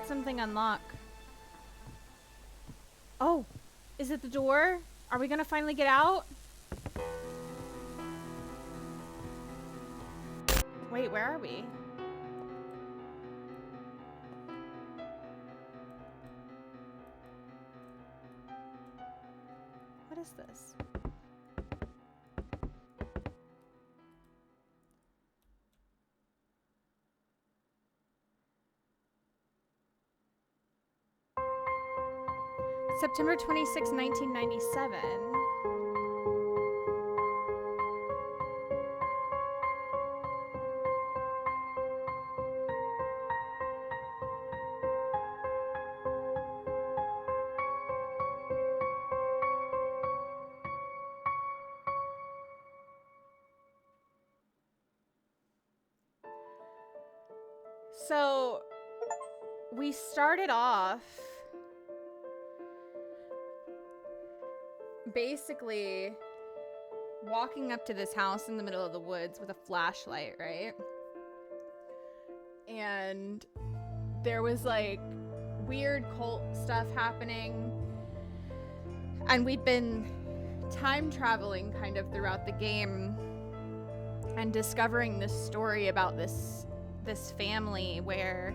Something unlock. Oh, is it the door? Are we gonna finally get out? Wait, where are we? What is this? September 26, 1997. So, we started off basically walking up to this house in the middle of the woods with a flashlight, right? And there was like weird cult stuff happening, and we'd been time traveling kind of throughout the game, and discovering this story about this family where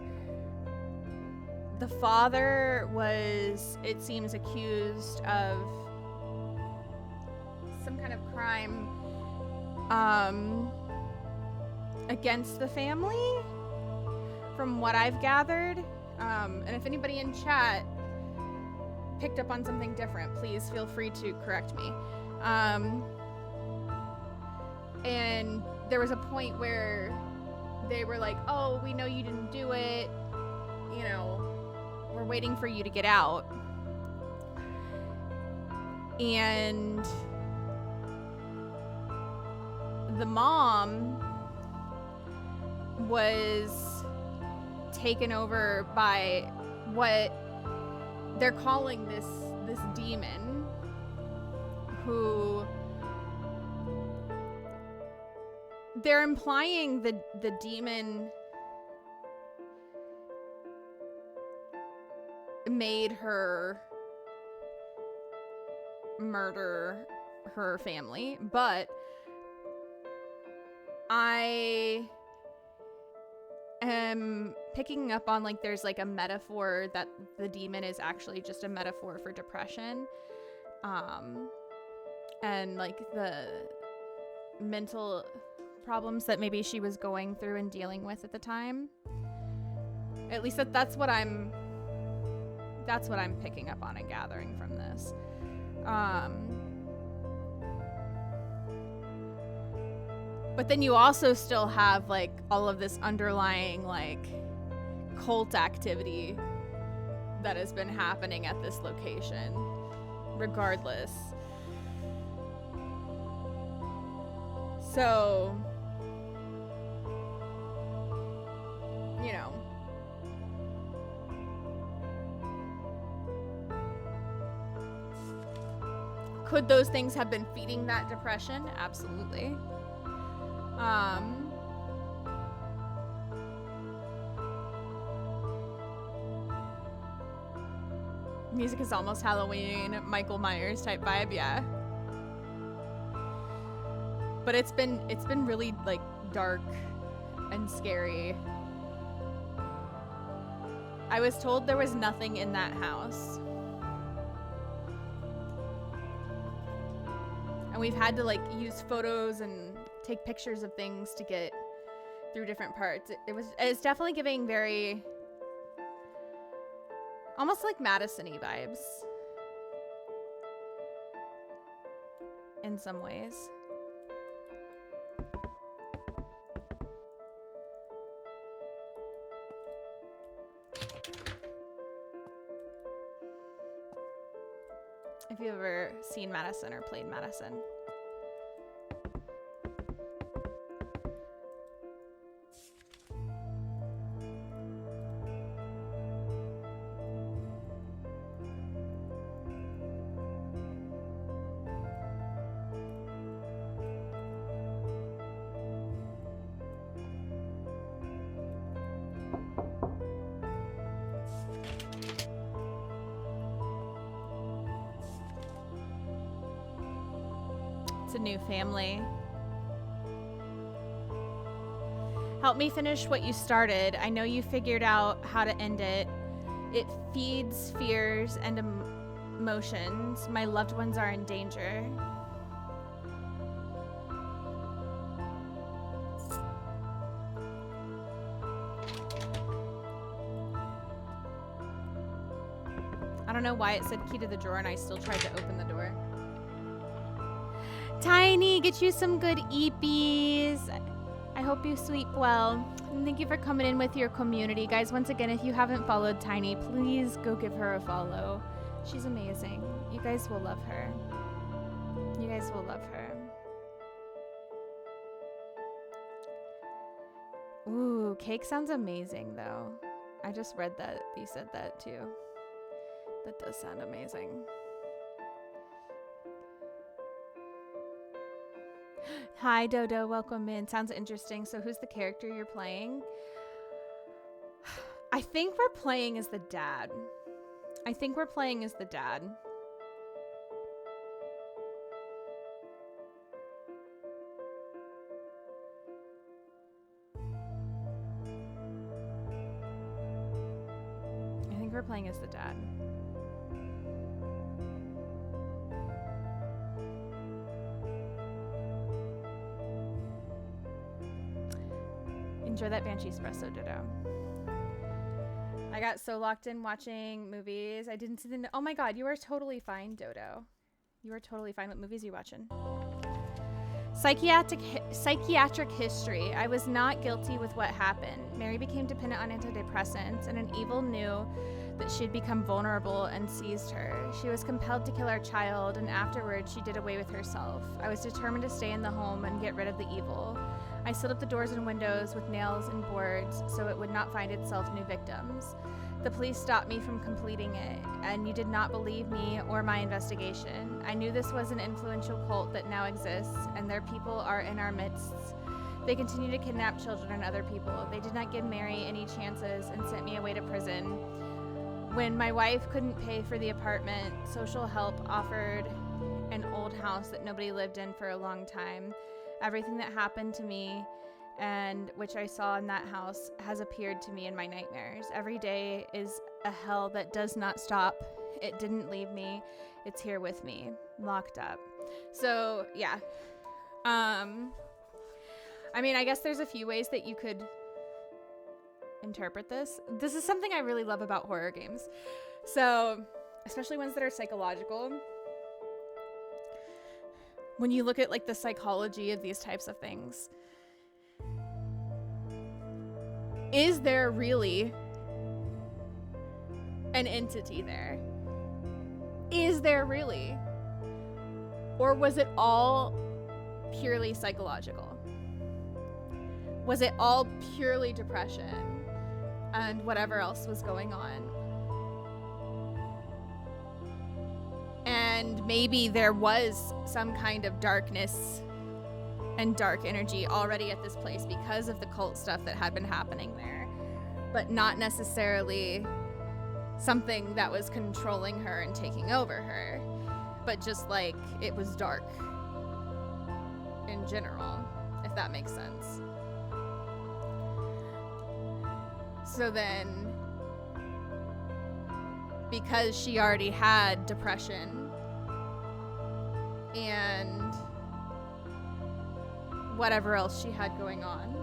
the father was, it seems, accused of some kind of crime against the family, from what I've gathered. And if anybody in chat picked up on something different, please feel free to correct me. And there was a point where they were like, oh, we know you didn't do it, you know, we're waiting for you to get out. And the mom was taken over by what they're calling this demon, who they're implying the demon made her murder her family, but I am picking up on, like, there's like a metaphor that the demon is actually just a metaphor for depression, and like the mental problems that maybe she was going through and dealing with at the time. At least that's what I'm picking up on and gathering from this. But then you also still have like all of this underlying like cult activity that has been happening at this location regardless. So, you know, could those things have been feeding that depression? Absolutely. Music is almost Halloween, Michael Myers type vibe, yeah. But it's been really like dark and scary. I was told there was nothing in that house. And we've had to like use photos and take pictures of things to get through different parts. It's definitely giving very almost like Madison-y vibes in some ways. If you've ever seen Madison or played Madison. It's a new family. Help me finish what you started. I know you figured out how to end it. It feeds fears and emotions. My loved ones are in danger. I don't know why it said key to the drawer and I still tried to open the door. Tiny, get you some good eepies. I hope you sleep well. And thank you for coming in with your community. Guys, once again, if you haven't followed Tiny, please go give her a follow. She's amazing. You guys will love her. You guys will love her. Ooh, cake sounds amazing, though. I just read that you said that, too. That does sound amazing. Hi, Dodo. Welcome in. Sounds interesting. So who's the character you're playing? I think we're playing as the dad. think we're playing as the dad. Enjoy that Banshee Espresso, Dodo. I got so locked in watching movies. I didn't see the... Oh my god, you are totally fine, Dodo. You are totally fine. What movies are you watching? Psychiatric history. I was not guilty with what happened. Mary became dependent on antidepressants, and an evil knew that she'd become vulnerable and seized her. She was compelled to kill our child, and afterwards she did away with herself. I was determined to stay in the home and get rid of the evil. I sealed up the doors and windows with nails and boards so it would not find itself new victims. The police stopped me from completing it, and you did not believe me or my investigation. I knew this was an influential cult that now exists, and their people are in our midst. They continue to kidnap children and other people. They did not give Mary any chances and sent me away to prison. When my wife couldn't pay for the apartment, social help offered an old house that nobody lived in for a long time. Everything that happened to me and which I saw in that house has appeared to me in my nightmares. Every day is a hell that does not stop. It didn't leave me. It's here with me, locked up. So, yeah. I mean, I guess there's a few ways that you could interpret this. This is something I really love about horror games. So, especially ones that are psychological. When you look at like the psychology of these types of things, is there really an entity there? Is there really? Or was it all purely psychological? Was it all purely depression and whatever else was going on? And maybe there was some kind of darkness and dark energy already at this place because of the cult stuff that had been happening there, but not necessarily something that was controlling her and taking over her, but just like it was dark in general, if that makes sense. So then, because she already had depression and whatever else she had going on,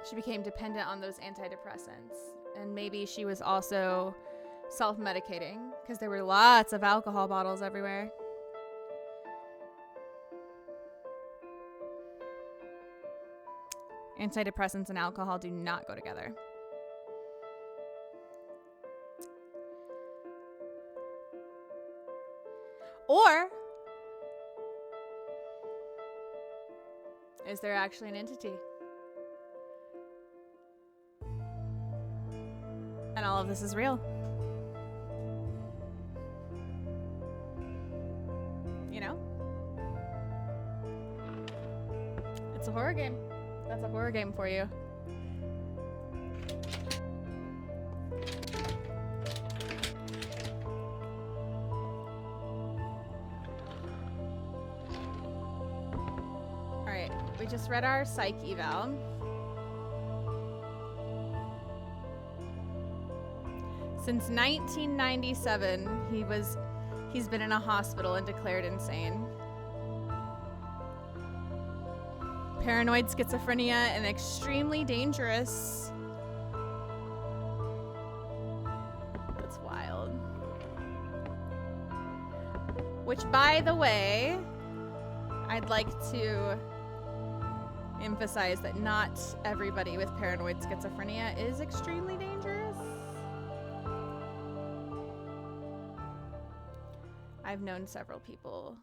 she became dependent on those antidepressants. And maybe she was also self-medicating because there were lots of alcohol bottles everywhere. Antidepressants and alcohol do not go together. Or is there actually an entity? And all of this is real. You know? It's a horror game. That's a horror game for you. Alright, we just read our psych eval. Since 1997, he's been in a hospital and declared insane. Paranoid schizophrenia and extremely dangerous. That's wild. Which, by the way, I'd like to emphasize that not everybody with paranoid schizophrenia is extremely dangerous. I've known several people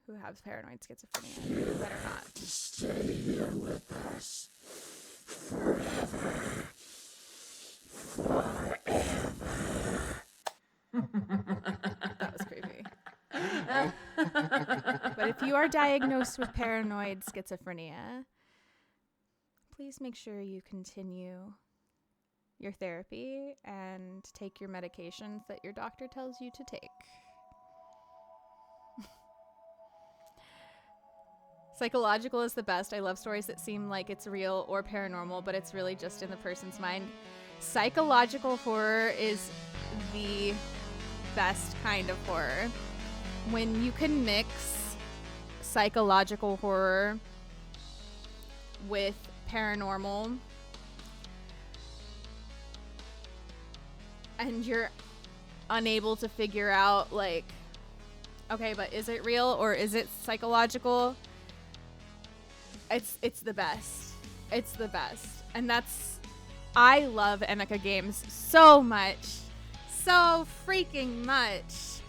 who have paranoid schizophrenia that are not.
Stay here with us forever.
That was creepy. But if you are diagnosed with paranoid schizophrenia, please make sure you continue your therapy and take your medications that your doctor tells you to take. Psychological is the best. I love stories that seem like it's real or paranormal, but it's really just in the person's mind. Psychological horror is the best kind of horror. When you can mix psychological horror with paranormal, and you're unable to figure out, like, okay, but is it real or is it psychological? It's the best. It's the best. And I love Emika Games so much. So freaking much.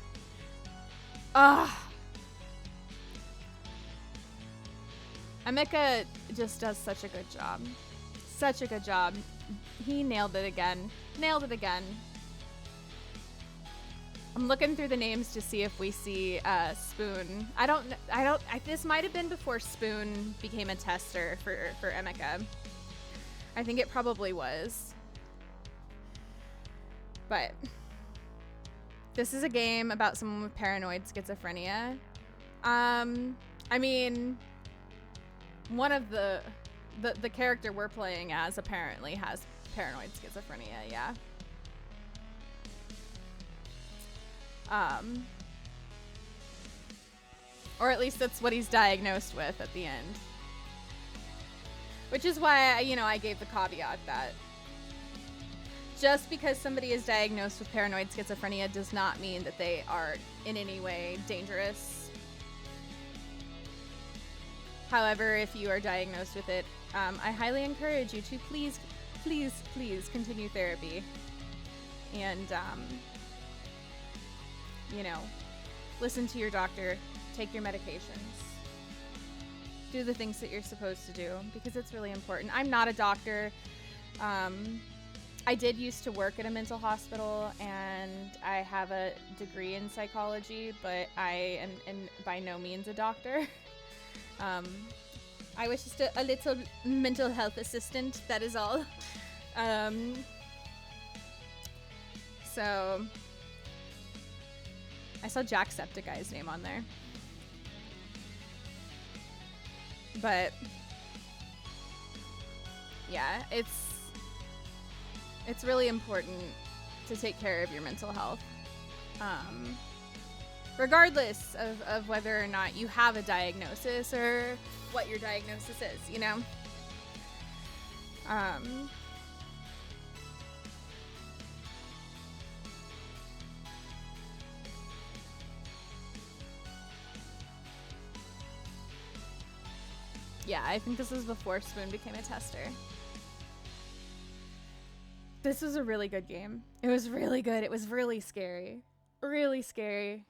Emika just does such a good job. Such a good job. He nailed it again. Nailed it again. I'm looking through the names to see if we see Spoon. This might have been before Spoon became a tester for Emika. I think it probably was. But this is a game about someone with paranoid schizophrenia. I mean, one of the character we're playing as apparently has paranoid schizophrenia, yeah. Or at least that's what he's diagnosed with at the end. Which is why, I gave the caveat that just because somebody is diagnosed with paranoid schizophrenia does not mean that they are in any way dangerous. However, if you are diagnosed with it, I highly encourage you to please continue therapy. And, listen to your doctor, take your medications, do the things that you're supposed to do, because it's really important. I'm not a doctor. I did used to work at a mental hospital, and I have a degree in psychology, but I am by no means a doctor. I was just a little mental health assistant, that is all. So I saw Jacksepticeye's name on there. But yeah, it's really important to take care of your mental health. Regardless of whether or not you have a diagnosis or what your diagnosis is, Yeah, I think this was before Spoon became a tester. This was a really good game. It was really good. It was really scary. Really scary.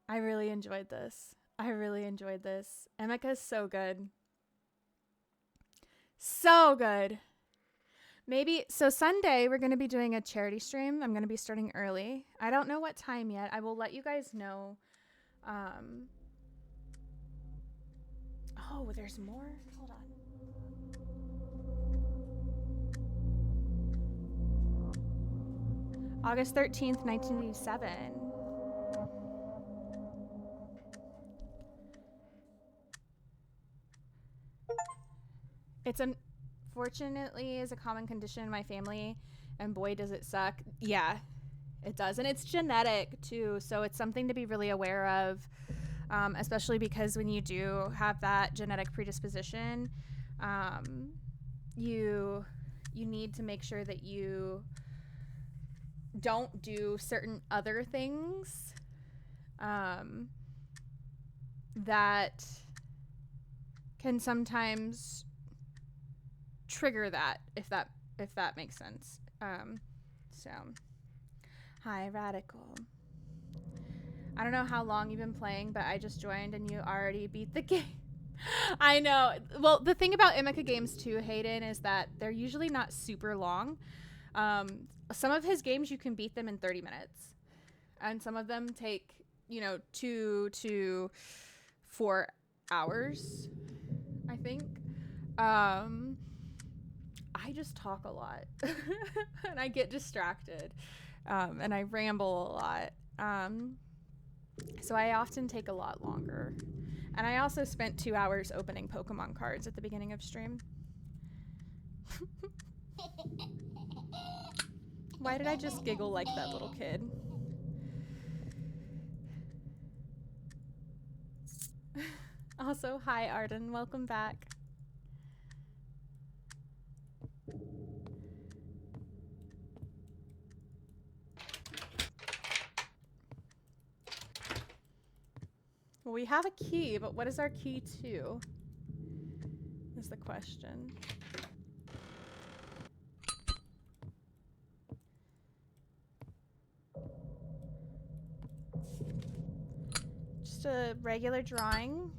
I really enjoyed this. Emika is so good. So good. So Sunday, we're going to be doing a charity stream. I'm going to be starting early. I don't know what time yet. I will let you guys know. Oh, there's more? Hold on. August 13th, 1987. It's unfortunately is a common condition in my family, and boy does it suck. Yeah, it does. And it's genetic too, so it's something to be really aware of. Especially because when you do have that genetic predisposition, you need to make sure that you don't do certain other things that can sometimes trigger that, if that makes sense. So, hi, Radical. I don't know how long you've been playing, but I just joined and you already beat the game. I know. Well, the thing about Emika Games too, Hayden, is that they're usually not super long. Some of his games you can beat them in 30 minutes. And some of them take, 2 to 4 hours, I think. I just talk a lot. And I get distracted. And I ramble a lot. So I often take a lot longer. And I also spent 2 hours opening Pokemon cards at the beginning of stream. Why did I just giggle like that little kid? Also, hi Arden, welcome back. Well, we have a key, but what is our key to? Is the question. Just a regular drawing.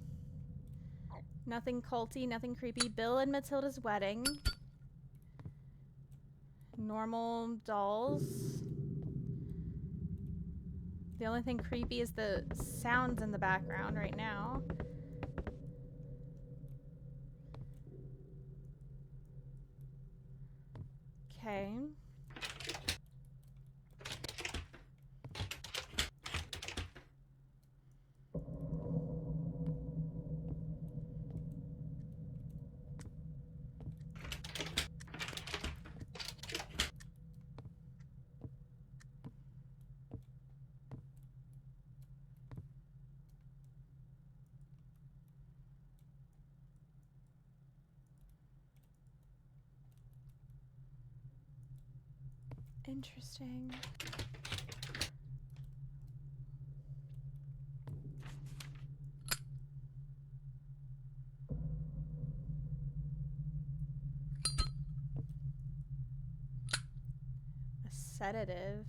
Nothing culty, nothing creepy. Bill and Matilda's wedding. Normal dolls. The only thing creepy is the sounds in the background right now. Okay. Interesting. A sedative.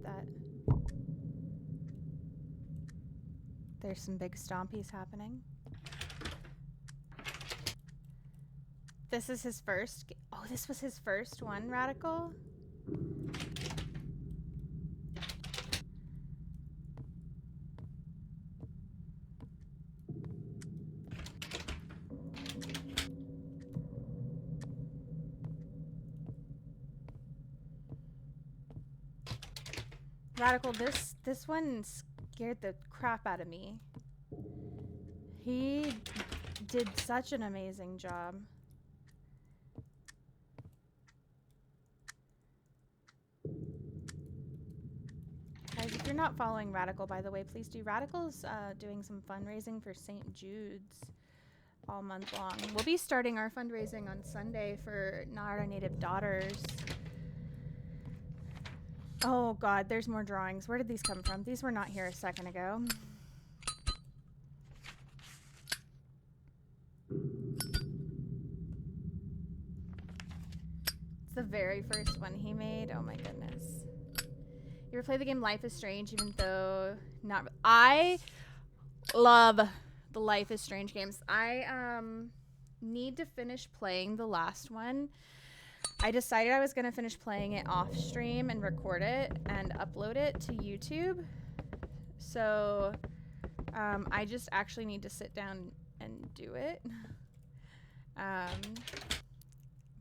That there's some big stompies happening. This is his first. Oh, this was his first one, Radical. Radical, this one scared the crap out of me. He did such an amazing job. Guys, if you're not following Radical, by the way, please do. Radical's doing some fundraising for St. Jude's all month long. We'll be starting our fundraising on Sunday for Not Our Native Daughters. Oh god, there's more drawings. Where did these come from? These were not here a second ago. It's the very first one he made. Oh my goodness. You ever play the game Life is Strange, even though not... I love the Life is Strange games. I need to finish playing the last one. I decided I was going to finish playing it off stream and record it and upload it to YouTube. So I just actually need to sit down and do it.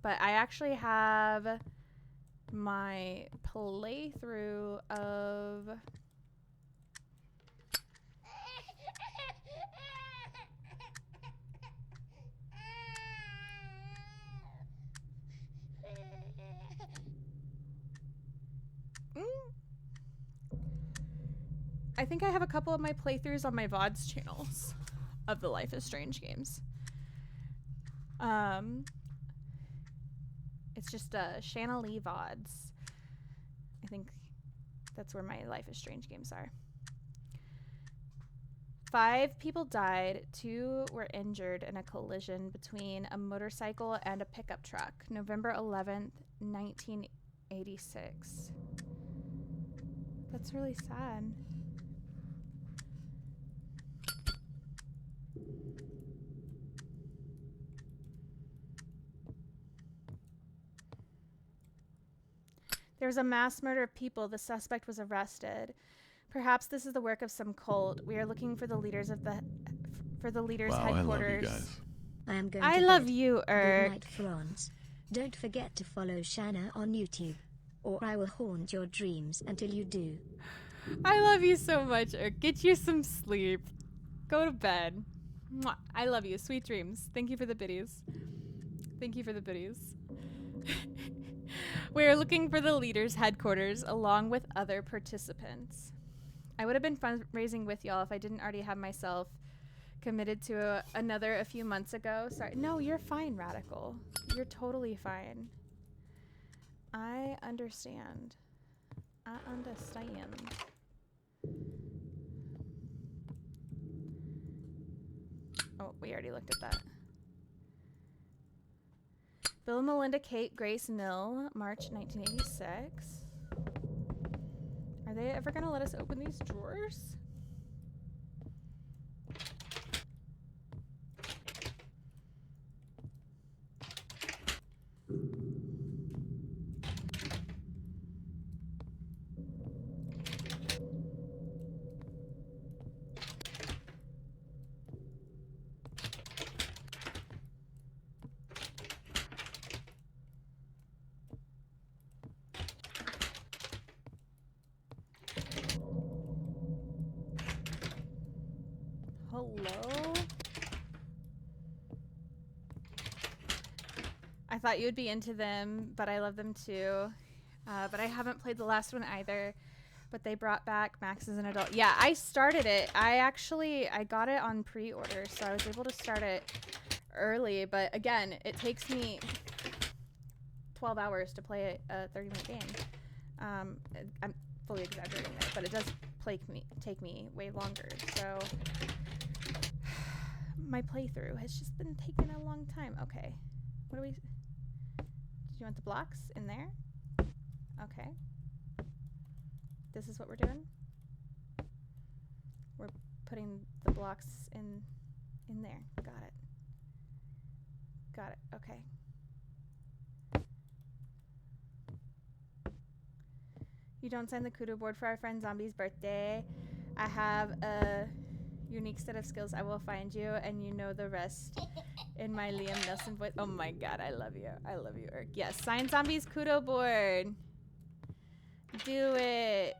But I actually have my playthrough of... I think I have a couple of my playthroughs on my VODs channels of the Life is Strange games. It's just Shana Leigh VODs. I think that's where my Life is Strange games are. 5 people died, 2 were injured in a collision between a motorcycle and a pickup truck, November 11th, 1986. That's really sad. There was a mass murder of people. The suspect was arrested. Perhaps this is the work of some cult. We are looking for the leaders of the headquarters.
I love you guys.
I love you,
Good
Erk.
night, Franz. Don't forget to follow Shana on YouTube, or I will haunt your dreams until you do.
I love you so much, Erk. Get you some sleep. Go to bed. Mwah. I love you. Sweet dreams. Thank you for the biddies. Thank you for the biddies. We are looking for the leaders' headquarters along with other participants. I would have been fundraising with y'all if I didn't already have myself committed to another a few months ago. Sorry. No, you're fine, Radical. You're totally fine. I understand. I understand. Oh, we already looked at that. Bill and Melinda Kate Grace Mill, March 1986. Are they ever gonna let us open these drawers? Hello? I thought you would be into them, but I love them too. But I haven't played the last one either. But they brought back Max as an adult. Yeah, I started it. I got it on pre-order, so I was able to start it early. But again, it takes me 12 hours to play a 30-minute game. I'm fully exaggerating there, but it does take me way longer. So my playthrough has just been taking a long time. Okay. What do we... Do you want the blocks in there? Okay. This is what we're doing? We're putting the blocks in there. Got it. Got it. Okay. You don't sign the kudo board for our friend Zombie's birthday. I have a unique set of skills. I will find you, and you know the rest in my Liam Nelson voice. Oh my god, I love you. I love you, Erk. Yes, sign Zombie's kudo board. Do it.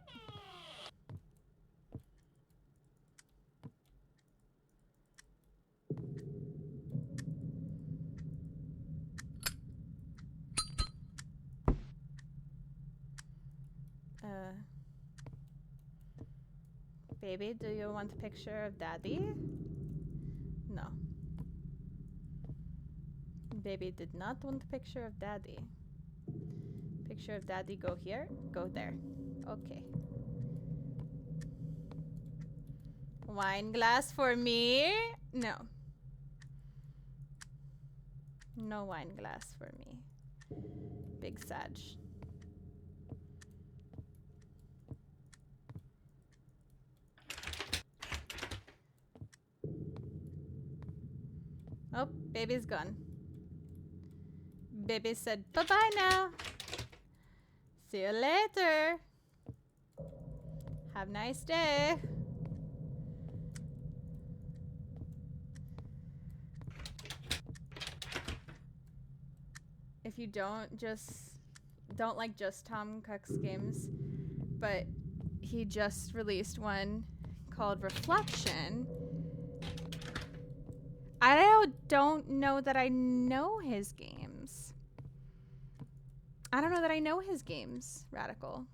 Baby, do you want a picture of daddy? No. Baby did not want a picture of daddy. Picture of daddy, go here, go there. Okay. Wine glass for me? No. No wine glass for me. Big Sag. Oh, baby's gone. Baby said bye-bye now. See you later. Have a nice day. If you don't like just Tom Cook's games, but he just released one called Reflection. I don't know that I know his games. I don't know that I know his games, Radical.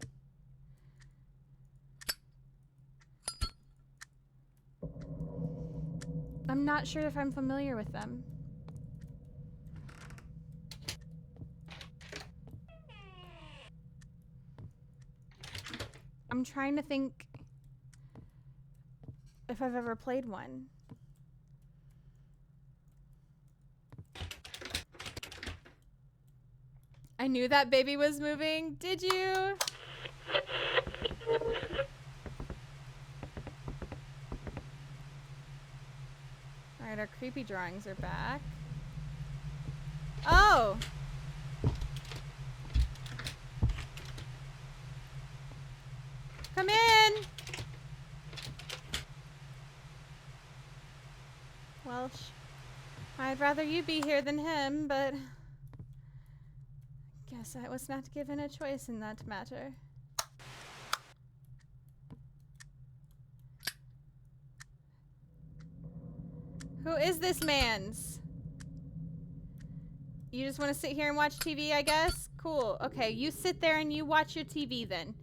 I'm not sure if I'm familiar with them. I'm trying to think if I've ever played one. I knew that baby was moving. Did you? Alright, our creepy drawings are back. Oh! Come in! Well, I'd rather you be here than him, but guess I was not given a choice in that matter. Who is this man's? You just want to sit here and watch TV, I guess? Cool. Okay, you sit there and you watch your TV then.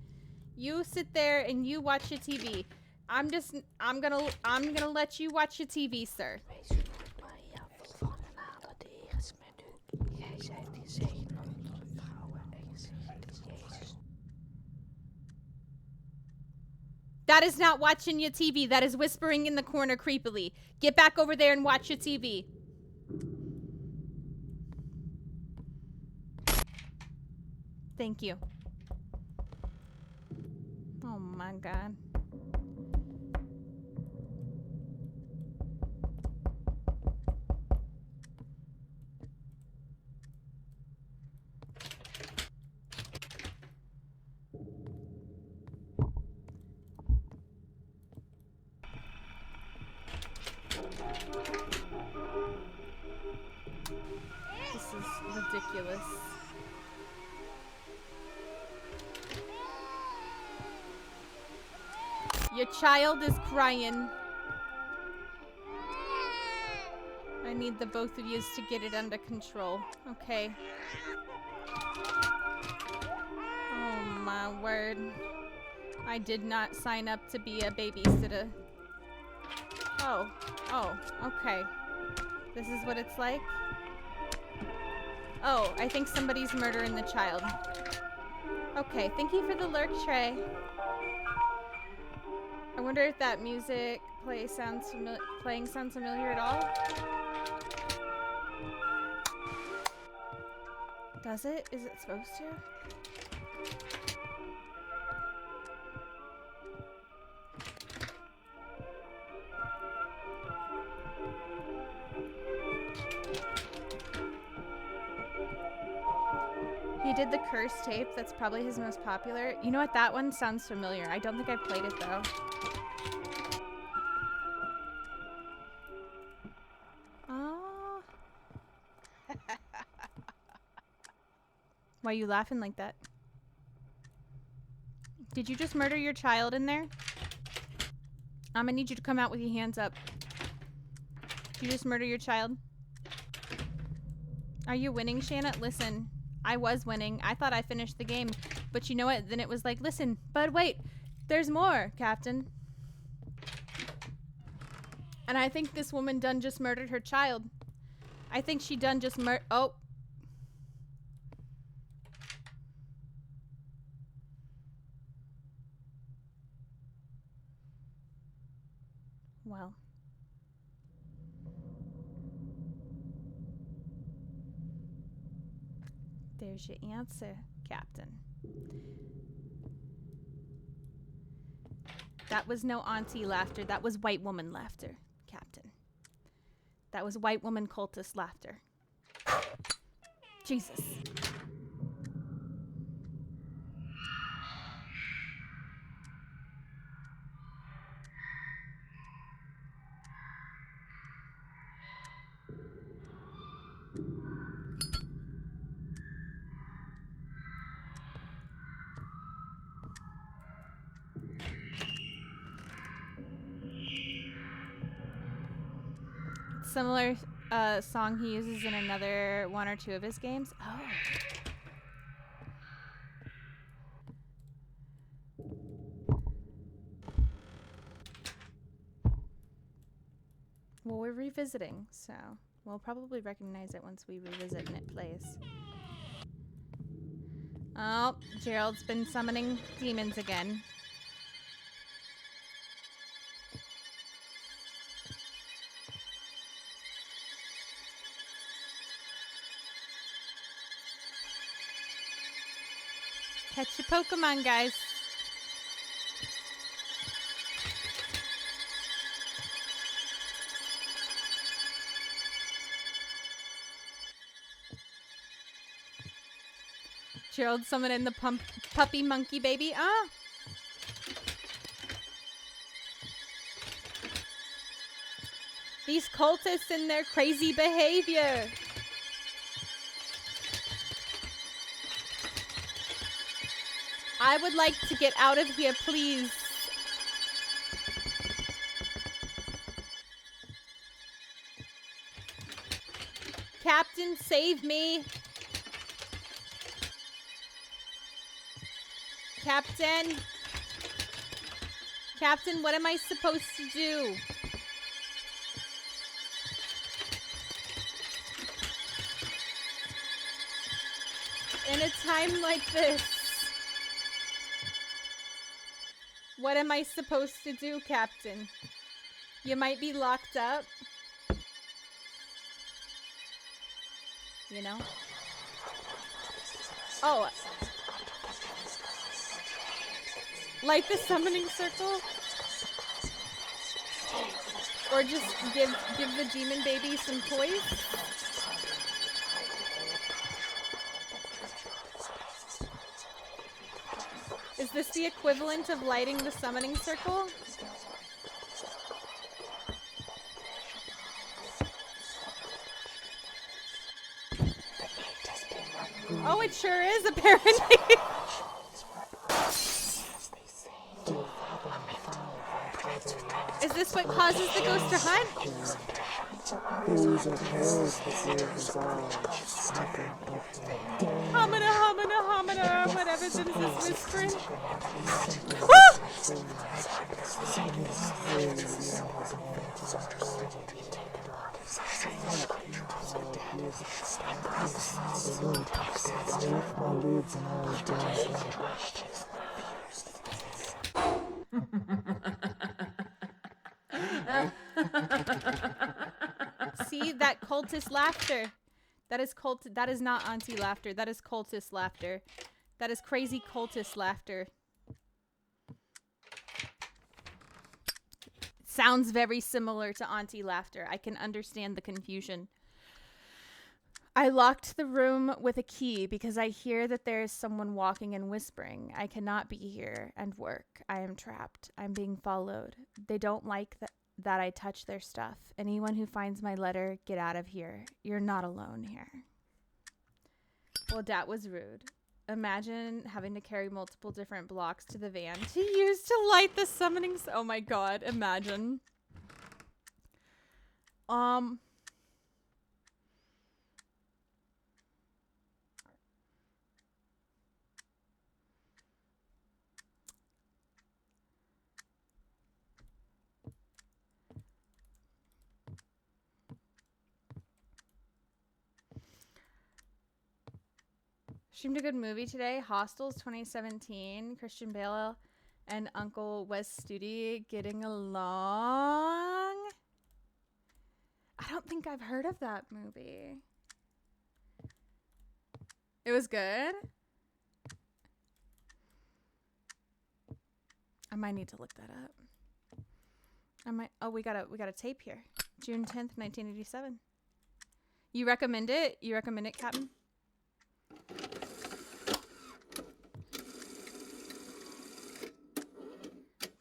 You sit there and you watch your TV. I'm gonna let you watch your TV, sir. That is not watching your TV. That is whispering in the corner creepily. Get back over there and watch your TV. Thank you. Oh my God. This is ridiculous. Your child is crying. I need the both of yous to get it under control. Okay. Oh my word. I did not sign up to be a babysitter. Oh. Oh, okay. This is what it's like? Oh, I think somebody's murdering the child. Okay, thank you for the lurk, Trey. I wonder if that music playing sounds familiar at all. Does it? Is it supposed to? He did the curse tape. That's probably his most popular. You know what? That one sounds familiar. I don't think I've played it though. Oh. Why are you laughing like that? Did you just murder your child in there? I'm gonna need you to come out with your hands up. Did you just murder your child? Are you winning, Shana? Listen. I was winning. I thought I finished the game. But you know what? Then it was like, listen, but wait, there's more, Captain. And I think this woman done just murdered her child. I think she done just oh. Well. There's your answer, Captain. That was no auntie laughter. That was white woman laughter, Captain. That was white woman cultist laughter. Jesus. Similar song he uses in another one or two of his games. Oh. Well, we're revisiting, so we'll probably recognize it once we revisit and it plays. Oh, Gerald's been summoning demons again.
Catch your Pokemon, guys. Gerald summoning the puppy monkey baby. Ah. These cultists and their crazy behavior. I would like to get out of here, please. Captain, save me. Captain? Captain, what am I supposed to do? In a time like this, what am I supposed to do, Captain? You might be locked up. You know? Oh. Light the summoning circle? Or just give the demon baby some toys? Is this the equivalent of lighting the summoning circle? Oh, it sure is, apparently. Is this what causes the ghost to hunt? Homina, homina, homina, whatever this is whispering. See that cultist laughter? That is not auntie laughter. That is cultist laughter. That is crazy cultist laughter. Sounds very similar to auntie laughter. I can understand the confusion. I locked the room with a key because I hear that there is someone walking and whispering. I cannot be here and work. I am trapped. I'm being followed. They don't like that I touch their stuff. Anyone who finds my letter, get out of here. You're not alone here. Well, that was rude. Imagine having to carry multiple different blocks to the van to use to light the summoning. Oh my god, imagine. Streamed a good movie today. Hostels 2017. Christian Bale and Uncle Wes Studi getting along. I don't think I've heard of that movie. It was good. I might need to look that up. I might. Oh, we got a tape here. June 10th, 1987. You recommend it? You recommend it, Captain?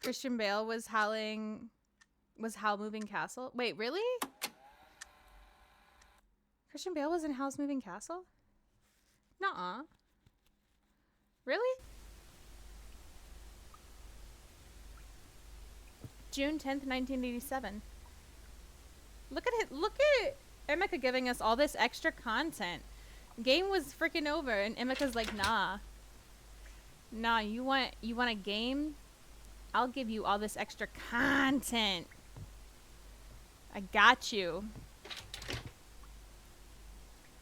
Christian Bale was Howl Moving Castle. Wait, really? Christian Bale was in Howl's Moving Castle? Nuh-uh. Really? June 10th, 1987. Look at it. Look at Emika giving us all this extra content. Game was freaking over and Emika's like, nah. Nah, you want a game? I'll give you all this extra content. I got you.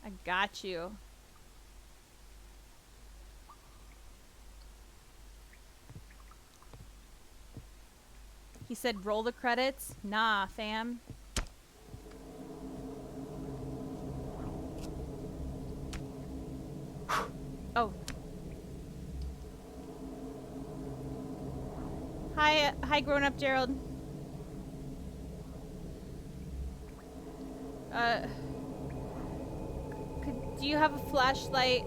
I got you. He said roll the credits. Nah, fam. Oh. Hi, grown-up Gerald. Do you have a flashlight,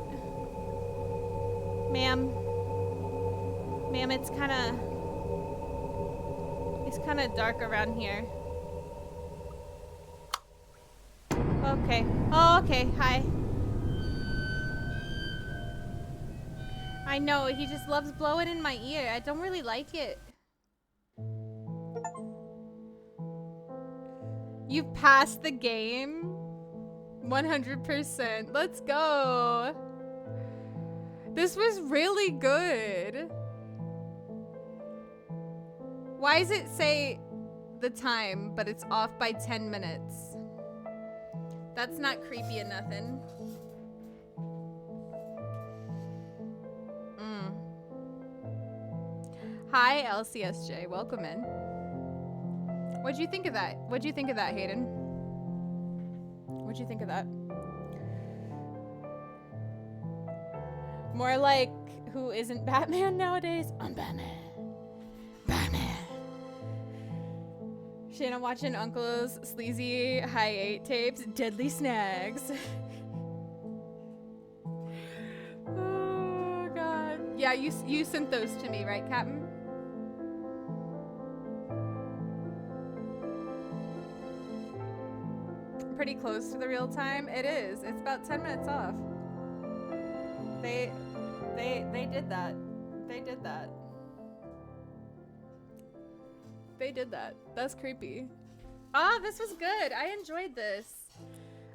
ma'am? Ma'am, it's kind of dark around here. Okay. Oh, okay. Hi. I know, he just loves blowing in my ear. I don't really like it. You've passed the game? 100%. Let's go. This was really good. Why does it say the time, but it's off by 10 minutes? That's not creepy or nothing. Hi, LCSJ. Welcome in. What'd you think of that? What'd you think of that, Hayden? What'd you think of that? More like, who isn't Batman nowadays? I'm Batman. Batman. Shana watching Uncle's sleazy high 8 tapes. Deadly snags. Oh, God. Yeah, you sent those to me, right, Captain? Pretty close to the real time. It is. It's about 10 minutes off. They did that. They did that. They did that. That's creepy. Ah, this was good. I enjoyed this.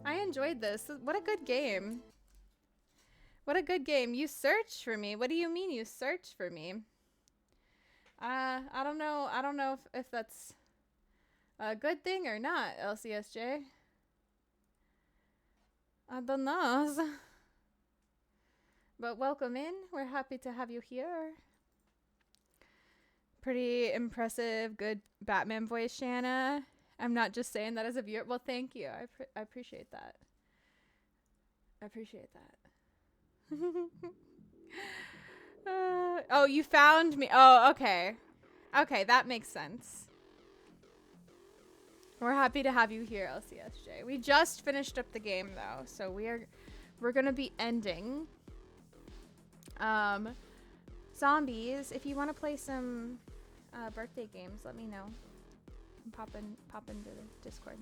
I enjoyed this. What a good game. What a good game. You searched for me. What do you mean you searched for me? I don't know. I don't know if that's a good thing or not, LCSJ. I don't know. But welcome in. We're happy to have you here. Pretty impressive, good Batman voice, Shana. I'm not just saying that as a viewer. Well, thank you. I appreciate that. I appreciate that. Oh, you found me. Oh, okay. Okay, that makes sense. We're happy to have you here, LCSJ. We just finished up the game, though, so we're gonna be ending. Zombies, if you want to play some birthday games, let me know. Pop into the Discord.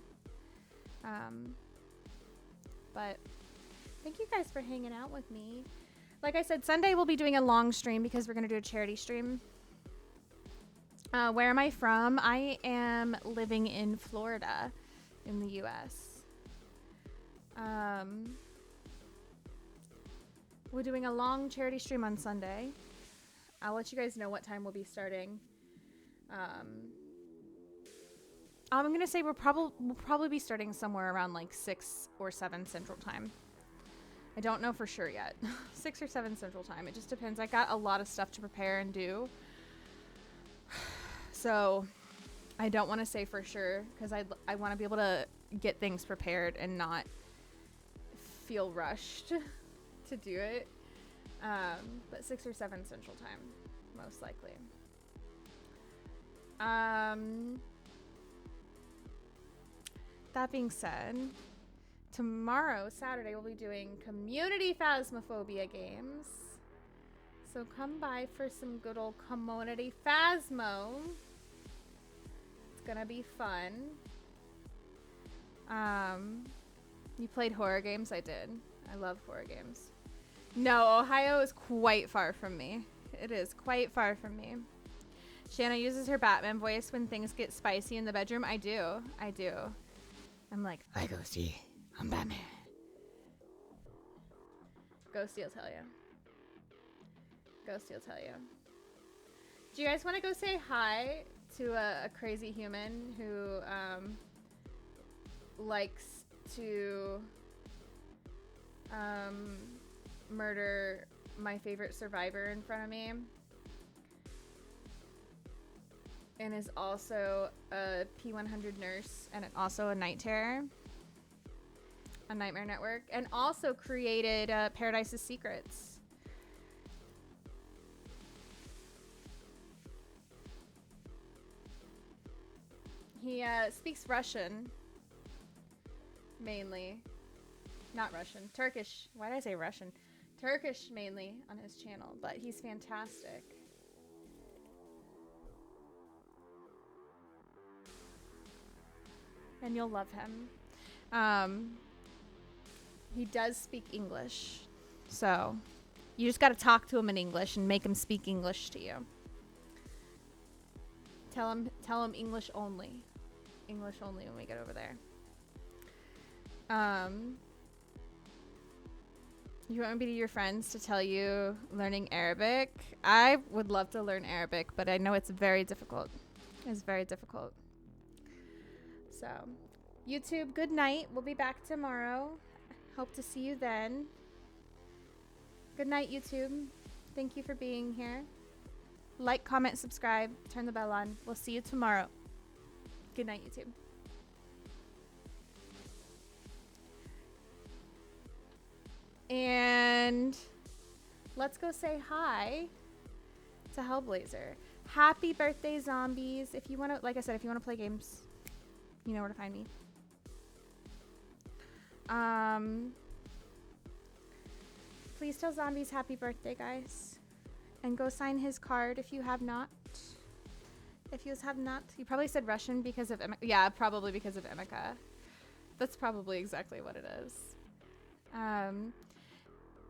But thank you guys for hanging out with me. Like I said, Sunday we'll be doing a long stream because we're gonna do a charity stream. Where am I from? I am living in Florida, in the U.S. We're doing a long charity stream on Sunday. I'll let you guys know what time we'll be starting. I'm gonna say we'll probably be starting somewhere around like 6 or 7 Central Time. I don't know for sure yet. 6 or 7 Central Time. It just depends. I got a lot of stuff to prepare and do. So I don't want to say for sure because I want to be able to get things prepared and not feel rushed to do it. But 6 or 7 Central Time, most likely. That being said, tomorrow, Saturday, we'll be doing community Phasmophobia games. So come by for some good old community Phasmo. It's gonna be fun. You played horror games? I did. I love horror games. No, Ohio is quite far from me. It is quite far from me. Shanna uses her Batman voice when things get spicy in the bedroom. I do. I do. I'm like, hi, Ghosty. I'm Batman. Ghosty will tell you. Ghosty will tell you. Do you guys want to go say hi to a crazy human who likes to murder my favorite survivor in front of me and is also a P100 nurse and also a night terror on Nightmare Network, and also created Paradise's Secrets. He speaks Russian, mainly. Not Russian. Turkish. Why did I say Russian? Turkish, mainly, on his channel. But he's fantastic. And you'll love him. He does speak English. So, you just got to talk to him in English and make him speak English to you. Tell him English only. English only when we get over there. You want me to be your friends to tell you learning Arabic? I would love to learn Arabic, but I know it's very difficult. It's very difficult. So, YouTube, good night. We'll be back tomorrow. Hope to see you then. Good night, YouTube. Thank you for being here. Like, comment, subscribe, turn the bell on. We'll see you tomorrow. Good night, YouTube. And let's go say hi to Hellblazer. Happy birthday, zombies. If you want to, like I said, if you want to play games, you know where to find me. Please tell zombies happy birthday, guys. And go sign his card if you have not. If you have not. You probably said Russian because of Emika. Yeah, probably because of Emika. That's probably exactly what it is.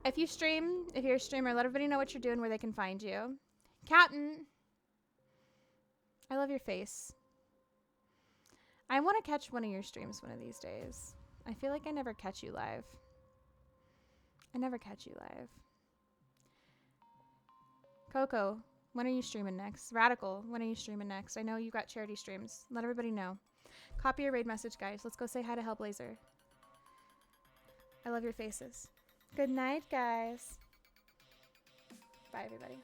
If you stream, if you're a streamer, let everybody know what you're doing, where they can find you. Captain, I love your face. I want to catch one of your streams one of these days. I feel like I never catch you live. I never catch you live. Coco, when are you streaming next? Radical, when are you streaming next? I know you got charity streams. Let everybody know. Copy your raid message, guys. Let's go say hi to Hellblazer. I love your faces. Good night, guys. Bye, everybody.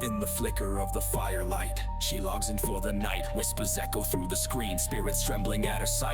In the flicker of the firelight, she logs in for the night. Whispers echo through the screen, spirits trembling at her sight.